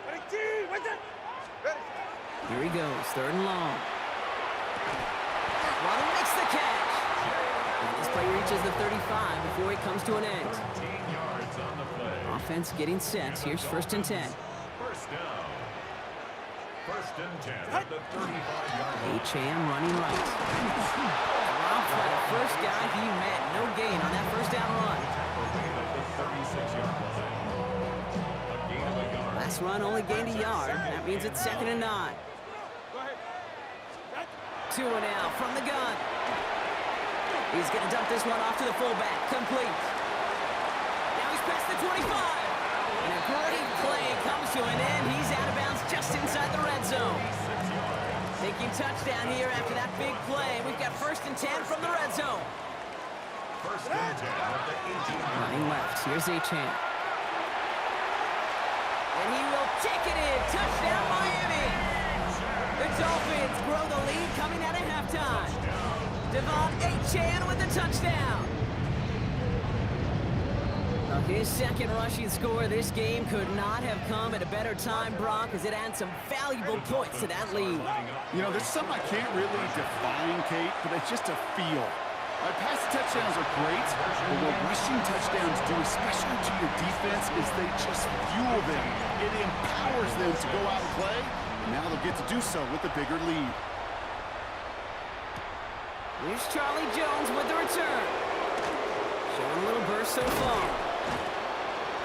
Ready, T, what's it? Ready. Here he goes, 3rd and long. reaches the 35 before it comes to an end. 13 yards on the play. Offense getting set. Here's 1st and 10. First down. 1st and 10 at the 35-yard line. Achane running right. Dropped by the first guy he met. No gain on that 1st down run. Tackle gain at the 36-yard line. A gain of a yard. Last run only gained a yard. That means it's 2nd and 9. Go ahead. 2 and out from the gun. He's going to dump this one off to the fullback. Complete. Now he's past the 25. And a great play comes to an end. He's out of bounds just inside the red zone. Thinking touchdown here after that big play. We've got 1st and 10 from the red zone. 1st and 10 at the 18-yard Running left. Here's Achane. And he will take it in. Touchdown, Miami. The Dolphins grow the lead coming out of halftime. Devon Achane with the touchdown. Now his 2nd rushing score. This game could not have come at a better time, Brock, as it adds some valuable points to that lead. You know, there's something I can't really define, Kate, but it's just a feel. Pass touchdowns are great, but what rushing touchdowns do, especially to your defense, is they just fuel them. It empowers them to go out and play. Now they'll get to do so with a bigger lead. Here's Charlie Jones with the return. Showing a little burst so far.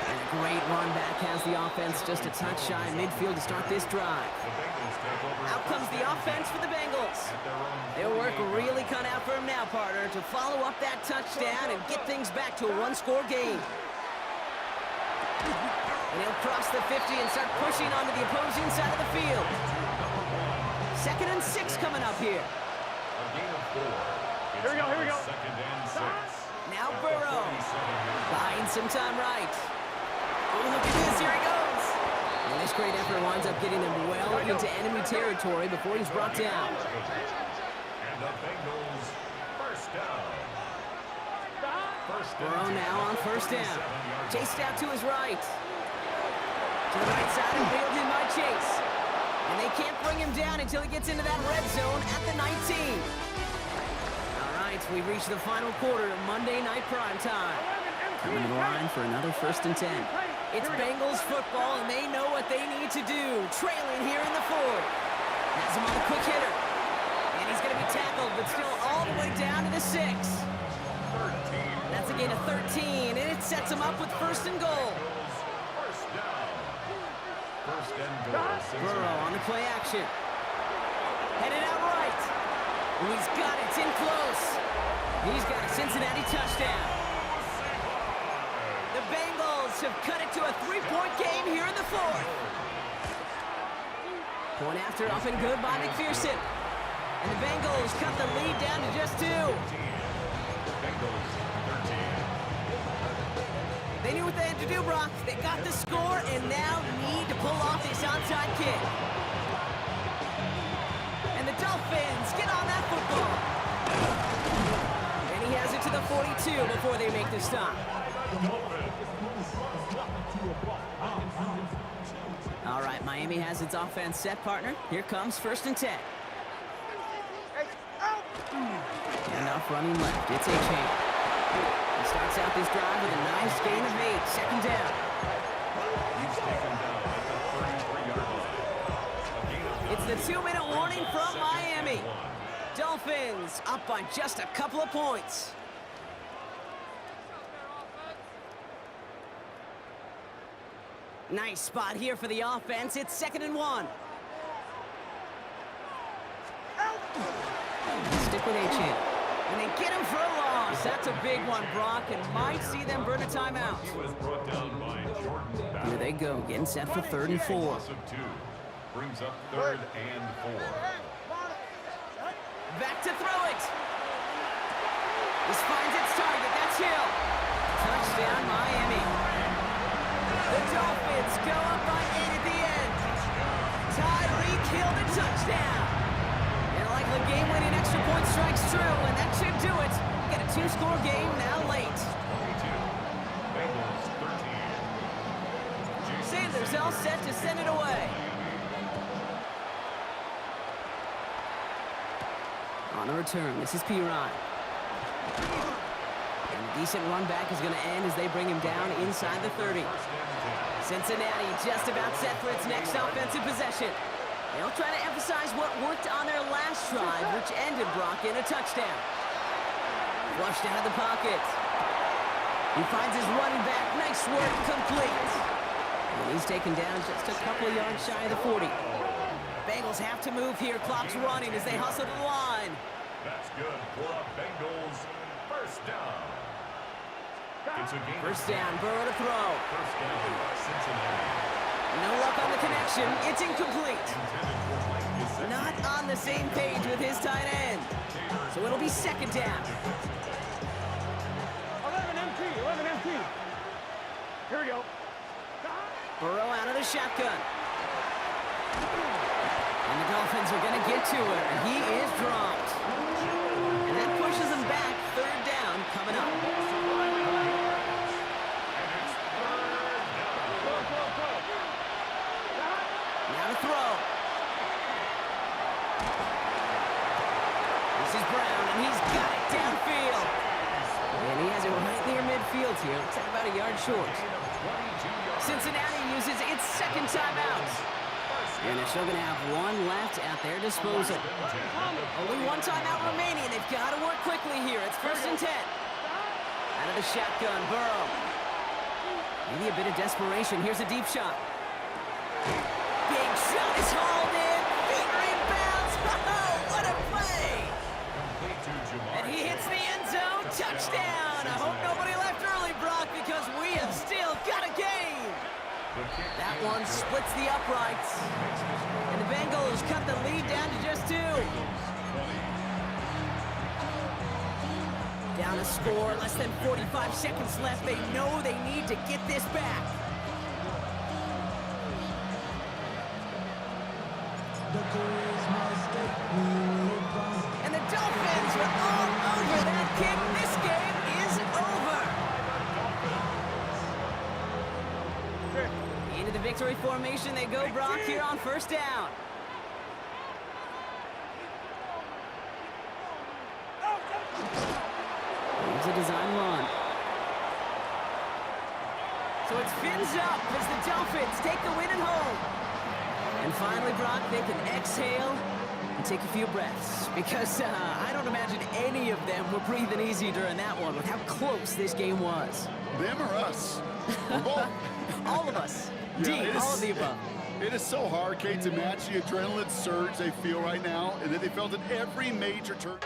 And a great run back has the offense just a touch shy of midfield to start this drive. Out comes the offense for the Bengals. Their work really cut out for him now, partner, to follow up that touchdown and get things back to a one-score game. And he'll cross the 50 and start pushing onto the opposing side of the field. 2nd and 6 coming up here. A gain of 4. Here we go, here we go. 2nd and 6. Now Burrow. Buying some time right. Oh, look at this. Here he goes. And this great effort winds up getting him well into enemy territory before he's brought down. And the Bengals 1st down. Burrow now on 1st down. Chased out to his right. To the right side and bailed in by Chase. And they can't bring him down until he gets into that red zone at the 19. All right, we've reached the final quarter of Monday Night Prime Time. Coming to the line for another 1st and 10. It's Bengals football, and they know what they need to do. Trailing here in the 4th. Has him on the quick hitter. And he's going to be tackled, but still all the way down to the 6. That's a gain of 13, and it sets him up with 1st and goal. First down. 1st and goal. Burrow on the play action. Headed out right. And he's got it. It's in close. He's got a Cincinnati touchdown. The Bengals have cut it to a 3-point game here in the 4th. Point after up and good by McPherson. And the Bengals cut the lead down to just 2. Bengals 13. They knew what they had to do, Brock. They got the score and now need to pull off this onside kick. And the Dolphins get on that football. And he has it to the 42 before they make the stop. All right, Miami has its offense set, partner. Here comes 1st and 10. And off running left, it's Achane. He starts out this drive with a nice gain of 8, 2nd down. He's taken down at the 33-yard line. A gain of 9. It's the 2-minute warning from Miami. Dolphins up by just a couple of points. Nice spot here for the offense. It's 2nd and 1. Stick with Achane. And they get him for a loss. That's a big one, Brock, and might see them burn a timeout. He was brought down by Jordan Battle. Here they go, getting set for 3rd and 4. Loss of 2 brings up 3rd and 4. Back to throw it. This finds its target. That's Hill. Touchdown, Miami. The Dolphins go up by 8 at the end. Tyreek Hill the touchdown. And like the game-winning extra point strikes true, and that should do it. Get a 2-score game now late. 22. Bengals 13. Sanders all set to send it away. On the return, this is P. Ryan. And a decent run back is going to end as they bring him down inside the 30. Cincinnati just about set for its next offensive possession. They'll try to emphasize what worked on their last drive, which ended Brock in a touchdown. Flushed out of the pocket. He finds his running back. Nice work, complete. And he's taken down just a couple of yards shy of the 40. Bengals have to move here. Clock's running as they hustle to the line. That's good for the Bengals. First down. It's a gain. First down, Burrow to throw. First down by Cincinnati. No luck on the connection. It's incomplete. Intended for Mike Gesicki. Not on the same page with his tight end. So it'll be second down. 11 MT, 11 MT. Here we go. Burrow out of the shotgun. And the Dolphins are going to get to it. And he is dropped. And that pushes him back. Third down coming up. Now to throw. This is Brown, and he's got it downfield. And he has it right near midfield here. Looks like about a yard short. Cincinnati uses its second timeout. And they're still going to have one left at their disposal. Only one timeout remaining. They've got to work quickly here. It's first and 10. Out of the shotgun, Burrow. Maybe a bit of desperation. Here's a deep shot. Big shot is hauled in. Feet rebounds. Oh, what a play. And he hits the end zone. Touchdown. I hope nobody left early, Brock, because we have still got a game. That one splits the uprights. And the Bengals cut the lead down to just 2. Down a score, less than 45 seconds left. They know they need to get this back. And the Dolphins are all over that kick. This game is over. Into the victory formation they go, Brock, here on first down. Here's a design run. So it's fins up as the Dolphins take the win at home. And finally, Brock, they can exhale and take a few breaths. Because I don't imagine any of them were breathing easy during that one with how close this game was. Them or us? We're both. All of us. Yeah, D, it all is- of the above. It is so hard, Kate, to match the adrenaline surge they feel right now, and that they felt in every major turn.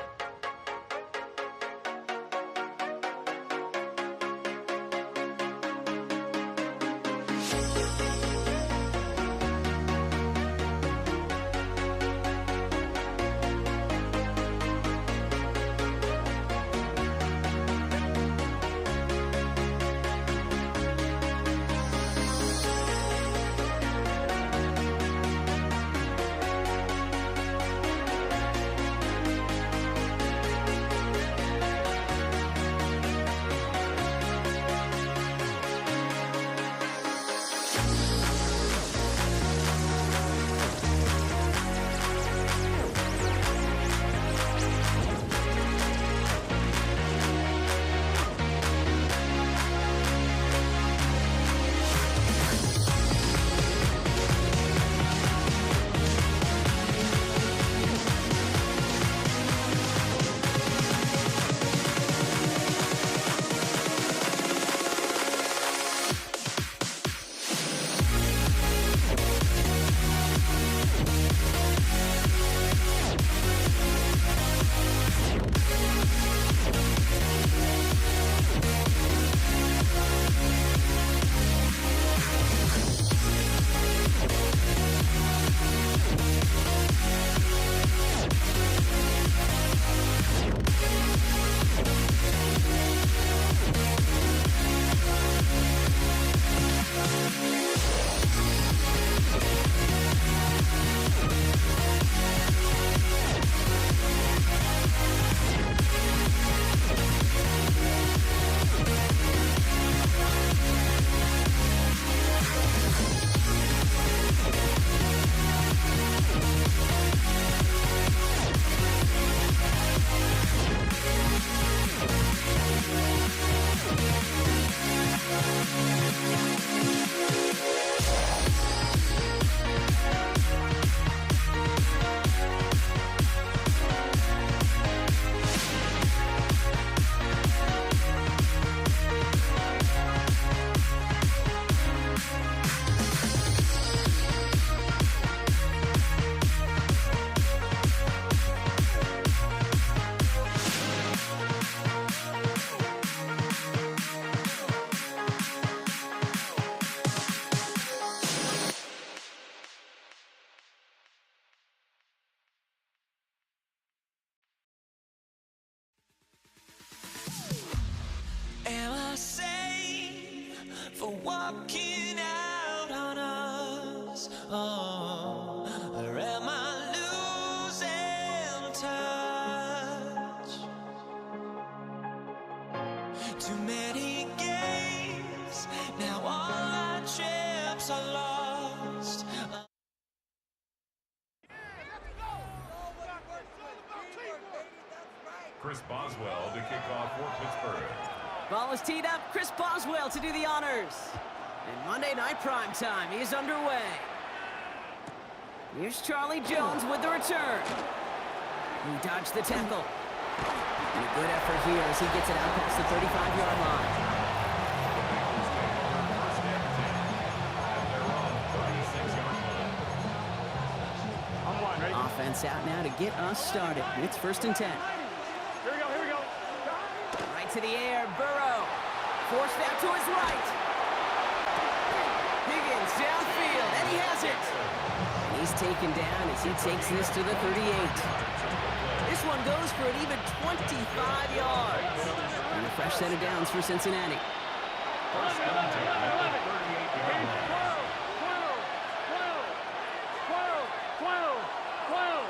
Too many games, now all our chips are lost. Chris Boswell to kick off for Pittsburgh. Ball is teed up. Chris Boswell to do the honors. And Monday Night Prime Time is underway. Here's Charlie Jones with the return. He dodged the tackle. And a good effort here as he gets it out past the 35-yard line. First and 10. And they're on the 36-yard line. On the line, ready? Offense out now to get us started. It's 1st and 10. Here we go, here we go. Right to the air, Burrow. Forced out to his right. Higgins downfield, and he has it. And he's taken down as he takes this to the 38. This one goes for an even 25 yards. And a fresh set of downs for Cincinnati. First and 10 at the 38-yard line. 12.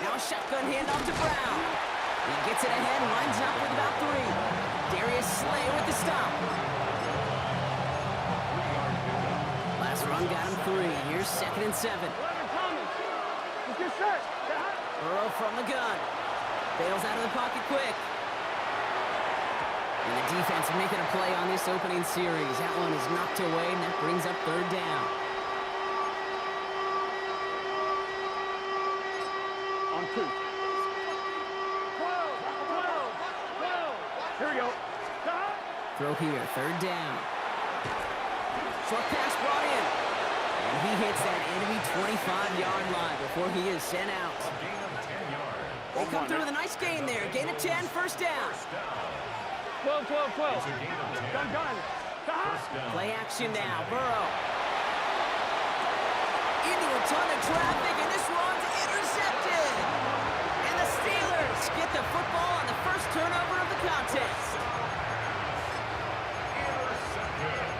Now a shotgun handoff to Brown. He gets it ahead, lines up with about 3. Darius Slay with the stop. Last run got him 3. Here's 2nd and 7. Let's get set. Burrow from the gun. Bails out of the pocket quick. And the defense making a play on this opening series. That one is knocked away, and that brings up 3rd down. On 2. 12. Here we go. Throw here, 3rd down. Short pass brought in. And he hits that enemy 25-yard line before he is sent out. A gain of 10 yards. They come through with a nice gain there. Gain of 10, 1st down. 12. It's a gain of 10. Gun. First down. Play action now, Burrow. Into a ton of traffic, and this one's intercepted. And the Steelers get the football on the first turnover of the contest. Intercepted.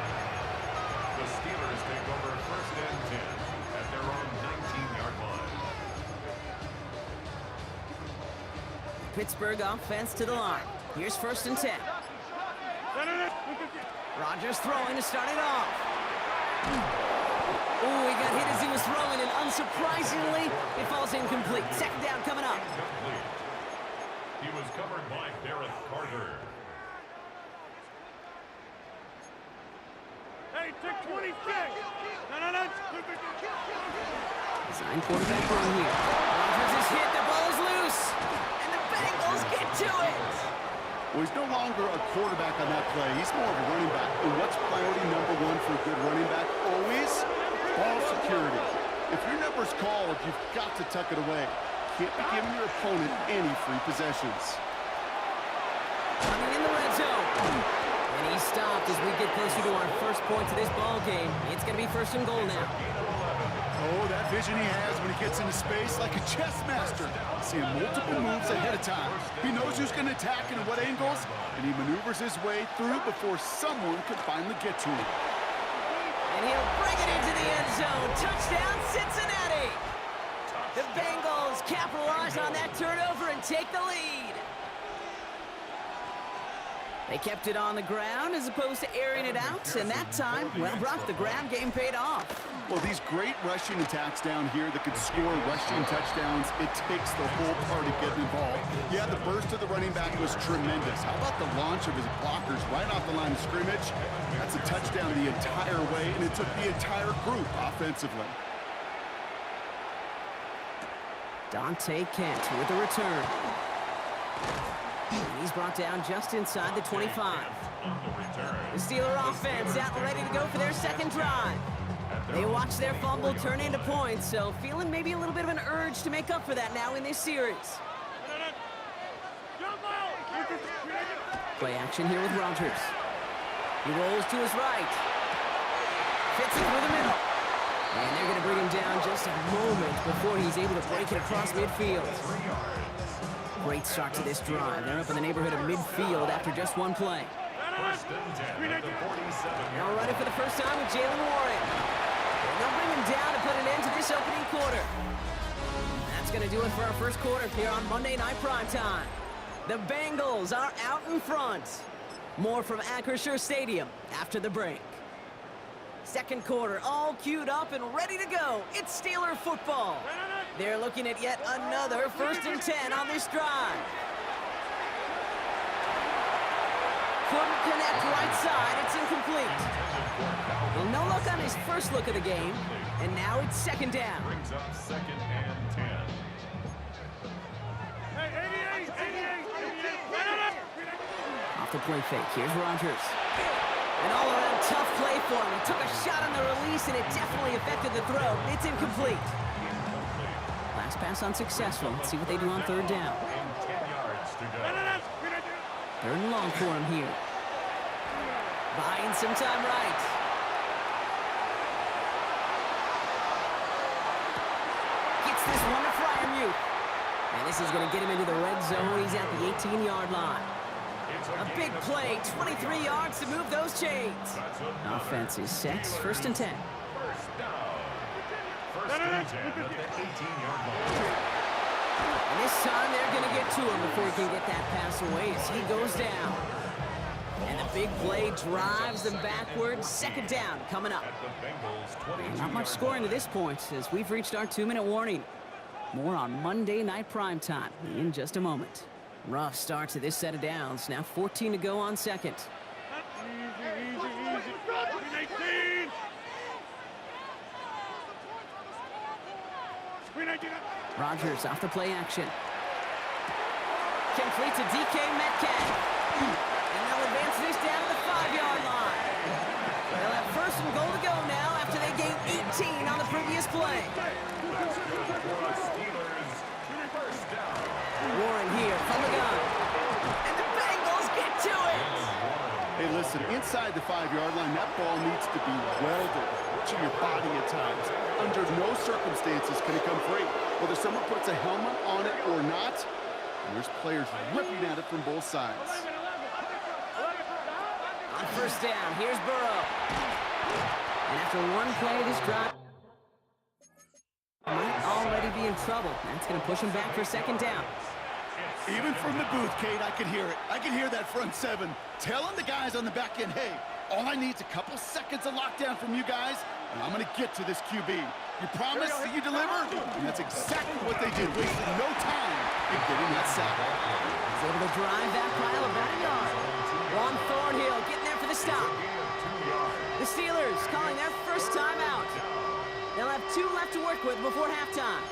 The Steelers take over first and 10 at their own 19-yard line. Pittsburgh offense to the line. Here's 1st and 10. Rodgers throwing to start it off. Ooh, he got hit as he was throwing, and unsurprisingly, it falls incomplete. 2nd down coming up. Incomplete. He was covered by Derek Carter. Hey, take 26. No. Design quarterback run here. Rodgers is hit, the ball is loose, and the Bengals get to it. Well, he's no longer a quarterback on that play. He's more of a running back. And what's priority number 1 for a good running back? Always ball security. If your number's called, you've got to tuck it away. Can't be giving your opponent any free possessions. Coming in the red zone. And he stopped as we get closer to our first points of this ball game. It's going to be 1st and goal now. Oh, that vision he has when he gets into space like a chess master. Seeing multiple moves ahead of time. He knows who's going to attack and at what angles, and he maneuvers his way through before someone can finally get to him. And he'll bring it into the end zone. Touchdown, Cincinnati. The Bengals capitalize on that turnover and take the lead. They kept it on the ground as opposed to airing it out, and that time, well, Brock, the ground game paid off. Well, these great rushing attacks down here that could score rushing touchdowns, it takes the whole party getting involved. Yeah, the burst of the running back was tremendous. How about the launch of his blockers right off the line of scrimmage? That's a touchdown the entire way, and it took the entire group offensively. Dante Kent with the return. He's brought down just inside the 25. The Steeler offense out and ready to go for their 2nd drive. They watch their fumble turn into points, so feeling maybe a little bit of an urge to make up for that now in this series. Play action here with Rodgers. He rolls to his right. Fits it through the middle. And they're going to bring him down just a moment before he's able to break it across midfield. Great start to this drive. They're up in the neighborhood of midfield after just one play. First and 10 at the 47-yard Now running for the first time with Jalen Warren. And they'll bring him down to put an end to this opening quarter. That's going to do it for our first quarter here on Monday Night Prime Time. The Bengals are out in front. More from Acrisure Stadium after the break. Second quarter, all queued up and ready to go. It's Steeler football. They're looking at yet another 1st and 10 on this drive. Couldn't connect right side. It's incomplete. Well, no look on his first look of the game, and now it's 2nd down. Brings up 2nd and 10. Hey, 88! Off the play fake. Here's Rodgers. An all-around tough play for him. He took a shot on the release, and it definitely affected the throw. It's incomplete. Last pass unsuccessful. Let's see what they do on 3rd down. And 10 yards to go. 3rd and long for him here. Buying some time right. Gets this one to Freiermuth. And this is going to get him into the red zone. He's at the 18-yard line. A big play, 23 yards to move those chains. Offense is set, 1st and 10. First down. 1st and 10 at the 18-yard line. And this time they're going to get to him before he can get that pass away as he goes down. And the big play drives them backwards. 2nd down coming up. At the Bengals 22. Not much scoring to this point as we've reached our 2-minute warning. More on Monday Night Primetime in just a moment. Rough start to this set of downs. Now 14 to go on 2nd. Rodgers off the play action. Complete to DK Metcalf. And they'll advance this down to the 5-yard line. They'll have 1st and goal to go now after they gained 18 on the previous play. That's good for the Steelers. First down. Warren here from the gun. And the Bengals get to it. Hey, listen, inside the 5-yard line, that ball needs to be welded to your body at times. Under no circumstances can it come free. Whether someone puts a helmet on it or not, and there's players ripping at it from both sides. On 1st down, here's Burrow. And after one play of this drive, might already be in trouble. That's going to push him back for 2nd down. Even from the booth, Kate, I can hear it. I can hear that front 7 telling the guys on the back end, hey, all I need is a couple seconds of lockdown from you guys, and I'm going to get to this QB. You promise that you deliver, and that's exactly what they did, wasting no time in getting that sack. He's able to drive that pile about a yard. Ron Thornhill getting there for the stop. The Steelers calling their first timeout. They'll have 2 left to work with before halftime.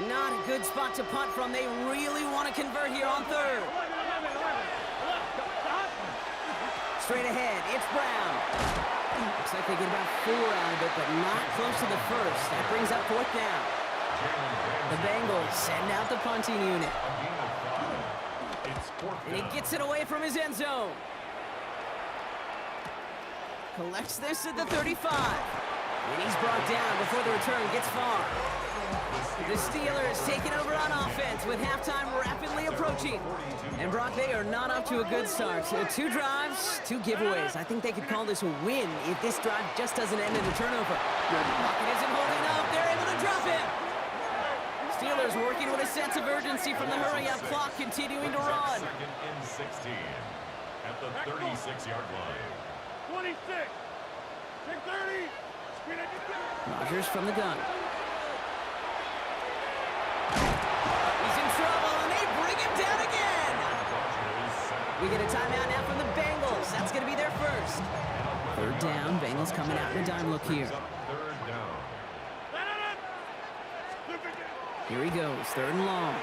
Not a good spot to punt from. They really want to convert here on 3rd. Straight ahead, it's Brown. Looks like they get about 4 out of it, but not close to the 1st. That brings up 4th down. The Bengals send out the punting unit. And he gets it away from his end zone. Collects this at the 35. And he's brought down before the return gets far. The Steelers taking over on offense with halftime rapidly approaching. And Brock, they are not off to a good start. 2 drives, 2 giveaways. I think they could call this a win if this drive just doesn't end in a turnover. Lockett isn't holding up. They're able to drop him. Steelers working with a sense of urgency from the hurry-up clock, continuing to run. 2nd and 16 at the 36-yard line. 26. 30. Rodgers from the gun. He's in trouble, and they bring him down again. We get a timeout now from the Bengals. That's going to be their first. 3rd down. Bengals coming out in a dime look here. 3rd down. Here he goes, 3rd and long.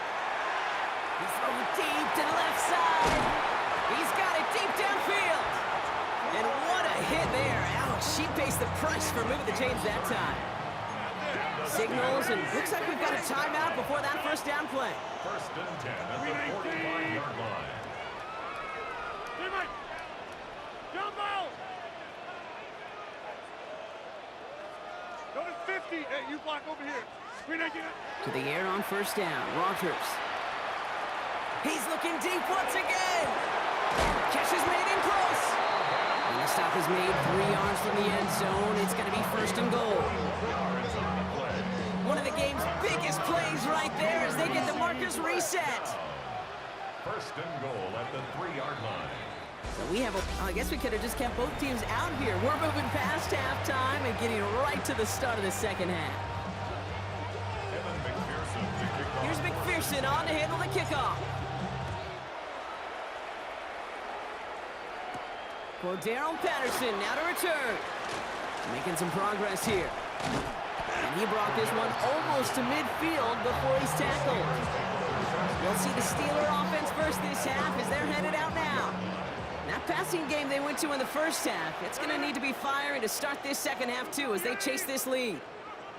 He's throwing deep to the left side. He's got it deep downfield. And what a hit there. Ouch, she pays the price for moving the chains that time. Signals, and looks like we've got a timeout before that 1st down play. 1st and 10 at the 45-yard line. Jump out! Go to 50. Hey, you block over here. To the air on 1st down, Rodgers. He's looking deep once again. Catch is made in close. And the stop is made 3 yards from the end zone. It's going to be 1st and goal. One of the game's biggest plays right there as they get the markers reset. First and goal at the 3-yard line. So we have I guess we could have just kept both teams out here. We're moving past halftime and getting right to the start of the second half. Evan McPherson to kick off. Here's McPherson on to handle the kickoff. For Daryl Patterson, now to return. Making some progress here. And he brought this one almost to midfield before he's tackled. We'll see the Steeler offense first this half as they're headed out now. That passing game they went to in the first half, it's going to need to be firing to start this second half too as they chase this lead.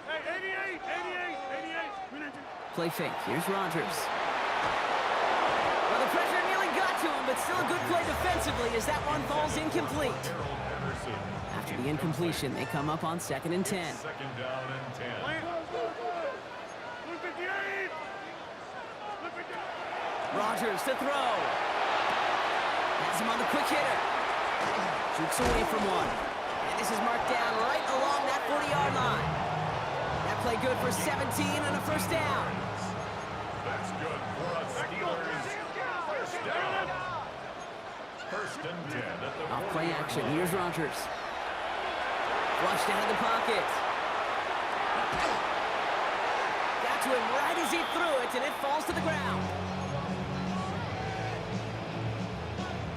Hey, 88. Play fake. Here's Rodgers. Well, the pressure nearly got to him, but still a good play defensively as that one falls incomplete. Harold Anderson. After the incompletion, they come up on 2nd and 10. Second down and 10. Rodgers to throw. Has him on the quick hitter. Shoots away from one. And this is marked down right along that 40-yard line. That play good for 17 and a first down. That's good for a Steelers first down. First and 10 at the Off play 40-yard action. line. Here's Rodgers. Flushed out of the pocket. Got to him right as he threw it, and it falls to the ground.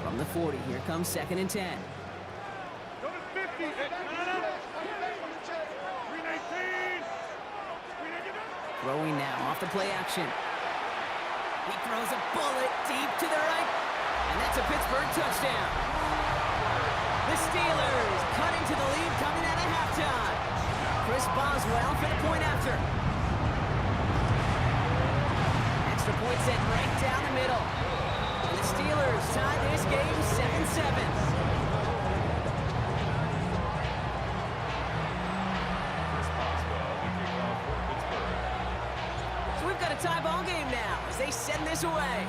From the 40, here comes 2nd and 10. Go to 50. No. 319. Throwing now off the play action. He throws a bullet deep to the right, and that's a Pittsburgh touchdown. The Steelers cut into the lead coming out of halftime. Chris Boswell for the point after. Extra point sent right down the middle. And the Steelers tie this game 7-7. Chris Boswell to kick off for Pittsburgh. So we've got a tie ball game now as they send this away.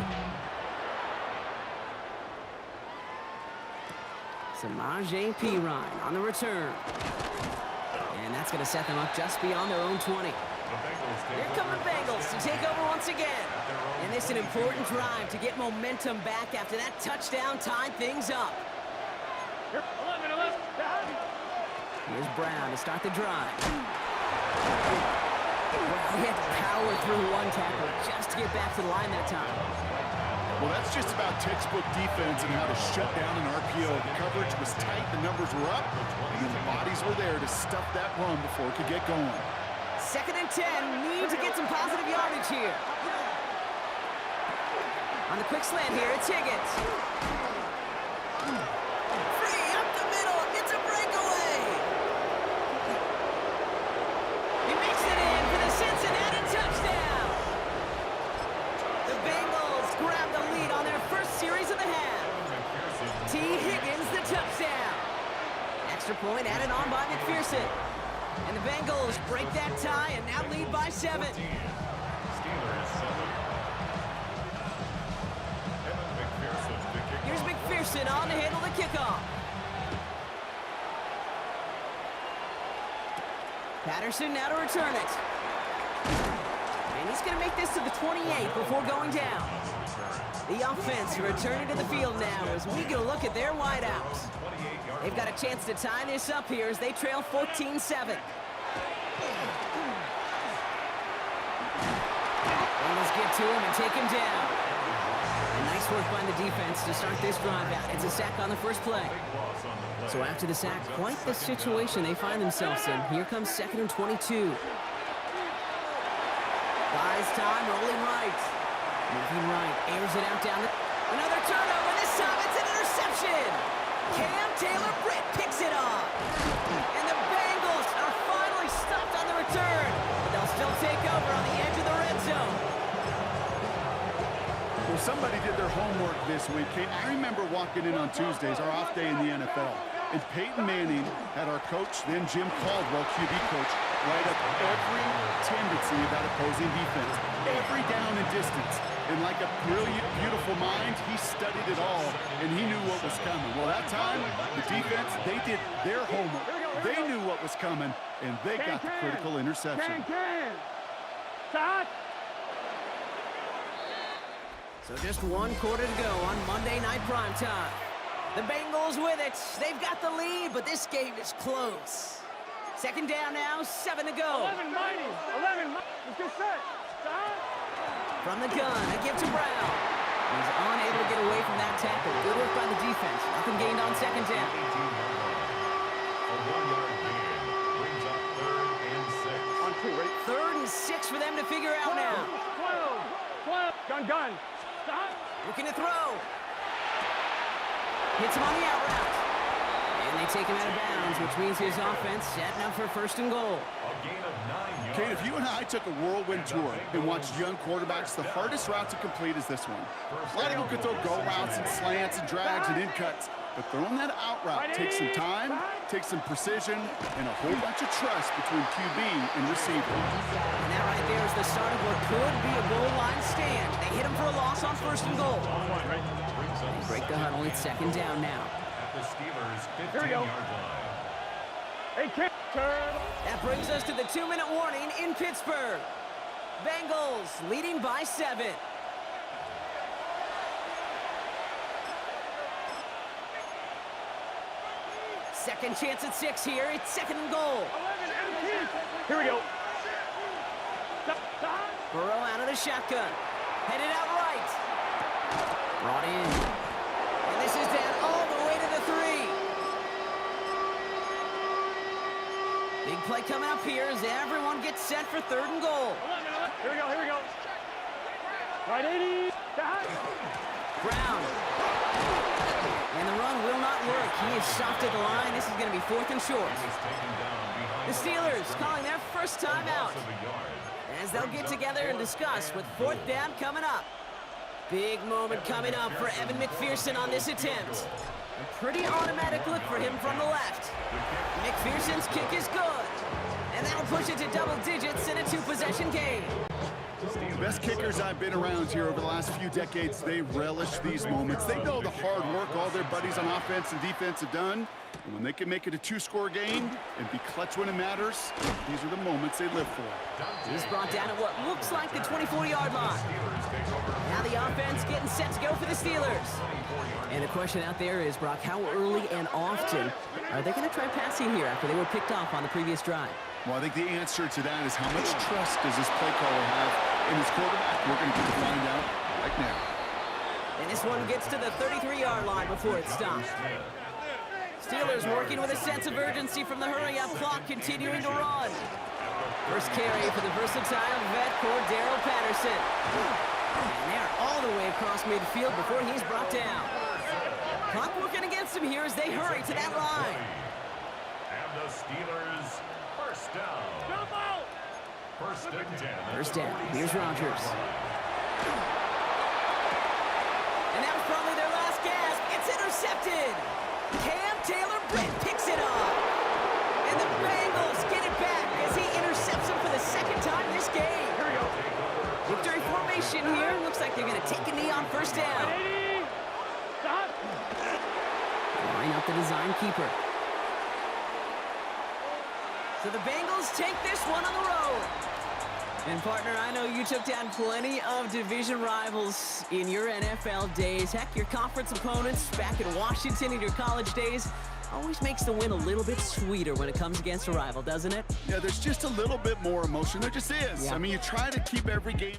Samaje Perine on the return. And that's going to set them up just beyond their own 20. The Bengals take Here come the over Bengals to first take down. over once again. And this is an important drive to get momentum back after that touchdown tied things up. 11. Here's Brown to start the drive. Well, he had to power through one tackle just to get back to the line that time. Well, that's just about textbook defense and how to shut down an RPO. The coverage was tight, the numbers were up, and then the bodies were there to stuff that run before it could get going. 2nd and 10, need to get some positive yardage here. On the quick slant here, it's Higgins. Free up the middle, it's a breakaway. He makes it in for the Cincinnati touchdown. The Bengals grab the lead on their first series of the half. T. Higgins, the touchdown. Extra point added on by McPherson. And the Bengals break that tie and now lead by 7. Steelers 7. Evan McPherson to kick Here's off. McPherson on to handle the kickoff. Patterson now to return it. And he's going to make this to the 28 before going down. The offense returning to the field now as we get a look at their wideouts. 28-yard They've got a chance to tie this up here as they trail 14-7. Bengals get to him and take him down. And nice work by the defense to start this drive out. It's a sack on the first play. loss on the play. So after the sack, quite the situation they find themselves in. Here comes 2nd and 22. Buys time, rolling right. Moving right, airs it out down the... Another turnover, this time it's an interception! Cam Taylor-Britt picks it off. And the Bengals are finally stopped on the return. But they'll still take over on the edge of the red zone. Well, somebody did their homework this week, Kate. I remember walking in on Tuesdays, our off day in the NFL, and Peyton Manning had our coach, then Jim Caldwell, QB coach, write up every tendency of that opposing defense, every down and distance. And like a brilliant, beautiful mind, he studied it all, and he knew what was coming. Well, that time, the defense, they did their homework. They knew what was coming, and they got the critical interception. Todd. So just 1 quarter to go on Monday Night Primetime. The Bengals with it. They've got the lead, but this game is close. Second down now, 7 to go. 11 mighty. 11 mighty. Let's get set. Stop. From the gun, a give to Brown. He's unable to get away from that tackle. Good work by the defense. Nothing gained on second down. A 1-yard gain brings up 3rd and 6. On 2, ready? 3rd and 6 for them to figure out now. 12. Gun. Stop. Looking to throw. Hits him on the out route. And they take him out of bounds, which means his offense setting up for 1st and goal. A gain of 9 yards. Kate, if you and I took a whirlwind tour and watched young quarterbacks, the hardest route to complete is this one. A lot of people could throw go routes and slants and drags and in cuts, but throwing that out route takes some time, takes some precision, and a whole bunch of trust between QB and receiver. And that right there is the start of what could be a goal line stand. They hit him for a loss on 1st and goal. They break the huddle. It's 2nd down now. At the Steelers' Here we go. 15-yard line. Hey, kid. Turn. That brings us to the 2-minute warning in Pittsburgh. Bengals leading by 7. Second chance at 6 here. It's 2nd and goal. 11 and 10. Here we go. Stop. Burrow out of the shotgun. Headed out right. Brought in. And this is down all the way to the 3. Big play coming up here as everyone gets set for 3rd and goal. 11. Here we go. Right 80. Stop. Brown. And the run will not work. He is stopped at the line. This is going to be 4th and short. The Steelers calling their first time out as they'll get together and discuss with 4th down coming up. Big moment coming up for Evan McPherson on this attempt. A pretty automatic look for him from the left. McPherson's kick is good. And that'll push it to double digits in a 2-possession game. The best kickers I've been around here over the last few decades, they relish these moments. They know the hard work all their buddies on offense and defense have done. And when they can make it a 2-score game and be clutch when it matters, these are the moments they live for. He's brought down at what looks like the 24-yard line. Now the offense getting set to go for the Steelers. And the question out there is, Brock, how early and often are they going to try passing here after they were picked off on the previous drive? Well, I think the answer to that is how much trust does this play caller have in his quarterback? We're going to get to find out right now. And this one gets to the 33-yard line before it stops. Steelers working with a sense of urgency from the hurry-up clock, continuing to run. First carry for the versatile vet, Cordero Patterson. And they're all the way across midfield before he's brought down. Clock working against him here as they hurry to that line. And the Steelers, first down. Jump out. 1st and 10. First down. Here's Rodgers. And that was probably their last gasp. It's intercepted. Cam Taylor-Britt picks it up. And the Bengals get it back as he intercepts him for the 2nd time this game. Here we go. Victory formation here. Looks like they're going to take a knee on 1st down. 80. Stop. Line up the design keeper. So the Bengals take this one on the road. And partner, I know you took down plenty of division rivals in your NFL days. Heck, your conference opponents back in Washington in your college days always makes the win a little bit sweeter when it comes against a rival, doesn't it? Yeah, there's just a little bit more emotion. There just is. Yeah. I mean, you try to keep every game.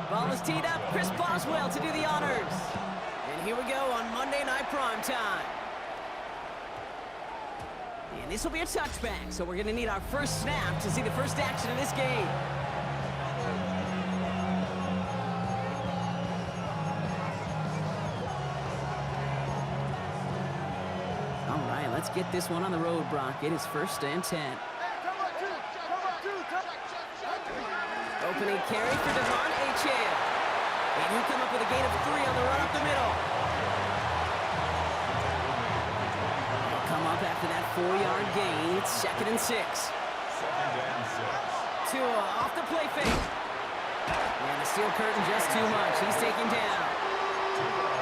Ball is teed up. Chris Boswell to do the honors. And here we go on Monday Night Primetime. And this will be a touchback, so we're going to need our first snap to see the first action of this game. All right, let's get this one on the road, Brock. It is 1st and 10. Opening carry for Devon Achane. And he'll come up with a gain of 3 on the run up the middle. He'll come up after that 4-yard gain. It's 2nd and 6. 2nd and 6. Tua off the play fake. And the steel curtain just too much. He's taken down.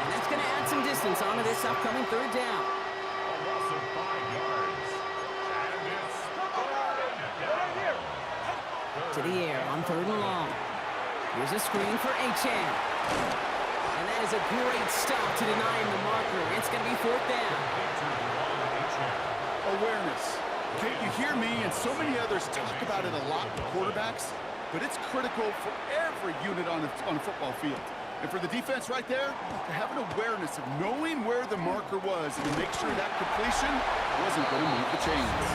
And that's going to add some distance onto this upcoming 3rd down. A loss of 5 yards. And it's To the air on 3rd and long. Here's a screen for Achane. And that is a great stop to deny him the marker. It's going to be 4th down. Awareness. Okay, you hear me and so many others talk about it a lot with quarterbacks, but it's critical for every unit on a football field. And for the defense right there, to have an awareness of knowing where the marker was and to make sure that completion wasn't going to move the chains.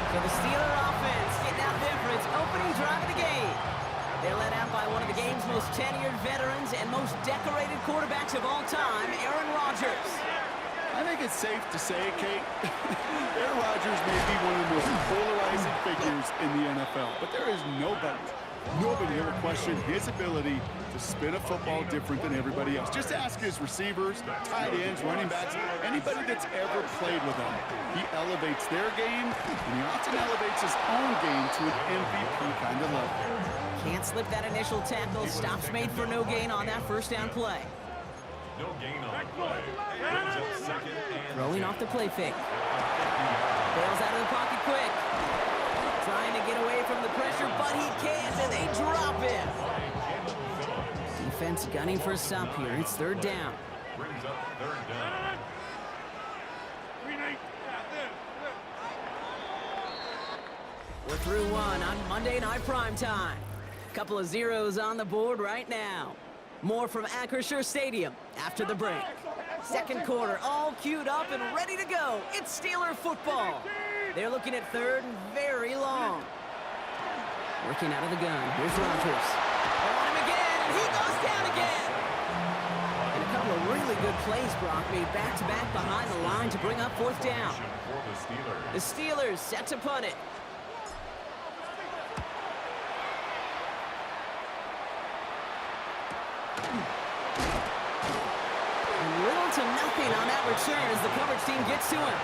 So the Steeler offense getting out there for its opening drive of the game. They're led out by one of the game's most tenured veterans and most decorated quarterbacks of all time, Aaron Rodgers. I think it's safe to say, Kate, Aaron Rodgers may be one of the most polarizing figures in the NFL, but there is nobody who will question his ability to spin a football different than everybody else. Just ask his receivers, tight ends, running backs, anybody that's ever played with him. He elevates their game, and he often elevates his own game to an MVP kind of level. Can't slip that initial tackle. Stops made for no gain on that 1st down play. no gain on the play. Brings up 2nd and Throwing 10. off the play fake. Bails out of the pocket quick. Trying to get away from the pressure, but he can't, and they drop him. Defense gunning for a stop here. It's 3rd down. Brings up 3rd down. We're through 1 on Monday Night Primetime. Couple of zeros on the board right now. More from Acrisure Stadium after the break. 2nd quarter, all queued up and ready to go. It's Steeler football. They're looking at 3rd and very long. Working out of the gun. Here's Rodgers. They want him again, and he goes down again. And a couple of really good plays, Brock, made back-to-back behind the line to bring up 4th down. For the Steelers. The Steelers set to punt it. Little to nothing on that return as the coverage team gets to him.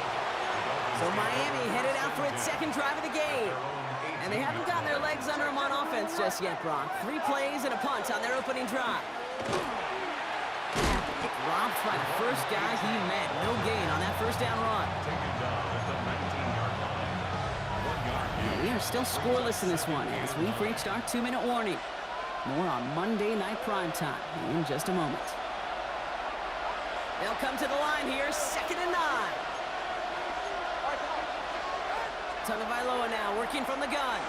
So Miami headed out for its 2nd drive of the game. And they haven't gotten their legs under them on offense just yet, Brock. 3 plays and a punt on their opening drive. Robbed by the first guy he met. No gain on that 1st down run. Taken down at the 19-yard line. 1 yard gain. We are still scoreless in this one as we've reached our 2-minute warning. More on Monday Night Primetime in just a moment. They'll come to the line here, 2nd and 9. Tagovailoa now working from the gun.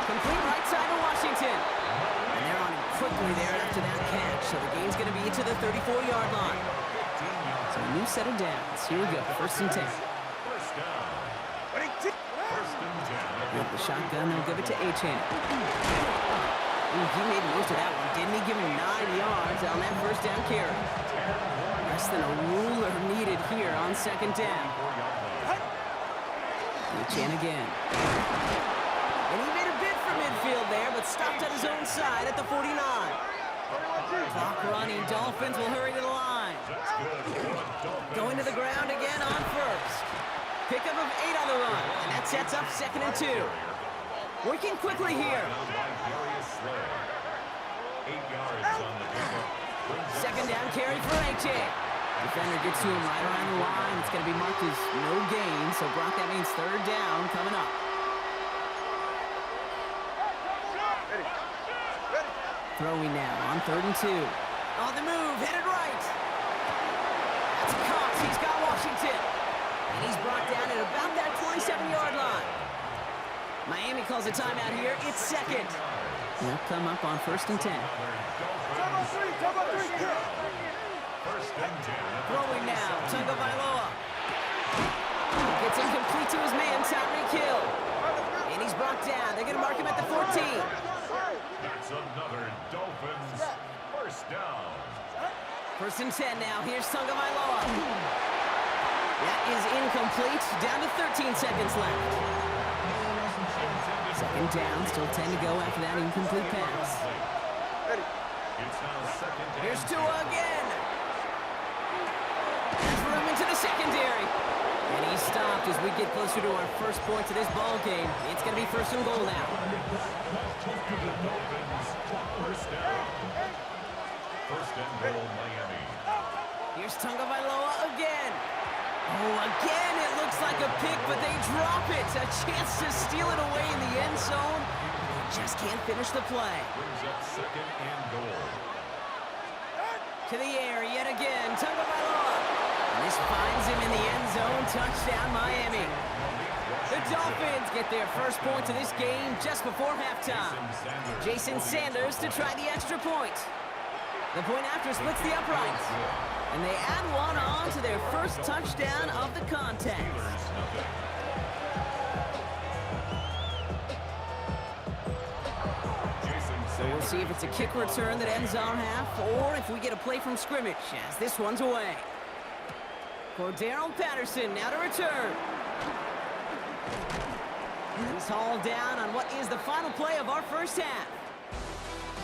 Complete right side to Washington. And they're on him quickly there after that catch. So the game's going to be to the 34-yard line. So a new set of downs. Here we go, first and 10. First down. First and 10. With the shotgun, they'll give it to Achane. He made most of that one, didn't he? Give him 9 yards on that first down carry. Less than a ruler needed here on second down. Achane again. And he made a bid for midfield there, but stopped at his own side at the 49. Clock running, Dolphins will hurry to the line. Going to the ground again on first. Pickup of 8 on the run, and that sets up second and 2. Working quickly here. Second down carry for Achane. Defender gets to him right around the line. It's going to be marked as no gain, so Brock, that means third down coming up. Throwing now on third and 2. On the move, headed right. That's Cox, he's got Washington. And he's brought down at about that 27-yard line. Miami calls a timeout here, it's second. They'll come up on first and 10. Throwing now, Tagovailoa. Gets incomplete to his man, Tyreek Hill. And he's brought down. They're going to mark him at the 14. That's another Dolphins first down. First and 10 now. Here's Tagovailoa. That is incomplete. Down to 13 seconds left. Second down. Still 10 to go after that incomplete pass. It's now second down. Here's Tua again. That's room into the secondary. And he's stopped as we get closer to our first point of this ball game. It's going to be first and goal now. First down. First and goal, Miami. Here's Tagovailoa again. Oh, again, it looks like a pick, but they drop it. A chance to steal it away in the end zone. They just can't finish the play. Brings up second and goal. To the air yet again, Tagovailoa. And this finds him in the end zone. Touchdown, Miami. The Dolphins get their first point of this game just before halftime. Jason Sanders to try the extra point. The point after splits the uprights. And they add one on to their first touchdown of the contest. So we'll see if it's a kick return that ends our half, or if we get a play from scrimmage as this one's away. Cordarrelle Patterson now to return. He's hauled down on what is the final play of our first half.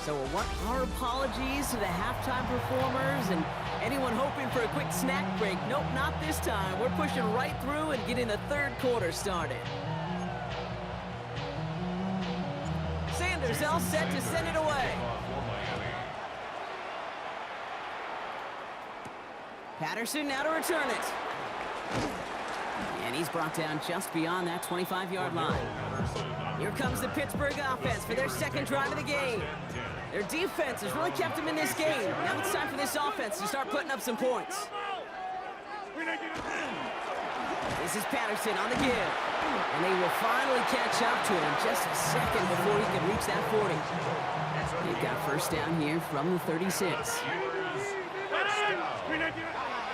So we'll want our apologies to the halftime performers and anyone hoping for a quick snack break. Nope, not this time. We're pushing right through and getting the third quarter started. Sanders all set to send it away. Patterson now to return it. And he's brought down just beyond that 25-yard line. Here comes the Pittsburgh offense for their second drive of the game. Their defense has really kept them in this game. Now it's time for this offense to start putting up some points. This is Patterson on the give. And they will finally catch up to him just a second before he can reach that 40. They've got first down here from the 36.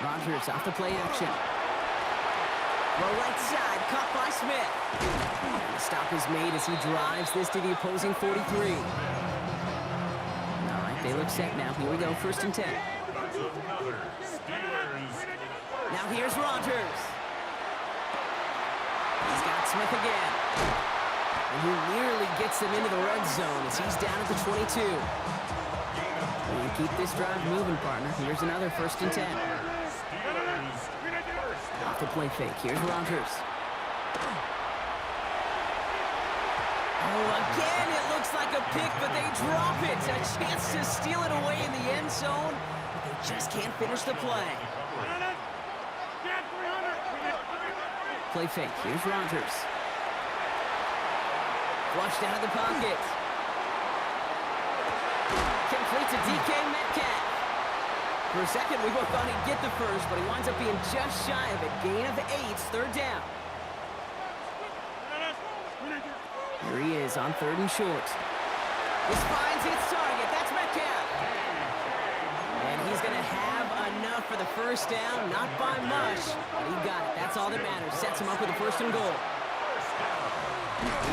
Rodgers off the play action. Low right side, caught by Smith. And the stop is made as he drives this to the opposing 43. All right, they look set now. Here we go, first and 10. Now here's Rodgers. He's got Smith again. And he nearly gets them into the red zone as he's down at the 22. And keep this drive moving, partner. Here's another first and 10. Off the play fake. Here's Rodgers. Oh, again, it looks like a pick, but they drop it. A chance to steal it away in the end zone, but they just can't finish the play. Play fake. Here's Rodgers. Flushed out of the pocket. Complete to DK Metcalf. For a second, we both thought he'd get the first, but he winds up being just shy of it. Gain of 8, third down. is on 3rd and short. This finds its target. That's Metcalf. And he's going to have enough for the first down. Not by much, but he got it. That's all that matters. Sets him up with a 1st and goal.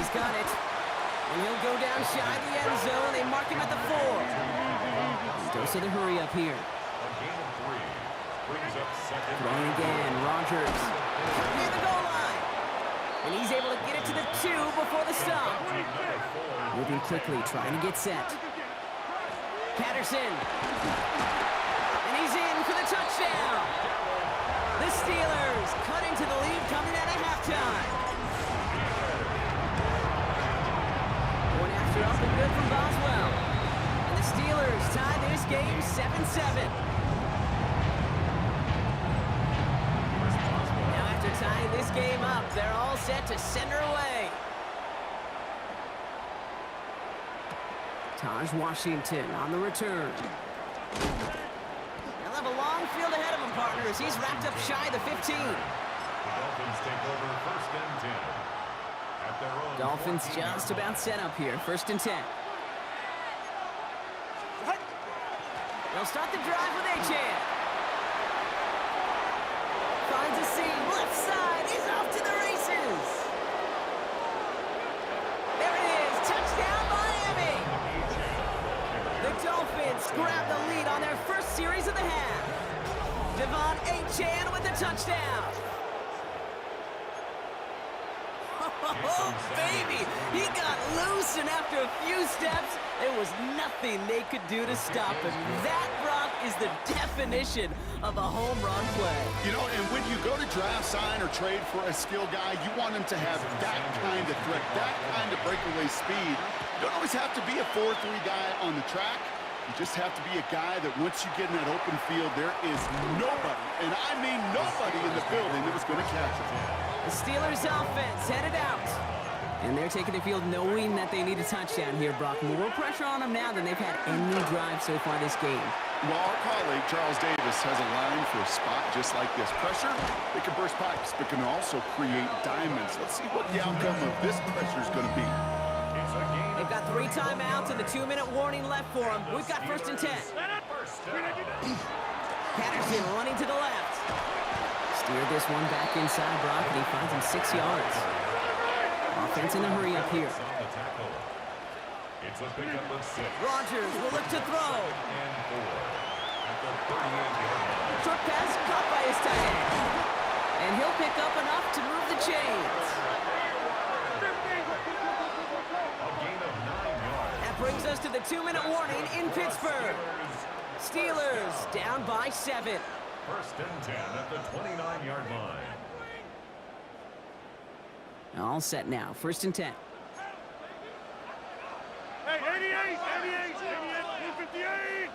He's got it. And he'll go down shy of the end zone. They mark him at the 4. Dose of the hurry up here. A gain of 3 brings up second. Throwing again, Rodgers. Near the goal line. And he's able to get it to the 2 before the stop. Moving quickly, trying to get set. Patterson. And he's in for the touchdown. The Steelers cut into the lead coming out of halftime. Going after up and good from Boswell. And the Steelers tie this game 7-7. Now after tying this game up, they're all set to send her away. Taj Washington on the return. They'll have a long field ahead of him, partners. He's wrapped up shy of the 15. The Dolphins take over 1st and 10. At their own Dolphins 14 just yard about set up here. 1st and 10. They'll start the drive with Achane. Finds a seam, left side. He's off to the races. There it is. Touchdown, Miami. The Dolphins grab the lead on their first series of the half. Devon Achane with the touchdown. Oh, baby! He got loose, and after a few steps, there was nothing they could do to stop him. That, Brock, is the definition of a home run play. You know, and when you go to draft, sign, or trade for a skill guy, you want him to have that kind of threat, that kind of breakaway speed. You don't always have to be a 4-3 guy on the track. You just have to be a guy that once you get in that open field, there is nobody, and I mean nobody in the building that was going to catch him. The Steelers offense headed out. And they're taking the field knowing that they need a touchdown here, Brock. More pressure on them now than they've had any drive so far this game. Well, our colleague, Charles Davis, has a line for a spot just like this. Pressure, it can burst pipes, but can also create diamonds. Let's see what the outcome of this pressure is going to be. It's a gain They've got 3 timeouts and the 2-minute warning left for them. We've got 1st and 10. first down. Patterson running to the left. Steered this one back inside Brock, and he finds him 6 yards. Offense in a hurry up here. On the tackle. It's a pickup of 6. Rodgers will look to throw. And 4. At the 38-yard line. Short pass caught by his tight end. And he'll pick up enough to move the chains. A gain of 9 yards. That brings us to the 2-minute warning in Pittsburgh. Steelers down by 7. 1st and 10 at the 29-yard line. All set now. 1st and 10. Hey, 88, 88, 58.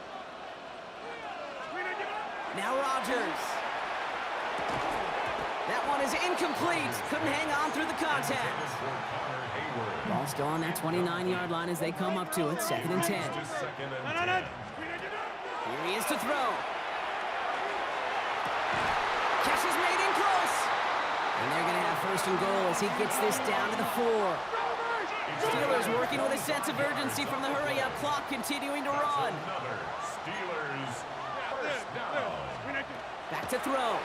Now Rodgers. That one is incomplete. Couldn't hang on through the contact. For Connor Hayward. Ball still on that 29-yard line as they come up to it. 2nd and 10. Just 2nd and 10. Here he is to throw. Catch is made in close. And they're going to have 1st and goal as he gets this down to the 4. Steelers working with a sense of urgency from the hurry-up clock, continuing to run. Another Steelers first down. Back to throw.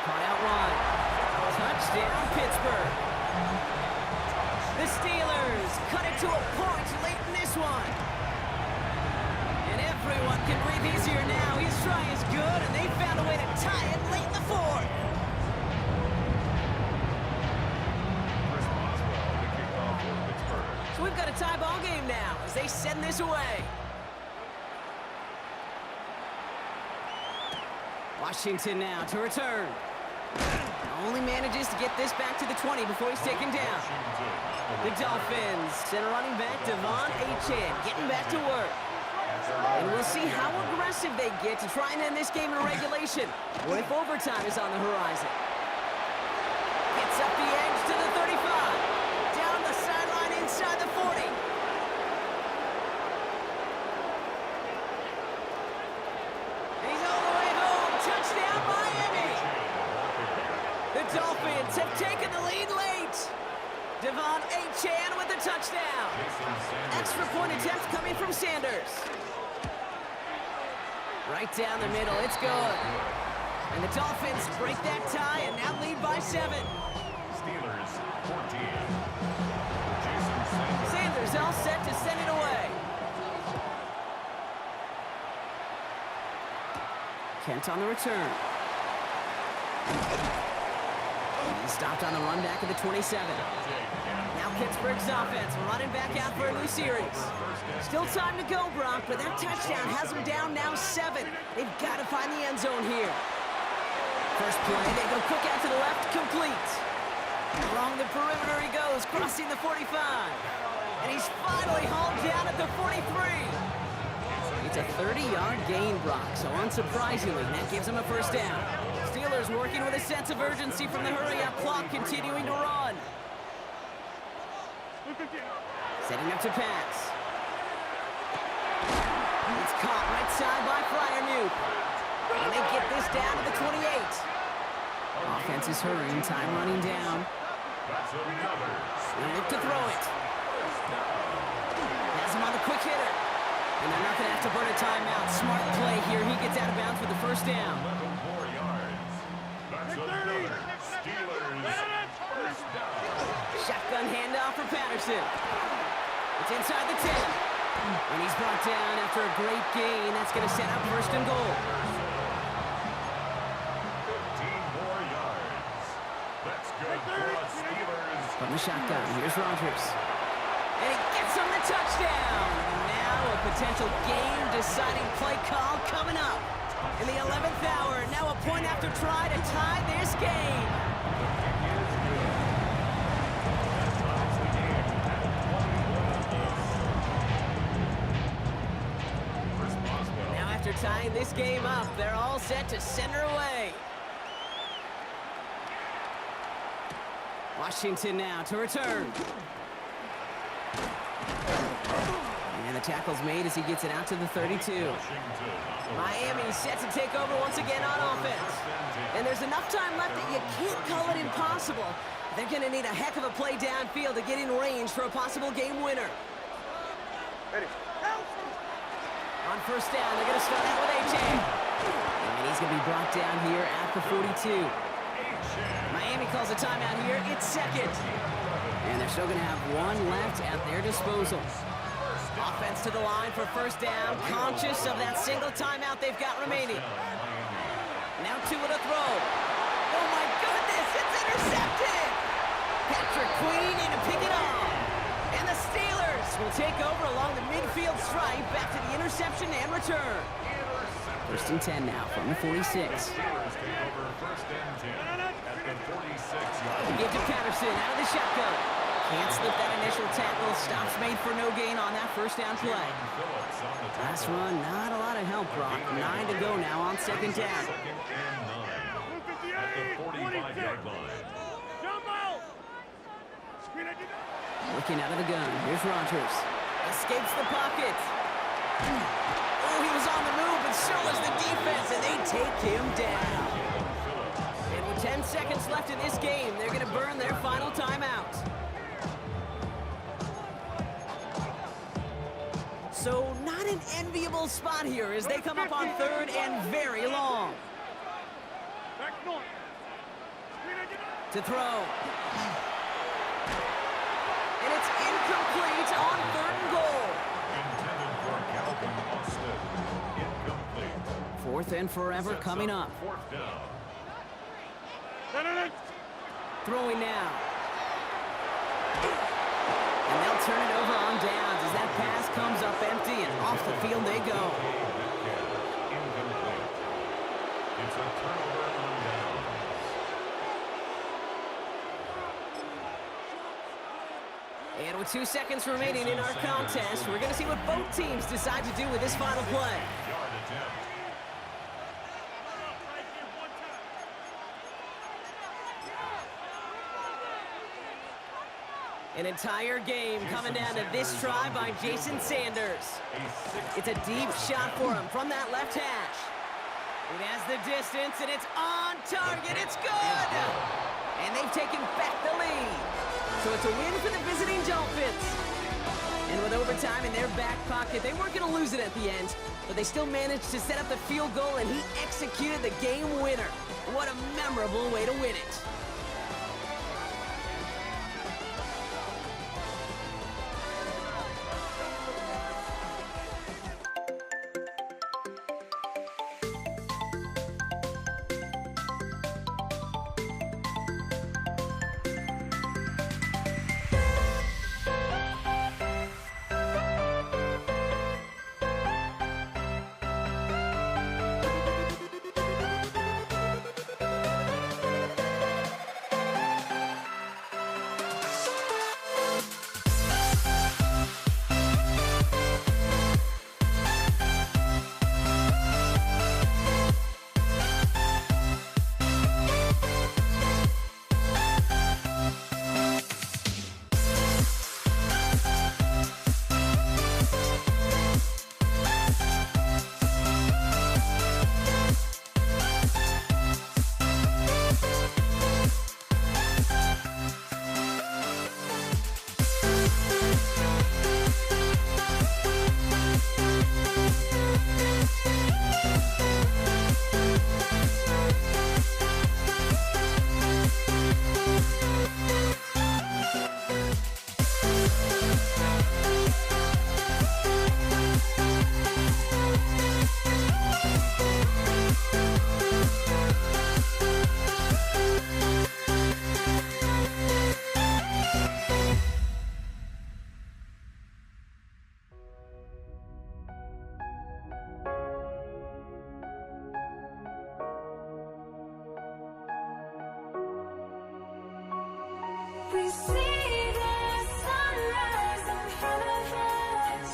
Caught out wide. Touchdown, Pittsburgh. The Steelers cut it to a point late in this one. And everyone can breathe easier now. His try is good, and they found a way to tie it late in the 4th. Chris Boswell, the kickoff for Pittsburgh. So we've got a tie ball game now as they send this away. Washington now to return. Only manages to get this back to the 20 before he's taken down. The Dolphins send a running back, Devon Achane, getting back to work. And we'll see how aggressive they get to try and end this game in regulation, or if overtime is on the horizon. Gets up the edge to the 35. Down the sideline inside the 40. He's all the way home. Touchdown, Miami. The Dolphins have taken the lead late. touchdown. Extra point attempt coming from Sanders. Right down the middle, it's good. And the Dolphins break that tie and now lead by 7. Steelers 14. Jason Sanders. Sanders all set to send it away. Kent on the return. He stopped on the run back of the 27. Now Pittsburgh's offense running back out for a new series. Still time to go, Brock, but that touchdown has them down now 7. They've got to find the end zone here. First play, they go quick out to the left, complete. Along the perimeter he goes, crossing the 45. And he's finally hauled down at the 43. It's a 30-yard gain, Brock, so unsurprisingly, that gives him a first down. Steelers working with a sense of urgency from the hurry-up clock, continuing to run. Setting up to pass. It's caught right side by Freiermuth. And they get this down to the 28. Offense is hurrying, time running down. They look to throw it. Has him on the quick hitter. And they're not going to have to burn a timeout. Smart play here. He gets out of bounds for the first down. 11 more yards. That's another Steelers first down. Shotgun handoff for Patterson. It's inside the 10. And he's brought down after a great gain. That's going to set up first and goal. 15 more yards. That's good for the Steelers. From the shotgun, here's Rodgers. And he gets him the touchdown. And now a potential game-deciding play call coming up. In the 11th hour, now a point after try to tie this game. Now after tying this game up, they're all set to send her away. Washington now to return. And the tackle's made as he gets it out to the 32. Miami set to take over once again on offense. And there's enough time left that you can't call it impossible. They're going to need a heck of a play downfield to get in range for a possible game winner. On first down, they're going to start out with A.J. And he's going to be brought down here at the 42. Miami calls a timeout here. It's second. And they're still going to have one left at their disposal. Offense to the line for first down, conscious of that single timeout they've got remaining. Now two with a throw. Oh my goodness, it's intercepted! Patrick Queen in to pick it off. And the Steelers will take over along the midfield stripe back to the interception and return. First and 10 now from the 46. Steelers take over first and 10 at the 46-yard. Give to Patterson out of the shotgun. Can't slip that initial tackle. Stops made for no gain on that first down play. Last run, not a lot of help, Brock. 9 to go now on second down. Second and 9 at the 45-yard line. Looking out of the gun. Here's Rodgers. Escapes the pocket. Oh, he was on the move, but so was the defense, and they take him down. And with 10 seconds left in this game, they're going to burn their final timeout. So not an enviable spot here as they come up on third and very long. To throw. And it's incomplete on third and goal. Intended for Calvin Austin. Incomplete. Fourth and forever Sets coming up up. fourth down. Throwing now. And they'll turn it over on downs as that pass comes up empty and off the field they go. Incomplete. It's a turnover on downs. And with 2 seconds remaining in our contest, we're going to see what both teams decide to do with this final play. Yard attempt. An entire game coming down to this try by Jason Sanders. It's a deep shot for him from that left hash. It has the distance, and it's on target. It's good! And they've taken back the lead. So So it's a win for the visiting Dolphins. And with overtime in their back pocket, they weren't going to lose it at the end, but they still managed to set up the field goal, and he executed the game winner. What a memorable way to win it. We see the sunrise in front of us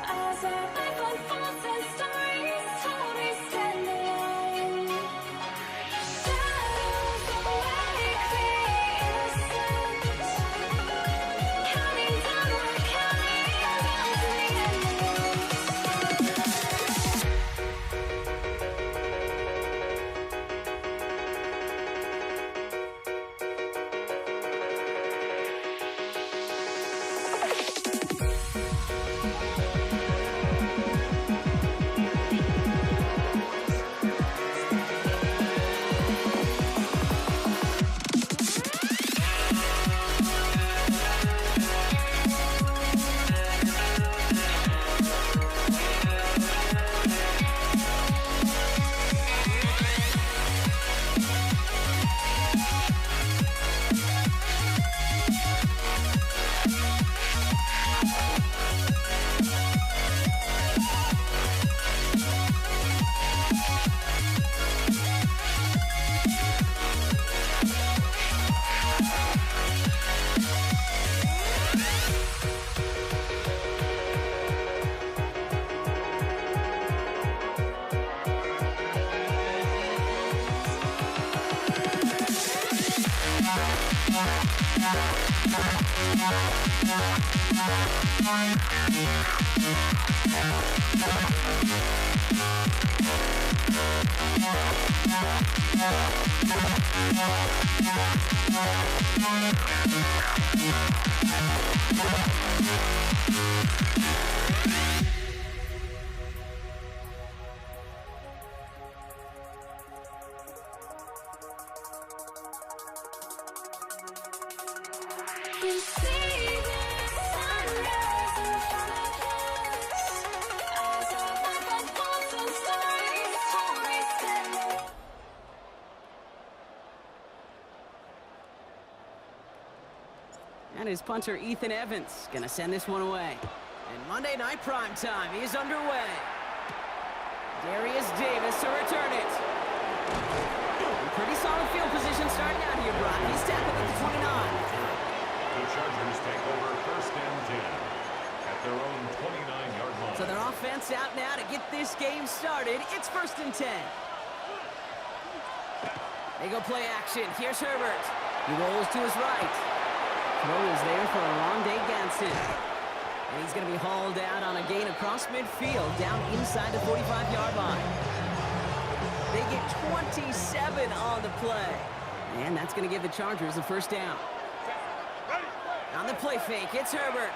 as our life unfolds and stories told. We stand alone. Shadows awake the innocent, counting down, we're counting down to the We see the sunrise in front of us as our life unfolds and stories told. We stand alone. And his punter, Ethan Evans, gonna send this one away. And Monday Night Prime Time is underway. Darius Davis to return it. Pretty solid field position starting out here, Brock. He's tackled at the 29. The Chargers take over first and 10 at their own 29-yard line. So their offense out now to get this game started. It's first and 10. They go play action. Here's Herbert. He rolls to his right. Throw is there for Rondé Ganson. And he's going to be hauled out on a gain across midfield, down inside the 45-yard line. They get 27 on the play. And that's going to give the Chargers a first down. On the play fake, it's Herbert.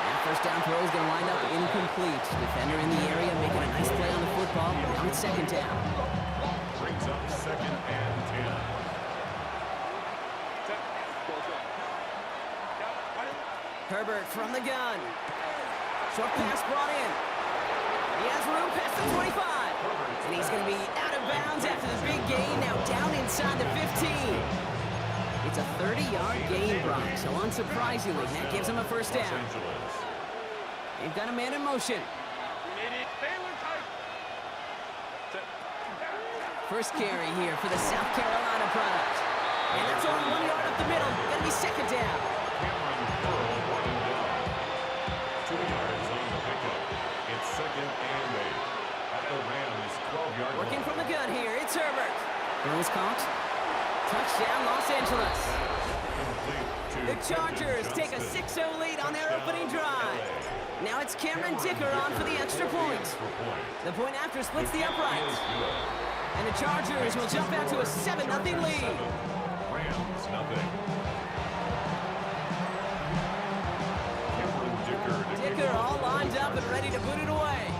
That first down throw is going to wind up incomplete. Defender in the area making a nice play on the football. Now it's second down. Brings up second and 10. Herbert from the gun. Short pass brought in. He has room past the 25. And he's going to be out of bounds after the big gain. Now down inside the 15. It's a 30-yard gain, Brock. So unsurprisingly, that gives him a first Los down. Angeles. They've got a man in motion. First carry here for the South Carolina product. And that's only 1 yard up the middle. Going to be second down. Cameron Curl running down. 2 yards on the pickup. It's second and 8. At the Rams' 12-yard Working line. from the gun here, it's Herbert. Throws caught. Touchdown, Los Angeles. Complete to The Chargers take a Johnston. 6-0 lead on their Touchdown, opening drive. LA. Now it's Cameron Dicker on for the extra point. The point after splits the uprights. And the Chargers will jump out to a 7-0 lead. Rams, nothing. Cameron Dicker. Dicker all lined up and ready to boot it away.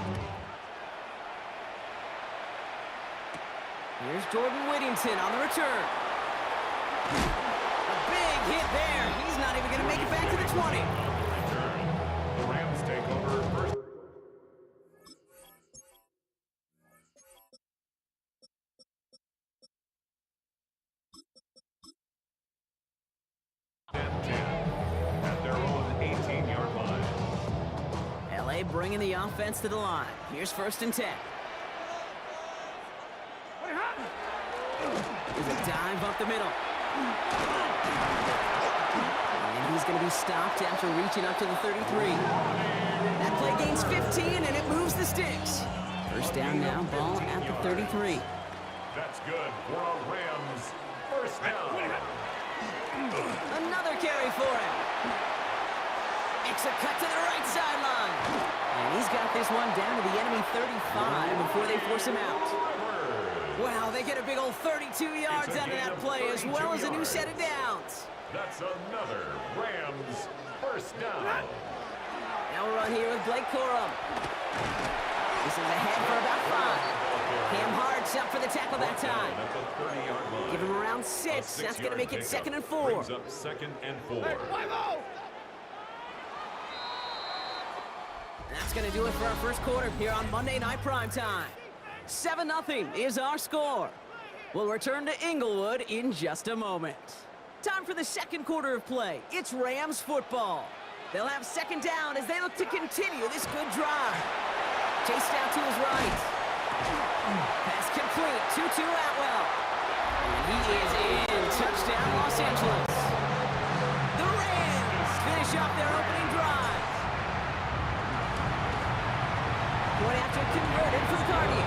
Here's Jordan Whittington on the return. A big hit there. He's not even going to make it back to the 20. Return. The Rams take over first. And 10 at their own 18-yard line. LA bringing the offense to the line. Here's first and 10. There's a dive up the middle. And he's going to be stopped after reaching up to the 33. That play gains 15, and it moves the sticks. First down now, ball at the 33. That's good for a Rams first down. Another carry for him. Makes a cut to the right sideline. And he's got this one down to the enemy 35 before they force him out. Wow, they get a big old 32 yards out of that play, as well as a new set of downs. That's another Rams first down. Now we're on here with Blake Corum. This is ahead for about 5. Cam Hart's up for the tackle that time. At the 30-yard line. Give him around 6. That's going to make it second and 4. Brings up second and 4. That's going to do it for our first quarter here on Monday Night Primetime. 7-0 is our score. We'll return to Inglewood in just a moment. Time for the second quarter of play. It's Rams football. They'll have second down as they look to continue this good drive. Chased out to his right. Pass complete. Tutu Atwell. And he is in. Touchdown, Los Angeles. The Rams finish off their opening drive. Point after converted from Cardi.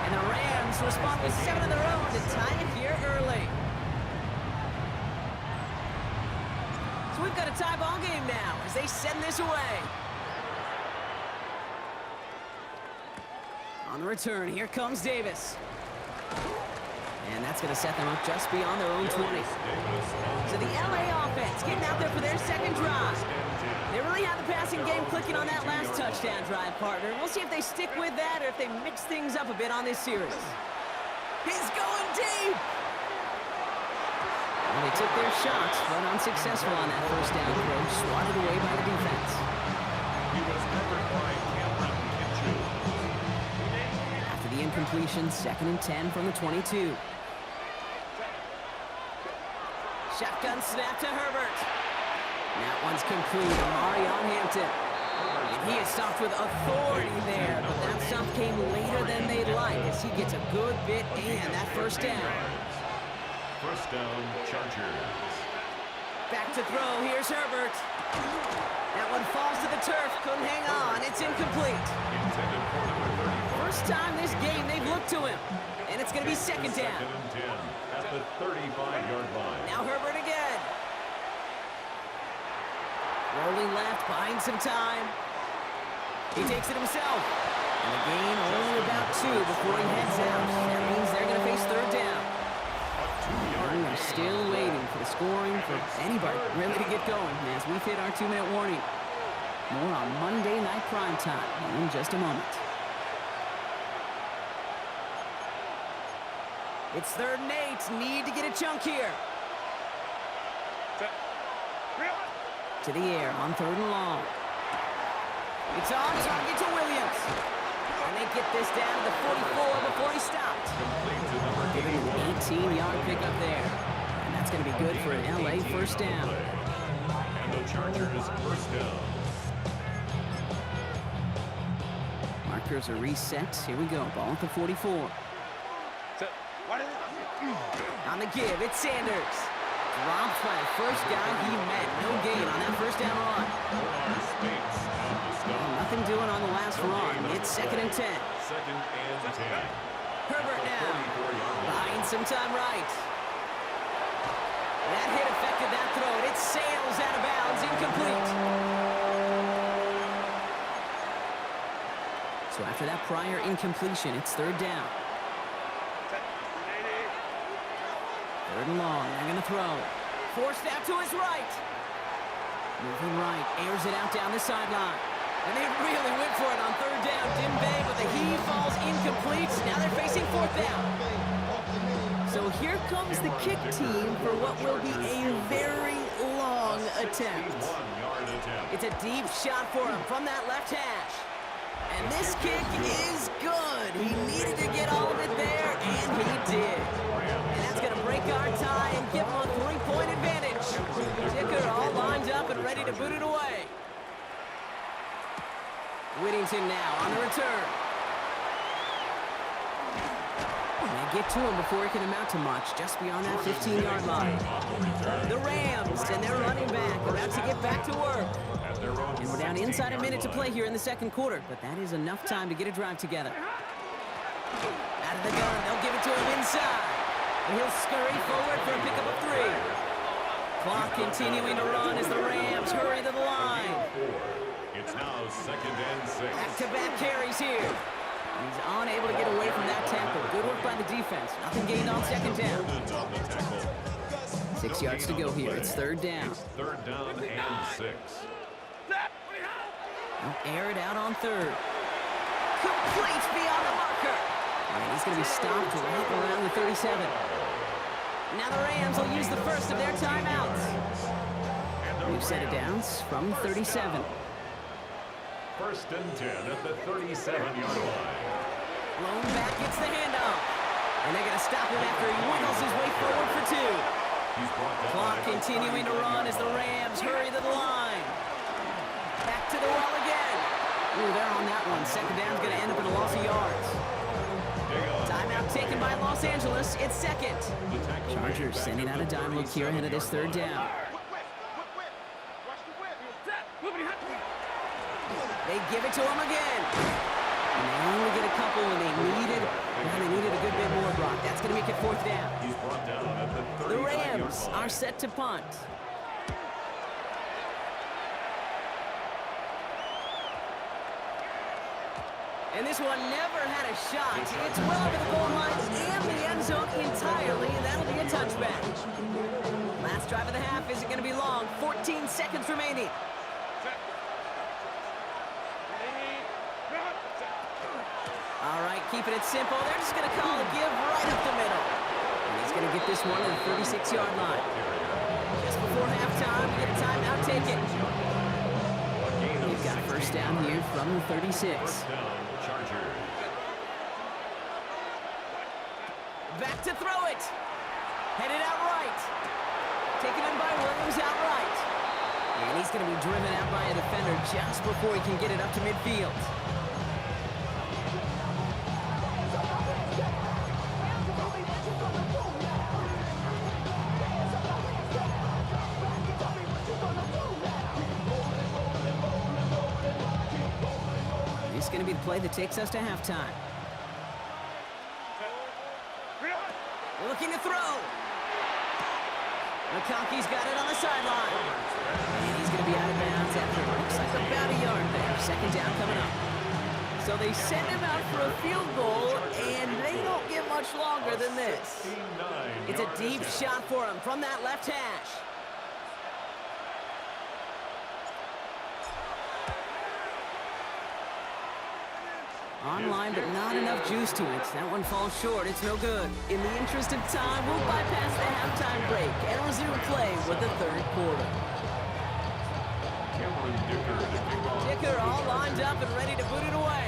And the Rams respond with 7 of their own to tie it here early. So we've got a tie ball game now as they send this away. On the return, here comes Davis. And that's going to set them up just beyond their own 20. So the LA offense getting out there for their second drive. They really had the passing game clicking on that last touchdown drive, partner. We'll see if they stick with that or if they mix things up a bit on this series. He's going deep! Well, they took their shots, but unsuccessful on that first down throw, swatted away by the defense. He was covered by Cameron Kinchu. After the incompletion, second and 10 from the 22. Shotgun snap to Herbert. That one's complete. Marion Hampton. And he is stopped with authority there, but that stop came later than they'd like as he gets a good bit and that first down. First down, Chargers. Back to throw. Here's Herbert. That one falls to the turf. Couldn't hang on. It's incomplete. Intended for number 34. First time this game they've looked to him. And it's going to be second down. Second and 10 at the 35-yard line. Now Herbert again. Rolling left, buying some time. He takes it himself. And the gain only about 2 before he heads out. That means they're going to face third down. A 2-yard They're gain. still waiting for the scoring for anybody really to get going as we've hit our 2-minute warning. More on Monday Night Primetime in just a moment. It's 3rd and 8. Need to get a chunk here. To the air on 3rd and long. It's on target to Williams. And they get this down to the 44 before he stopped. Giving him an 18-yard pickup there. And that's going to be good for an LA first down. And the Chargers first down. Markers are reset. Here we go. Ball at the 44. On the give, it's Sanders. Dropped by the first guy he met. No gain on that first down run. Nothing doing on the last run. It's 2nd and 10. 2nd and 10. Herbert now. Buying some time right. That hit affected that throw. It sails out of bounds. Incomplete. So after that prior incompletion, it's 3rd down. 3rd and long. They're going to throw. Forced out to his right. Moving right. Airs it out down the sideline. And they really went for it on 3rd down. Dimbe, but the heave falls incomplete. Now they're facing 4th down. So here comes the kick team for what will be a very long attempt. It's a deep shot for him from that left hash. And this kick is good. He needed to get all of it there, and he did. And that's going to break our tie and give him a 3-point advantage. Ticker all lined up and ready to boot it away. Whittington now on the return. They get to him before he can amount to much, just beyond that 15-yard line. The Rams and their running back about to get back to work. And we're down inside a minute to play here in the 2nd quarter, but that is enough time to get a drive together. Out of the gun, they'll give it to him inside. And he'll scurry forward for a pickup of 3. Clock continuing to run as the Rams hurry to the line. It's now 2nd and 6. Back-to-back carries here. He's unable to get away from that tackle. Good work by the defense. Nothing gained on 2nd down. 6 yards to go here. It's 3rd down. 3rd down and 6. They'll air it out on 3rd. Complete beyond the marker. And he's going to be stopped right around the 37. Now the Rams will use the first of their timeouts. We've set it downs from 37. 1st and 10 at the 37-yard line. Blown back gets the handoff. And they're going to stop him after he wiggles his way forward for 2. Clock continuing to run as the Rams hurry to the line. Back to the wall again. Ooh, they're on that one. 2nd down's going to end up in a loss of yards. Timeout taken by Los Angeles. It's 2nd. Chargers sending out a dime look here ahead of this 3rd down. They give it to him again. And they only get a couple when they needed a good bit more, Brock. That's going to make it 4th down. He's brought down at the 35-yard line. The Rams are set to punt. And this one never had a shot. It's well over the goal line and the end zone entirely, and that'll be a touchback. Last drive of the half isn't going to be long. 14 seconds remaining. All right, keeping it simple. They're just going to call a give right up the middle. And he's going to get this one to the 36-yard line. Just before halftime, we get a timeout taken. We've got a first down here from the 36. Back to throw it. Headed out right. Taken in by Williams outright. And he's going to be driven out by a defender just before he can get it up to midfield. This is going to be the play that takes us to halftime. Looking to throw. McConkey's got it on the sideline. And he's going to be out of bounds after it looks like about a yard there. 2nd down coming up. So So they send him out for a field goal, and they don't get much longer than this. It's a deep shot for him from that left hash. Online, but not enough juice to it. That one falls short. It's no good. In the interest of time, we'll bypass the halftime break and resume play with the third quarter. Cameron Dicker to kick off. Dicker all lined up and ready to boot it away.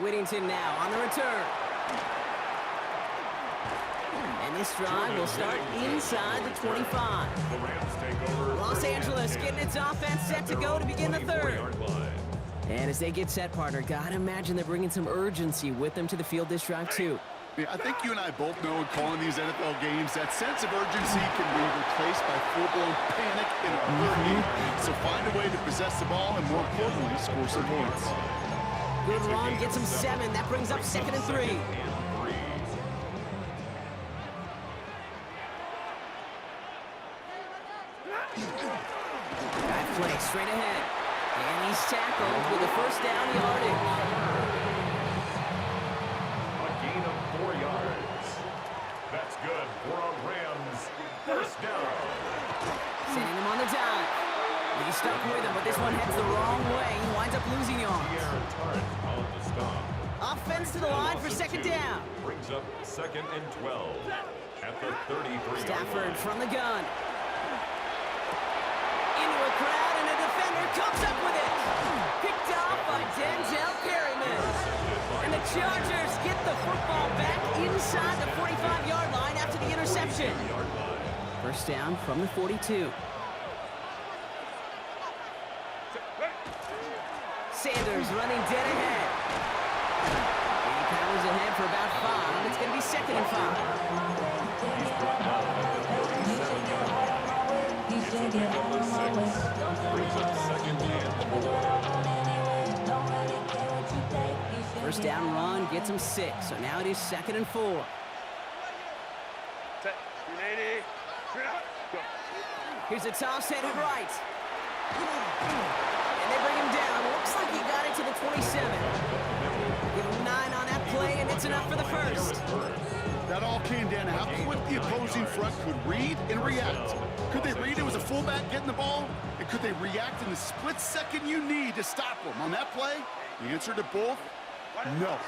Whittington now on the return. And this drive will start inside the 25. The Rams take over. Los Angeles getting its offense set to go to begin the third. 24-yard line. And as they get set, partner, gotta imagine they're bringing some urgency with them to the field this drive, too. Yeah, I think you and I both know in calling these NFL games that sense of urgency can be replaced by full-blown panic in a hurry. So find a way to possess the ball and, more importantly, score some points. Good run, gets him 7. That brings up 2nd and 3. That play straight ahead. And he's tackled with a first down yardage. A gain of 4 yards. That's good for a Rams first down. Sending him on the dive. He's stuck with him, but this one heads the wrong way. He winds up losing yards. Pierre Tarrant on the stop. Offense to the line for 2nd down. Brings up 2nd and 12 at the 33-yard Stafford line. from the gun. Into a crowd, and a defender comes up with it. Picked off by Denzel Perryman. And the Chargers get the football back inside the 45-yard line after the interception. First down from the 42. Sanders running dead ahead. And he powers ahead for about 5. It's going to be 2nd and 5. Brings up 2nd and 4. First down run gets him 6. So now it is 2nd and 4. Set. 380. Go. Here's a toss headed right. And they bring him down. Looks like he got it to the 27. Give him 9 on that play, and it's enough for the first. That all came down to how quick the opposing front could read and react. Could they read it was a fullback getting the ball? And could they react in the split second you need to stop them? On that play, the answer to both, no.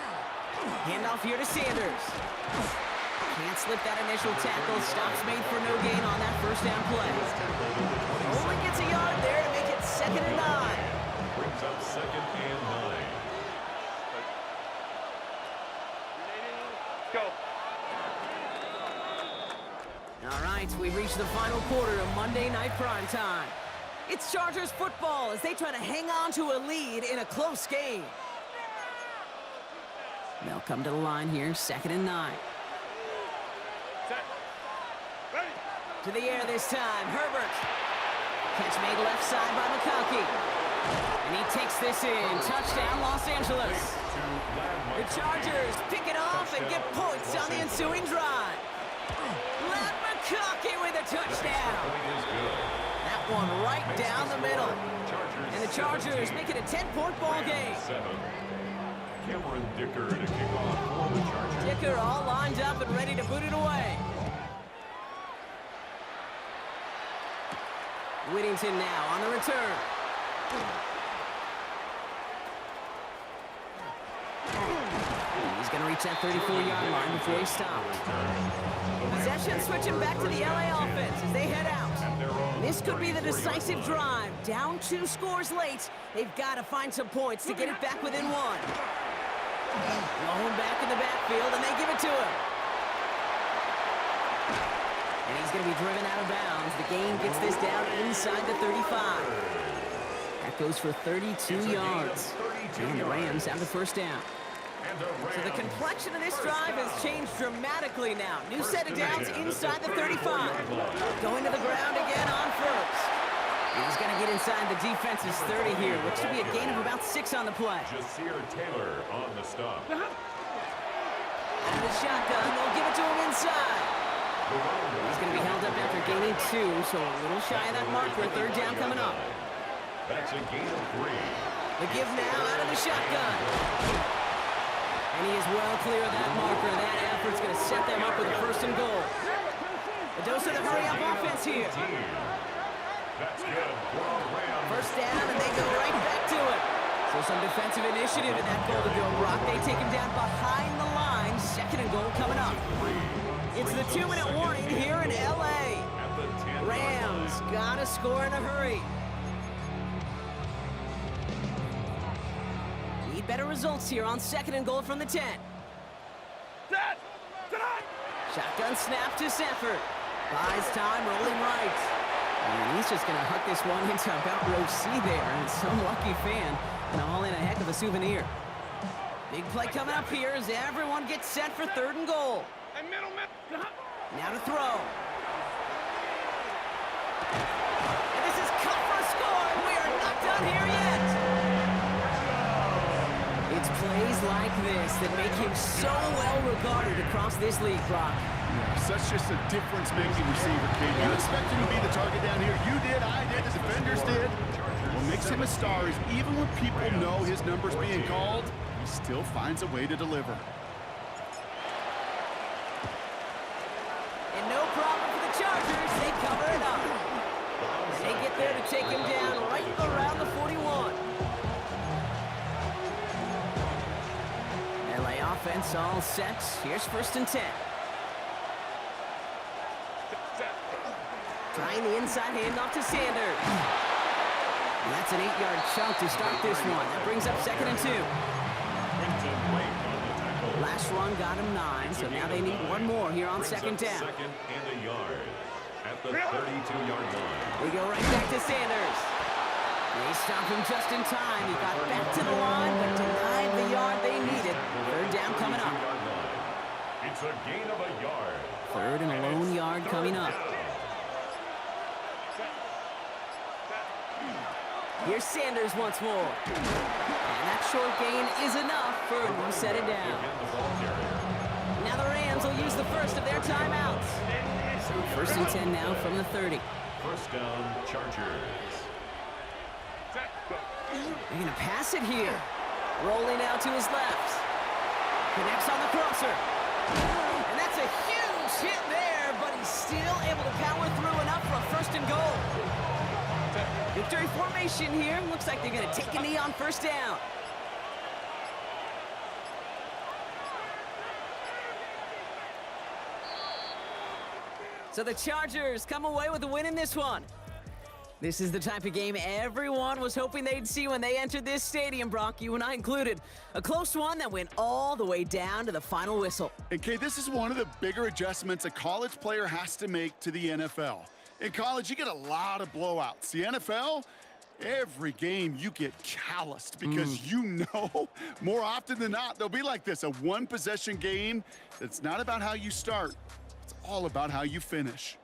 Handoff here to Sanders. Can't slip that initial tackle. Stops made for no gain on that first down play. Only gets a yard there to make it 2nd and 9. Brings up 2nd and 9. Go. All right, we've reached the final quarter of Monday Night Primetime. It's Chargers football as they try to hang on to a lead in a close game. They'll come to the line here, 2nd and 9. Set. Ready. To the air this time, Herbert. Catch made left side by McConkey. And he takes this in. Touchdown, Los Angeles. The Chargers pick it off and get points on the ensuing drive. Matt McConkey with a touchdown. That one right down the middle. And the Chargers make it a 10-point ball game. 7. Cameron Dicker to kick off for the Chargers. Dicker all lined up and ready to boot it away. Whittington now on the return. He's going to reach that 34-yard line before he stopped. Possession switching back to the LA offense as they head out. This could be the decisive drive. Down 2 scores late. They've got to find some points to get it back within 1. Blown back in the backfield, and they give it to him. And he's going to be driven out of bounds. The gain gets this down inside the 35. That goes for 32 yards. And the Rams have the first down. So the complexion of this drive has changed dramatically now. New set of downs inside the 35. Going to the ground again on first. He's going to get inside the defense's 30 here. Looks to be a gain of about 6 on the play. Jasir Taylor on the stop. Out of the shotgun, they'll give it to him inside. He's going to be held up after gaining 2, so a little shy of that mark for a third down coming up. That's a gain of 3. The give now out of the shotgun. And he is well clear of that marker. That effort's going to set them up with a first and goal. A dose of the hurry-up offense here. That's good for the Rams. First down, and they go right back to it. So some defensive initiative in that goal to go. Brock, they take him down behind the line. Second and goal coming up. It's the 2-minute warning here in L.A. At the 10-yard Rams line. gotta score in a hurry. Need better results here on second and goal from the 10. Set! Tonight! Shotgun snap to Sanford. Buys time, rolling right. And he's just gonna huck this one into about row C there. And some lucky fan gonna haul in a heck of a souvenir. Big play coming up here as everyone gets set for third and goal. And middleman! Now to throw. And this is cut for a score, and we are not done here yet. It's plays like this that make him so well regarded across this league, Brock. Such just a difference-making receiver, Kate. You expect him to be the target down here. You did, I did, the defenders did. What makes him a star is even when people know his number's being called, he still finds a way to deliver. And no problem for the Chargers. They cover it up. And they get there to take him down right around the 41. LA offense all set. Here's first and 10. Trying the inside handoff to Sanders. And that's an 8-yard chunk to start this one. That brings up second and 2. Quinton Blake on the tackle. Last run got him 9, so now they need one more here on Brings second up down. Second and a yard. At the 32-yard line. We go right back to Sanders. They stop him just in time. He got back to the line, but denied the yard they needed. Third down coming up. It's a gain of a yard. Third and a lone yard coming up. Here's Sanders once more. And that short gain is enough for a new set it down. Now the Rams will use the first of their timeouts. So first and 10 now from the 30. First down, Chargers. They're going to pass it here. Rolling out to his left. Connects on the crosser. And that's a huge hit there, but he's still able to power through enough for a first and goal. Victory formation here. Looks like they're going to take a knee on first down. So the Chargers come away with a win in this one. This is the type of game everyone was hoping they'd see when they entered this stadium, Brock, you and I included. A close one that went all the way down to the final whistle. And Kay, this is one of the bigger adjustments a college player has to make to the NFL. In college, you get a lot of blowouts. The NFL, every game you get calloused because you know more often than not they'll be like this, a one-possession game that's not about how you start. It's all about how you finish.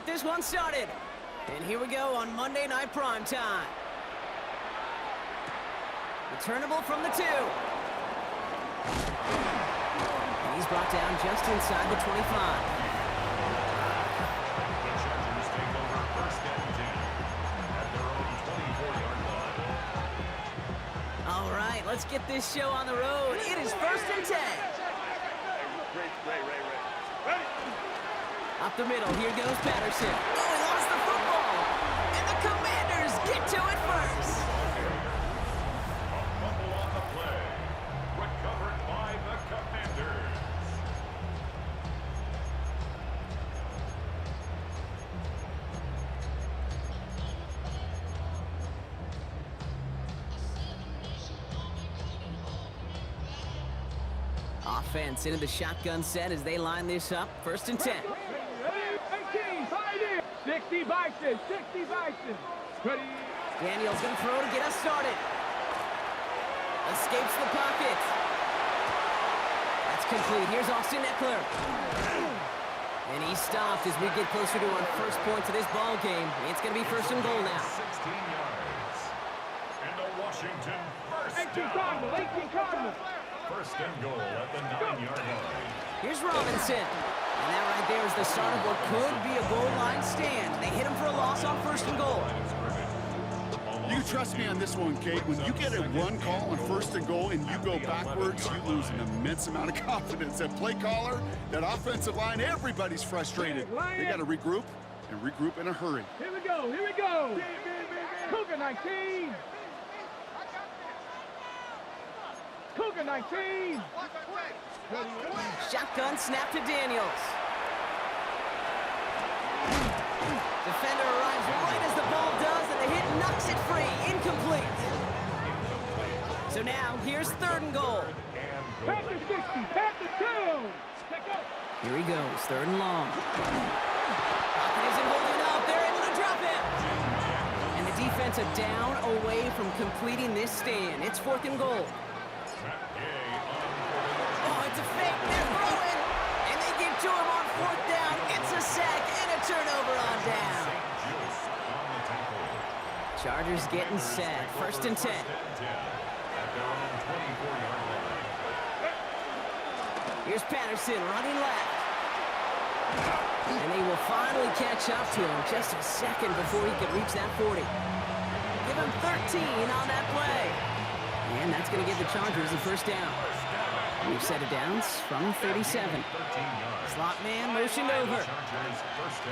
get this one started. And here we go on Monday Night Primetime. Returnable from the 2. And he's brought down just inside the 25. The Chargers take over first and 10 at their own 24-yard line. All right, let's get this show on the road. It is first and 10. Ray. Ready? Up the middle, here goes Patterson. Oh, he lost the football. And the Commanders get to it first. A fumble on the play. Recovered by the Commanders. Offense into the shotgun set as they line this up. First and 10. 18, fight in. 60 Bison. Ready? Daniels going to throw to get us started. Escapes the pocket. That's complete. Here's Austin Eckler. And he's stopped as we get closer to our first points of this ball game. It's going to be first and goal now. 16 yards. And the Washington first 18 down. Cardinals. First and goal at the 9-yard line. Here's Robinson. And that right there is the start of what could be a goal line stand. They hit him for a loss on first and goal. You trust me on this one, Kate. When you get a run call on first and goal and you go backwards, you lose an immense amount of confidence. That play caller, that offensive line, everybody's frustrated. They got to regroup and regroup in a hurry. Here we go. Cougar 19. Cougar 19. Shotgun snap to Daniels. Defender arrives right as the ball does, and the hit knocks it free. Incomplete. So now, here's third and goal. Panther 60. Panther 2. Here he goes, third and long. Pocket isn't holding up. They're able to drop him. And the defense a down away from completing this stand. It's fourth and goal. Oh, it's a fake. They're throwing. And they get to him on fourth down. It's a sack and a turnover on down. Chargers getting set. First and 10. Here's Patterson running left. And they will finally catch up to him just a second before he could reach that 40. Give him 13 on that play. And that's going to give the Chargers a first down. We've set it down from 37. Slot man motioned over.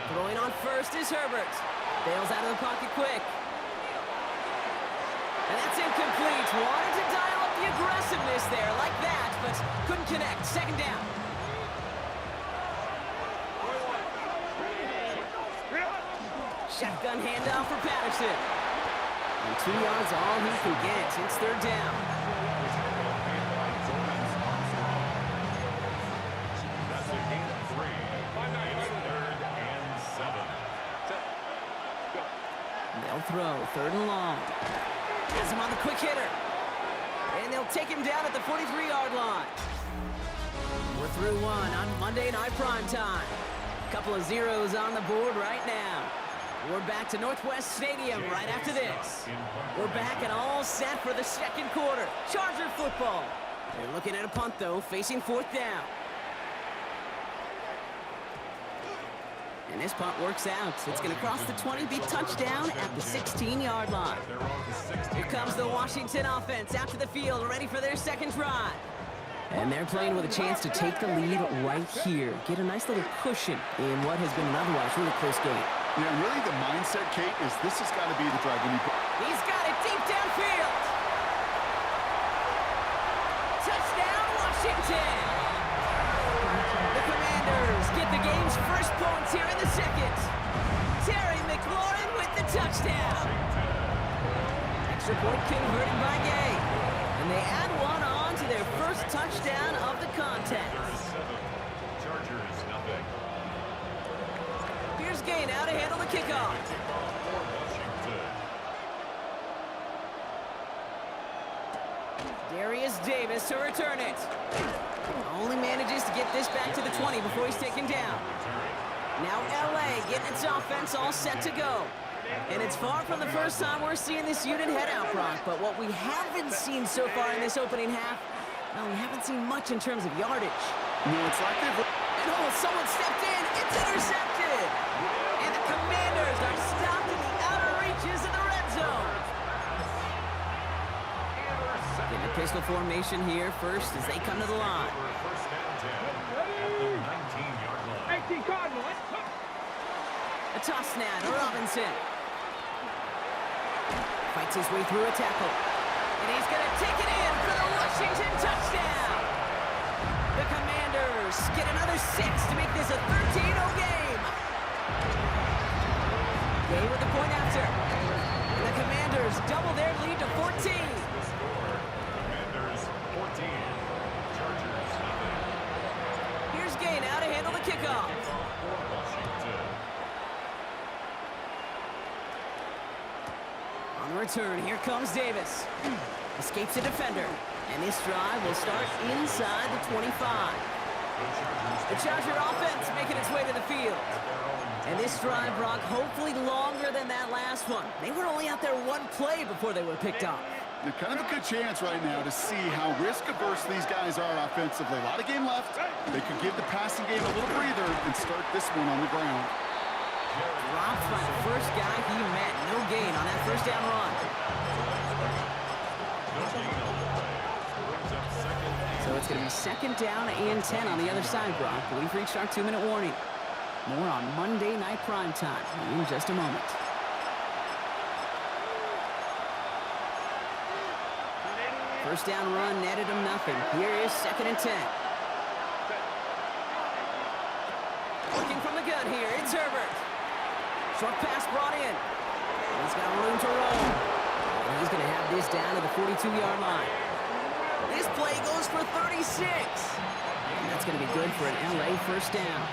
Throwing on first is Herbert. Bails out of the pocket quick. And that's incomplete. Wanted to dial up the aggressiveness there like that, but couldn't connect. Second down. Shotgun handoff for Patterson. And 2 yards all he can get. It's third down. That's a gain of 3. Third and 7. They'll throw third and long. Has him on the quick hitter. And they'll take him down at the 43-yard line. We're through one on Monday Night Primetime. Couple of zeros on the board right now. We're back to Northwest Stadium right after this. We're back and all set for the second quarter. Charger football. They're looking at a punt, though, facing fourth down. And this punt works out. It's going to cross the 20, be touchdown at the 16-yard line. Here comes the Washington offense out to the field, ready for their second drive. And they're playing with a chance to take the lead right here. Get a nice little cushion in what has been an otherwise really close game. Yeah, really the mindset, Kate, is this has got to be the drive when you put... He's got it deep downfield. Touchdown, Washington. The Commanders get the game's first points here in the second. Terry McLaurin with the touchdown. Extra point converted by Gay. And they add one on to their first touchdown of the contest. Chargers, nothing. Here's Gay now to handle the kickoff. Darius Davis to return it. Only manages to get this back to the 20 before he's taken down. Now LA getting its offense all set to go. And it's far from the first time we're seeing this unit head out, Brock. But what we haven't seen so far in this opening half, well, we haven't seen much in terms of yardage. No, it's like they've... And oh, someone stepped in. It's intercepted. And the Commanders are stopped in the outer reaches of the red zone. In a pistol formation here first as they come to the line. First and 10 at the 19-yard line. 18 Cardinals. A toss snap to Robinson. Fights his way through a tackle. And he's going to take it in for the Washington touchdown. The Commanders get another 6 to make this a 13-0 game. Gay with the point after. And the Commanders double their lead to 14. The score, Commanders 14, Chargers nothing. Here's Gay now to handle the kickoff. For Washington. On the return, here comes Davis. Escapes a defender. And this drive will start inside the 25. The Charger offense making its way to the field. And this drive, Brock, hopefully longer than that last one. They were only out there one play before they were picked off. They're kind of a good chance right now to see how risk-averse these guys are offensively. A lot of game left. They could give the passing game a little breather and start this one on the ground. Dropped by the first guy he met. No gain on that first down run. So it's going to be second down and 10 on the other side, Brock. We've reached our 2-minute warning. More on Monday Night Primetime in just a moment. First down run netted him nothing. Here is second and 10. Looking from the gun here, it's Herbert. Short pass brought in. He's got room to roll. And he's going to have this down to the 42-yard line. This play goes for 36. And that's going to be good for an LA first down.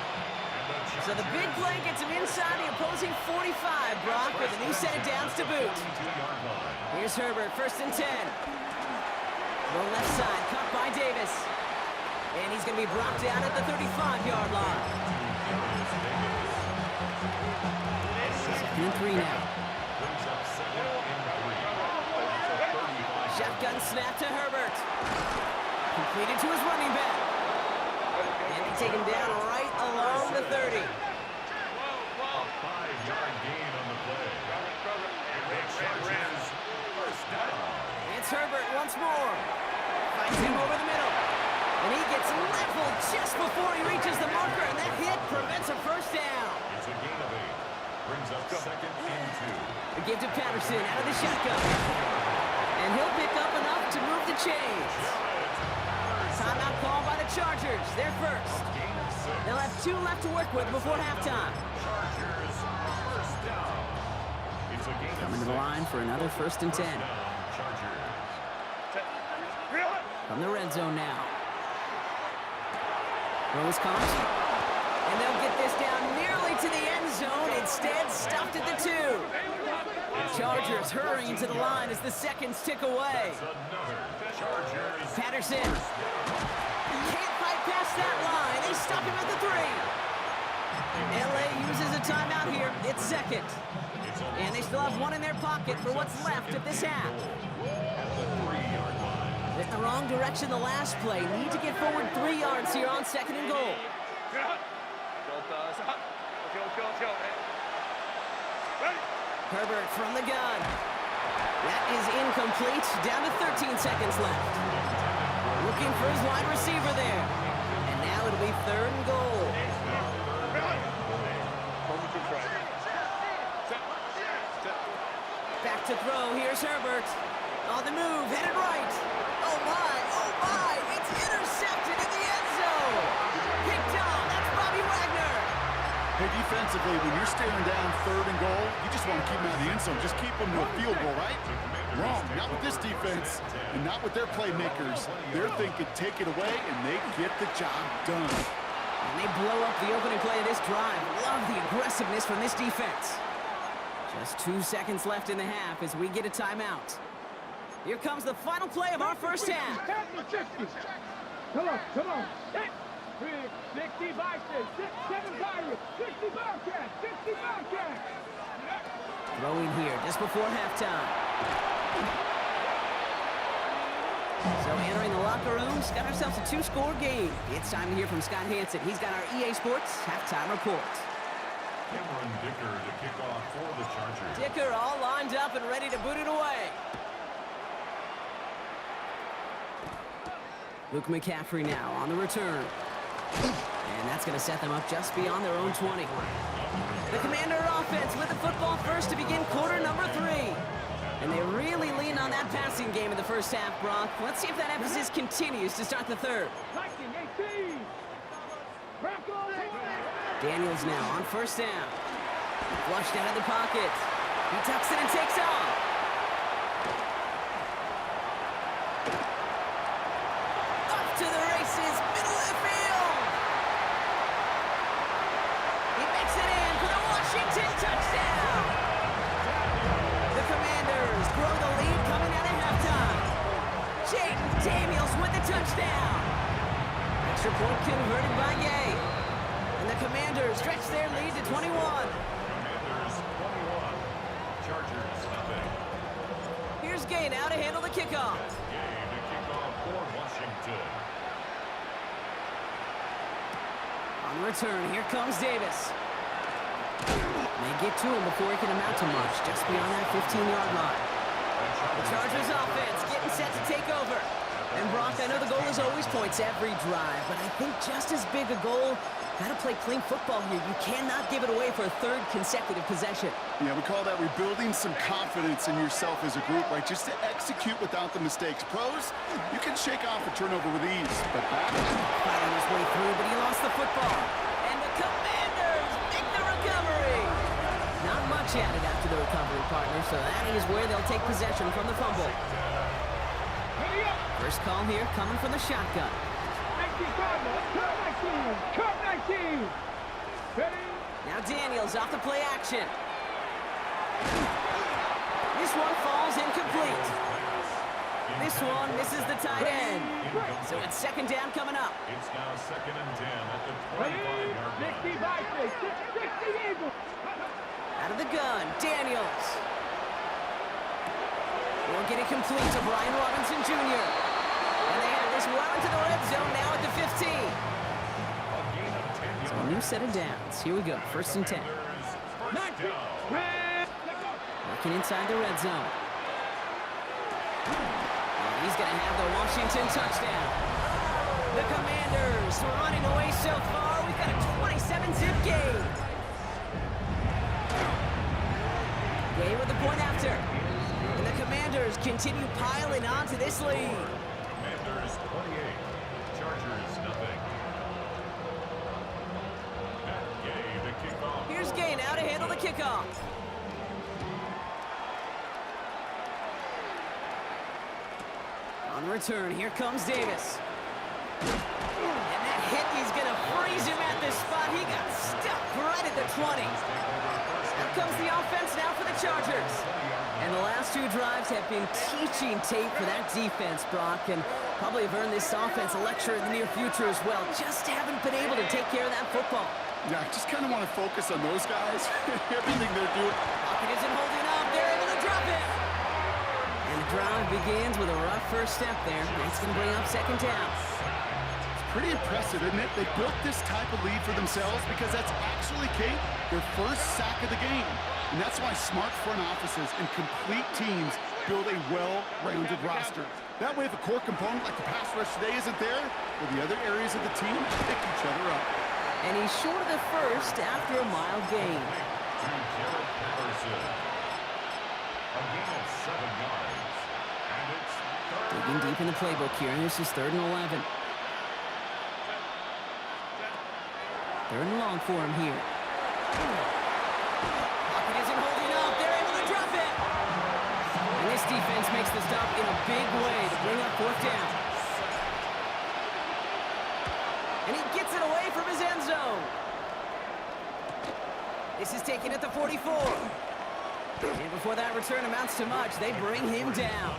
So the big play gets him inside the opposing 45, Brock, with a new set of downs to boot. Here's Herbert, first and 10. The left side, cut by Davis. And he's going to be brought down at the 35-yard line. Second and 3 now. Shotgun snap to Herbert. Completed to his running back. And they take him down right along the 30. A 5-yard gain on the play. Chargers first down. It's Herbert once more. Finds him over the middle. And he gets leveled just before he reaches the marker. And that hit prevents a first down. It's a gain of 8. Brings up second and 2. The give to Patterson out of the shotgun. And he'll pick up enough to move the chains. Timeout call by the Chargers. They're first. They'll have 2 left to work with before halftime. Chargers first down. It's a gain Coming to the line for another first and 10. Chargers. From the red zone now. Rose comes. And they'll get this down nearly to the end zone. Instead, stopped at the 2. Chargers hurrying to the line as the seconds tick away. Chargers. Patterson. Can't fight past that line. They stop him at the 3. LA uses a timeout here. It's second. And they still have 1 in their pocket for what's left of this half. In the wrong direction the last play. Need to get forward 3 yards here on second and goal. Herbert from the gun. That is incomplete. Down to 13 seconds left. Looking for his wide receiver there. And now it'll be third and goal. Back to throw. Here's Herbert. On the move. Headed right. Oh, my. Oh, my. It's intercepted in the end zone. Picked off. That's Bobby Wagner. Hey, defensively, when you're staring down third and goal, you just want to keep them out of the end zone. Just keep them to a field goal, right? Wrong. Not with this defense and not with their playmakers. They're thinking take it away, and they get the job done. And they blow up the opening play of this drive. Love the aggressiveness from this defense. Just 2 seconds left in the half as we get a timeout. Here comes the final play of our first half. Come on, come on. 60 Vikings, 7 Pirates, 60 Bobcats, 60 Bobcats. Throwing here just before halftime. So entering the locker rooms, got ourselves a 2-score game. It's time to hear from Scott Hansen. He's got our EA Sports halftime report. Cameron Dicker to kick off for the Chargers. Dicker all lined up and ready to boot it away. Luke McCaffrey now on the return. And that's going to set them up just beyond their own 20. The Commander offense with the football first to begin quarter number 3. And they really lean on that passing game in the first half, Brock. Let's see if that emphasis continues to start the third. Daniels now on first down. Flushed out of the pocket. He tucks it and takes off. Up to the races, middle of the field. He makes it in for the Washington touchdown. The Commanders grow the lead coming out of halftime. Jaden Daniels with the touchdown. Extra point converted by Gay. And the Commanders stretch their lead to 21. Commanders 21. Chargers nothing. Here's Gay now to handle the kickoff. Game to kick off for Washington. On the return, here comes Davis. They get to him before he can amount to much, just beyond that 15-yard line. The Chargers offense getting set to take over. And Brock, I know the goal is always points every drive, but I think just as big a goal, gotta play clean football here. You cannot give it away for a third consecutive possession. Yeah, we call that rebuilding some confidence in yourself as a group, right? Just to execute without the mistakes. Pros, you can shake off a turnover with ease, but back... Fighting his way through, but he lost the football. And the Commanders make the recovery. Not much added after the recovery, partner, so that is where they'll take possession from the fumble. First call here coming from the shotgun. Now Daniels off the play action. This one falls incomplete. This one misses the tight end. So it's second down coming up. It's now 2nd and 10 at the 25-yard line. Out of the gun, Daniels. Won't get it complete to Brian Robinson Jr. And they have this well into the red zone now at the 15. So a new set of downs. Here we go, 1st and 10. Working inside the red zone. And he's going to have the Washington touchdown. The Commanders running away so far. We've got a 27-zip game. Gay with the point after. And the Commanders continue piling on to this lead. Commanders 28, Chargers nothing. Matt Gay to kick off. Here's Gay now to handle the kickoff. On return, here comes Davis. And that hit, he's going to freeze him at this spot. He got stuck right at the 20. Here comes the offense now for the Chargers. And the last 2 drives have been teaching tape for that defense, Brock, and probably have earned this offense a lecture in the near future as well. Just haven't been able to take care of that football. Yeah, I just kind of want to focus on those guys. Everything they're doing. Pocket isn't holding up. They're able to drop it. And the drive begins with a rough first step there. That's going to bring up second down. It's pretty impressive, isn't it? They built this type of lead for themselves because that's actually, Kate, their first sack of the game. And that's why smart front offices and complete teams build a well-rounded roster. That way, if a core component like the pass rush today isn't there, well, the other areas of the team pick each other up. And he's short of the first after a mild gain. To Jared Patterson. A gain of 7 yards. And it's Digging deep in the playbook here, and this is 3rd and 11. 3rd and long for him here. Pocket isn't holding up. They're able to drop it. And this defense makes the stop in a big way to bring up 4th down. And he gets it away from his end zone. This is taken at the 44. And before that return amounts to much, they bring him down.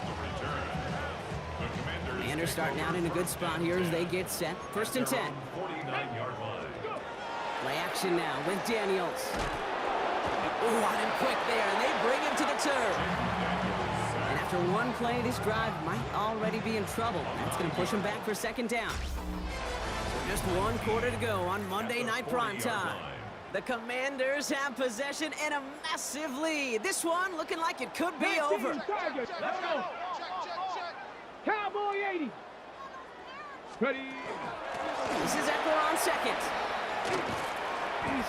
the Commanders Commanders starting out in a good spot here as they get set. 1st and 10. 49 39-yard line. Play action now with Daniels. Ooh, on him quick there, and they bring him to the turf. And after one play, this drive might already be in trouble. That's going to push him back for second down. So just one quarter to go on Monday Night Primetime. The Commanders have possession and a massive lead. This one looking like it could be over. Let's go. Cowboy 80. Ready. This is Eckler on second.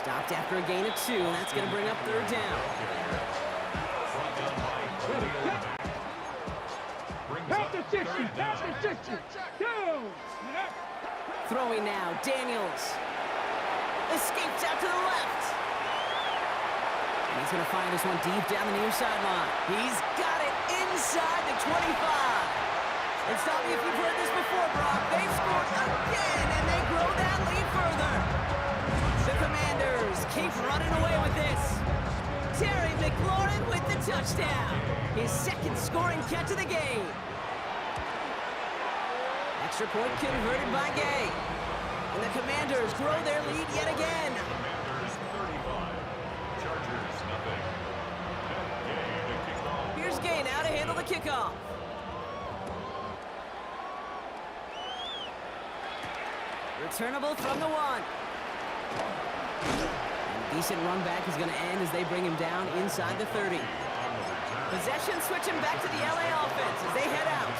Stopped after a gain of 2, and that's going to bring up third down. Half the 60. Half the 60. Down. Throwing now, Daniels. Escapes out to the left. And he's going to fire this one deep down the near sideline. He's got it inside the 25. And stop me if you've heard this before, Brock. They scored again, and they grow that lead further. The Commanders keep running away with this. Terry McLaurin with the touchdown. His second scoring catch of the game. Extra point converted by Gay. And the Commanders grow their lead yet again. Commanders 35, Chargers nothing. Gay to kick off. Here's Gay now to handle the kickoff. Returnable from the 1. And decent run back is going to end as they bring him down inside the 30. Possession switching back to the LA offense as they head out.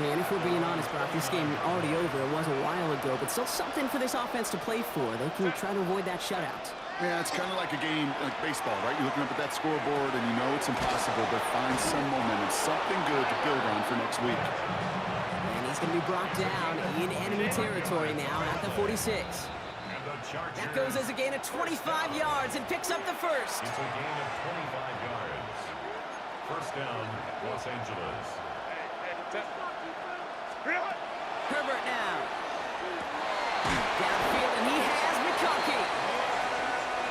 Man, if we're being honest, Brock, this game already over. It was a while ago, but still something for this offense to play for. They can try to avoid that shutout. Yeah, it's kind of like a game, like baseball, right? You're looking up at that scoreboard and you know it's impossible, but find some momentum, something good to build on for next week. And he's going to be brought down in enemy territory now at the 46. And the Chargers. That goes as a gain of 25 yards and picks up the first. It's a gain of 25 yards. First down, Los Angeles. Herbert now. Downfield, and he has McConkey.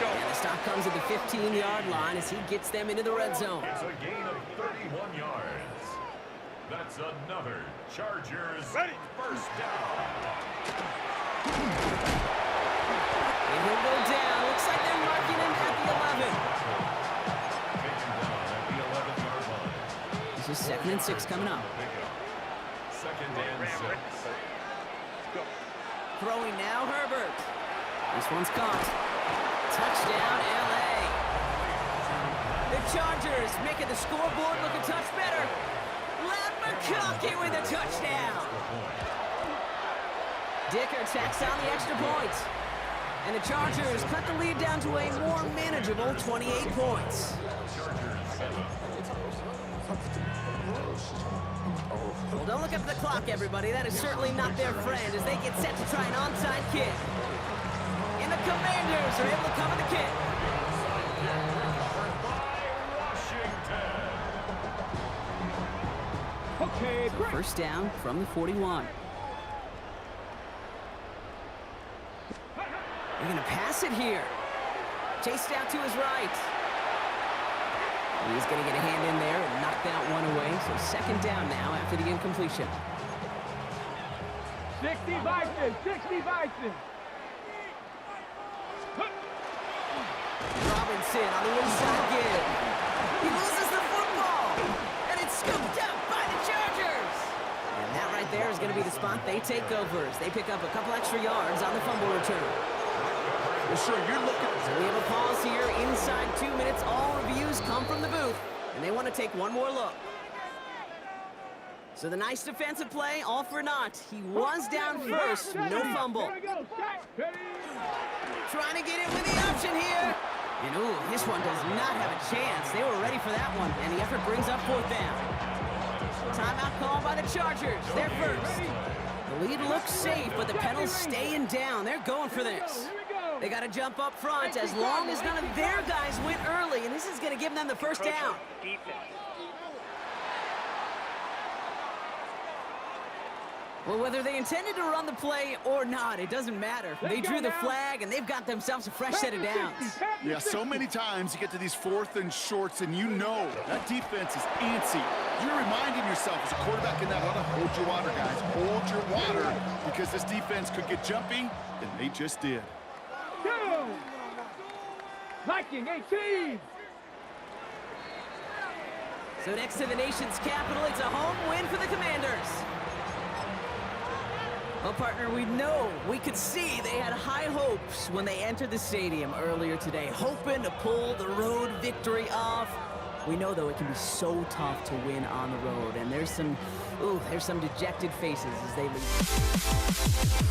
And the stop comes at the 15-yard line as he gets them into the red zone. It's a gain of 31 yards. That's another Chargers first down. And he'll go down. Looks like they're marking him at the 11. Taken down at the 11-yard line. This is 2nd and 6 coming up. Second and 6. Throwing now, Herbert. This one's caught. Touchdown, LA. The Chargers making the scoreboard look a touch better. Len McConkey with a touchdown. Dicker tacks on the extra point. And the Chargers cut the lead down to a more manageable 28 points. Well, don't look up at the clock, everybody. That is certainly not their friend as they get set to try an onside kick. And the Commanders are able to cover the kick. Okay, So great. first down from the 41. They're going to pass it here. Chased out to his right. He's going to get a hand in there and knock that one away. So second down now after the incompletion. 60 Bison. 60 Bison. Robinson on the inside give. He loses the football. And it's scooped up by the Chargers. And that right there is going to be the spot they take over as they pick up a couple extra yards on the fumble return. Well, sure, you're looking. So we have a pause here. Inside 2 minutes, all reviews come from the booth. And they want to take one more look. So the nice defensive play, all for naught. He was down first, no fumble. Here we go. Ready. Trying to get it with the option here. And ooh, this one does not have a chance. They were ready for that one, and the effort brings up fourth down. Timeout called by the Chargers. They're first. The lead looks safe, but the pedals staying down. They're going for this. They got to jump up front as long as none of their guys went early, and this is going to give them the first down. Defense. Well, whether they intended to run the play or not, it doesn't matter. They drew the flag, and they've got themselves a fresh set of downs. Yeah, so many times you get to these 4th and shorts, and you know that defense is antsy. You're reminding yourself as a quarterback in that huddle, hold your water, guys. Hold your water, because this defense could get jumpy, and they just did. Go! Viking 18! So next to the nation's capital, it's a home win for the Commanders. Well, partner, we could see they had high hopes when they entered the stadium earlier today, hoping to pull the road victory off. We know, though, it can be so tough to win on the road, and there's some dejected faces as they leave.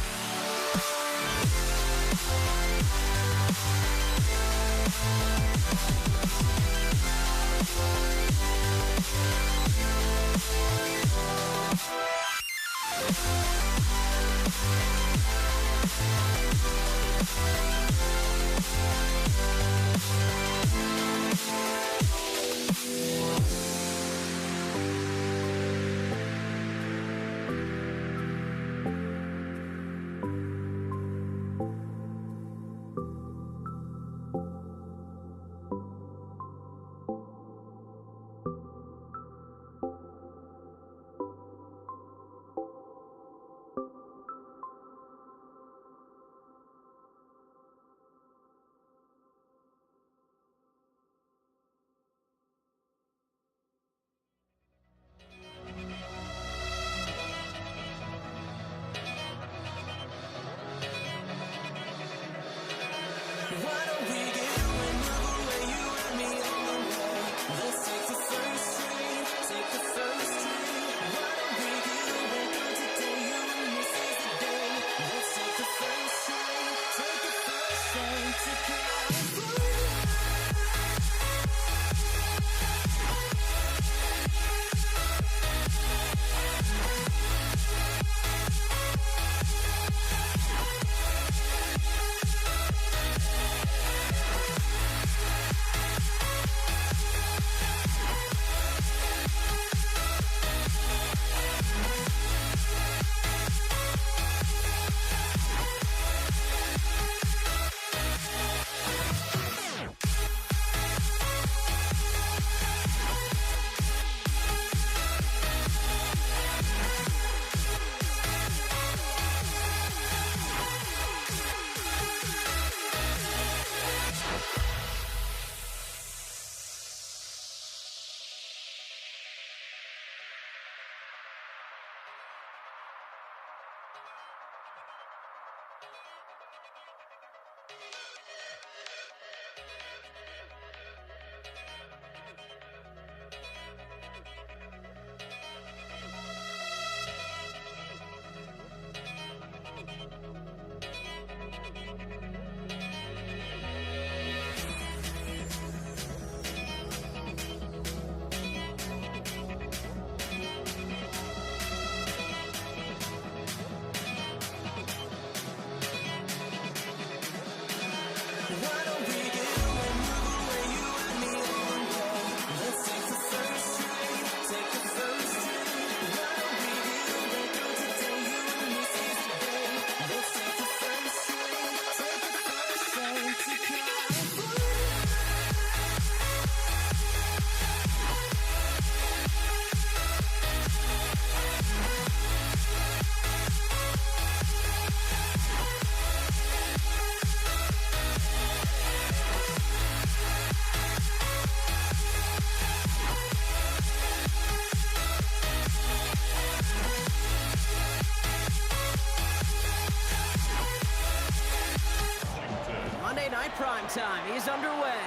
Prime time is underway.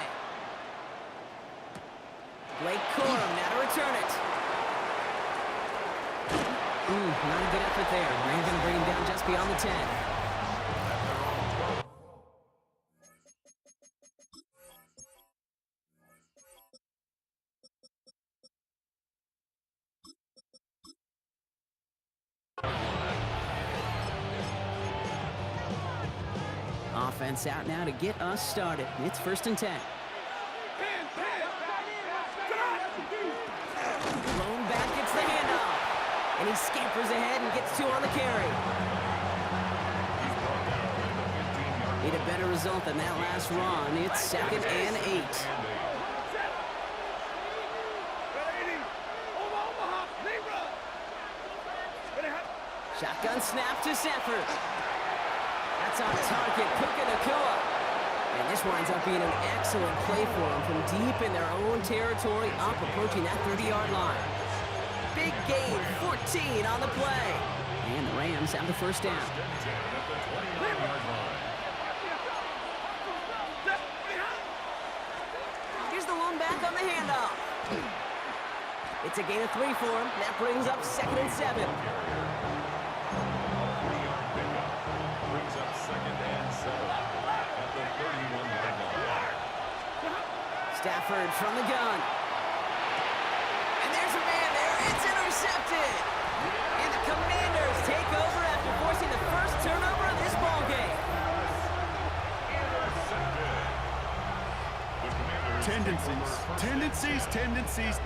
Blake Corum now to return it. Not a good effort there. Rang's going to bring him down just beyond the 10. Offense out now to get us started. It's 1st and 10. Blown back, gets the handoff. And And he scampers ahead and gets 2 on the carry. Need a better result than that last run. It's 2nd and 8. Shotgun snap to Stafford. That's on target, Puka Nacua. And this winds up being an excellent play for them from deep in their own territory, up approaching that 30-yard line. Big gain, 14 on the play. And the Rams have the first down. Here's the lone back on the handoff. It's a gain of 3 for him. That brings up 2nd and 7. Brings up 2nd and 7 at the 31-yard line. Stafford from the gun. And there's a man there. It's intercepted. And the Commanders take over after forcing the first turnover of this ballgame.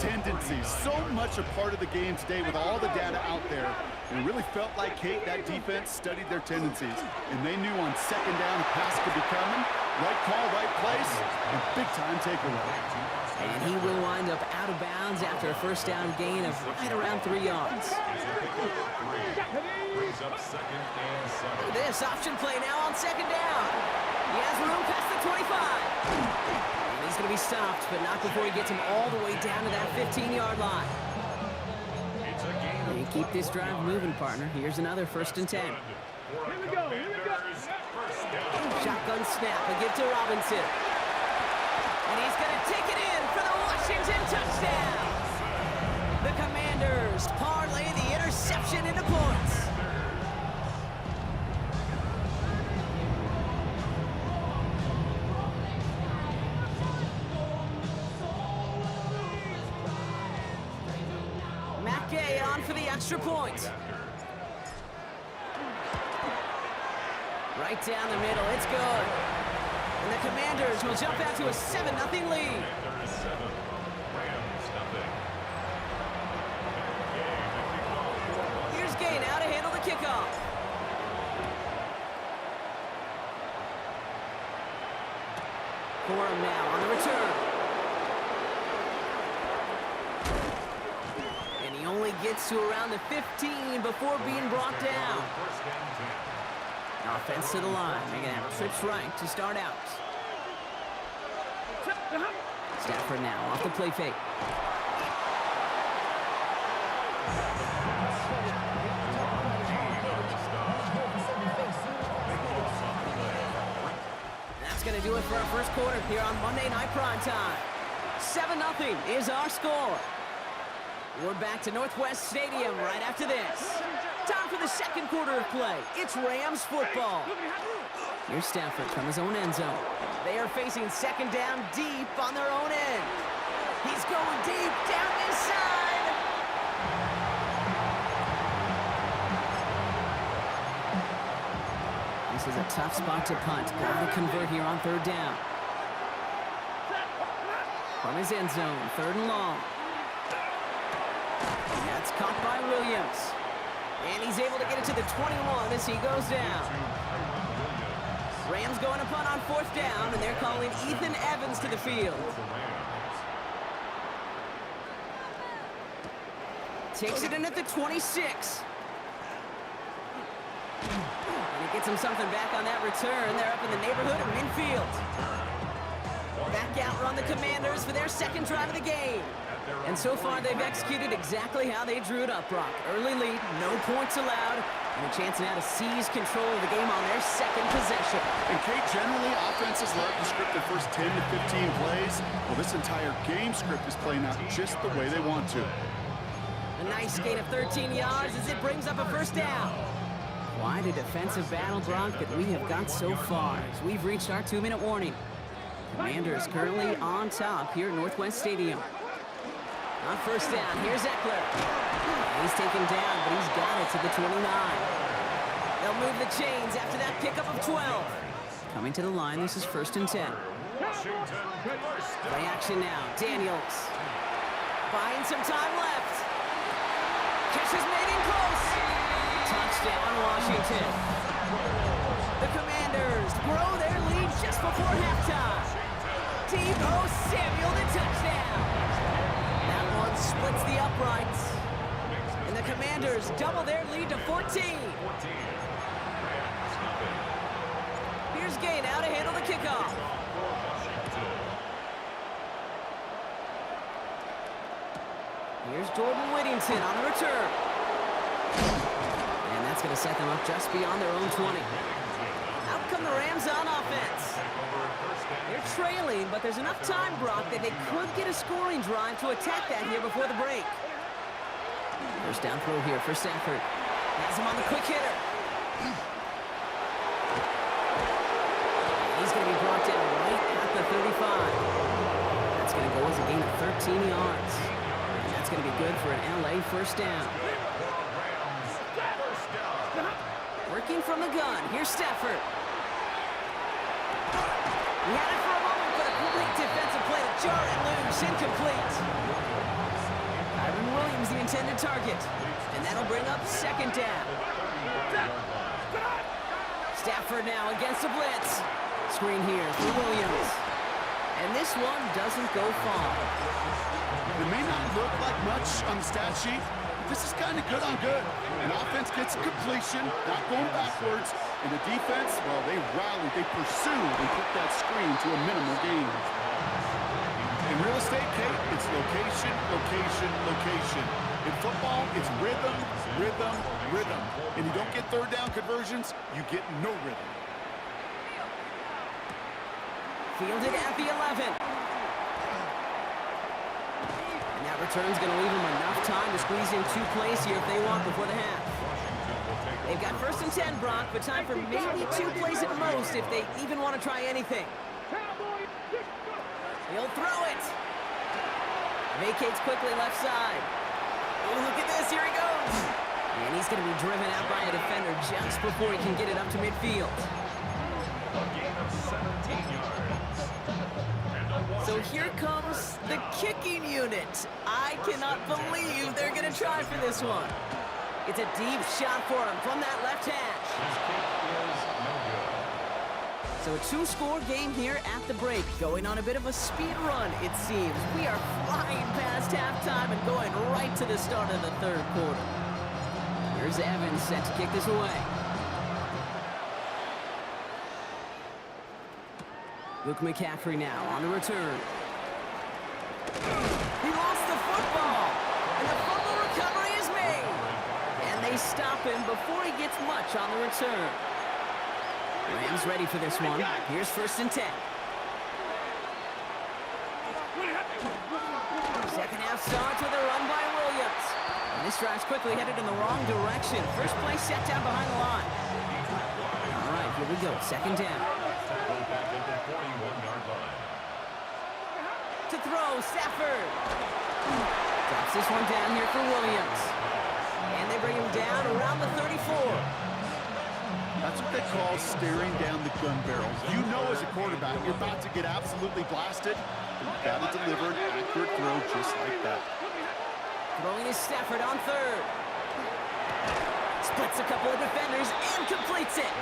Tendencies. So much a part of the game today with all the data out there. And it really felt like, Kate, that defense studied their tendencies. And they knew on 2nd down a pass could be coming. Right call, right place, and big-time takeaway. And he will wind up out of bounds after a first down gain of right around 3 yards. Brings up 2nd and 7. This option play now on 2nd down. He has room past the 25. And he's going to be stopped, but not before he gets him all the way down to that 15-yard line. And keep this drive moving, partner. Here's another 1st and 10. Here we go. Shotgun snap, a give to Robinson. And he's going to take it in for the Washington touchdown. The Commanders parlay the interception into points. Mackay on for the extra point. Right down the middle, it's good. And the Commanders will jump out to a 7-0 lead. Here's Gay now to handle the kickoff. Corum now on the return. And he only gets to around the 15 before being brought down. Offense to the line. They're going to have trips right to start out. Stafford now off the play fake. That's going to do it for our first quarter here on Monday Night Primetime. 7-0 is our score. We're back to Northwest Stadium right after this. Time for the second quarter of play. It's Rams football. Here's Stafford from his own end zone. They are facing 2nd down deep on their own end. He's going deep down this side. This is a tough spot to punt. Got to convert here on 3rd down. From his end zone, 3rd and long. That's caught by Williams. And he's able to get it to the 21 as he goes down. Rams going to punt on 4th down, and they're calling Ethan Evans to the field. Takes it in at the 26. And he gets him something back on that return. They're up in the neighborhood of midfield. Back out run the Commanders for their 2nd drive of the game. And so far, they've executed exactly how they drew it up, Brock. Early lead, no points allowed, and a chance now to seize control of the game on their 2nd possession. And Kate, generally, offenses love to script the first 10 to 15 plays. Well, this entire game script is playing out just the way they want to. A nice gain of 13 yards as it brings up a 1st down. Quite a defensive battle, Brock, that we have got so far as we've reached our 2-minute warning. Commanders currently on top here at Northwest Stadium. On 1st down, here's Eckler. He's taken down, but he's got it to the 29. They'll move the chains after that pickup of 12. Coming to the line, this is 1st and 10. Play action now, Daniels. Buying some time left. Catch is made in close. Touchdown, Washington. The Commanders grow their lead just before halftime. Deebo Samuel to touchdown. That one splits the uprights. And the Commanders double their lead to 14. Here's Gay now to handle the kickoff. Here's Jordan Whittington on the return. And that's going to set them up just beyond their own 20. Out come the Rams on offense. They're trailing, but there's enough time, Brock, that they could get a scoring drive to attack that here before the break. First down throw here for Stafford. Has him on the quick hitter. He's going to be brought down right at the 35. That's going to go as a gain of 13 yards. And that's going to be good for an LA first down. Working from the gun. Here's Stafford. He had it for a moment, but a complete defensive play to jar it loose. Incomplete. Kyron Williams, the intended target. And that'll bring up second down. Stafford now against the blitz. Screen here for Williams. And this one doesn't go far. It may not look like much on the stat sheet, but this is kind of good on good. An offense gets a completion, not going backwards. And the defense, well, they rallied, they pursued, and put that screen to a minimal gain. In real estate, Kate, it's location, location, location. In football, it's rhythm, rhythm, rhythm. And you don't get third down conversions, you get no rhythm. Fielded at the 11. And that return's going to leave them enough time to squeeze in 2 plays here if they want before the half. They've got first and 10, Brock, but time for maybe 2 plays at most if they even want to try anything. He'll throw it. Vacates quickly left side. Oh, look at this. Here he goes. And he's going to be driven out by a defender just before he can get it up to midfield. A gain of 17 yards. So here comes the kicking unit. I cannot believe they're going to try for this one. It's a deep shot for him from that left hash. So a 2-score game here at the break. Going on a bit of a speed run, it seems. We are flying past halftime and going right to the start of the third quarter. Here's Evans set to kick this away. Luke McCaffrey now on the return. He lost the football. And the fumble recovery is made. And they stop him before he gets much on the return. Rams ready for this one. Here's first and 10. Second half starts with a run by Williams. And this drive's quickly headed in the wrong direction. First play set down behind the line. All right, here we go. Second down. To throw, Stafford. Drops this one down here for Williams. And they bring him down around the 34. That's what they call staring down the gun barrel. You know as a quarterback, you're about to get absolutely blasted. You've got to deliver an accurate throw just like that. Throwing is Stafford on third. Splits a couple of defenders and completes it.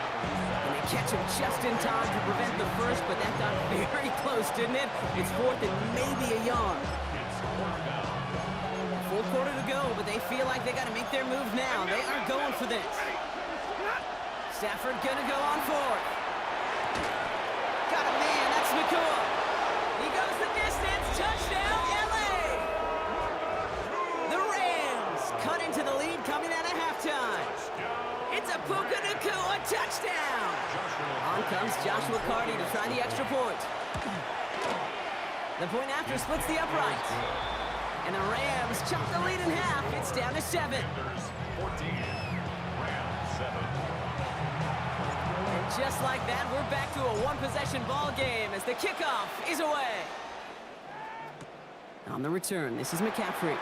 And they catch him just in time to prevent the first, but that got very close, didn't it? It's fourth and maybe a yard. Full quarter to go, but they feel like they got to make their move now. They are going for this. Stafford gonna go on fourth. Got a man, that's Nakua. He goes the distance, touchdown, LA! The Rams cut into the lead coming out of halftime. It's a Puka Nakua touchdown. On comes Joshua Carty to try the extra point. The point after splits the uprights. And the Rams chop the lead in half. It's down to 7. 14, Rams 7. Just like that, we're back to a one-possession ball game as the kickoff is away. On the return, this is McCaffrey.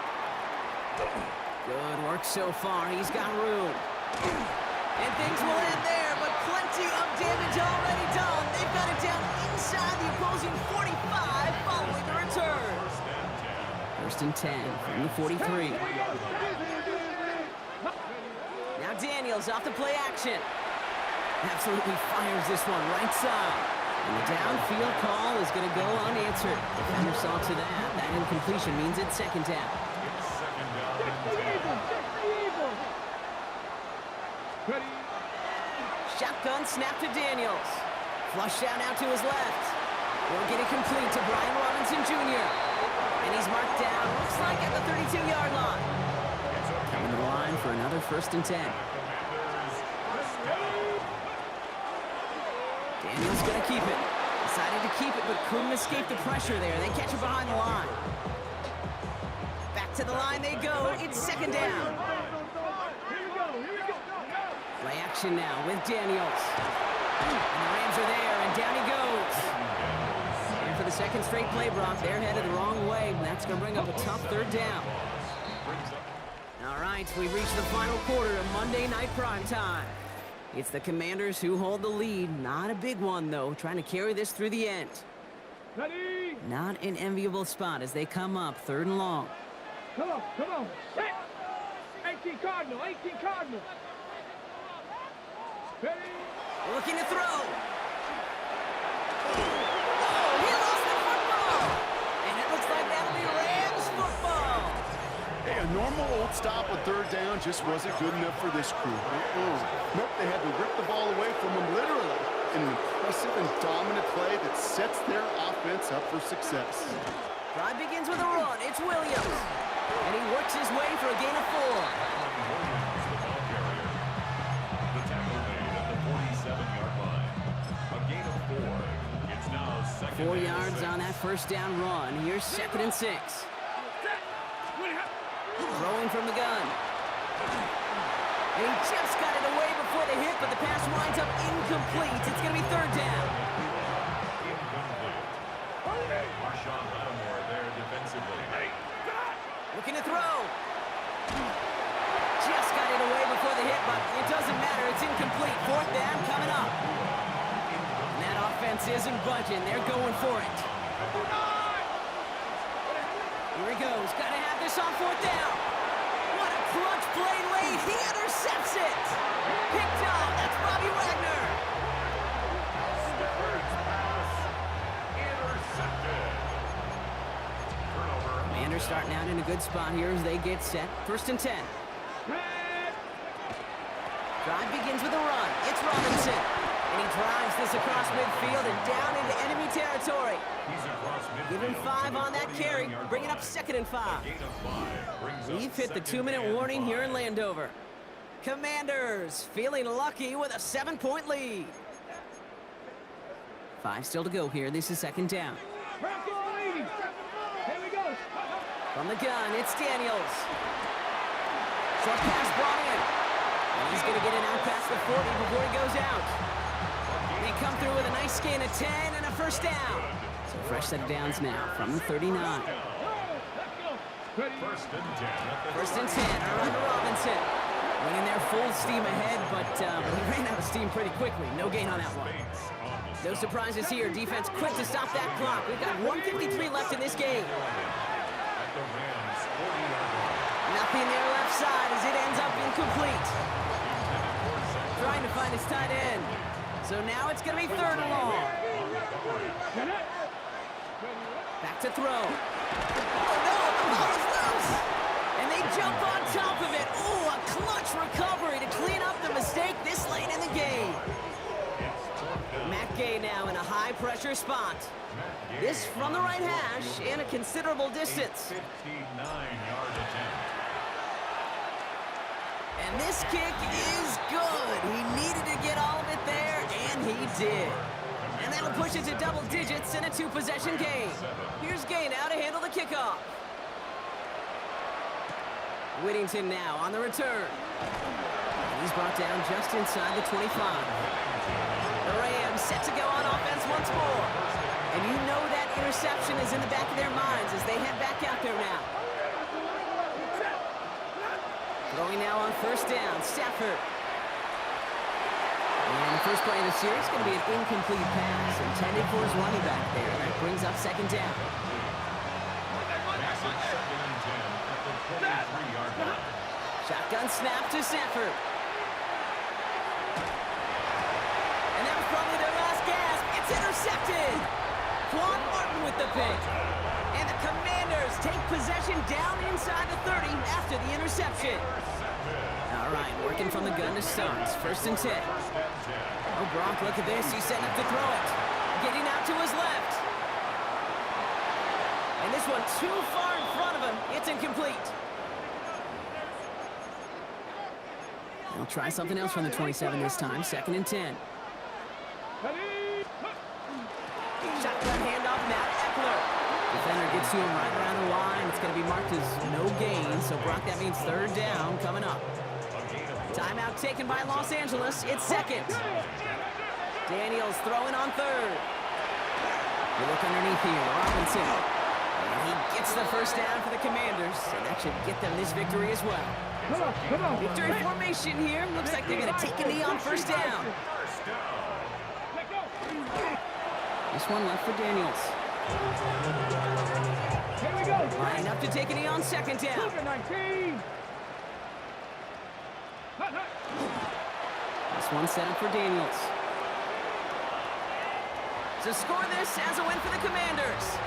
Good work so far. He's got room. And things will end there, but plenty of damage already done. They've got it down inside the opposing 45 following the return. First and 10 from the 43. Daniels off the play action. Absolutely fires this one right side. And the downfield call is going to go unanswered. Defender saw to that. That incompletion means it's second down. It's second down and 10. Shotgun snap to Daniels. Flush out now to his left. Will get it complete to Brian Robinson Jr. And he's marked down, looks like at the 32-yard line. Coming to the line for another 1st and 10. Daniels going to keep it. Decided to keep it, but couldn't escape the pressure there. They catch it behind the line. Back to the line they go. It's second down. Play action now with Daniels. And the Rams are there, and down he goes. And for the second straight play, Brock, they're headed the wrong way. That's going to bring up a tough 3rd down. All right, we've reached the final quarter of Monday Night Primetime. It's the Commanders who hold the lead. Not a big one, though, trying to carry this through the end. Ready? Not an enviable spot as they come up 3rd and long. Come on. Set. 18 Cardinal. Ready? Looking to throw. Oh, he lost the football. And it looks like that'll be Rams football. Hey, a normal old stop on 3rd down just wasn't good enough for this crew. Nope, they had to rip the ball away from them literally in an impressive and dominant play that sets their offense up for success. Drive begins with a run. It's Williams. And he works his way for a gain of 4. The tackle made at the 47-yard line. A gain of 4. It's now second 4 and yards 6. on that 1st down run. Here's 2nd and 6. Throwing from the gun. And he just got it away before the hit, but the pass winds up incomplete. It's going to be 3rd down. Incomplete. Marshawn Lattimore there defensively. Looking to throw. Just got it away before the hit, but it doesn't matter. It's incomplete. 4th down coming up. And that offense isn't budging. They're going for it. Here he goes. Got to have this on 4th down. What a clutch play late. He intercepts it. Picked off. That's Bobby Wagner. Stafford's pass intercepted. Turnover. Commanders starting out in a good spot here as they get set. 1st and 10. Drive begins with a run. It's Robinson. And he drives this across midfield and down into enemy territory. He's across midfield. Give him 5 on that carry, bringing up 2nd and 5. Gain of 5 brings up We've hit the 2nd 2-minute and warning 5. here in Landover. Commanders feeling lucky with a 7-point lead. 5 still to go here. This is 2nd down. Here we go. From the gun, it's Daniels. Short pass brought in. And he's going to get it out past the 40 before he goes out. They come through with a nice gain of 10 and a 1st down. So fresh set of downs now from the 39. First and 10. 1st and 10, around to Robinson. Winning there full steam ahead, but he ran out of steam pretty quickly. No gain on that one. No surprises here. Defense quick to stop that clock. We've got 1:53 left in this game. At the Rams 40-yard line. Nothing there left side as it ends up incomplete. Trying to find his tight end. So now it's going to be 3rd and long. Back to throw. Oh no, the ball is loose. And they jump on top of it. Ooh, a clutch recovery to clean up the mistake this late in the game. Matt Gay now in a high-pressure spot. This from the right hash and a considerable distance. 59-yard attempt. And this kick is good. He needed to get all of it there, and he did. And that'll push it to double digits in a 2-possession game. Here's Gay now to handle the kickoff. Whittington now on the return. He's brought down just inside the 25. The Rams set to go on offense once more. And you know that interception is in the back of their minds as they head back out there now. Throwing now on 1st down, Stafford. And the first play of the series is going to be an incomplete pass intended for his running back there. That brings up 2nd down. Pass it 2nd and 10 at the 23-yard line. Shotgun snap to Stafford. dropping. And the Commanders take possession down inside the 30 after the interception. All right, working from the gun to Suggs. 1st and 10. Oh, Brock, look at this. He's setting up to throw it. Getting out to his left. And this one too far in front of him. It's incomplete. They'll try something else from the 27 this time. 2nd and 10. Shotgun handoff, Matt Eckler. Defender gets to him right around the line. It's going to be marked as no gain. So, Brock, that means 3rd down coming up. Timeout taken by Los Angeles. It's 2nd. Daniels throwing on 3rd. You look underneath here. Robinson. And he gets the 1st down for the Commanders. And that should get them this victory as well. Victory formation here. Looks like they're going to take a knee on 1st down. This one left for Daniels. Here we go. Lining up to take a knee on 2nd down. 19. This one set up for Daniels. To score this as a win for the Commanders.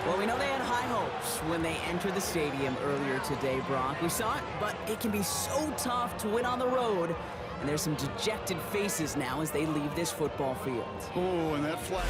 Well, we know they had high hopes when they entered the stadium earlier today, Brock. We saw it, but it can be so tough to win on the road. And there's some dejected faces now as they leave this football field. Oh, and that flag.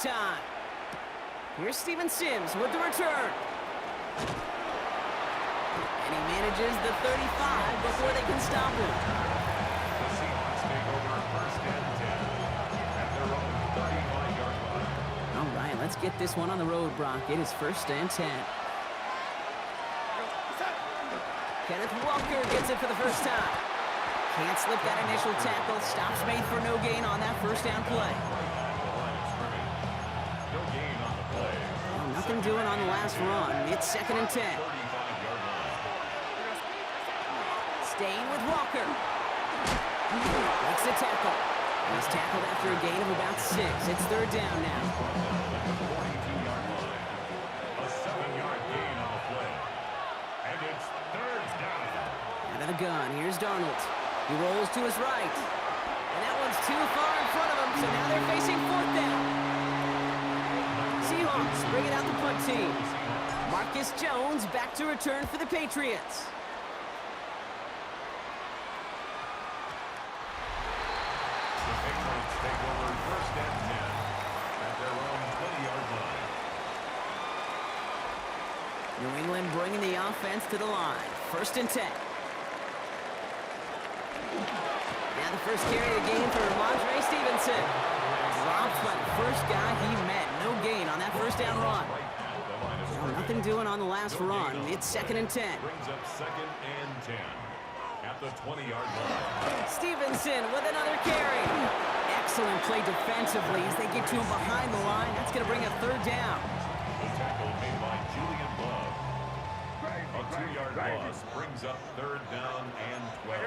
time. Here's Steven Sims with the return. And he manages the 35 before they can stop him. The Seahawks take over first and 10 at their own 35-yard line. All right, let's get this one on the road, Brock. It is first and 10. Kenneth Walker gets it for the first time. Can't slip that initial tackle. Stops made for no gain on that first down play. The line of scrimmage. No gain on the play. Well, nothing doing on the last run. It's second and 10. 35-yard line. Staying with Walker. Makes the tackle. He's tackled after a gain of about 6. It's third down now. At the 42-yard line. A 7-yard gain on the play. And it's third down. Out of the gun, here's Darnold. He rolls to his right. And that one's too far in front of him, so now they're facing fourth down. Seahawks bringing out the punt team. Marcus Jones back to return for the Patriots. The Patriots take over first and 10 at their own 20-yard line. New England bringing the offense to the line. First and 10. Now the first carry of the game for Ramondre Stevenson. Drops by the first guy he met. No gain on that first down run. The line of scrimmage. Nothing doing on the last run. It's second and 10. Brings up second and 10 at the 20-yard line. Stevenson with another carry. Excellent play defensively as they get to him behind the line. That's going to bring a third down. The tackle made by Julian Love. A 2-yard loss brings up third down and 12.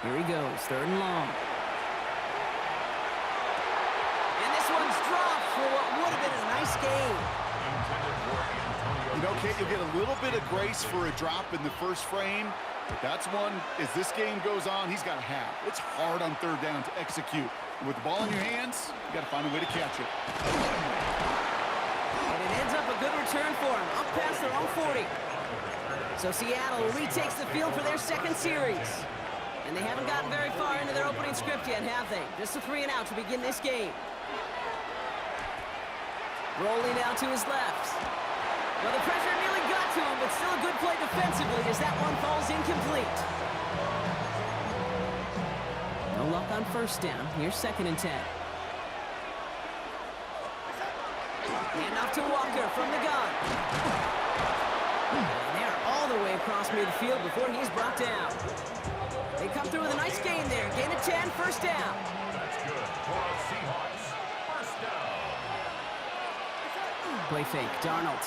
Here he goes, third and long. And this one's dropped for what would have been a nice game. Intended for Antonio. You know, Kate, you'll get a little bit of grace for a drop in the first frame, but that's one, as this game goes on, he's got to have. It's hard on third down to execute. And with the ball in your hands, you got to find a way to catch it. And it ends up a good return for him, up past their own 40. So Seattle retakes the field for their second series. And they haven't gotten very far into their opening script yet, have they? Just a 3 and out to begin this game. Rolling out to his left. Well, the pressure nearly got to him, but still a good play defensively as that one falls incomplete. No luck on first down. Here's second and 10. Hand off to Walker from the gun. And they're all the way across midfield before he's brought down. They come through with a nice gain there. Gain of 10, first down. That's good for the Seahawks. First down. Play fake, Darnold.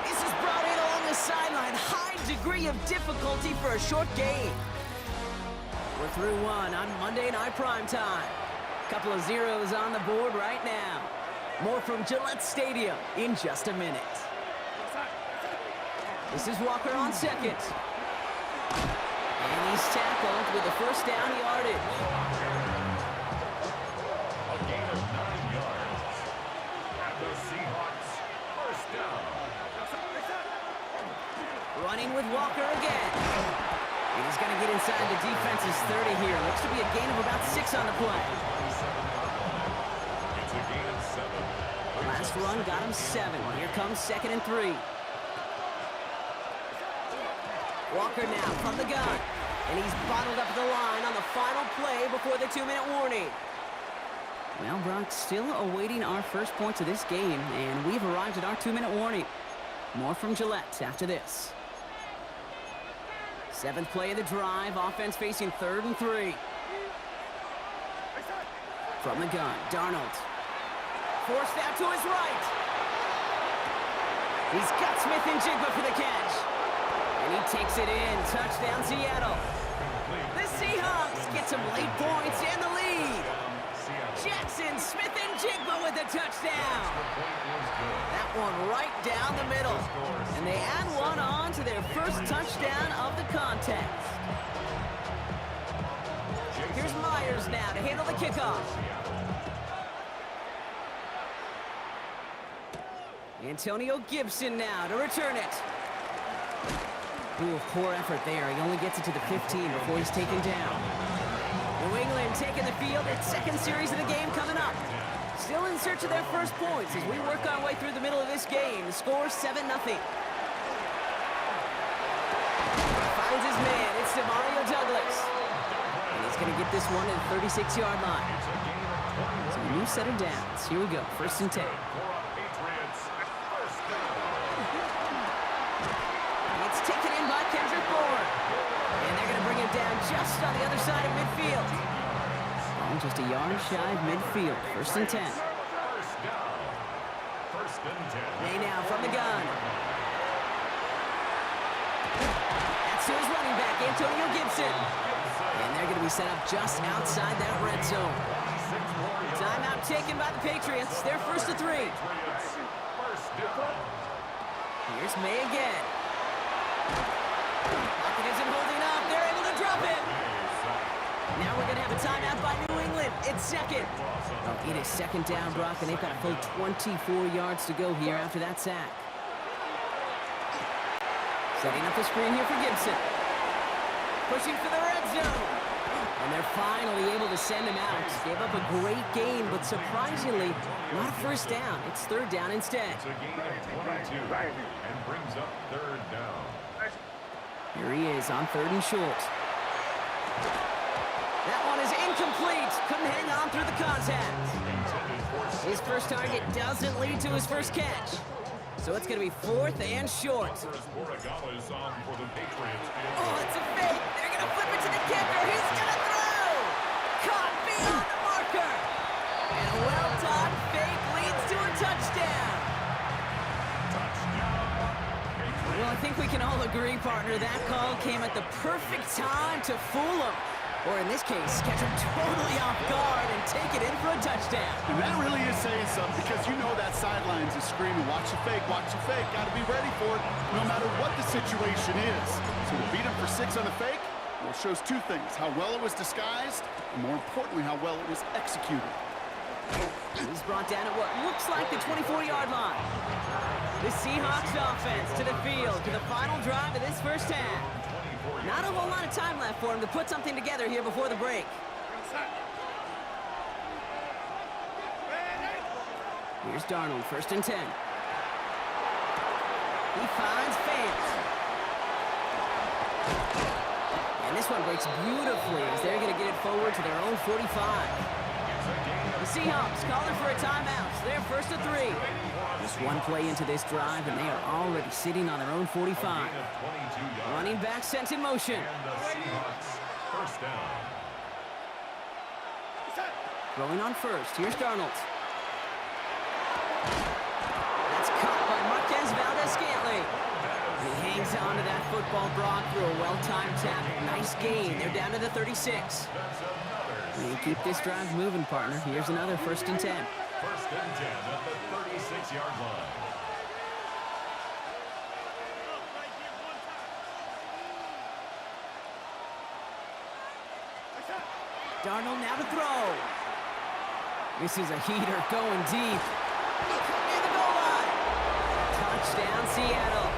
This is brought in along the sideline. High degree of difficulty for a short gain. We're through one on Monday Night Primetime. Couple of zeros on the board right now. More from Gillette Stadium in just a minute. This is Walker on second. And he's tackled with the first down yardage. A gain of 9 yards. And the Seahawks first down. Running with Walker again. And he's going to get inside the defense's 30 here. Looks to be a gain of about 6 on the play. It's a gain of 7. Last run got him 7. Here comes second and 3. Walker now from the gun. And he's bottled up the line on the final play before the 2-minute warning. Well, Brock, still awaiting our first points of this game, and we've arrived at our 2-minute warning. More from Gillette after this. 7th play of the drive, offense facing 3rd and 3. From the gun, Darnold. Forced out to his right. He's got Smith and Jigba for the catch. And he takes it in. Touchdown, Seattle. The Seahawks get some late points and the lead. Jackson, Smith, and Jigba with the touchdown. That one right down the middle. And they add one on to their first touchdown of the contest. Here's Myers now to handle the kickoff. Antonio Gibson now to return it. Ooh, poor effort there. He only gets it to the 15 before he's taken down. New England taking the field. Its second series of the game coming up. Still in search of their first points as we work our way through the middle of this game. The score 7-0. Finds his man. It's Demario Douglas. And he's going to get this one at the 36-yard line. So a new set of downs. Here we go. 1st and 10. It's taken in by Kendrick Bourne. And they're going to bring him down just on the other side of midfield. Oh, just a yard shy of midfield. 1st and 10. May now from the gun. That's to his running back, Antonio Gibson. And they're going to be set up just outside that red zone. Timeout taken by the Patriots. They're 1st and 3. Here's May again. Pocket isn't holding up. They're able to drop it. Now we're going to have a timeout by New England. It's second. It is 2nd down, Brock, and they've got a full 24 yards to go here after that sack. Setting up the screen here for Gibson. Pushing for the red zone. And they're finally able to send him out. Gave up a great gain, but surprisingly, not a 1st down. It's 3rd down instead. It's a gain of 22 and brings up 3rd down. Here he is on 3rd and short. That one is incomplete. Couldn't hang on through the contact. His first target doesn't lead to his first catch. So it's going to be 4th and short. Oh, it's a fake. They're going to flip it to the kicker. He's going to throw. Caught beyond the marker. And a well-done fake leads to a touchdown. Well, I think we can all agree, partner, that call came at the perfect time to fool him. Or in this case, catch him totally off guard and take it in for a touchdown. And that really is saying something because you know that sidelines is screaming, watch the fake, got to be ready for it no matter what the situation is. So to beat him for 6 on the fake, well, it shows 2 things, how well it was disguised, and more importantly, how well it was executed. He's brought down at what looks like the 24-yard line. The Seahawks offense to the field to the final drive of this first half. Not a whole lot of time left for him to put something together here before the break. Here's Darnold, 1st and 10. He finds Fant. And this one breaks beautifully as they're going to get it forward to their own 45. The Seahawks calling for a timeout. So they're 1st and 3. Just one play into this drive, and they are already sitting on their own 45. Running back sent in motion. Throwing on 1st. Here's Darnold. That's caught by Marquez Valdez-Scantling. He hangs on to that football, Brock, through a well-timed tap. Nice gain. They're down to the 36. They keep this drive moving, partner. Here's another 1st and 10. 1st and 10 at the 36-yard line. Darnold now to throw. This is a heater going deep. Near the goal line. Touchdown, Seattle.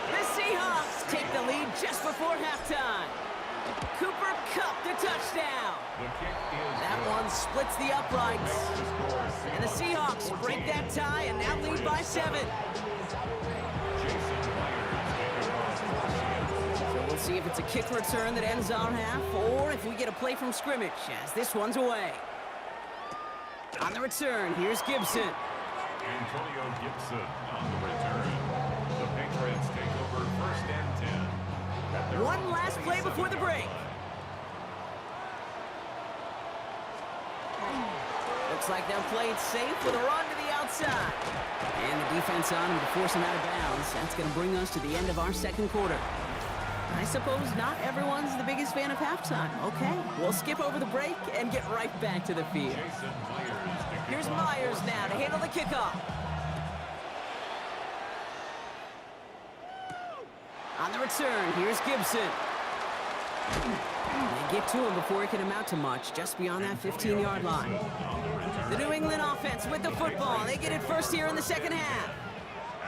The Seahawks take the lead just before halftime. Cooper Kupp the touchdown. That one splits the uprights. And the Seahawks break that tie and now lead by 7. So we'll see if it's a kick return that ends our half or if we get a play from scrimmage as this one's away. On the return, here's Gibson. Antonio Gibson on the return. The Patriots take over 1st and 10. One last play before the break. Looks like they'll play it safe with a run to the outside. And the defense on him to force him out of bounds. That's going to bring us to the end of our 2nd quarter. I suppose not everyone's the biggest fan of halftime. Okay, we'll skip over the break and get right back to the field. Here's Myers now to handle the kickoff. On the return, here's Gibson. They get to him before it can amount to much, just beyond that 15-yard line. The New England offense with the football. They get it first here in the 2nd half.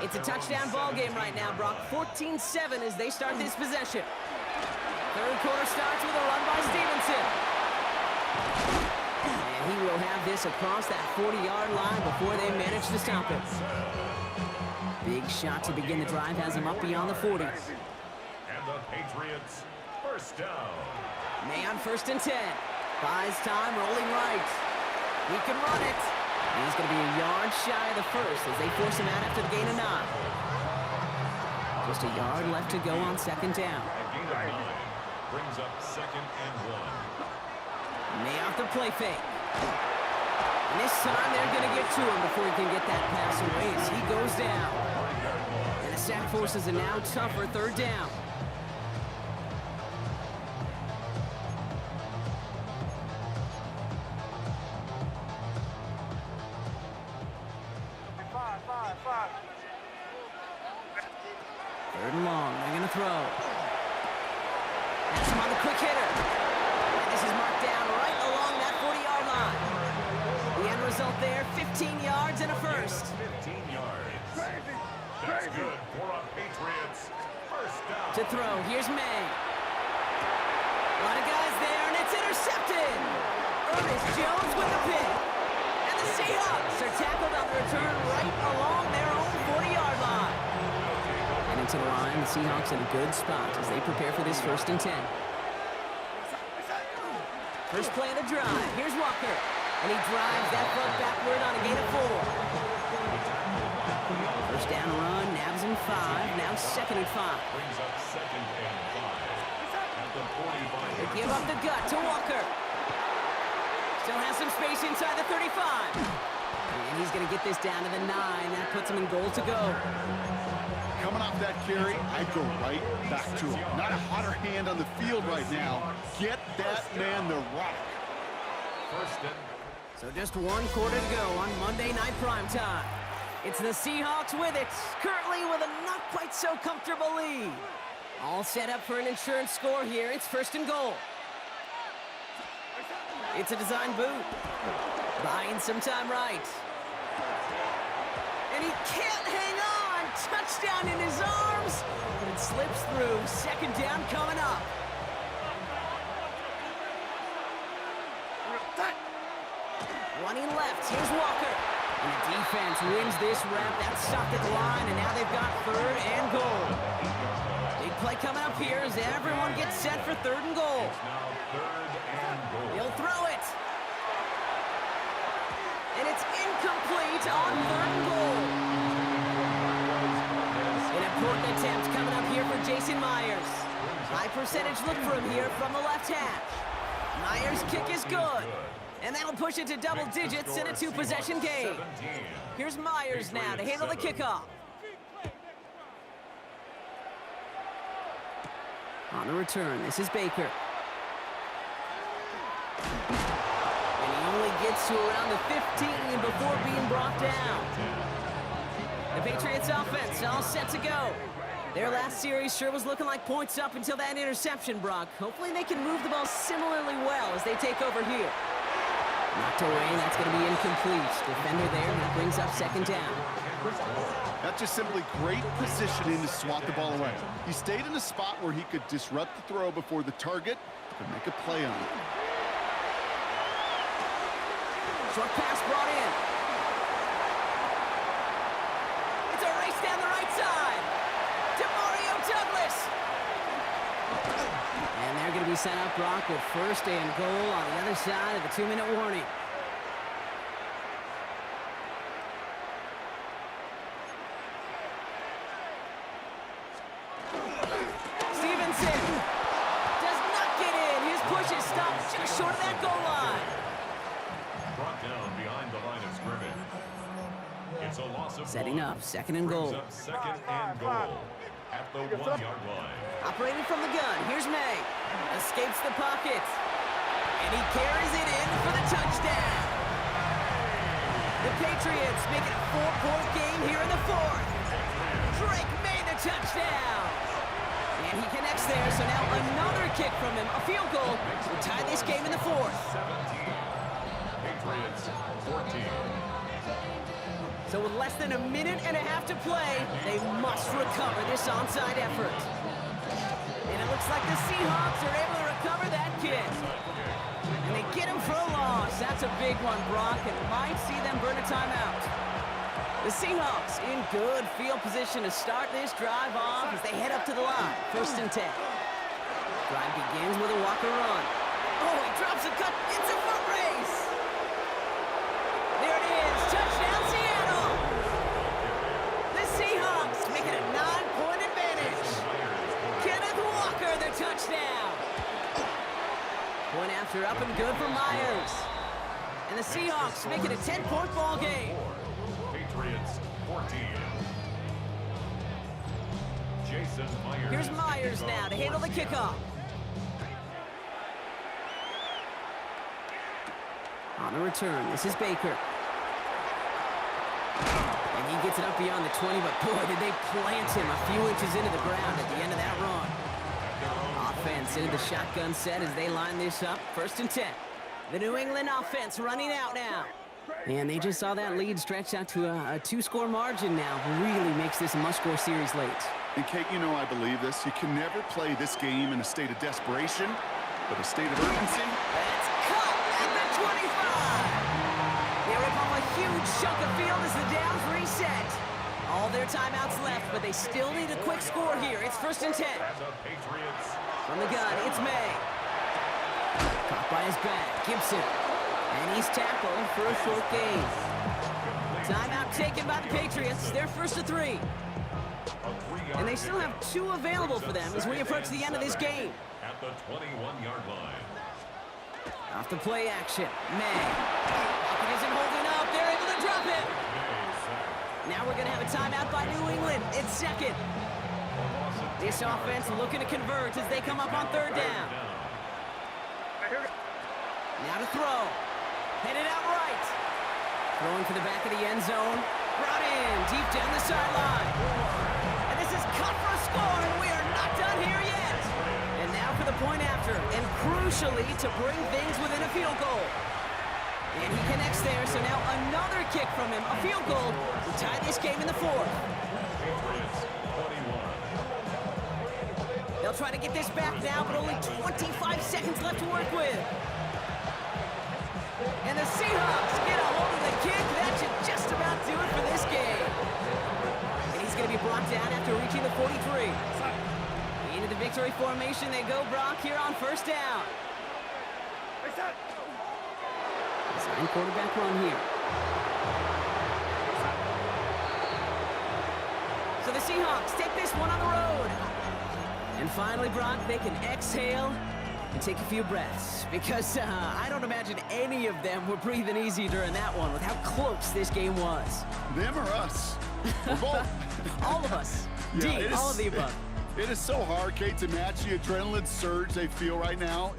It's a touchdown ball game right now, Brock. 14-7 as they start this possession. Third quarter starts with a run by Stevenson. And he will have this across that 40-yard line before they manage to stop him. Big shot to begin the drive has him up beyond the 40. And the Patriots first down. May on 1st and 10. Buys time, rolling right. He can run it. And he's going to be a yard shy of the first as they force him out after the gain of 9. Just a yard left to go on 2nd down. A gain of 9 brings up 2nd and 1. May off the play fake. And this time they're going to get to him before he can get that pass away as he goes down. And the sack forces a now tougher 3rd down. Five. 3rd and long. They're going to throw. That's him on the quick hitter. And this is marked down right along that 40-yard line. The end result there, 15 yards and a first. 15 yards. That's good for a Patriots first down. To throw, here's May. A lot of guys there, and it's intercepted. Ernest Jones with the pick. And the Seahawks are tackled on the return right along their own 40-yard line. And into the line, the Seahawks in a good spot as they prepare for this 1st and 10. First play of the drive. Here's Walker. And he drives that foot backward on a gain of 4. First down run, nabs him 5. Now 2nd and 5. Brings up 2nd and 5. At the 45. They give up the gut to Walker. Still has some space inside the 35. And he's going to get this down to the 9. That puts him in goal to go. Coming off that carry, I'd go right back to him. Not a hotter hand on the field right now. Get that man the rock. First and So just 1 quarter to go on Monday Night Primetime. It's the Seahawks with it, currently with a not quite so comfortable lead. All set up for an insurance score here. It's 1st and goal. It's a design boot. Buying some time right. And he can't hang on. Touchdown in his arms. But it slips through. 2nd down coming up. Running left. Here's Walker. And the defense wins this rep. That's stopped at the line. And now they've got 3rd and goal. Big play coming up here as everyone gets set for 3rd and goal. now 3rd and goal. He'll throw it. And it's incomplete on 3rd and goal. An important attempt coming up here for Jason Myers. High percentage look for him here from the left hash. Myers' kick is good. And that'll push it to double digits in a 2-possession game. Here's Myers now to handle the kickoff. On the return, this is Baker. And he only gets to around the 15 before being brought down. The Patriots offense all set to go. Their last series sure was looking like points up until that interception, Brock. Hopefully they can move the ball similarly well as they take over here. Knocked away, that's going to be incomplete. Defender there, and that brings up 2nd down. That's just simply great positioning to swat the ball away. He stayed in a spot where he could disrupt the throw before the target could make a play on it. Short pass brought in. It's a race down the right side. DeMario Douglas. And they're going to be set up, Brock, with 1st and goal on the other side of the 2-minute warning. Stevenson does not get in. His push is stopped just short of that goal line. Brought down behind the line of scrimmage. It's a loss of Setting 1. up, 2nd and goal. Brings up 2nd and goal at the 1-yard line. Operating from the gun, here's May. Escapes the pocket. And he carries it in for the touchdown. The Patriots make it a 4-point game here in the 4th. Drake made the touchdown. And he connects there, so now another kick from him. A field goal will tie this game in the 4th. 17. Patriots 14. So with less than a minute and a half to play, they must recover this onside effort. And it looks Looks like the Seahawks are able to recover that kick. And they get him for a loss. That's a big one, Brock, and might see them burn a timeout. The Seahawks in good field position to start this drive off as they head up to the line. 1st and 10. Drive begins with a Walker run. Oh, he drops a cut. It's a foot race. There it is. Touchdown, Seattle. The Seahawks make it a 9-point advantage. Kenneth Walker, the touchdown. Point after up and good for Myers. And the Seahawks make it a 10-point ball game. Patriots 14. Jason Myers. Here's Myers now to handle the kickoff. On the return, this is Baker. And he gets it up beyond the 20, but boy, did they plant him a few inches into the ground at the end of that run. Offense into the shotgun set as they line this up. 1st and 10. The New England offense running out now. And they just saw that lead stretch out to a 2-score margin now. Really makes this a must-score series late. And Kate, you know I believe this. You can never play this game in a state of desperation, but a state of urgency. That's cut at the 25. They rip off a huge chunk of field as the downs reset. All their timeouts left, but they still need a quick score here. It's 1st and 10. From the gun, it's May. Caught by his back, Gibson. And he's tackled for a short gain. Timeout taken by the Patriots. They're 1st to 3. And they still have 2 available for them as we approach the end of this game. At the 21-yard line. Off the play action, May. Pocket isn't holding up. They're able to drop it. Now we're going to have a timeout by New England. It's 2nd. This offense looking to convert as they come up on 3rd down. Now to throw. Headed out right. Throwing for the back of the end zone. Brought in deep down the sideline. And this is cut for a score, and we are not done here yet. And now for the point after, and crucially to bring things within a field goal. And he connects there, so now another kick from him, a field goal, to tie this game in the 4th. Patriots 21. They'll try to get this back now, but only 25 seconds left to work with. And the Seahawks get a hold of the kick. That should just about do it for this game. And he's going to be brought down after reaching the 43. Into the victory formation they go, Brock, here on 1st down. Design quarterback run here. So the Seahawks take this one on the road. And finally, Brock, they can exhale and take a few breaths, because I don't imagine any of them were breathing easy during that one with how close this game was. Them or us? We're both. All of us. Yeah, D, all of the above. It is so hard, Kate, to match the adrenaline surge they feel right now.